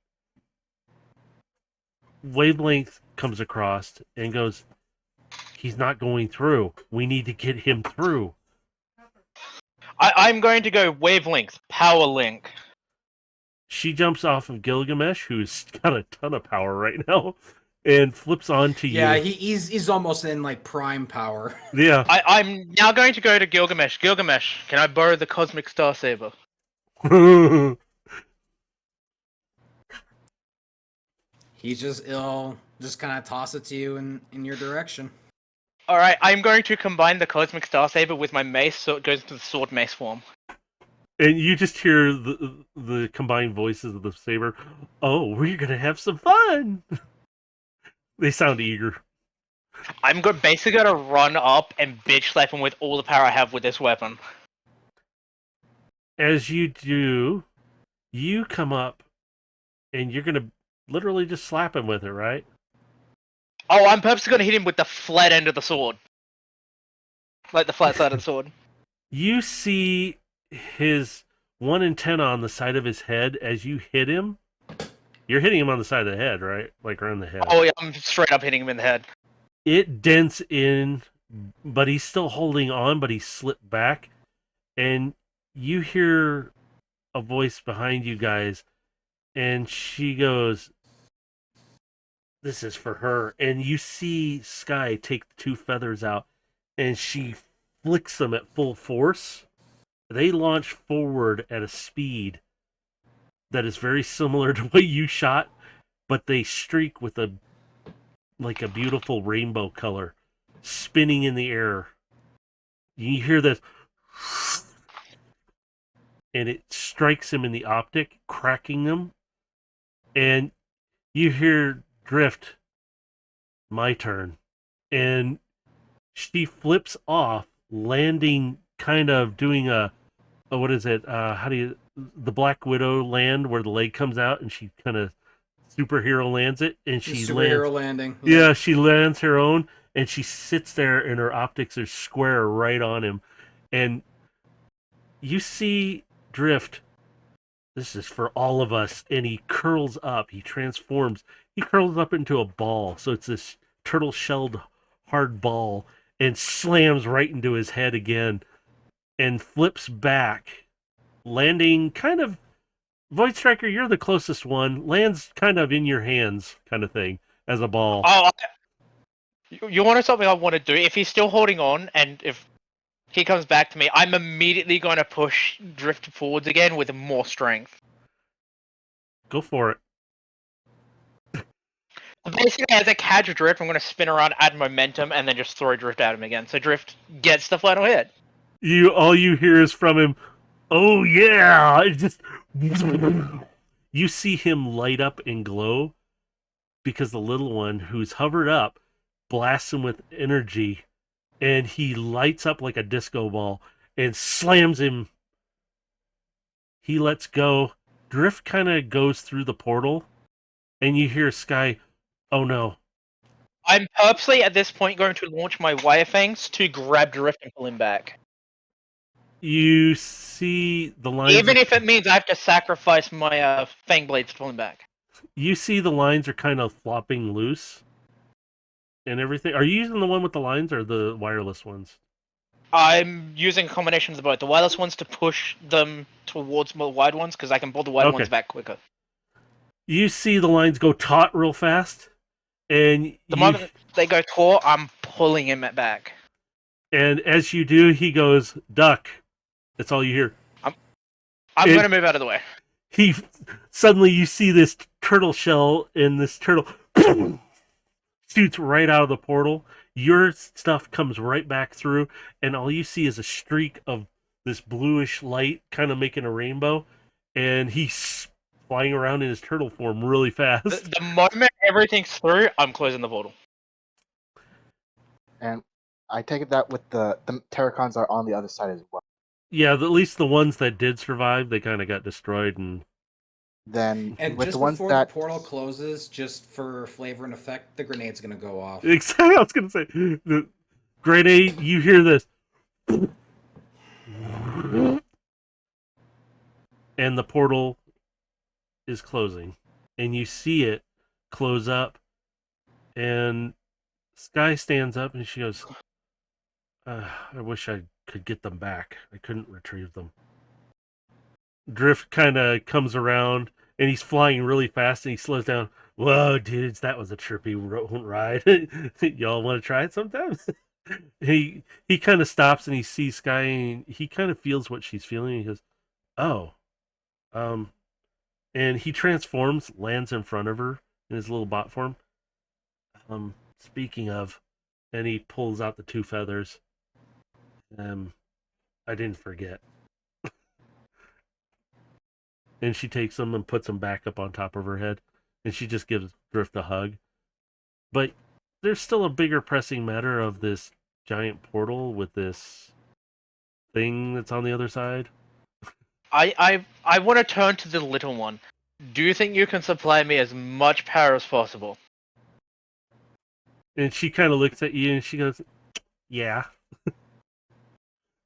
Wavelength comes across and goes, he's not going through. We need to get him through. I'm going to go wavelength, power link. She jumps off of Gilgamesh, who's got a ton of power right now, and flips onto Yeah, you. he's almost in like prime power. Yeah. I'm now going to go to Gilgamesh. Gilgamesh, can I borrow the Cosmic Star Saber? He's just ill, just kind of toss it to you in your direction. Alright, I'm going to combine the Cosmic Star Saber with my mace so it goes into the sword mace form. And you just hear the combined voices of the saber. Oh, we're gonna have some fun. They sound eager. I'm basically gonna run up and bitch slap him with all the power I have with this weapon. As you do, you come up and you're gonna literally just slap him with it, right? Oh, I'm purposely gonna hit him with the flat end of the sword. Like the flat side of the sword. You see his 1 antenna on the side of his head as you hit him. You're hitting him on the side of the head, right? Like around the head. Oh yeah, I'm straight up hitting him in the head. It dents in, but he's still holding on, but he slipped back. And you hear a voice behind you guys, and she goes, "This is for her." And you see Sky take the 2 feathers out, and she flicks them at full force. They launch forward at a speed that is very similar to what you shot, but they streak with a beautiful rainbow color, spinning in the air. You hear this, and it strikes him in the optic, cracking them. And you hear Drift, "My turn." And she flips off, landing, kind of doing what is it? The Black Widow land where the leg comes out and she kind of superhero lands it, and she Superhero landing. Yeah, she lands her own, and she sits there, and her optics are square right on him. And you see Drift, "This is for all of us," and he curls up, he transforms, he curls up into a ball, so it's this turtle-shelled hard ball, and slams right into his head again, and flips back, landing kind of, Void Striker, you're the closest one, lands kind of in your hands, kind of thing, as a ball. Oh, you want to something I want to do? If he's still holding on, and if he comes back to me, I'm immediately going to push Drift forwards again with more strength. Go for it. Basically, as I catch Drift, I'm going to spin around, add momentum, and then just throw Drift at him again. So Drift gets the final hit. All you hear is from him, "Oh yeah!" It just, you see him light up and glow because the little one who's hovered up blasts him with energy, and he lights up like a disco ball and slams him. He lets go. Drift kind of goes through the portal, and you hear Sky, "Oh no." I'm purposely at this point going to launch my Wire Fangs to grab Drift and pull him back. You see the lines. Even if it means I have to sacrifice my Fang Blades to pull him back. You see the lines are kind of flopping loose and everything. Are you using the one with the lines or the wireless ones? I'm using a combination of both. The wireless ones to push them towards the wide ones, because I can pull the wide ones back quicker. You see the lines go taut real fast, and the moment they go taut, I'm pulling him back. And as you do, he goes, "Duck." That's all you hear. I'm going to move out of the way. Suddenly you see this turtle shell, and this turtle shoots right out of the portal. Your stuff comes right back through, and all you see is a streak of this bluish light kind of making a rainbow, and he's flying around in his turtle form really fast. The moment everything's through, I'm closing the portal. And I take it that with the Terracons are on the other side as well. Yeah, at least the ones that did survive, they kind of got destroyed, and then and with just the ones before that the portal closes, just for flavor and effect, the grenade's gonna go off. Exactly, I was gonna say the grenade. You hear this, and the portal is closing, and you see it close up, and Sky stands up and she goes, "I wish I'd could get them back. I couldn't retrieve them. Drift kind of comes around, and he's flying really fast, and he slows down. Whoa, dudes, that was a trippy ride. Y'all want to try it sometime? He kind of stops, and he sees Sky, and he kind of feels what she's feeling. He goes, "Oh, and he transforms, lands in front of her in his little bot form. Speaking of, and he pulls out the 2 feathers. I didn't forget." And she takes them and puts them back up on top of her head, and she just gives Drift a hug. But there's still a bigger pressing matter of this giant portal with this thing that's on the other side. I want to turn to the little one. Do you think you can supply me as much power as possible? And she kind of looks at you and she goes, "Yeah."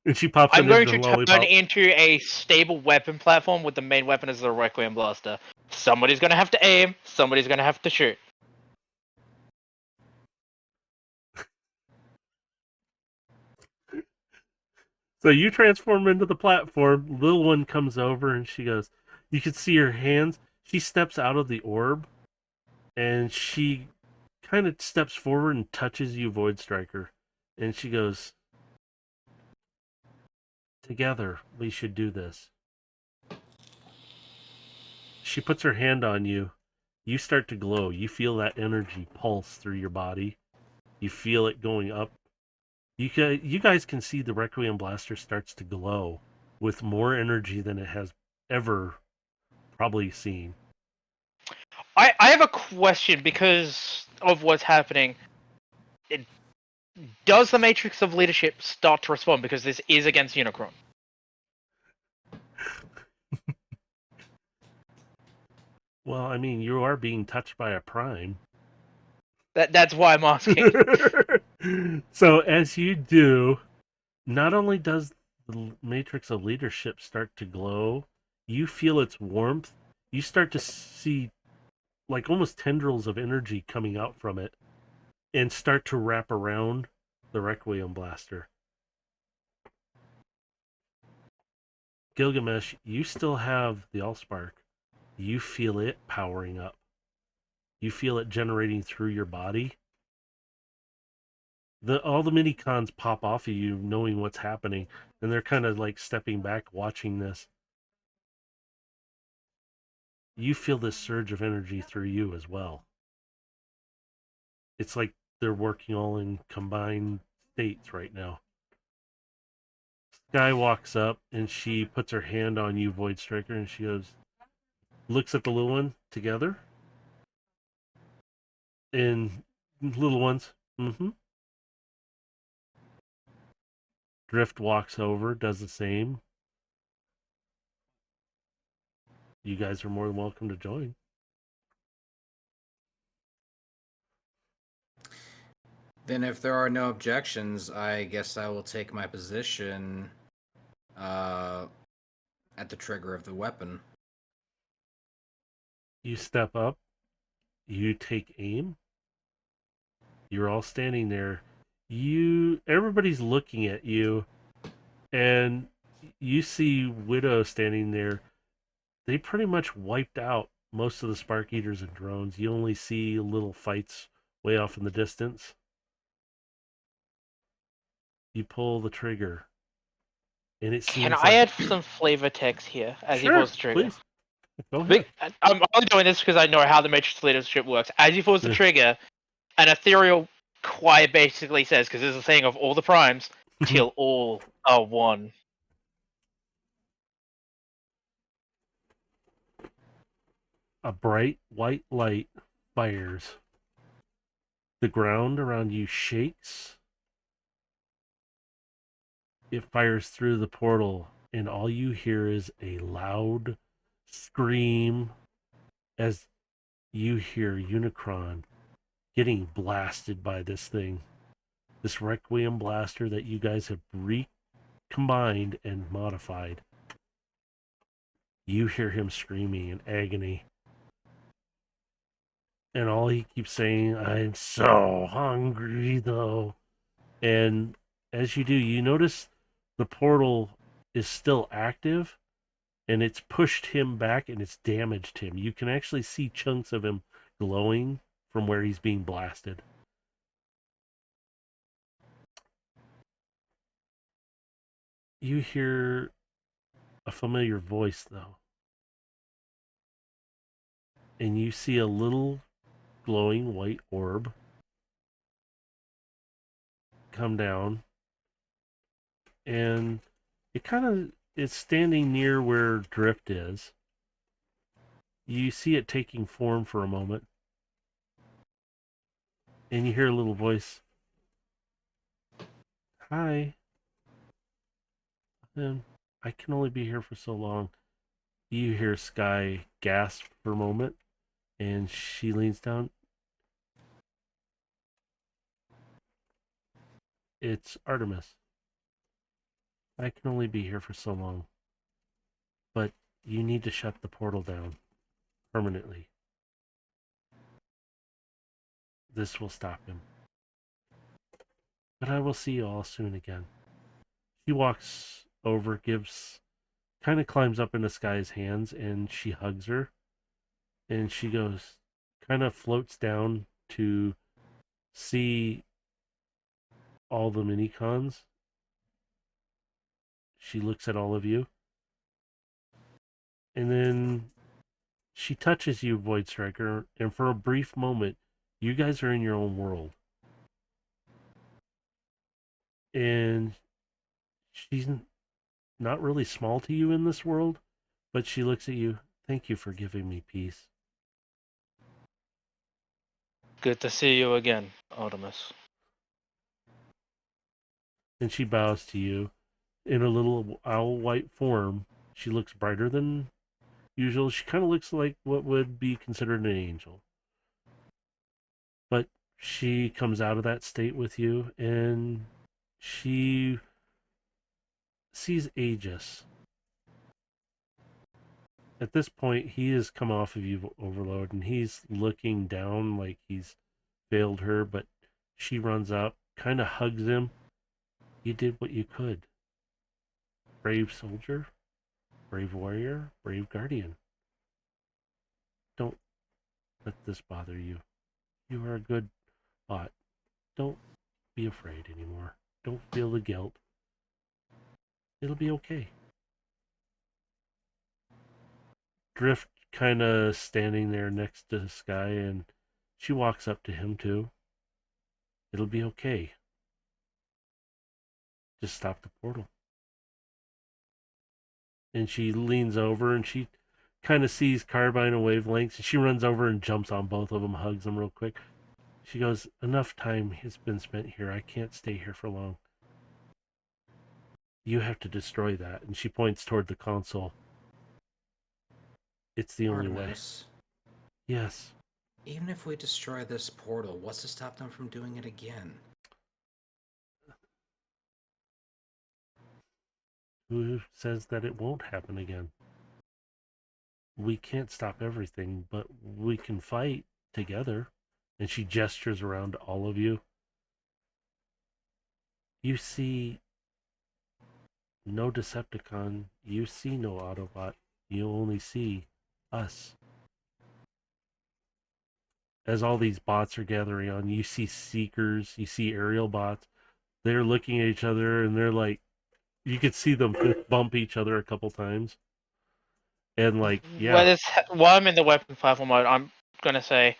And she pops I'm it going into to the turn lollipop. into a stable weapon platform with the main weapon as the Requiem Blaster. Somebody's going to have to aim, somebody's going to have to shoot. So you transform into the platform. Little one comes over and she goes, you can see her hands. She steps out of the orb and she kind of steps forward and touches you, Void Striker. And she goes, "Together, we should do this." She puts her hand on you. You start to glow. You feel that energy pulse through your body. You feel it going up. You guys can see the Requiem Blaster starts to glow with more energy than it has ever probably seen. I have a question because of what's happening. Does the Matrix of Leadership start to respond? Because this is against Unicron. Well, I mean, you are being touched by a prime. That's why I'm asking. So as you do, not only does the Matrix of Leadership start to glow, you feel its warmth. You start to see like almost tendrils of energy coming out from it and start to wrap around the Requiem Blaster. Gilgamesh, you still have the Allspark. You feel it powering up. You feel it generating through your body. All the mini cons pop off of you knowing what's happening, and they're kind of like stepping back watching this. You feel this surge of energy through you as well. It's like they're working all in combined states right now. Sky walks up and she puts her hand on you, Void Striker, and she goes, looks at the little one together. And little ones, Drift walks over, does the same. You guys are more than welcome to join. Then if there are no objections, I guess I will take my position at the trigger of the weapon. You step up. You take aim. You're all standing there. Everybody's looking at you, and you see Widow standing there. They pretty much wiped out most of the Spark Eaters and drones. You only see little fights way off in the distance. You pull the trigger, and it seems Can like... I add some flavor text here as you pulls the trigger? Please. Go ahead. I'm only doing this because I know how the Matrix Leadership works. As you pulls the trigger, an ethereal choir basically says, because there's a saying of all the primes, till all are one. A bright white light fires. The ground around you shakes. It fires through the portal, and all you hear is a loud scream as you hear Unicron getting blasted by this thing. This Requiem Blaster that you guys have recombined and modified. You hear him screaming in agony. And all he keeps saying, "I'm so hungry, though." And as you do, you notice the portal is still active, and it's pushed him back and it's damaged him. You can actually see chunks of him glowing from where he's being blasted. You hear a familiar voice, though. And you see a little glowing white orb come down. And it kind of is standing near where Drift is. You see it taking form for a moment. And you hear a little voice. Hi. And I can only be here for so long. You hear Sky gasp for a moment, and she leans down. It's Artemis. I can only be here for so long. But you need to shut the portal down permanently. This will stop him. But I will see you all soon again. She walks over, kind of climbs up into Sky's hands, and she hugs her. And she goes, kind of floats down to see all the mini-cons. She looks at all of you. And then she touches you, Void Striker, and for a brief moment, you guys are in your own world. And she's not really small to you in this world, but she looks at you. Thank you for giving me peace. Good to see you again, Artemis. And she bows to you in a little owl white form. She looks brighter than usual. She kind of looks like what would be considered an angel. But she comes out of that state with you, and she sees Aegis. At this point, he has come off of you, Overload, and he's looking down like he's failed her, but she runs up, kind of hugs him. You did what you could. Brave soldier, brave warrior, brave guardian. Don't let this bother you. You are a good bot. Don't be afraid anymore. Don't feel the guilt. It'll be okay. Drift kind of standing there next to Sky, and she walks up to him too. It'll be okay. Just stop the portal. And she leans over and she kind of sees Carbine and Wavelengths, and she runs over and jumps on both of them, hugs them real quick. She goes, enough time has been spent here. I can't stay here for long. You have to destroy that. And she points toward the console. It's the only way. Artemis, Yes. even if we destroy this portal, what's to stop them from doing it again? Who says that it won't happen again? We can't stop everything, but we can fight together. And she gestures around to all of you. You see no Decepticon. You see no Autobot. You only see us. As all these bots are gathering on, you see Seekers, you see aerial bots. They're looking at each other and they're like, you could see them bump each other a couple times. And like, yeah. While I'm in the weapon platform mode, I'm gonna say,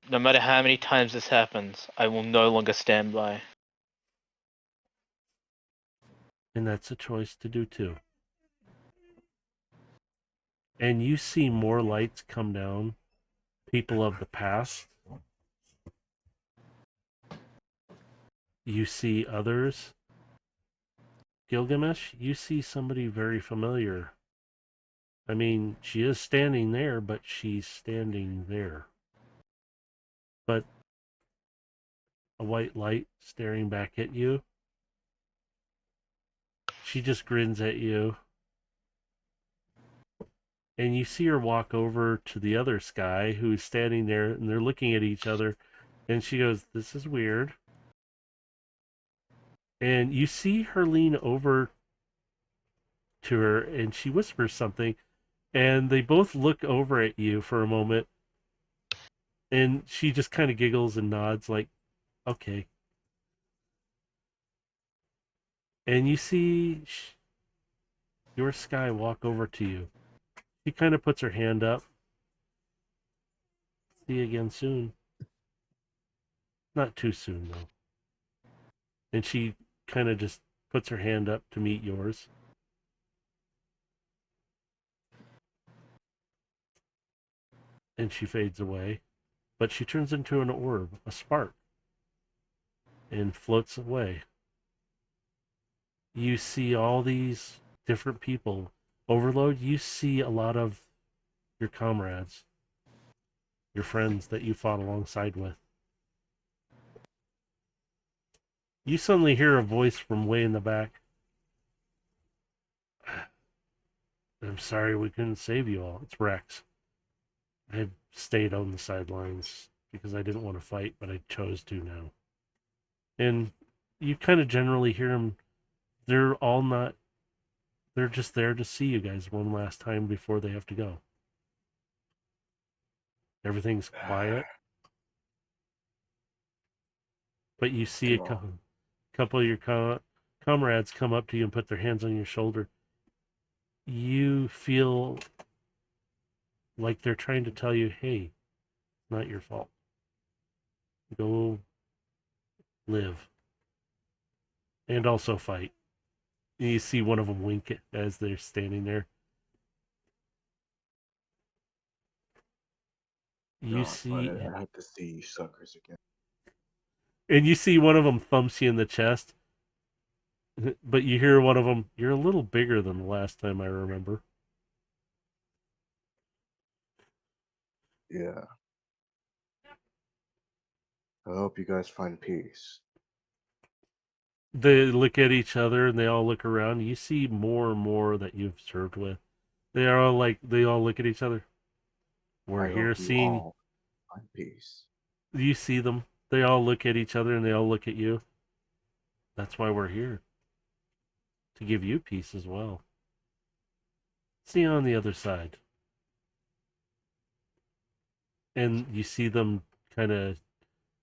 no matter how many times this happens, I will no longer stand by. And that's a choice to do too. And you see more lights come down. People of the past. You see others. Gilgamesh, you see somebody very familiar. I mean, she is standing there, but she's standing there. But a white light staring back at you. She just grins at you. And you see her walk over to the other Sky who's standing there, and they're looking at each other. And she goes, this is weird. And you see her lean over to her, and she whispers something, and they both look over at you for a moment, and she just kind of giggles and nods like, okay. And you see your Sky walk over to you. She kind of puts her hand up. See you again soon. Not too soon, though. And she kind of just puts her hand up to meet yours. And she fades away. But she turns into an orb, a spark, and floats away. You see all these different people. Overload, you see a lot of your comrades, your friends that you fought alongside with. You suddenly hear a voice from way in the back. I'm sorry we couldn't save you all. It's Rex. I stayed on the sidelines because I didn't want to fight, but I chose to now. And you kind of generally hear them. They're all not. They're just there to see you guys one last time before they have to go. Everything's quiet. But you see a couple of your comrades come up to you and put their hands on your shoulder. You feel like they're trying to tell you, hey, it's not your fault. Go live. And also fight. And you see one of them wink as they're standing there. You see... I have to see you suckers again. And you see one of them thumps you in the chest. But you hear one of them, you're a little bigger than the last time I remember. Yeah. I hope you guys find peace. They look at each other and they all look around. You see more and more that you've served with. They all look at each other. We're I here hope you seeing... all find peace. You see them. They all look at each other and they all look at you. That's why we're here. To give you peace as well. See you on the other side. And you see them kind of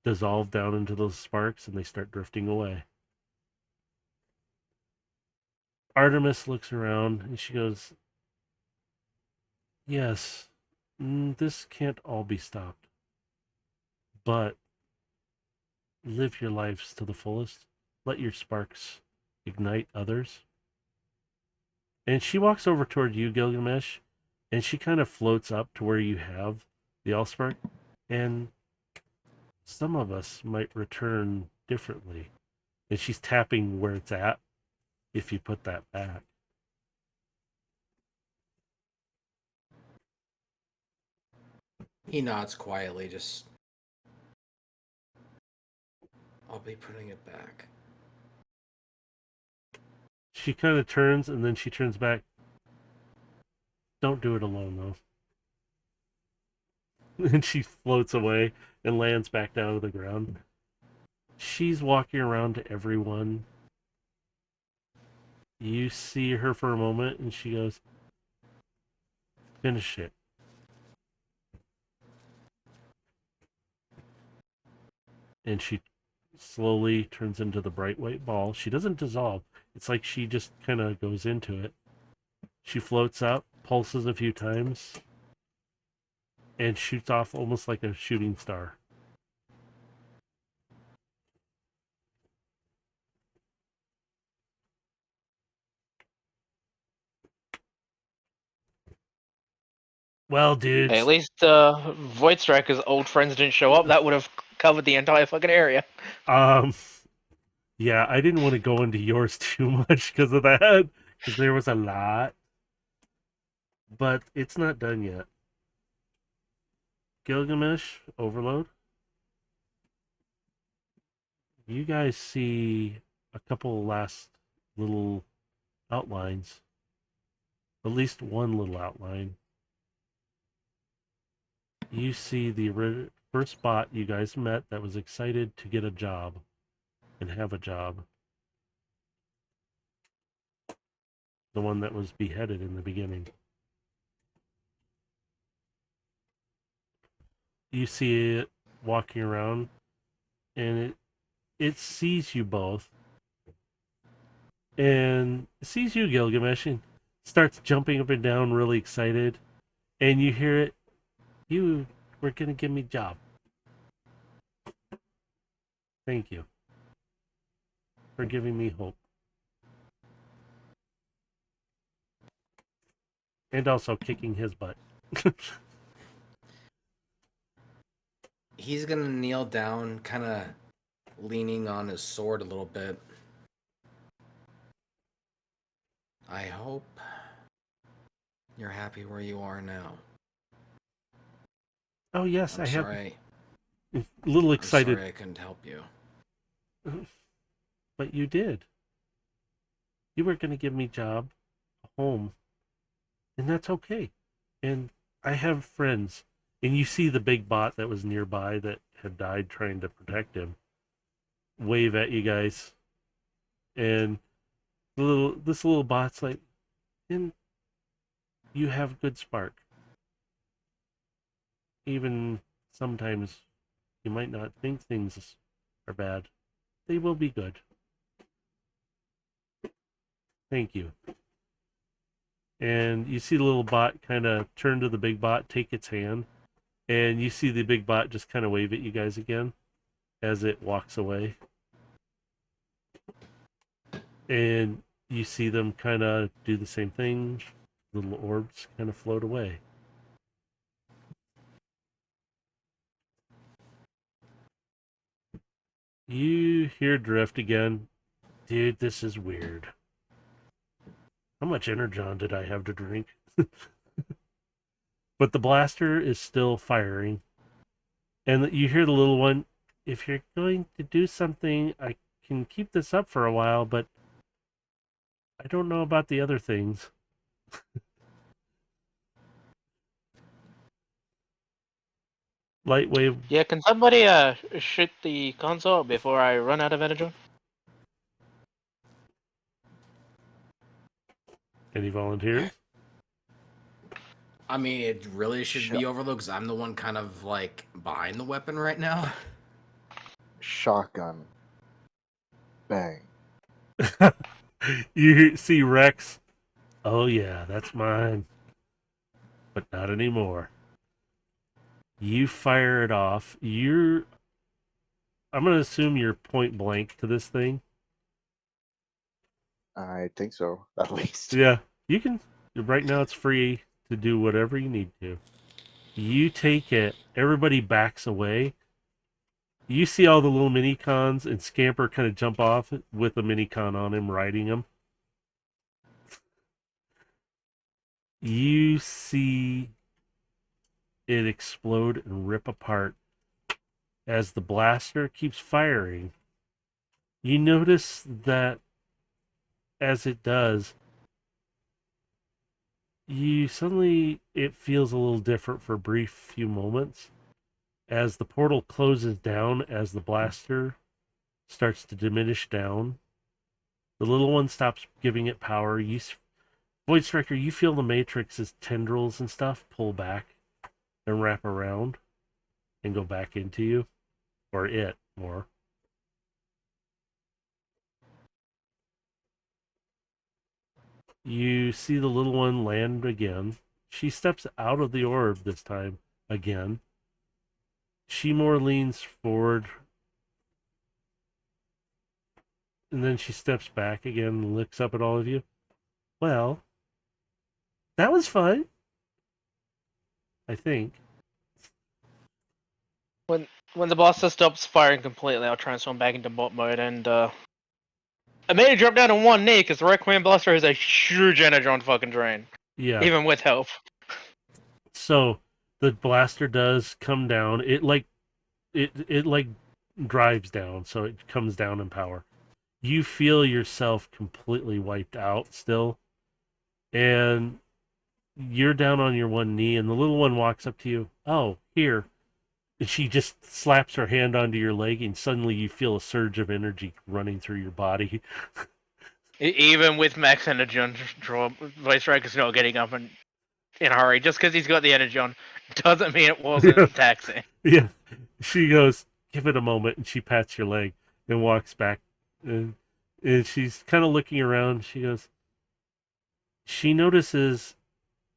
dissolve down into those sparks and they start drifting away. Artemis looks around and she goes, yes, this can't all be stopped. But live your lives to the fullest. Let your sparks ignite others. And she walks over toward you, Gilgamesh, and she kind of floats up to where you have the Allspark. And some of us might return differently. And she's tapping where it's at if you put that back. He nods quietly, just... I'll be putting it back. She kind of turns and then she turns back. Don't do it alone, though. And she floats away and lands back down to the ground. She's walking around to everyone. You see her for a moment and she goes, finish it. And she slowly turns into the bright white ball. She doesn't dissolve. It's like she just kind of goes into it. She floats up, pulses a few times, and shoots off almost like a shooting star. Well, dudes. Hey, at least Void Striker's old friends didn't show up. That would have covered the entire fucking area. Yeah, I didn't want to go into yours too much because of that, because there was a lot. But it's not done yet. Gilgamesh, Overload. You guys see a couple last little outlines. At least one little outline. You see the first bot you guys met that was excited to get a job and have a job. the one that was beheaded in the beginning. You see it walking around, and it sees you both, and it sees you, Gilgamesh, and starts jumping up and down, really excited. And you hear it. You were gonna give me a job. Thank you for giving me hope. And also kicking his butt. He's gonna kneel down, kind of leaning on his sword a little bit. I hope you're happy where you are now. Oh yes, I'm I sorry. have. A little excited. I'm sorry I couldn't help you. But you did. You were going to give me a job, a home, and that's okay. And I have friends. And you see the big bot that was nearby that had died trying to protect him wave at you guys. And this little bot's like, and you have good spark. Even sometimes you might not think things are bad. They will be good. Thank you. And you see the little bot kind of turn to the big bot, take its hand, and you see the big bot just kind of wave at you guys again as it walks away. And you see them kind of do the same thing. Little orbs kind of float away. You hear Drift again. Dude, this is weird. How much Energon did I have to drink? But the blaster is still firing. And you hear the little one, if you're going to do something, I can keep this up for a while, but I don't know about the other things. Lightwave. Yeah, can somebody shoot the console before I run out of energy? Any volunteers? I mean, it really should be Overload because I'm the one kind of like behind the weapon right now. Shotgun. Bang. You see Rex. Oh yeah, that's mine. But not anymore. You fire it off. I'm gonna assume you're point blank to this thing. I think so, at least. Yeah, you can. Right now, it's free to do whatever you need to. You take it. Everybody backs away. You see all the little mini-cons, and Scamper kind of jump off with a mini-con on him, riding him. You see it explode and rip apart as the blaster keeps firing. You notice that as it does, it feels a little different for a brief few moments as the portal closes down, as the blaster starts to diminish down. The little one stops giving it power. Void Striker, you feel the Matrix's tendrils and stuff pull back and wrap around and go back into you, or it more. You see the little one land again. She steps out of the orb this time again. She more leans forward, and then she steps back again and looks up at all of you. Well, that was fun. I think. When the boss stops firing completely, I'll transform back into bot mode and I made it drop down to one knee because the Requiem Blaster has a huge energon fucking drain. Yeah. Even with help. So the blaster does come down. It drives down, so it comes down in power. You feel yourself completely wiped out still, and you're down on your one knee, and the little one walks up to you. Oh, here. And she just slaps her hand onto your leg, and suddenly you feel a surge of energy running through your body. Even with max energy on draw, Voice Striker's not getting up in a hurry. Just because he's got the energy on doesn't mean it wasn't Yeah. taxing. Yeah. She goes, give it a moment, and she pats your leg and walks back. And she's kind of looking around. She goes, she notices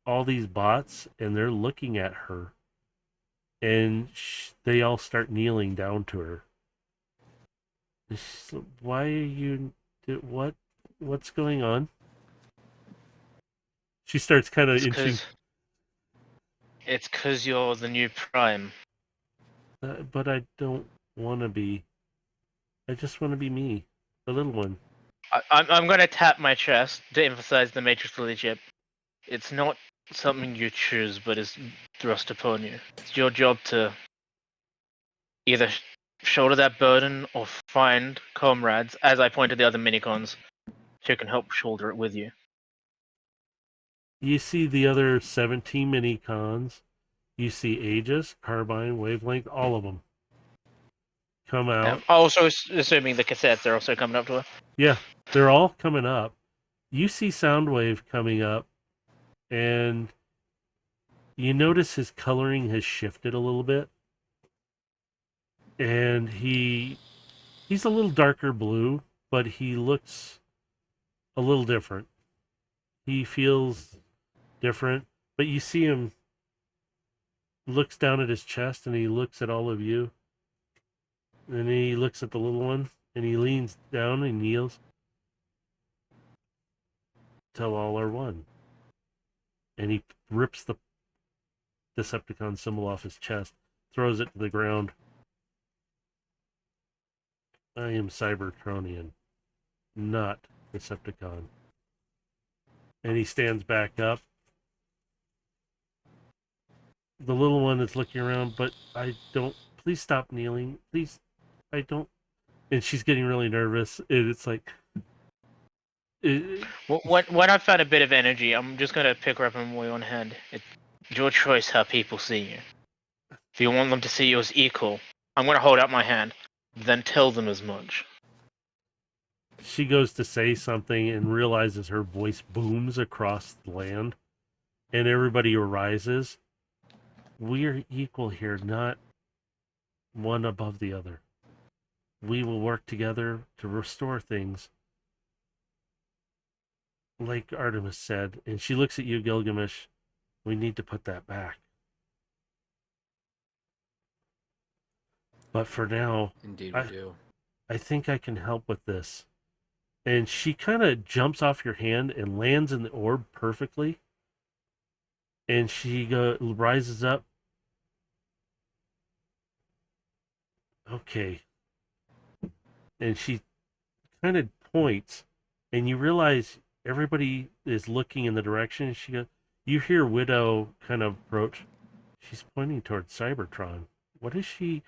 all these bots, and they're looking at her. And they all start kneeling down to her. So why are you... What's going on? She starts kind of inching... It's because you're the new Prime. but I don't want to be. I just want to be me, the little one. I'm going to tap my chest to emphasize the Matrix leadership. It's not something you choose, but is thrust upon you. It's your job to either shoulder that burden or find comrades, as I point to the other minicons, who can help shoulder it with you. You see the other 17 mini-cons. You see Aegis, Carbine, Wavelength, all of them come out. Also, assuming the cassettes are also coming up to her. Yeah, they're all coming up. You see Soundwave coming up, and you notice his coloring has shifted a little bit. And he's a little darker blue, but he looks a little different. He feels different, but you see him looks down at his chest, and he looks at all of you, and then he looks at the little one, and he leans down and kneels. Till all are one. And he rips the Decepticon symbol off his chest, throws it to the ground. I am Cybertronian, not Decepticon. And he stands back up. The little one is looking around, but I don't... Please stop kneeling. Please, I don't... And she's getting really nervous. And it's like... When I've found a bit of energy, I'm just going to pick her up in my own hand. It's your choice how people see you. If you want them to see you as equal, I'm going to hold out my hand, then tell them as much. She goes to say something and realizes her voice booms across the land, and everybody arises. We're equal here, not one above the other. We will work together to restore things. Like Artemis said, and she looks at you, Gilgamesh, we need to put that back. But for now, Indeed we do. I think I can help with this. And she kind of jumps off your hand and lands in the orb perfectly. And she rises up. Okay. And she kind of points, and you realize everybody is looking in the direction. She goes, you hear Widow kind of approach. She's pointing towards Cybertron. What is she?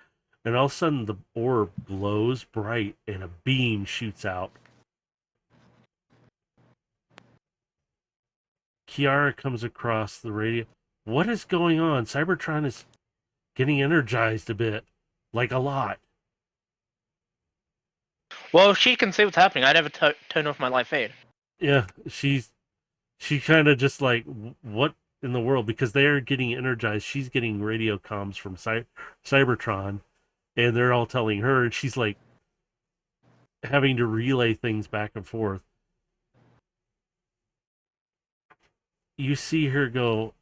And all of a sudden the orb glows bright and a beam shoots out. Kiara comes across the radio. What is going on? Cybertron is getting energized a bit. Like a lot. Well, she can see what's happening. I never turn off my light fade. Yeah, she kind of just like, what in the world? Because they're getting energized. She's getting radio comms from Cybertron, and they're all telling her, and she's like having to relay things back and forth. You see her go,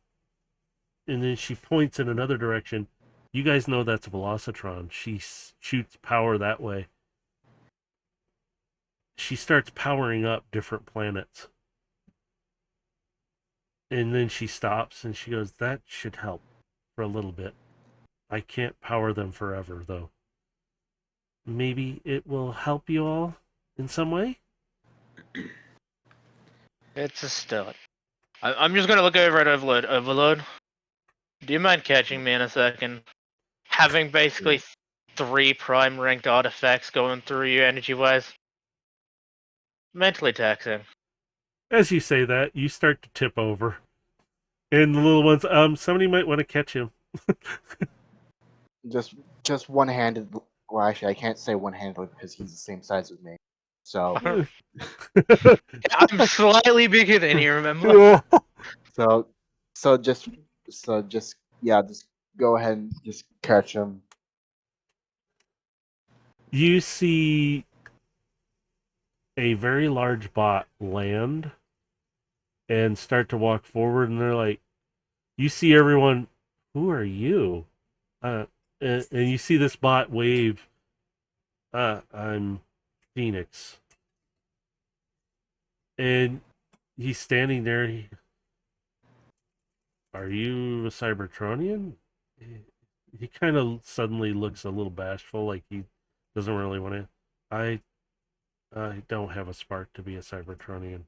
and then she points in another direction. You guys know that's a Velocitron. She shoots power that way. She starts powering up different planets. And then she stops and she goes, that should help for a little bit. I can't power them forever, though. Maybe it will help you all in some way? It's a start. I'm just going to look over at Overload. Overload, do you mind catching me in a second? Having basically 3 prime ranked artifacts going through you energy-wise. Mentally taxing. As you say that, you start to tip over. And the little ones, somebody might want to catch him. Just one-handed. Well, actually, I can't say one-handed because he's the same size as me. So, I'm slightly bigger than you, remember? Yeah. so, so just, yeah, just go ahead and just catch him. You see a very large bot land and start to walk forward, and they're like, you see everyone, who are you? And you see this bot wave, I'm Phoenix. And he's standing there. Are you a Cybertronian? He kind of suddenly looks a little bashful, like he doesn't really want to. I don't have a spark to be a Cybertronian.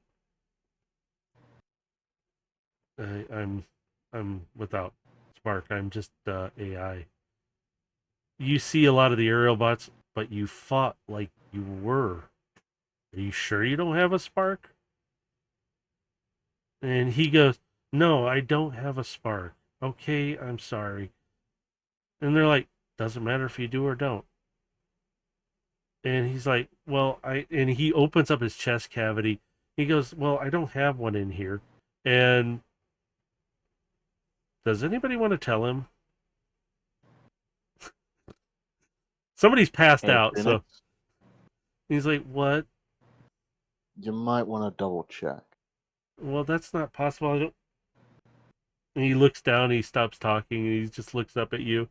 I'm without spark. I'm just AI. You see a lot of the aerial bots, but you fought like you were. Are you sure you don't have a spark? And he goes, no, I don't have a spark. Okay, I'm sorry. And they're like, doesn't matter if you do or don't. And he's like, well, and he opens up his chest cavity. He goes, well, I don't have one in here. And does anybody want to tell him? Somebody's passed Hey, out, so Phoenix, he's like, what? you might want to double check. Well, that's not possible. I don't. And he looks down, he stops talking, and he just looks up at you.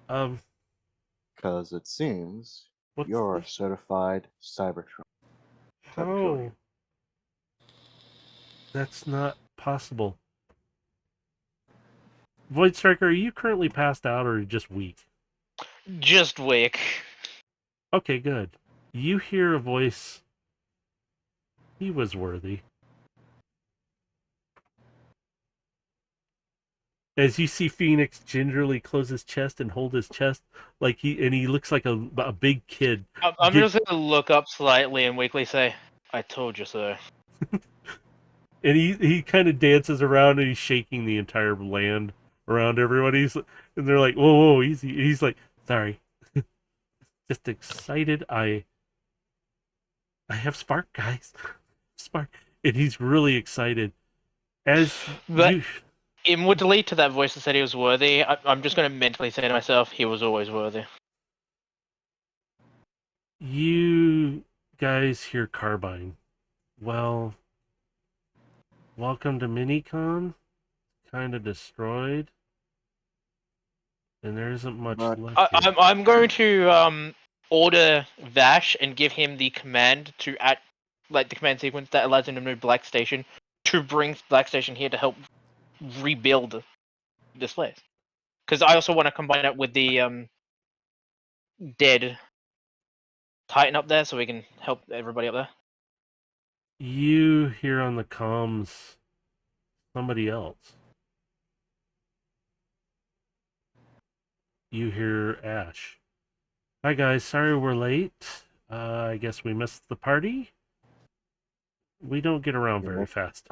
Because it seems What's you're the... a certified Cybertron. How? That's not possible. Void Striker, are you currently passed out or just weak? Just wake. Okay, good. You hear a voice. He was worthy. As you see Phoenix gingerly close his chest and hold his chest like he looks like a big kid. I'm just gonna look up slightly and weakly say, I told you so. And he kind of dances around and he's shaking the entire land around everyone. And they're like, whoa, easy. And he's like, sorry. Just excited. I have spark, guys. Spark. And he's really excited. As But you inwardly to that voice that said he was worthy, I'm just gonna mentally say to myself, he was always worthy. you guys hear Carbine. Well, welcome to Minicon. Kind of destroyed. And there isn't much But- left here. I'm going to order Vash and give him the command to add, like the command sequence that allows him to move Black Station to bring Black Station here to help rebuild this place. Because I also want to combine it with the dead Titan up there, so we can help everybody up there. You hear on the comms somebody else. You hear Ash. Hi guys, sorry we're late. I guess we missed the party. We don't get around very fast.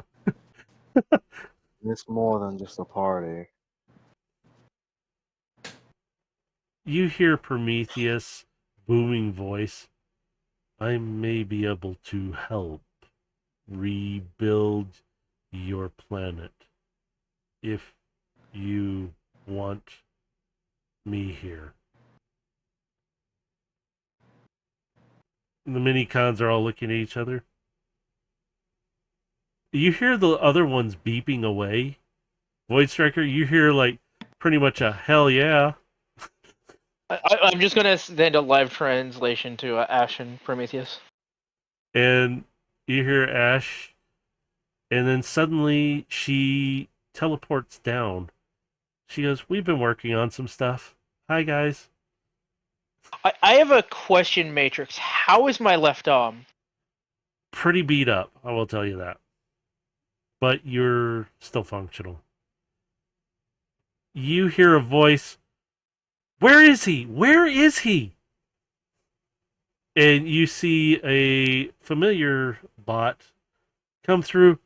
It's more than just a party. You hear Prometheus' booming voice. I may be able to help rebuild your planet if you want me here. The mini-cons are all looking at each other. You hear the other ones beeping away. Void Striker, you hear like pretty much a hell yeah. I'm just gonna send a live translation to Ash and Prometheus. And you hear Ash, and then suddenly she teleports down. She goes, we've been working on some stuff. Hi, guys. I have a question, Matrix. How is my left arm? Pretty beat up, I will tell you that. But you're still functional. You hear a voice, where is he? Where is he? And you see a familiar bot come through.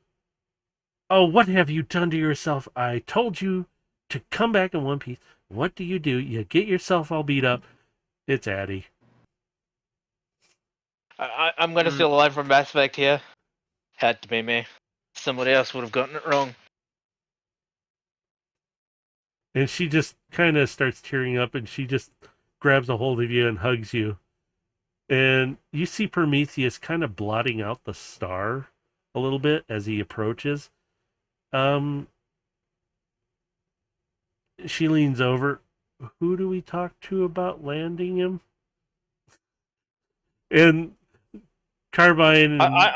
Oh, what have you done to yourself? I told you to come back in one piece. What do? You get yourself all beat up. It's Addy. I'm gonna steal a line from Mass Effect here. Had to be me. Somebody else would have gotten it wrong. And she just kind of starts tearing up, and she just grabs a hold of you and hugs you. And you see Prometheus kind of blotting out the star a little bit as he approaches. She leans over. Who do we talk to about landing him? And Carbine and I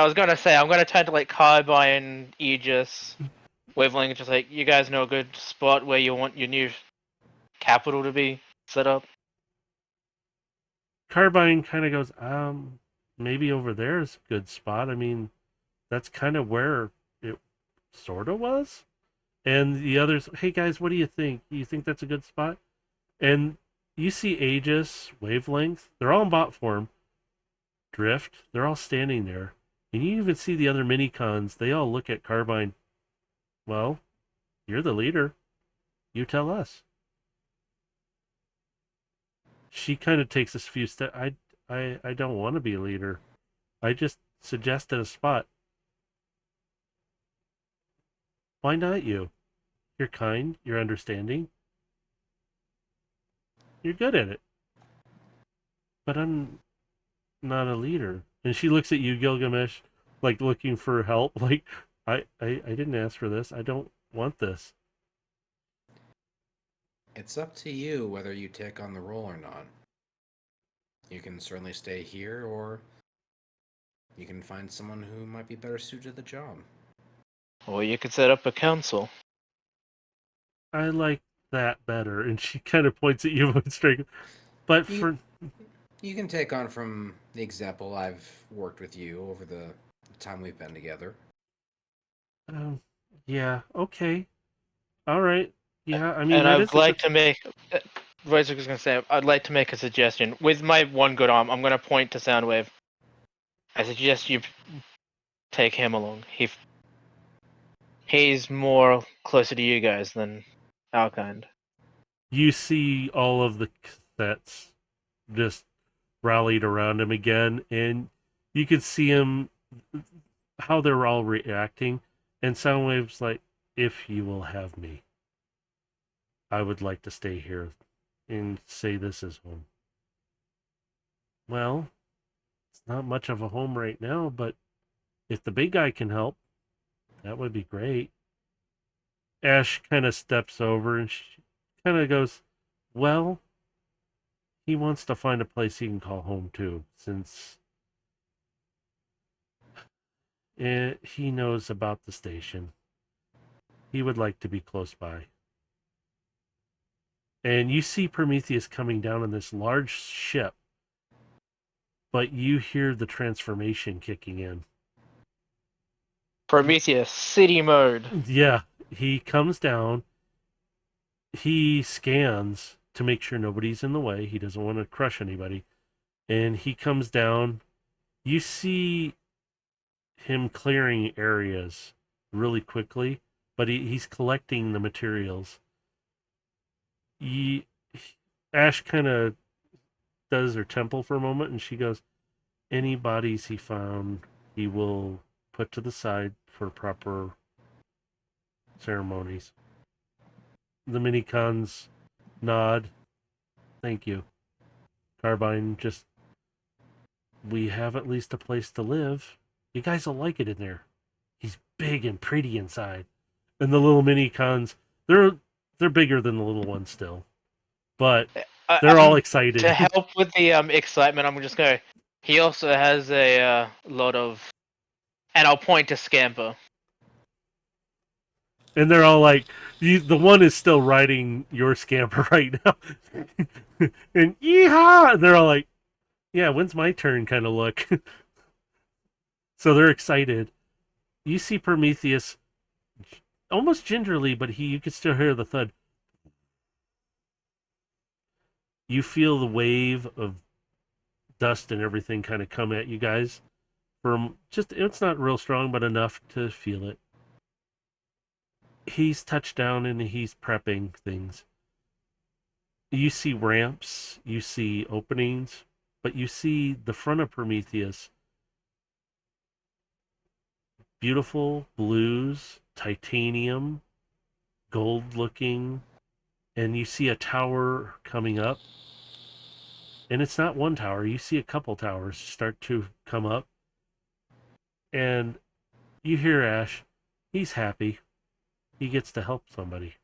was gonna say I'm gonna try to like Carbine, Aegis, Wavelength, just like you guys know a good spot where you want your new capital to be set up. Carbine kind of goes, maybe over there is a good spot. I mean, that's kind of where it sort of was. And the others, hey guys, what do you think? You think that's a good spot? And you see Aegis, Wavelength, they're all in bot form. Drift, they're all standing there. And you even see the other mini-cons, they all look at Carbine. Well, you're the leader. You tell us. She kind of takes a few steps. I don't want to be a leader. I just suggested a spot. Why not you? You're kind, you're understanding. You're good at it. But I'm not a leader. And she looks at you, Gilgamesh, like looking for help. Like, I didn't ask for this. I don't want this. It's up to you whether you take on the role or not. You can certainly stay here, or you can find someone who might be better suited to the job. Or you could set up a council. I like that better. And she kind of points at you straight. But for You can take on from the example I've worked with you over the time we've been together. yeah, okay. All right. Yeah, I mean, And that I'd is a like good... to make. Razor was gonna say I'd like to make a suggestion. With my one good arm, I'm gonna point to Soundwave. I suggest you take him along. He's more closer to you guys than our kind. You see all of the cassettes just rallied around him again, and you can see him, how they're all reacting. And Soundwave's like, if you will have me, I would like to stay here and say this is home. Well, it's not much of a home right now, but if the big guy can help, that would be great. Ash kind of steps over and she kind of goes, well, he wants to find a place he can call home too, since he knows about the station. He would like to be close by. And you see Prometheus coming down on this large ship, but you hear the transformation kicking in. Prometheus, city mode. Yeah, he comes down. He scans to make sure nobody's in the way. He doesn't want to crush anybody. And he comes down. You see him clearing areas really quickly, but he's collecting the materials. Ash kind of does her temple for a moment, and she goes, any bodies he found, he will put to the side for proper ceremonies. The minicons nod. Thank you. Carbine just, we have at least a place to live. You guys will like it in there. He's big and pretty inside. And the little minicons, they're bigger than the little ones still. But they're all excited. To help with the excitement, I'm just going. He also has a lot of, and I'll point to Scamper. And they're all like, the one is still riding your Scamper right now. And yeehaw! And they're all like, yeah, when's my turn kind of look. So they're excited. You see Prometheus almost gingerly, but you can still hear the thud. You feel the wave of dust and everything kind of come at you guys. From just, it's not real strong, but enough to feel it. He's touched down and he's prepping things. You see ramps, you see openings, but you see the front of Prometheus, beautiful blues, titanium, gold looking, and you see a tower coming up. And it's not one tower, you see a couple towers start to come up. And you hear Ash, he's happy. He gets to help somebody.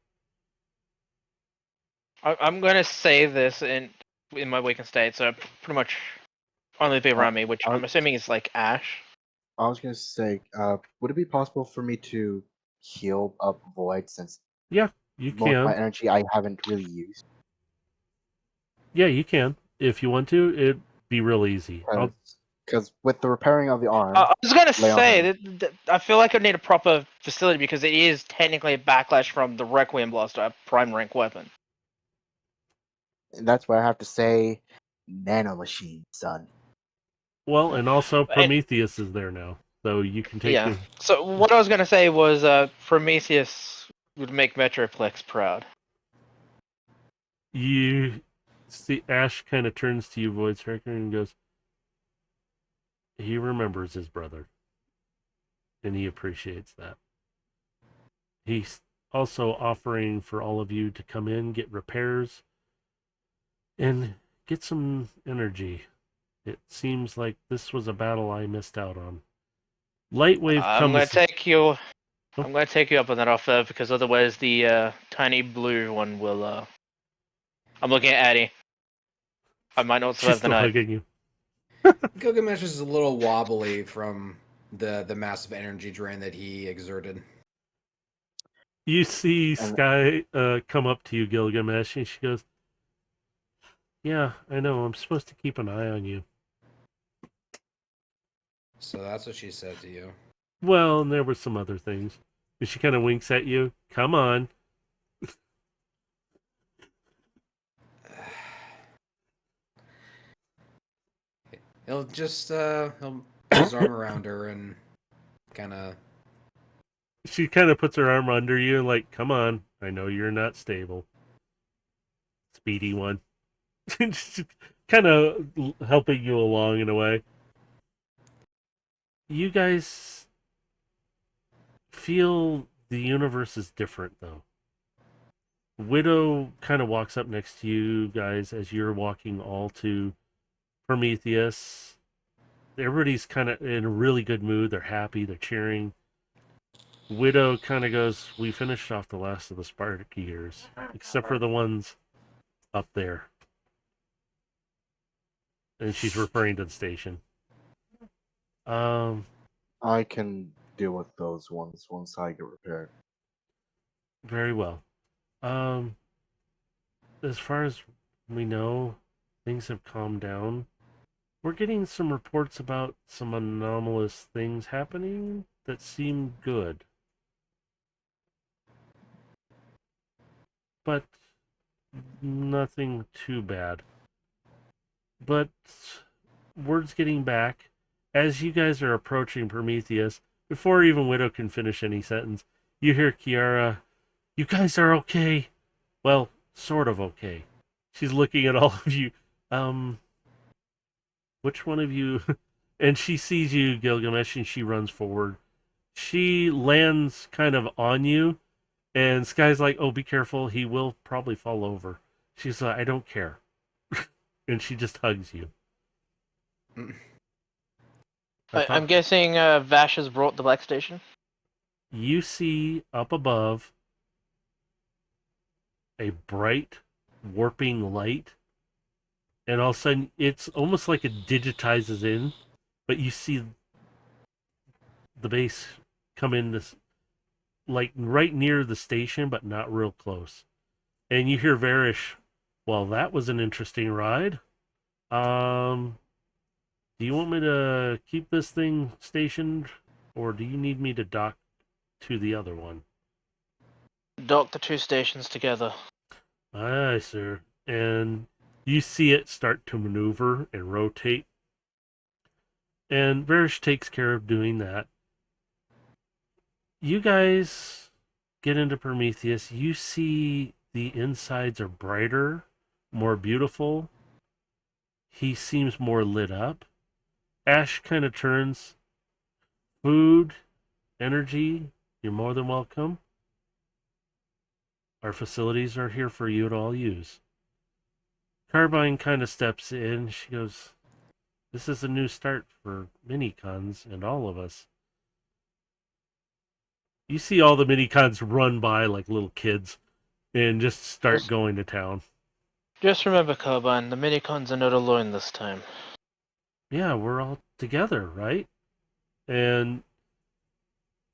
I'm gonna say this in my waking state, so pretty much only be around me, which I'm assuming is like Ash. I was gonna say, would it be possible for me to heal up Void since Yeah, you most of my can. energy I haven't really used? Yeah, you can. If you want to, it'd be real easy. Because with the repairing of the arm, I was gonna lay on say him. that I feel like I need a proper facility because it is technically a backlash from the Requiem Blaster, a prime rank weapon. And that's why I have to say, nanomachine, son. Well, and also And, Prometheus is there now, so you can take yeah. the. So what I was gonna say was Prometheus would make Metroplex proud. You see, Ash kind of turns to you, Void Striker, and goes, he remembers his brother, and he appreciates that. He's also offering for all of you to come in, get repairs, and get some energy. It seems like this was a battle I missed out on. Lightwave I'm gonna comes. take you. I'm gonna take you up on that offer because otherwise the tiny blue one will. I'm looking at Addie. I might not She's survive the still night. hugging you. Gilgamesh is a little wobbly from the massive energy drain that he exerted. You see And Sky come up to you, Gilgamesh, and she goes, "Yeah, I know. I'm supposed to keep an eye on you." So that's what she said to you. Well, and there were some other things. And she kind of winks at you. Come on. He'll just he'll put his arm around her and kind of. She kind of puts her arm under you and like, come on. I know you're not stable. Speedy one. Kind of helping you along in a way. You guys feel the universe is different, though. Widow kind of walks up next to you guys as you're walking all to Prometheus. Everybody's kind of in a really good mood. They're happy. They're cheering. Widow kind of goes, we finished off the last of the Spartakiers, except for the ones up there. And she's referring to the station. I can deal with those ones once I get repaired. Very well. As far as we know, things have calmed down. We're getting some reports about some anomalous things happening that seem good. But nothing too bad. But word's getting back. As you guys are approaching Prometheus, before even Widow can finish any sentence, you hear Kiara, you guys are okay. Well, sort of okay. She's looking at all of you. Which one of you? And she sees you, Gilgamesh, and she runs forward. She lands kind of on you, and Sky's like, oh, be careful. He will probably fall over. She's like, I don't care. And she just hugs you. I'm guessing Vash has brought the Black Station. You see up above a bright, warping light, and all of a sudden it's almost like it digitizes in, but you see the base come in this, like right near the station, but not real close. And you hear Varish, well, that was an interesting ride. Do you want me to keep this thing stationed, or do you need me to dock to the other one? Dock the two stations together. Aye, sir. And you see it start to maneuver and rotate. And Varish takes care of doing that. You guys get into Prometheus. You see the insides are brighter, more beautiful. he seems more lit up. Ash kind of turns. Food, energy, you're more than welcome. Our facilities are here for you to all use. Carbine kind of steps in. She goes, this is a new start for mini-cons and all of us. You see all the mini-cons run by like little kids and just start going to town. Just remember, Carbine, the minicons are not alone this time. Yeah, we're all together, right? And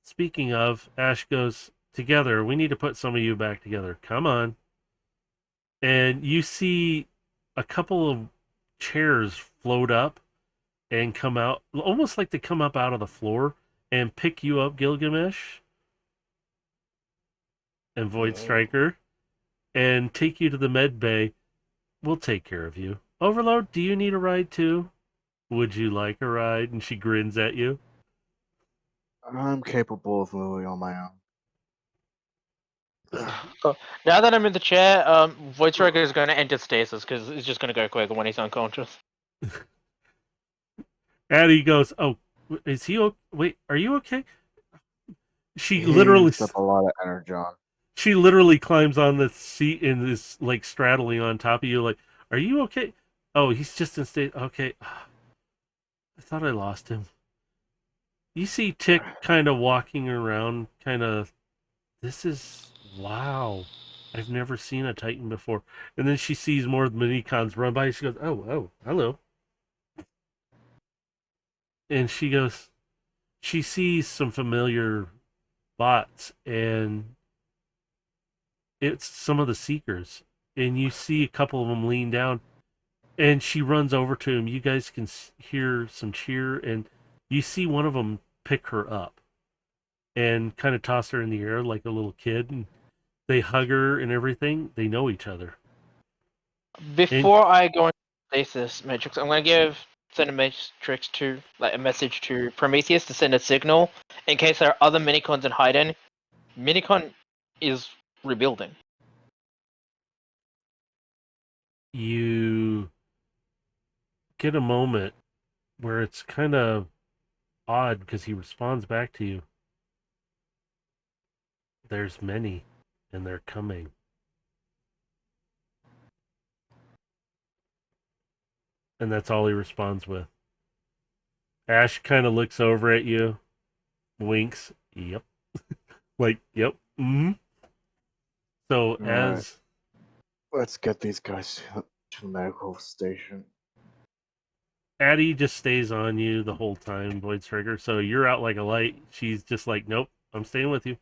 speaking of, Ash goes, together, we need to put some of you back together. Come on. And you see a couple of chairs float up and come out, almost like they come up out of the floor and pick you up, Gilgamesh and Void Striker, and take you to the med bay. We'll take care of you. Overlord, do you need a ride too? Would you like a ride? And she grins at you. I'm capable of moving on my own. Now that I'm in the chair, Void Striker is going to enter stasis because it's just going to go quicker when he's unconscious. Addie goes, "Oh, is he? Wait, are you okay?" She He literally, used up a lot of energon. she literally climbs on the seat and is like straddling on top of you. Like, are you okay? Oh, he's just in state. Okay, I thought I lost him. You see Tick kind of walking around, kind of. This is wow. I've never seen a Titan before. And then she sees more of the minicons run by. She goes, "Oh, hello." And she goes, she sees some familiar bots, and it's some of the Seekers. And you see a couple of them lean down, and she runs over to him. You guys can hear some cheer, and you see one of them pick her up and kind of toss her in the air like a little kid. And they hug her and everything. They know each other. Before I go into stasis matrix, I'm going to send a matrix to a message to Prometheus to send a signal in case there are other minicons in hiding. Minicon is rebuilding. You get a moment where it's kind of odd because he responds back to you. There's many, and they're coming. And that's all he responds with. Ash kind of looks over at you, winks. Yep. Like, yep. Mm-hmm. So All as let's get these guys to the medical station. Addie just stays on you the whole time, Void Striker. So you're out like a light. She's just like, nope, I'm staying with you.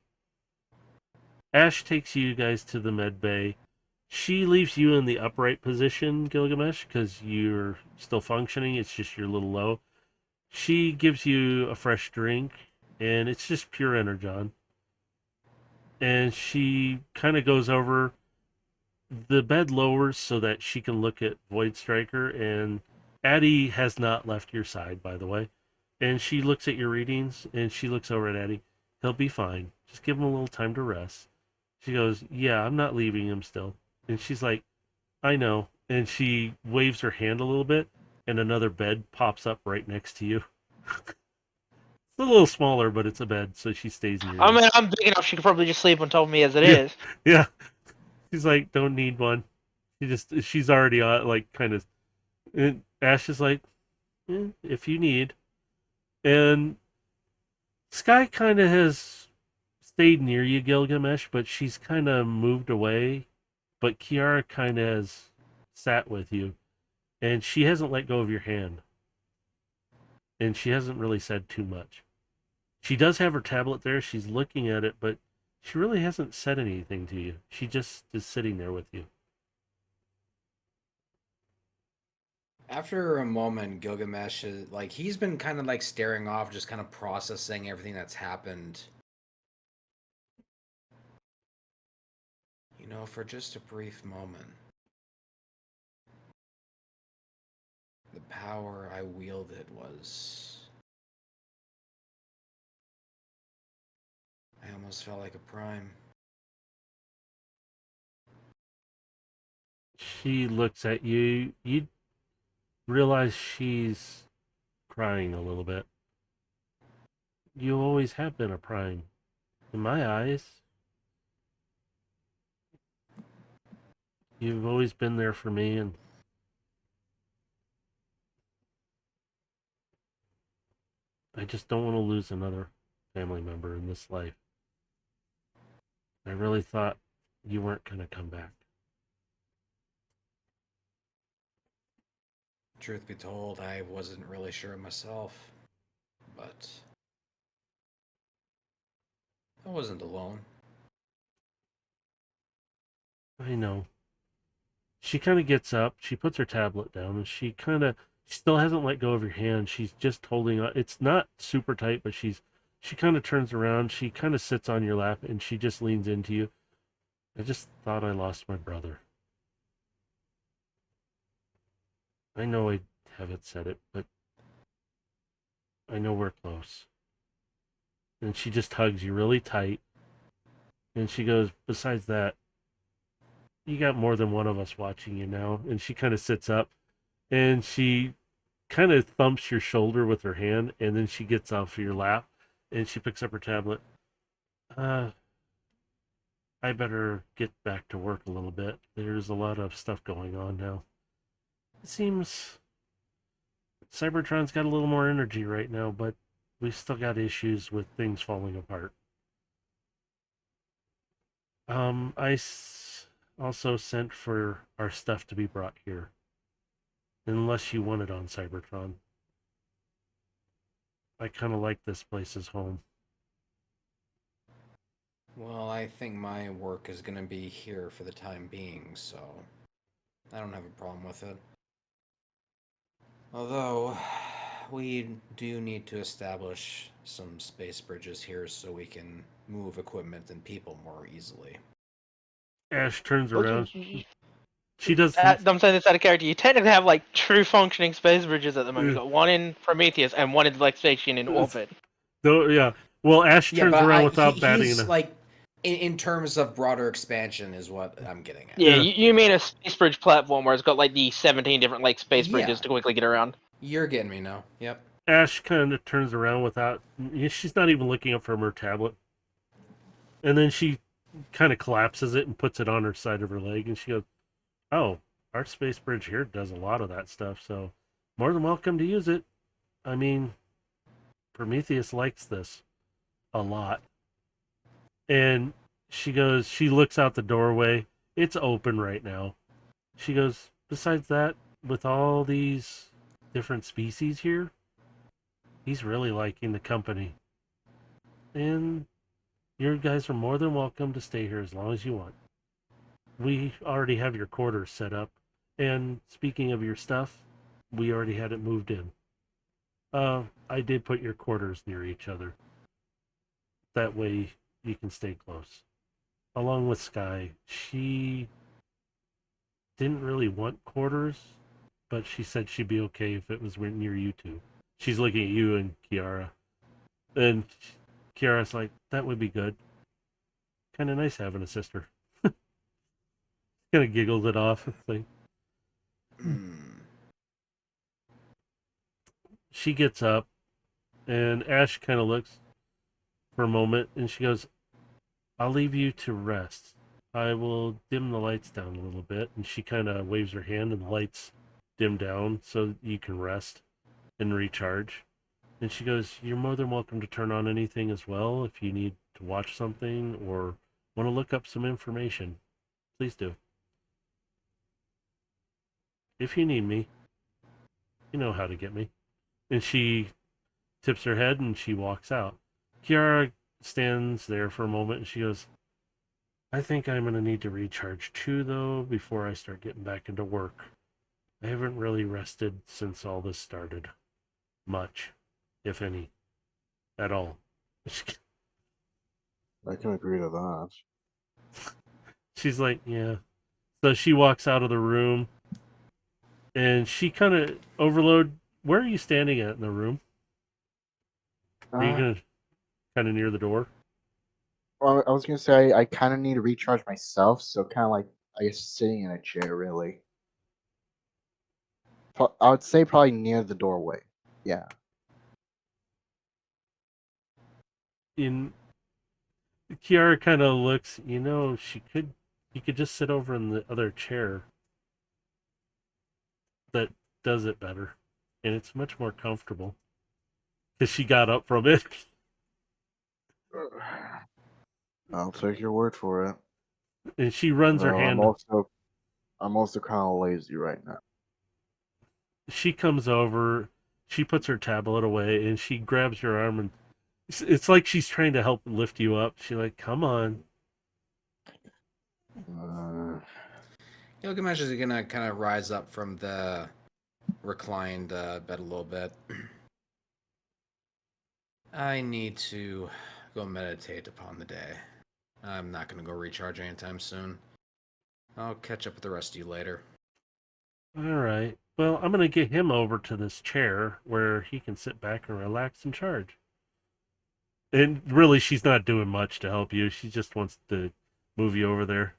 Ash takes you guys to the med bay. She leaves you in the upright position, Gilgamesh, because you're still functioning. It's just you're a little low. She gives you a fresh drink, and it's just pure energon. And she kind of goes over. The bed lowers so that she can look at Void Striker, and Addie has not left your side, by the way. And she looks at your readings, and she looks over at Addie. He'll be fine. Just give him a little time to rest. She goes, yeah, I'm not leaving him still. And she's like, I know. And she waves her hand a little bit, and another bed pops up right next to you. It's a little smaller, but it's a bed, so she stays near you. I mean, I'm big enough she could probably just sleep on top of me as it is. Yeah. She's like, don't need one. She's already like kind of. And Ash is like, if you need. And Sky kind of has stayed near you, Gilgamesh, but she's kind of moved away. But Kiara kind of has sat with you, and she hasn't let go of your hand. And she hasn't really said too much. She does have her tablet there. She's looking at it, but she really hasn't said anything to you. She just is sitting there with you. After a moment, Gilgamesh is like he's been kind of like staring off, just kind of processing everything that's happened. You know, for just a brief moment, the power I wielded was. I almost felt like a prime. She looks at you. realize she's crying a little bit. You always have been a prime. In my eyes, you've always been there for me, and I just don't want to lose another family member in this life. I really thought you weren't going to come back. Truth be told, I wasn't really sure myself, but I wasn't alone. I know. She kind of gets up, she puts her tablet down, and she still hasn't let go of your hand. She's just holding on. It's not super tight, but she kind of turns around, she kind of sits on your lap, and she just leans into you. I just thought I lost my brother. I know I haven't said it, but I know we're close. And she just hugs you really tight. And she goes, besides that, you got more than one of us watching you now. And she kind of sits up and she kind of thumps your shoulder with her hand. And then she gets off your lap and she picks up her tablet. I better get back to work a little bit. There's a lot of stuff going on now. It seems Cybertron's got a little more energy right now, but we still got issues with things falling apart. Also sent for our stuff to be brought here. Unless you want it on Cybertron. I kind of like this place as home. Well, I think my work is going to be here for the time being, so I don't have a problem with it. Although, we do need to establish some space bridges here so we can move equipment and people more easily. Ash turns Well, around. She does. I'm saying this out of character. You technically have like true functioning space bridges at the moment. You got one in Prometheus and one in the station in orbit. Though, yeah. Well, Ash Yeah, turns but around without batting he's an eye. like, in terms of broader expansion is what I'm getting at. Yeah, Yeah. you mean a space bridge platform where it's got like the 17 different like space bridges Yeah. to quickly get around. You're getting me now. Yep. Ash kind of turns around without. She's not even looking up from her tablet. And then she kind of collapses it and puts it on her side of her leg. And she goes, "Oh, our space bridge here does a lot of that stuff. So more than welcome to use it. I mean, Prometheus likes this a lot." And she goes, she looks out the doorway. It's open right now. She goes, besides that, with all these different species here, he's really liking the company. And you guys are more than welcome to stay here as long as you want. We already have your quarters set up. And speaking of your stuff, we already had it moved in. I did put your quarters near each other. That way you can stay close. Along with Sky, she didn't really want quarters, but she said she'd be okay if it was near you two. She's looking at you and Kiara. And Kiara's like, that would be good. Kind of nice having a sister. Kind of giggles it off. It's like, she gets up, and Ash kind of looks for a moment, and she goes, I'll leave you to rest. I will dim the lights down a little bit. And she kind of waves her hand, and the lights dim down so you can rest and recharge. And she goes, you're more than welcome to turn on anything as well if you need to watch something or want to look up some information. Please do. If you need me, you know how to get me. And she tips her head and she walks out. Kiara stands there for a moment and she goes, I think I'm going to need to recharge too, though, before I start getting back into work. I haven't really rested since all this started. Much, if any, at all. I can agree to that. She's like, yeah. So she walks out of the room and she kind of overload. Where are you standing at in the room? Are you going to kind of near the door? Well, I was gonna say I kind of need to recharge myself, so kind of like I guess sitting in a chair, really. I would say probably near the doorway. Yeah. In Kiara kind of looks. You could just sit over in the other chair. That does it better, and it's much more comfortable because she got up from it. I'll take your word for it. And she runs her Though hand. I'm also kind of lazy right now. She comes over, she puts her tablet away, and she grabs your arm, and it's like she's trying to help lift you up. She's like, "Come on." Gilgamesh is gonna kind of rise up from the reclined bed a little bit. I need to go meditate upon the day. I'm not gonna go recharge anytime soon. I'll catch up with the rest of you later. All right. Well, I'm gonna get him over to this chair where he can sit back and relax and charge. And really, she's not doing much to help you. She just wants to move you over there.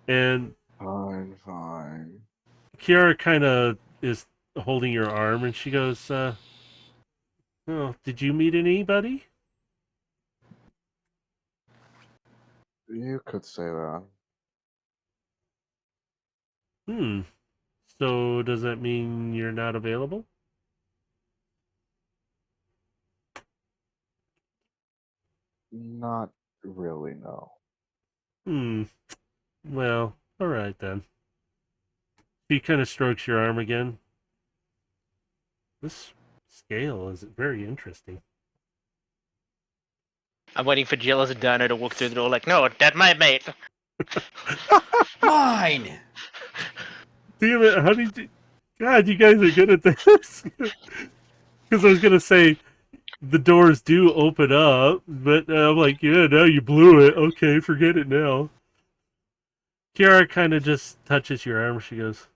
And Fine. Kiara kind of is holding your arm, and she goes, "Oh, did you meet anybody?" You could say that. So does that mean you're not available? Not really, no. Well, all right then. He kind of strokes your arm again. This scale is very interesting. I'm waiting for Jill as a diner to walk through the door like, no, that's my mate. Mine! Damn it, how did you... God, you guys are good at this. Because I was going to say, the doors do open up, but I'm like, yeah, now you blew it. Okay, forget it now. Kiara kind of just touches your arm. She goes,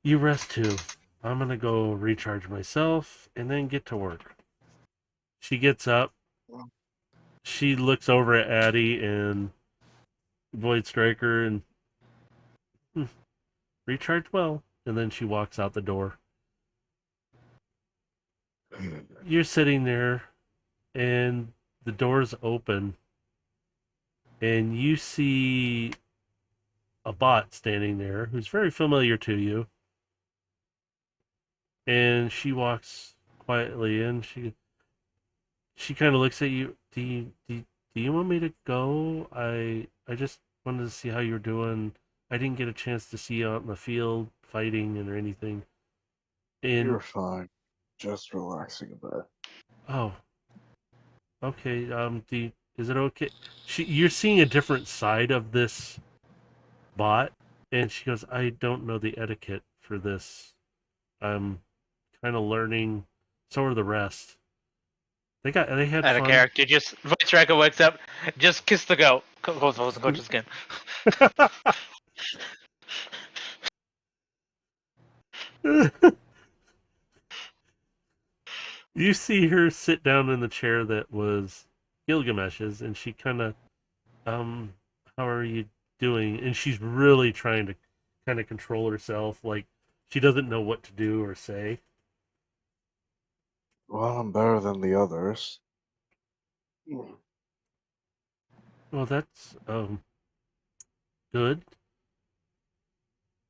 "You rest too. I'm going to go recharge myself and then get to work." She gets up. She looks over at Addie and Void Striker and recharge well. And then she walks out the door. You're sitting there and the doors open and you see a bot standing there who's very familiar to you. And she walks quietly in. She kind of looks at you. Do you want me to go? I just wanted to see how you're doing. I didn't get a chance to see you out in the field fighting or anything. And You're fine. Just relaxing a bit. oh, okay. Is it okay? You're seeing a different side of this bot, and she goes, "I don't know the etiquette for this. I'm kind of learning. So are the rest. They had Out of fun." character, just Voice Striker wakes up, just kiss the goat. Goes and coaches again. You see her sit down in the chair that was Gilgamesh's, and she kind of, how are you doing? And she's really trying to kind of control herself, like she doesn't know what to do or say. Well, I'm better than the others. Well, that's good.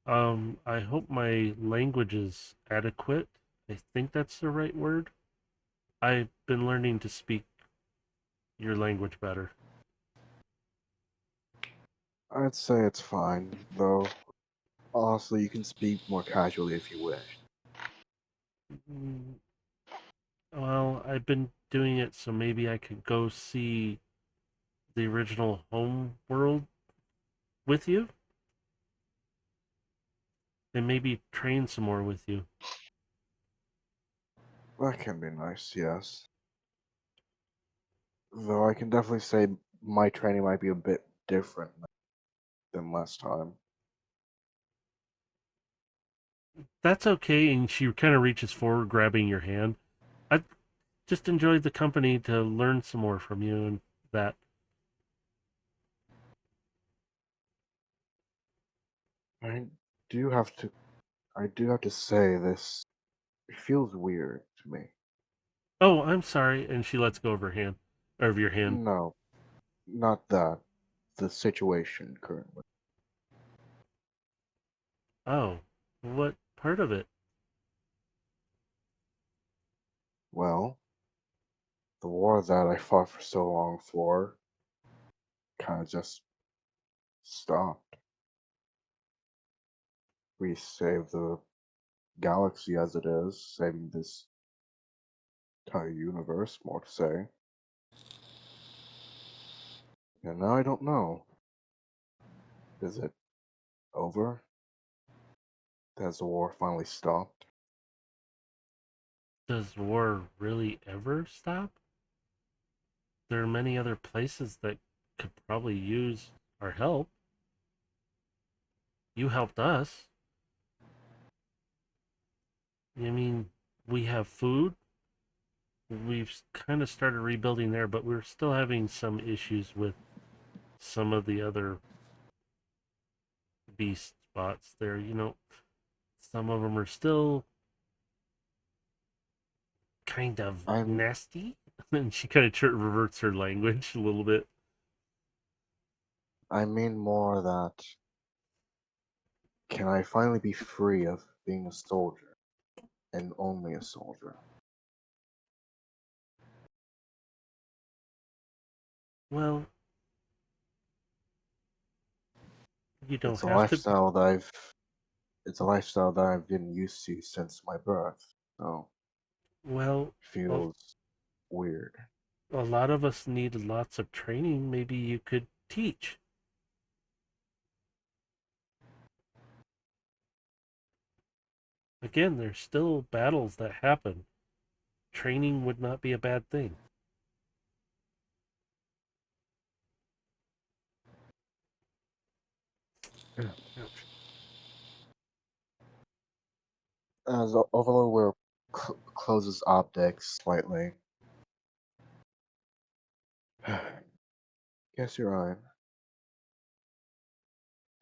I hope my language is adequate. I think that's the right word. I've been learning to speak your language better. I'd say it's fine, though. Also, you can speak more casually if you wish. Mm, Well, I've been doing it so maybe I could go see the original home world with you and maybe train some more with you. That can be nice, yes. Though I can definitely say my training might be a bit different than last time. That's okay. And she kind of reaches forward, grabbing your hand. I just enjoyed the company to learn some more from you and that. I do have to I do have to say this feels weird to me. Oh, I'm sorry. And she lets go of her hand, or of your hand. No, not that. The situation currently. Oh, what part of it? Well, the war that I fought for so long for kind of just stopped. We saved the galaxy as it is, saving this entire universe, more to say. And now I don't know. Is it over? Has the war finally stopped? Does war really ever stop? There are many other places that could probably use our help. You helped us. I mean, we have food. We've kind of started rebuilding there, but we're still having some issues with some of the other beast spots there. Some of them are still kind of I'm nasty. And she kind of reverts her language a little bit. I mean more that can I finally be free of being a soldier and only a soldier? Well, you don't It's a have to. lifestyle that I've been used to since my birth. So Well, it a, feels weird. a lot of us need lots of training. Maybe you could teach. Again, there's still battles that happen. Training would not be a bad thing. Ouch. As Overlord closes optics slightly. Guess you're right.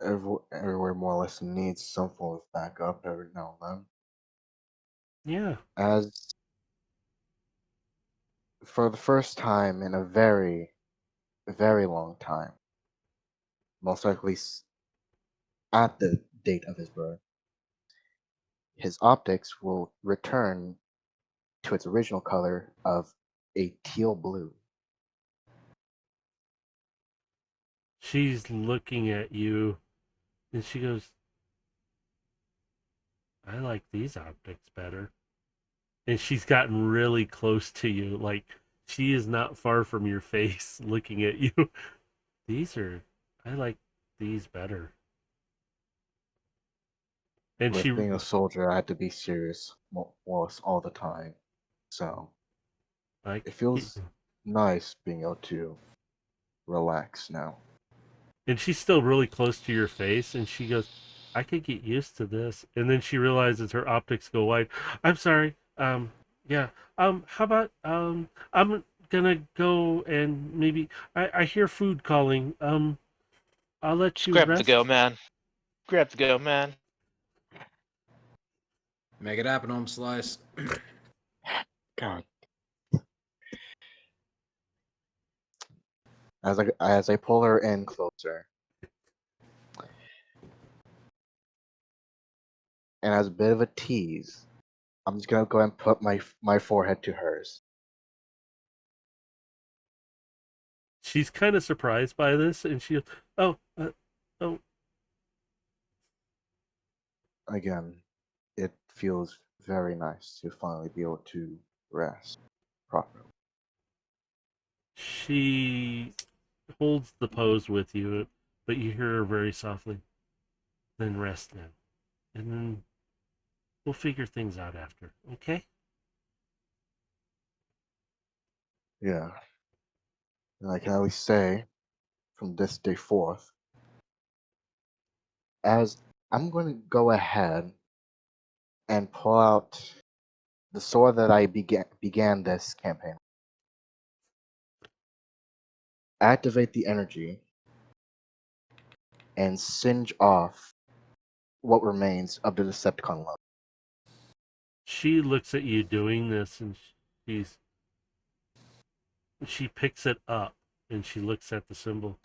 Everywhere more or less needs some form of backup every now and Yeah. then. As for the first time in a very, very long time, most likely at the date of his birth, his optics will return to its original color of a teal blue. She's looking at you and she goes, I like these optics better. And she's gotten really close to you. Like, she is not far from your face looking at you. I like these better. And With being a soldier, I had to be serious more or less all the time. So like, it feels nice being able to relax now. and she's still really close to your face. And she goes, I could get used to this. And then she realizes her optics go wide. I'm sorry. Yeah. How about, I'm gonna go and maybe, I hear food calling. I'll let you Scrap to go, rest. man. Scrap to go, man. Make it happen, home slice. God. As I pull her in closer, and as a bit of a tease, I'm just gonna go and put my forehead to hers. She's kind of surprised by this, and she goes, oh, oh, Again, it feels very nice to finally be able to rest properly. she holds the pose with you, but you hear her very softly. Then rest now, and then we'll figure things out after. Okay? Yeah, and I can at least say, from this day forth, as I'm going to go ahead and pull out the sword that I began this campaign. Activate the energy and singe off what remains of the Decepticon love. She looks at you doing this, and she picks it up and she looks at the symbol.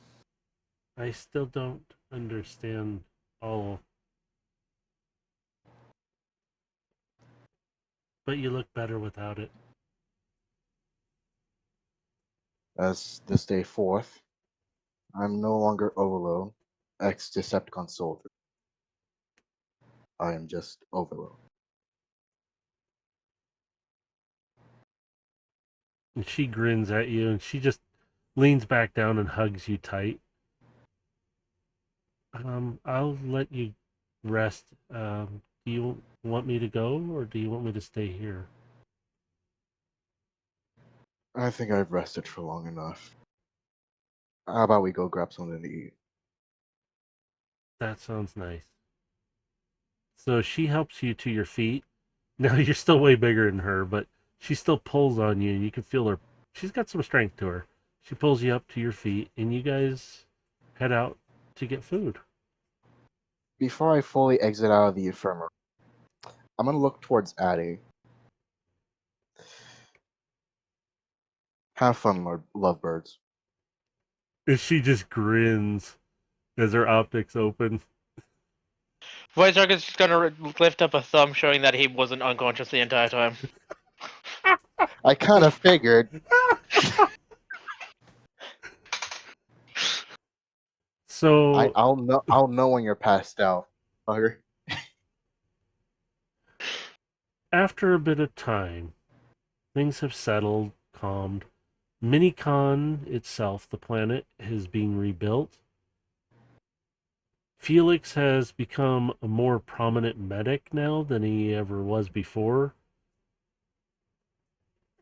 I still don't understand all, but you look better without it. As this day forth, I'm no longer Overload, ex-Decepticon soldier. I am just Overload. And she grins at you, and she just leans back down and hugs you tight. I'll let you rest. Do you want me to go, or do you want me to stay here? I think I've rested for long enough. How about we go grab something to eat? That sounds nice. So she helps you to your feet. Now you're still way bigger than her, but she still pulls on you, and you can feel her. She's got some strength to her. She pulls you up to your feet, and you guys head out to get food. Before I fully exit out of the infirmary, I'm gonna look towards Addie. Have fun, lovebirds. And she just grins as her optics open. White is gonna lift up a thumb showing that he wasn't unconscious the entire time. I kind of figured. So I'll know when you're passed out. Bugger. after a bit of time, things have settled, calmed. Minicon itself, the planet, is being rebuilt. Felix has become a more prominent medic now than he ever was before.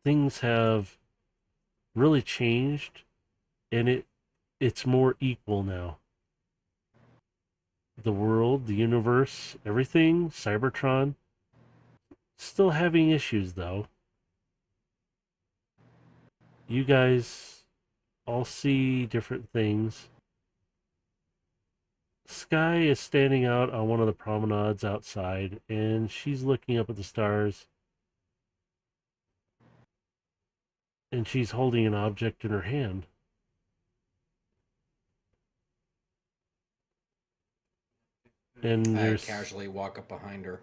Things have really changed, and it's more equal now. The world, the universe, everything, Cybertron, still having issues though. You guys all see different things. Sky is standing out on one of the promenades outside, and she's looking up at the stars, and she's holding an object in her hand. And I there's casually walk up behind her.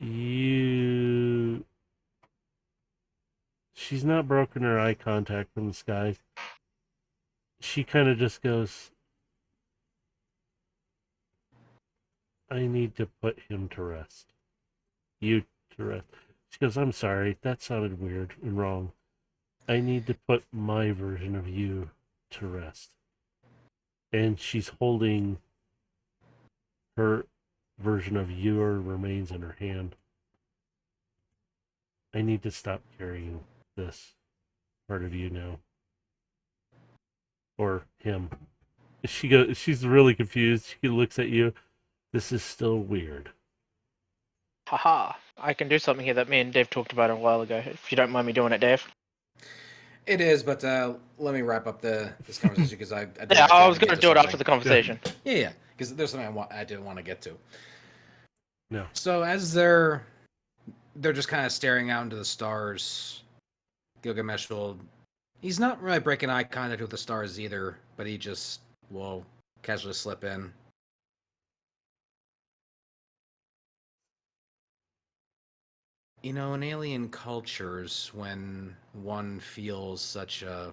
you. She's not broken her eye contact from the sky. She kind of just goes, I need to put him to rest. You to rest. She goes, I'm sorry, that sounded weird and wrong. I need to put my version of you to rest. And she's holding her version of your remains in her hand. I need to stop carrying this part of you now. Or him. She's really confused. She looks at you. This is still weird. Haha, I can do something here that me and Dave talked about a while ago, if you don't mind me doing it, Dave. It is, but let me wrap up this conversation because I Yeah, I was going to do it after the conversation. Yeah, because there's something I did want to get to. No. So as they're just kind of staring out into the stars, Gilgamesh he's not really breaking eye contact with the stars either, but he just will casually slip in. You know, in alien cultures, when one feels such a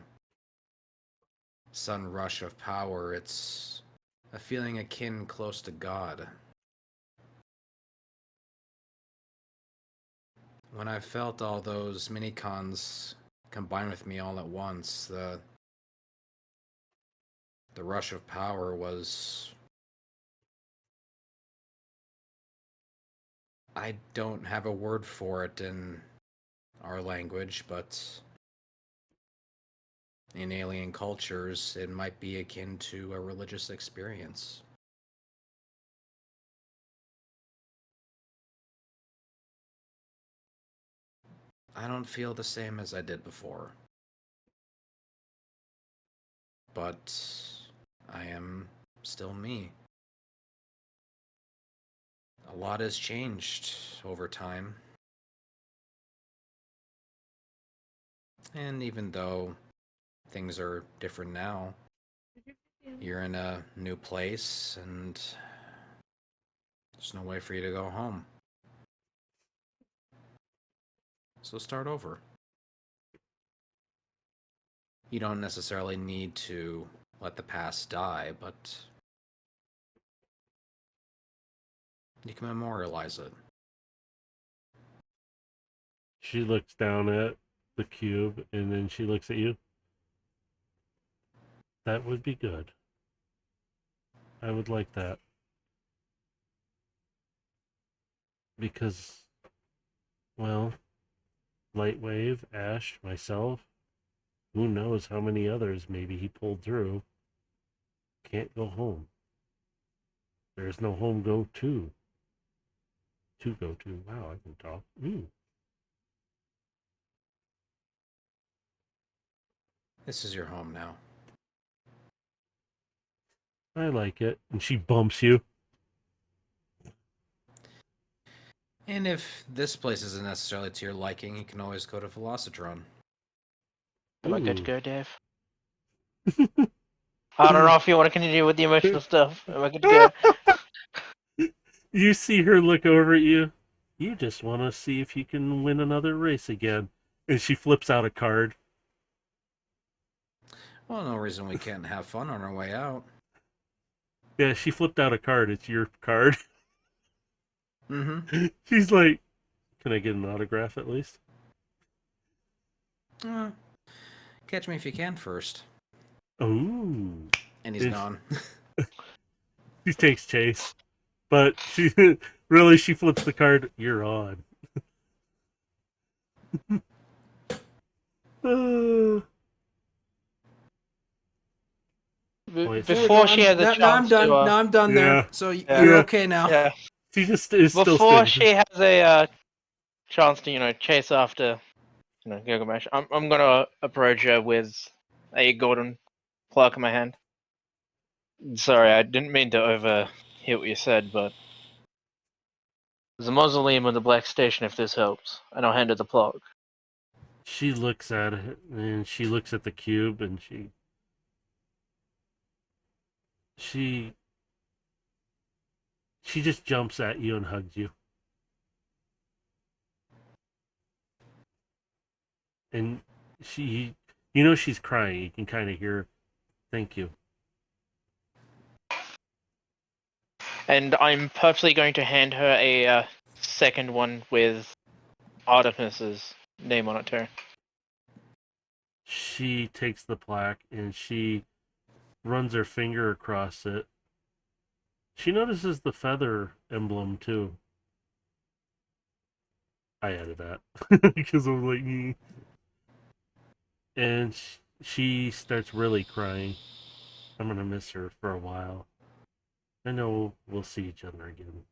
sudden rush of power, it's a feeling akin close to God. When I felt all those minicons combine with me all at once, the rush of power was... I don't have a word for it in our language, but in alien cultures, it might be akin to a religious experience. I don't feel the same as I did before. But I am still me. A lot has changed over time. And even though things are different now, you're in a new place and there's no way for you to go home. So start over. You don't necessarily need to let the past die, but you can memorialize it. She looks down at the cube and then she looks at you. That would be good. I would like that. Because, well, Lightwave, Ash, myself, who knows how many others maybe he pulled through, can't go home. There's no home go to. To go to. Wow, I can talk. This is your home now. I like it. And she bumps you. And if this place isn't necessarily to your liking, you can always go to Velocitron. Am I good to Ooh. go, Dave? I don't know if you want to continue with the emotional stuff. Am I good to go? You see her look over at you. You just want to see if you can win another race again. And she flips out a card. Well, no reason we can't have fun on our way out. Yeah, she flipped out a card. It's your card. Mm-hmm. She's like, can I get an autograph at least? Catch me if you can first. Ooh. And he's gone. She takes chase. But she really, she flips the card. You're on. Before she has a chance I'm done. to, No, I'm done Yeah. there. So Yeah. you're okay now. yeah. She just is still Before standing. she has a chance to, chase after, Gilgamesh, I'm gonna approach her with a golden clock in my hand. Sorry, I didn't mean to overhear what you said, but there's a mausoleum in the Black Station if this helps, and I'll hand her the plaque. She looks at it, and she looks at the cube, and she just jumps at you and hugs you. And she's crying. You can kind of hear, thank you. And I'm purposely going to hand her a second one with Artemis's name on it too. She takes the plaque and she runs her finger across it. She notices the feather emblem too. I added that because I'm like, and she starts really crying. I'm gonna miss her for a while. I know we'll see each other again.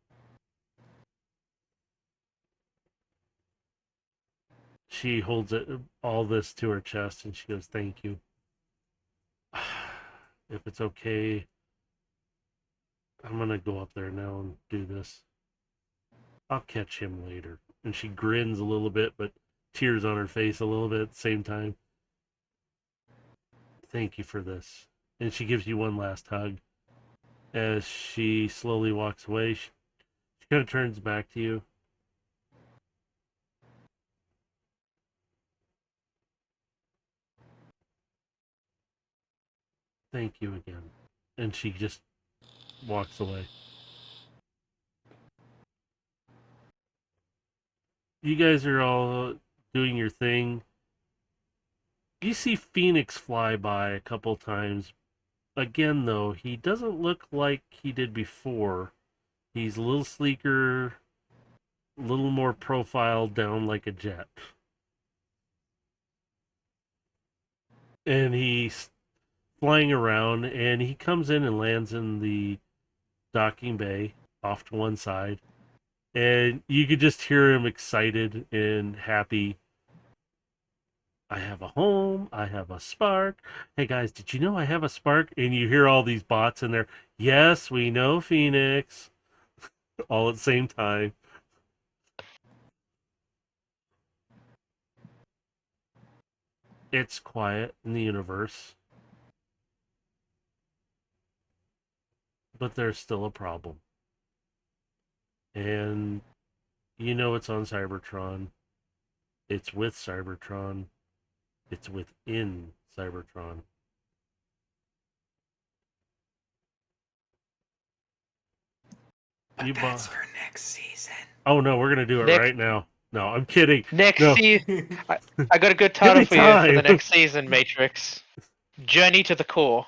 She holds all this to her chest and she goes, thank you. If it's okay, I'm gonna go up there now and do this. I'll catch him later. And she grins a little bit, but tears on her face a little bit at the same time. Thank you for this. And she gives you one last hug. As she slowly walks away, she kind of turns back to you. Thank you again. And she just walks away. You guys are all doing your thing. You see Phoenix fly by a couple times. Again, though, he doesn't look like he did before. He's a little sleeker, a little more profiled down like a jet. And he's flying around, and he comes in and lands in the docking bay off to one side. And you could just hear him excited and happy. I have a home. I have a spark. Hey guys, did you know I have a spark? And you hear all these bots in there. Yes, we know, Phoenix. all at the same time. It's quiet in the universe, but there's still a problem. And you know it's on Cybertron. It's with Cybertron. It's within Cybertron. But that's for next season. Oh no, we're gonna do it right now. No, I'm kidding. Next No. season, I got a good title for you for the time. next season, Matrix. Journey to the Core.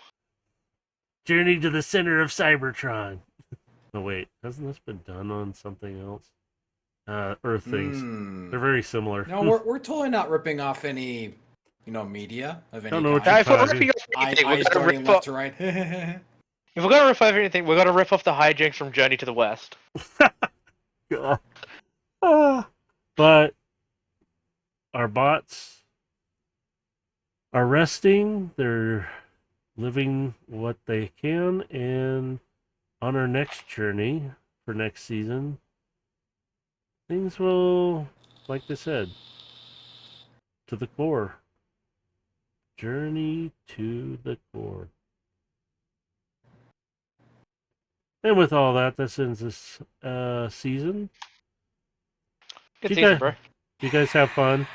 Journey to the center of Cybertron. Oh wait, hasn't this been done on something else? Earth things. They're very similar. No, we're totally not ripping off any, media of any Don't know what kind. you're If we're talking. ripping off anything, I we're gonna starting rip left off. to right. If we're gonna rip off anything, we're gonna rip off the hijinks from Journey to the West. God. But our bots are resting. They're living what they can, and on our next journey for next season, things will, like they said, to the core. Journey to the core. And with all that, this ends this season. Good You season, guys- bro. Do you guys have fun?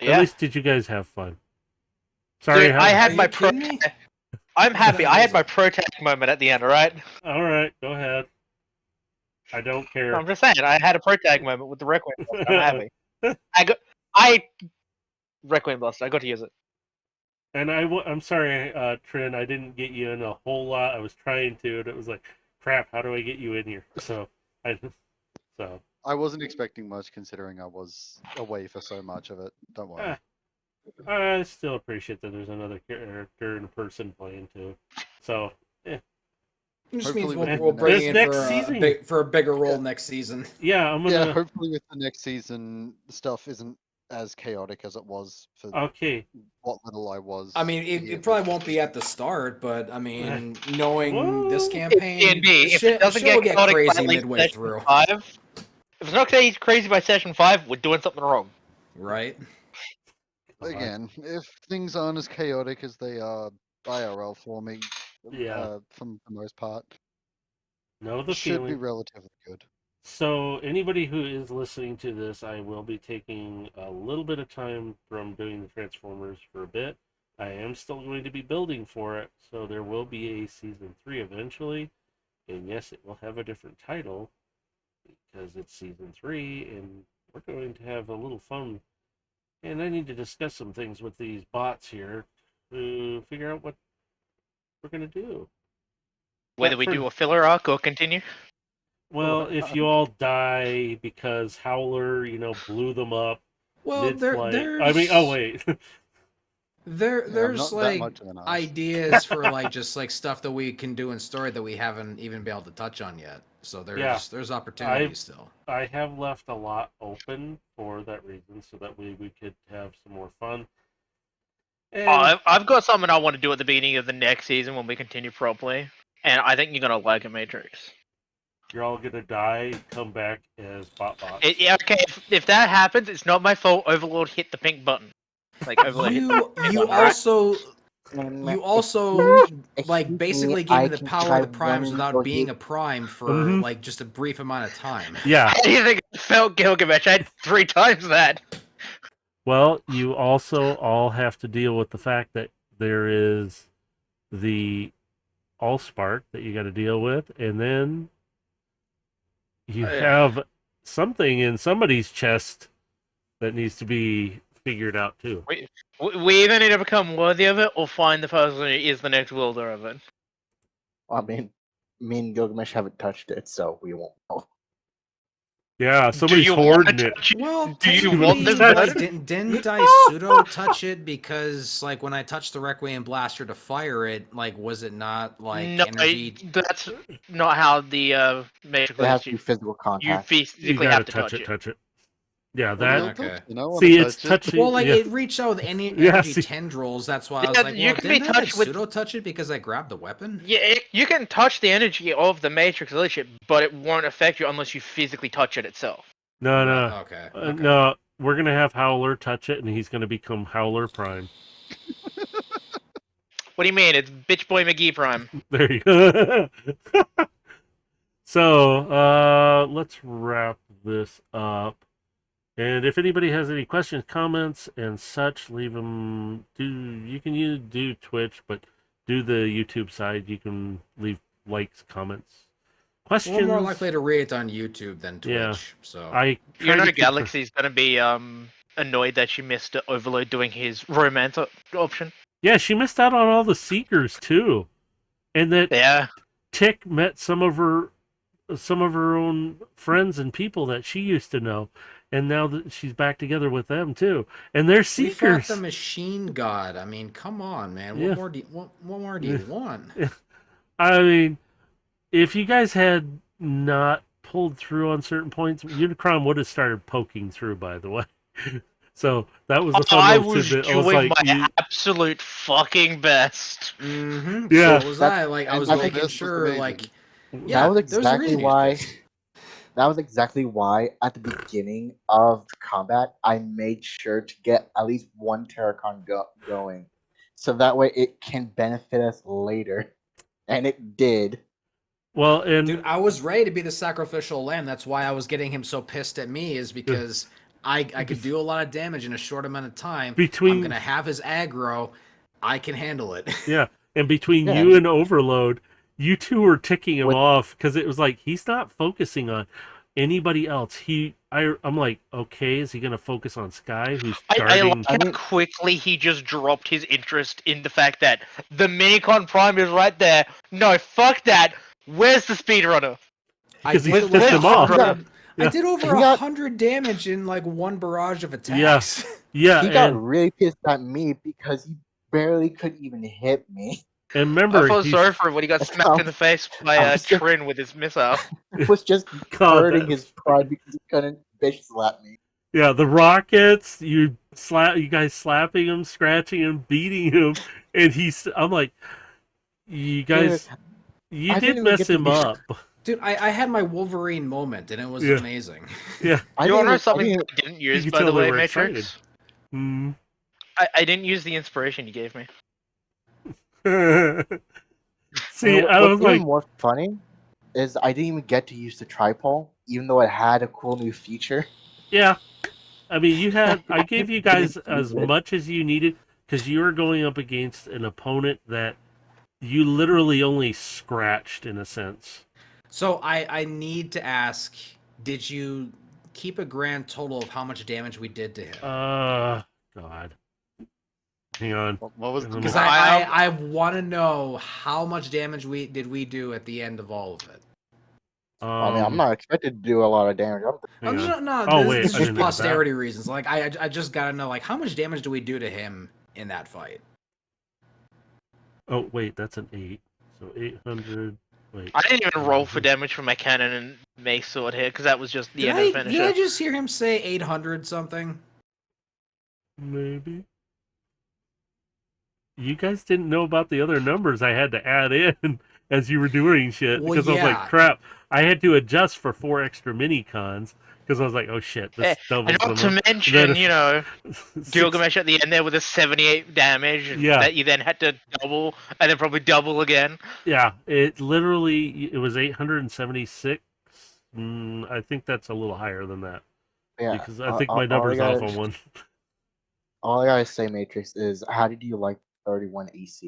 At Yeah. least did you guys have fun? Sorry, Dude, I Are had you my kidding me? I'm happy. I had my pro tag moment at the end, alright? All right, go ahead. I don't care. I'm just saying, I had a pro tag moment with the Requiem Blast. I'm happy. Requiem Blast, I got to use it. And I'm sorry, Trin, I didn't get you in a whole lot. I was trying to, and it was like, crap, how do I get you in here? So I wasn't expecting much considering I was away for so much of it. Don't worry. I still appreciate that there's another character and person playing too. So, It just Hopefully means within we'll the bring next- you in next for season. for a bigger role next season. yeah, I'm Yeah, gonna. hopefully with the next season, stuff isn't as chaotic as it was for Okay, what little I was. I mean, here. it probably won't be at the start, but I mean, knowing this Well, campaign, D&D, if shit, it doesn't shit will get get chaotic by crazy at least midway session through, 5, if it's not crazy by session 5, we're doing something wrong. right? Again, if things aren't as chaotic as they are IRL for me, Yeah. for the most part, know the should be feeling. relatively good. So anybody who is listening to this, I will be taking a little bit of time from doing the Transformers for a bit. I am still going to be building for it, so there will be a season 3 eventually. And yes, it will have a different title because it's season 3, and we're going to have a little fun. And I need to discuss some things with these bots here to figure out what we're going to do. Whether But we for- do a filler arc or continue. Well, if you all die because Howler, blew them up Well, mid-flight. there's. I mean, oh wait. There's not that like much of an ass. ideas for like just like stuff that we can do in story that we haven't even been able to touch on yet. So there's opportunities still. I have left a lot open for that reason, so that way we could have some more fun. And I've got something I want to do at the beginning of the next season when we continue properly, and I think you're gonna like it, Matrix. you're all gonna die, come back as bots. Yeah, okay, if that happens, it's not my fault. Overlord hit the pink button. Like Overlord hit the pink You button, alright? also like Excuse basically me, gave me I the can power try of the primes running without for being you. a prime for Mhm. like just a brief amount of time. Yeah. How do you think I felt, Gilgamesh? I had 3 times that. Well, you also all have to deal with the fact that there is the Allspark that you got to deal with, and then you have something in somebody's chest that needs to be figured out too. We either need to become worthy of it or find the person who is the next wielder of it. I mean, me and Gilgamesh haven't touched it, so we won't know. Yeah, somebody's you want hoarding to it. touch it? Well, Do you technically, want this like, burden? didn't I pseudo touch it because like when I touched the Requiem Blaster to fire it, like was it not like No, energy? that's not how the Matrix It has works. to be physical You contact. You physically gotta have to touch it. touch it. Yeah, Well, that. no Okay. touching, I wanna See, it's touch it. touching. Well, like yeah. it reached out with any Yeah, energy see- tendrils. That's why I was Yeah, like, you well, can be didn't I like touched with- pseudo touch it because I grabbed the weapon? Yeah, you can touch the energy of the Matrix Leadership, but it won't affect you unless you physically touch it itself. No, Right, no, okay. Okay. no. We're gonna have Howler touch it, and he's gonna become Howler Prime. What do you mean? It's Bitch Boy McGee Prime. There you go. So, let's wrap this up. And if anybody has any questions, comments, and such, leave them. You can do Twitch, but do the YouTube side. You can leave likes, comments, questions. We're more likely to read it on YouTube than Twitch. Yeah. So I You try know to keep Galaxy's gonna be annoyed that she missed Overload doing his romance option. Yeah, she missed out on all the Seekers too, and that Yeah. Tick met some of her own friends and people that she used to know, and now that she's back together with them too, and they're we fought Seekers. the Machine God. I mean, come on, man. Yeah. What more do you want? I mean, if you guys had not pulled through on certain points, Unicron would have started poking through. By the way, so that was the fun I little was tidbit. doing my absolute fucking best. Mm-hmm. Yeah. So was That- I. Like, I and was that making was sure, amazing. like, That yeah, was there was a exactly reason he why. was pissed. That was exactly why at the beginning of the combat I made sure to get at least one Terracon going, so that way it can benefit us later, and it did. well, and Dude, I was ready to be the sacrificial lamb. That's why I was getting him so pissed at me, is because I could do a lot of damage in a short amount of time. Between- I'm gonna have his aggro. I can handle it. yeah, and between Yeah. you and Overload, you two were ticking him With- off because it was like he's not focusing on anybody else. I'm like, okay, is he going to focus on Sky, who's I guarding? like how quickly he just dropped his interest in the fact that the Minicon Prime is right there. No, fuck that. Where's the speedrunner? Because he did pissed like him off. 100 Yeah. I did over He got- 100 damage in like one barrage of attacks. Yeah, He got and really pissed at me because he barely could even hit me. I remember, felt he's sorry for him when he got That's smacked how- in the face by I was just- Trin with his missile. He was just God, hurting that- his pride because he couldn't bitch slap me. yeah, the rockets. You guys slapping him, scratching him, beating him, and I'm like, you guys, you I did didn't even mess get to him be- up. Dude, I had my Wolverine moment and it was Yeah. amazing. Yeah. I You want to know didn't- something I I didn't use, could by tell the they way, were Matrix? excited. Mm. I didn't use the inspiration you gave me. See, what- I what's was like, even more funny is I didn't even get to use the tripole, even though it had a cool new feature. yeah. I mean, I gave you guys Didn't as use it. much as you needed because you were going up against an opponent that you literally only scratched in a sense. So I need to ask, did you keep a grand total of how much damage we did to him? God. Hang on. What was the Because I want to know how much damage we do at the end of all of it. I mean, I'm not expected to do a lot of damage. Hang on. No. Oh, This, wait, this is I just didn't have that. posterity reasons. Like I just gotta know, like, how much damage do we do to him in that fight? Oh, wait, that's an 8. So 800. Wait. I didn't even roll for damage for my cannon and mace sword here because that was just the end of the Did I finisher. just hear him say 800 something? Maybe. You guys didn't know about the other numbers I had to add in as you were doing shit Well, because I was yeah. like, crap. I had to adjust for 4 extra mini cons because I was like, oh shit, this doubles And not to them. mention, Then- you know, Six- Gilgamesh at the end there with a 78 damage Yeah. that you then had to double and then probably double again. Yeah, it was 876. I think that's a little higher than that Yeah, because I think all- my all number's I off gotta- on one. All I gotta say, Matrix, is how did you like 31 AC?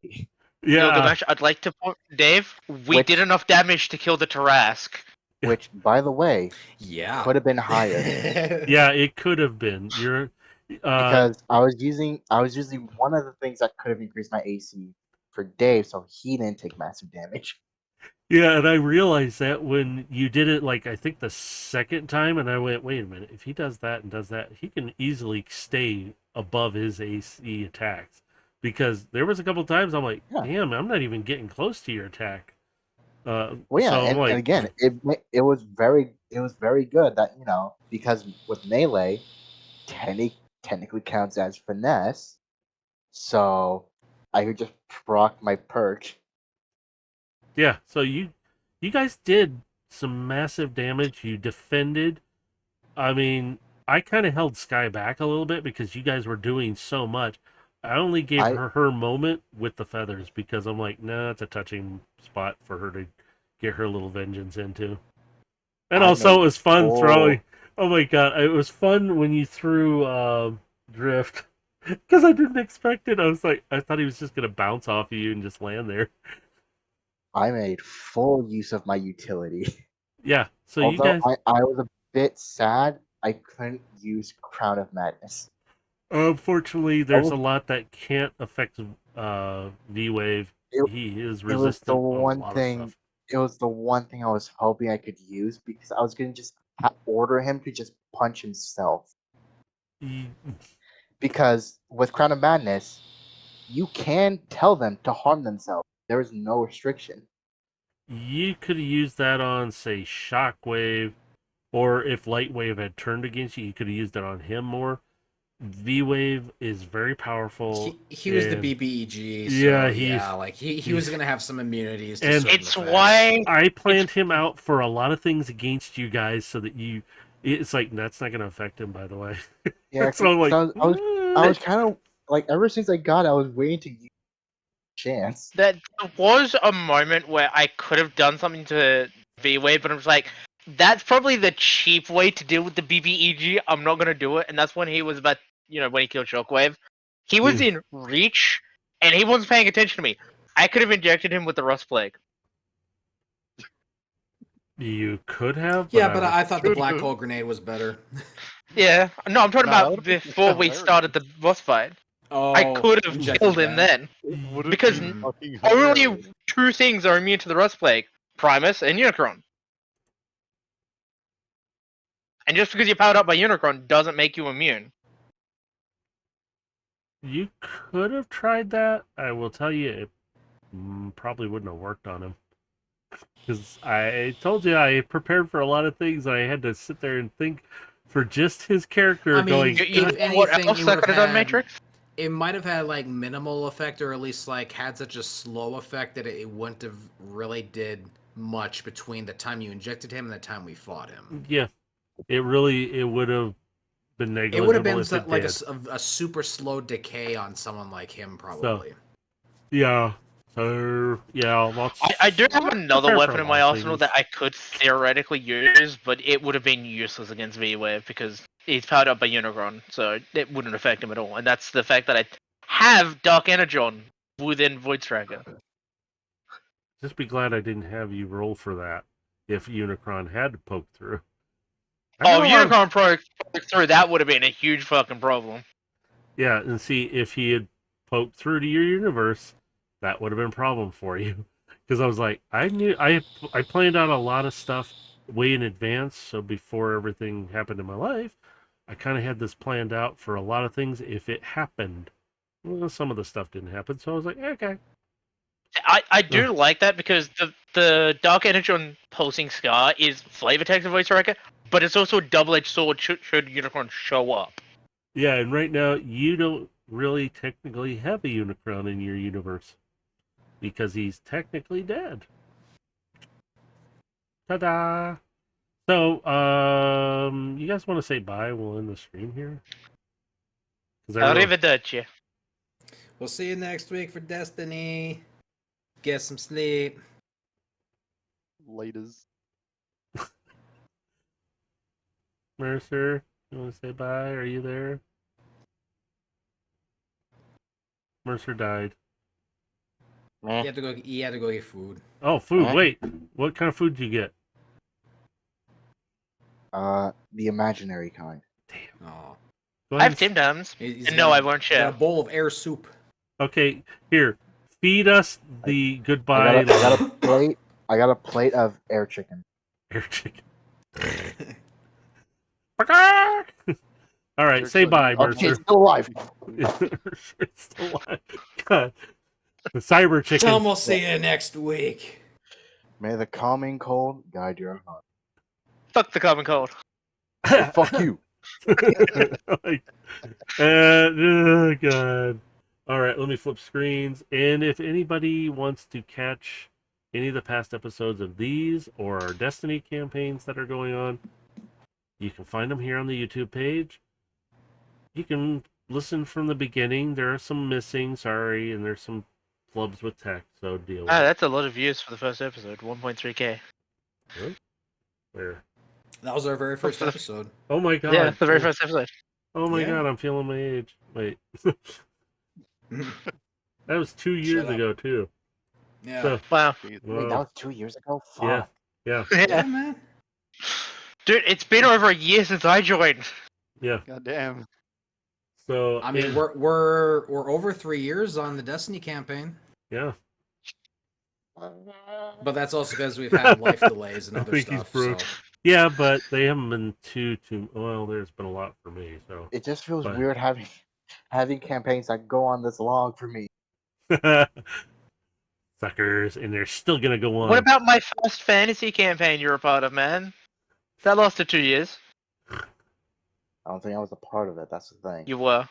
Yeah, Gilgamesh, I'd like to point, Dave, we Which- did enough damage to kill the Tarask. Which, by the way, Yeah. could have been higher yeah, it could have been. You're because I was using one of the things that could have increased my AC for Dave, so he didn't take massive damage. yeah, and I realized that when you did it, like I think the second time, and I went, wait a minute, if he does that and does that, he can easily stay above his AC attacks. Because there was a couple times I'm like, Yeah. damn, I'm not even getting close to your attack. Well, yeah, so I'm and like, again, it was very it was very good that because with melee, technically counts as finesse, so I could just proc my perch. Yeah, so you guys did some massive damage. You defended. I mean, I kind of held Sky back a little bit because you guys were doing so much. I only gave I her moment with the feathers because I'm like, nah, it's a touching spot for her to get her little vengeance into. And I also, made it was fun full throwing. Oh my god, it was fun when you threw drift because I didn't expect it. I was like, I thought he was just gonna bounce off of you and just land there. I made full use of my utility. Yeah, so you Although guys, I was a bit sad I couldn't use Crown of Madness. unfortunately, I there's a was lot that can't affect V Wave. it, He is it was the resistant on a one lot of thing stuff. it was the one thing I was hoping I could use because I was gonna just order him to just punch himself. He- Because with Crown of Madness, you can tell them to harm themselves. There is no restriction. You could have used that on, say, Shockwave, or if Lightwave had turned against you, you could have used it on him more. V Wave is very powerful. He was the and BBEG, yeah, so yeah, like he was he's- gonna have some immunities to and certain It's effects. why I planned him out for a lot of things against you guys, so that it's like that's not going to affect him. By the way, Yeah, so I'm like, I was kind of like ever since I got it, I was waiting to use chance. that there was a moment where I could have done something to V-Wave, but I was like, that's probably the cheap way to deal with the BBEG. I'm not gonna do it, and that's when he was about, when he killed Shockwave. He was in reach, and he wasn't paying attention to me. I could have injected him with the Rust Plague. you could have, Yeah, but but I I thought the Could black have. hole grenade was better. Yeah, no, I'm talking Nah, that about would've been before we hilarious. started the boss fight. I Oh, could have injected killed him that. then, It would have because been fucking only hilarious. 2 things are immune to the Rust Plague: Primus and Unicron. And just because you're powered up by Unicron doesn't make you immune. you could have tried that. I will tell you, it probably wouldn't have worked on him. Because I told you I prepared for a lot of things, and I had to sit there and think for just his character. I mean, Going, You know if what anything, else it I would could have have done, had. Matrix? It might have had like minimal effect, or at least like had such a slow effect that it wouldn't have really did much between the time you injected him and the time we fought him. yeah, it would have been It would have negligible been if it like did. a super slow decay on someone like him, So probably. yeah, so yeah, lots. I do have another prepare for weapon a in lot my of arsenal things. that I could theoretically use, but it would have been useless against V-Wave because he's powered up by Unicron, so it wouldn't affect him at all. And that's the fact that I have Dark Energon within Void Striker. Just be glad I didn't have you roll for that if Unicron had to poke through. Oh, if Unicron broke through, that would have been a huge fucking problem. Yeah, and see, if he had poked through to your universe, that would have been a problem for you. Because I was like, I planned out a lot of stuff way in advance, so before everything happened in my life, I kind of had this planned out for a lot of things if it happened. Well, some of the stuff didn't happen, so I was like, okay. I do like that because the Dark Energon pulsing scar is flavor text of Void Striker, but it's also a double-edged sword should Unicron show up. Yeah, and right now, you don't really technically have a Unicron in your universe. Because he's technically dead. Ta-da! So, you guys want to say bye? We'll end the stream here. Arrivederci. We'll see you next week for Destiny. Get some sleep. Laters. Mercer, you want to say bye? Are you there? Mercer died. He had to go get food. Oh, food. Wait, what kind of food did you get? The imaginary kind. Oh. I have Tim Tams. And no, I won't Got share. a bowl of air soup. Okay, here. Feed us the goodbye. I got a plate of air chicken. Air chicken. All right, say bye, Okay, Mercer. still alive. It's still alive. God. The cyber chicken. Tom, we'll see you next week. May the calming cold guide your heart. Fuck the common cold. Fuck you. Like, oh god. All right, let me flip screens. And if anybody wants to catch any of the past episodes of these or our Destiny campaigns that are going on, you can find them here on the YouTube page. You can listen from the beginning. There are some missing, sorry, and there's some flubs with text, so deal with it. That's a lot of views for the first episode. 1.3k. Really? Where? That was our very first episode. Oh my god. Yeah, the very first episode. Oh my Yeah. god, I'm feeling my age. Wait. That was 2 years Shut up. ago, too. Yeah. So, Wow. Wait, Whoa. that was 2 years ago? Fuck. yeah. Yeah. Yeah, man. Dude, it's been over a year since I joined. Yeah. God damn. So, I mean, and- we're over 3 years on the Destiny campaign, yeah. but that's also because we've had life delays and I other think he's stuff. broke. So Yeah, but they haven't been too, well, there's been a lot for me, so. It just feels But- weird having campaigns that go on this long for me. Suckers, and they're still gonna go on. What about my first fantasy campaign you were a part of, man? That lasted 2 years. I don't think I was a part of it. That's the thing. You were.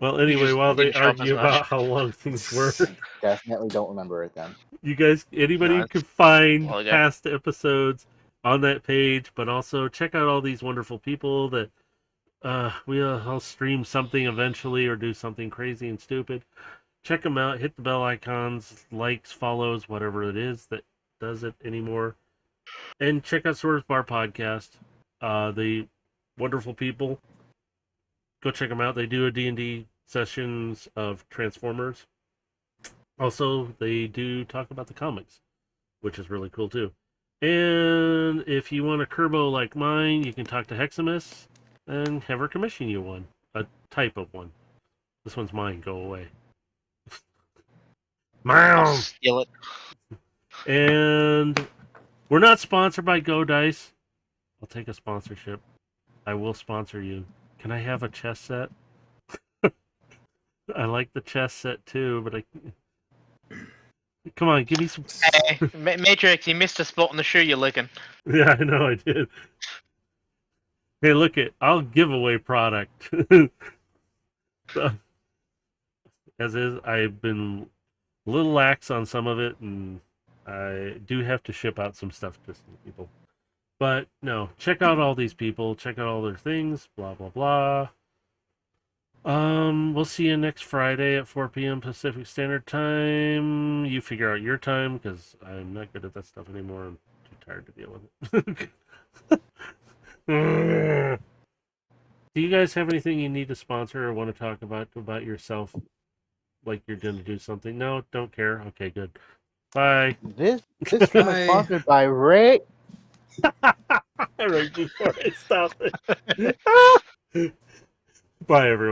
Well, anyway, just while they didn't show up as argue much. about how long things were, Definitely don't remember it then. you guys, anybody No, could find well, yeah. past episodes on that page, but also check out all these wonderful people that I'll stream something eventually or do something crazy and stupid. Check them out. Hit the bell icons, likes, follows, whatever it is that does it anymore. And check out Swords Bar Podcast. The wonderful people. Go check them out. They do a D&D sessions of Transformers. Also, they do talk about the comics, which is really cool too. And if you want a Kerbo like mine, you can talk to Heximus and have her commission you one. A type of one. This one's mine. Go away. I'll Meow. steal it. And we're not sponsored by Go Dice. I'll take a sponsorship. I will sponsor you. Can I have a chess set? I like the chess set too, but come on, give me some. Hey, Matrix, you missed a spot on the shoe you're licking. Yeah, I know I did. Hey, look it. I'll give away product. So, as is, I've been a little lax on some of it, and I do have to ship out some stuff to some people. But no, check out all these people. Check out all their things. Blah blah blah. We'll see you next Friday at 4 p.m. Pacific Standard Time. You figure out your time because I'm not good at that stuff anymore. I'm too tired to deal with it. Do you guys have anything you need to sponsor or want to talk about yourself? Like you're going to do something? No, don't care. Okay, good. Bye. This stream Bye. is sponsored by Ray. Right before I stop it. Bye, everyone.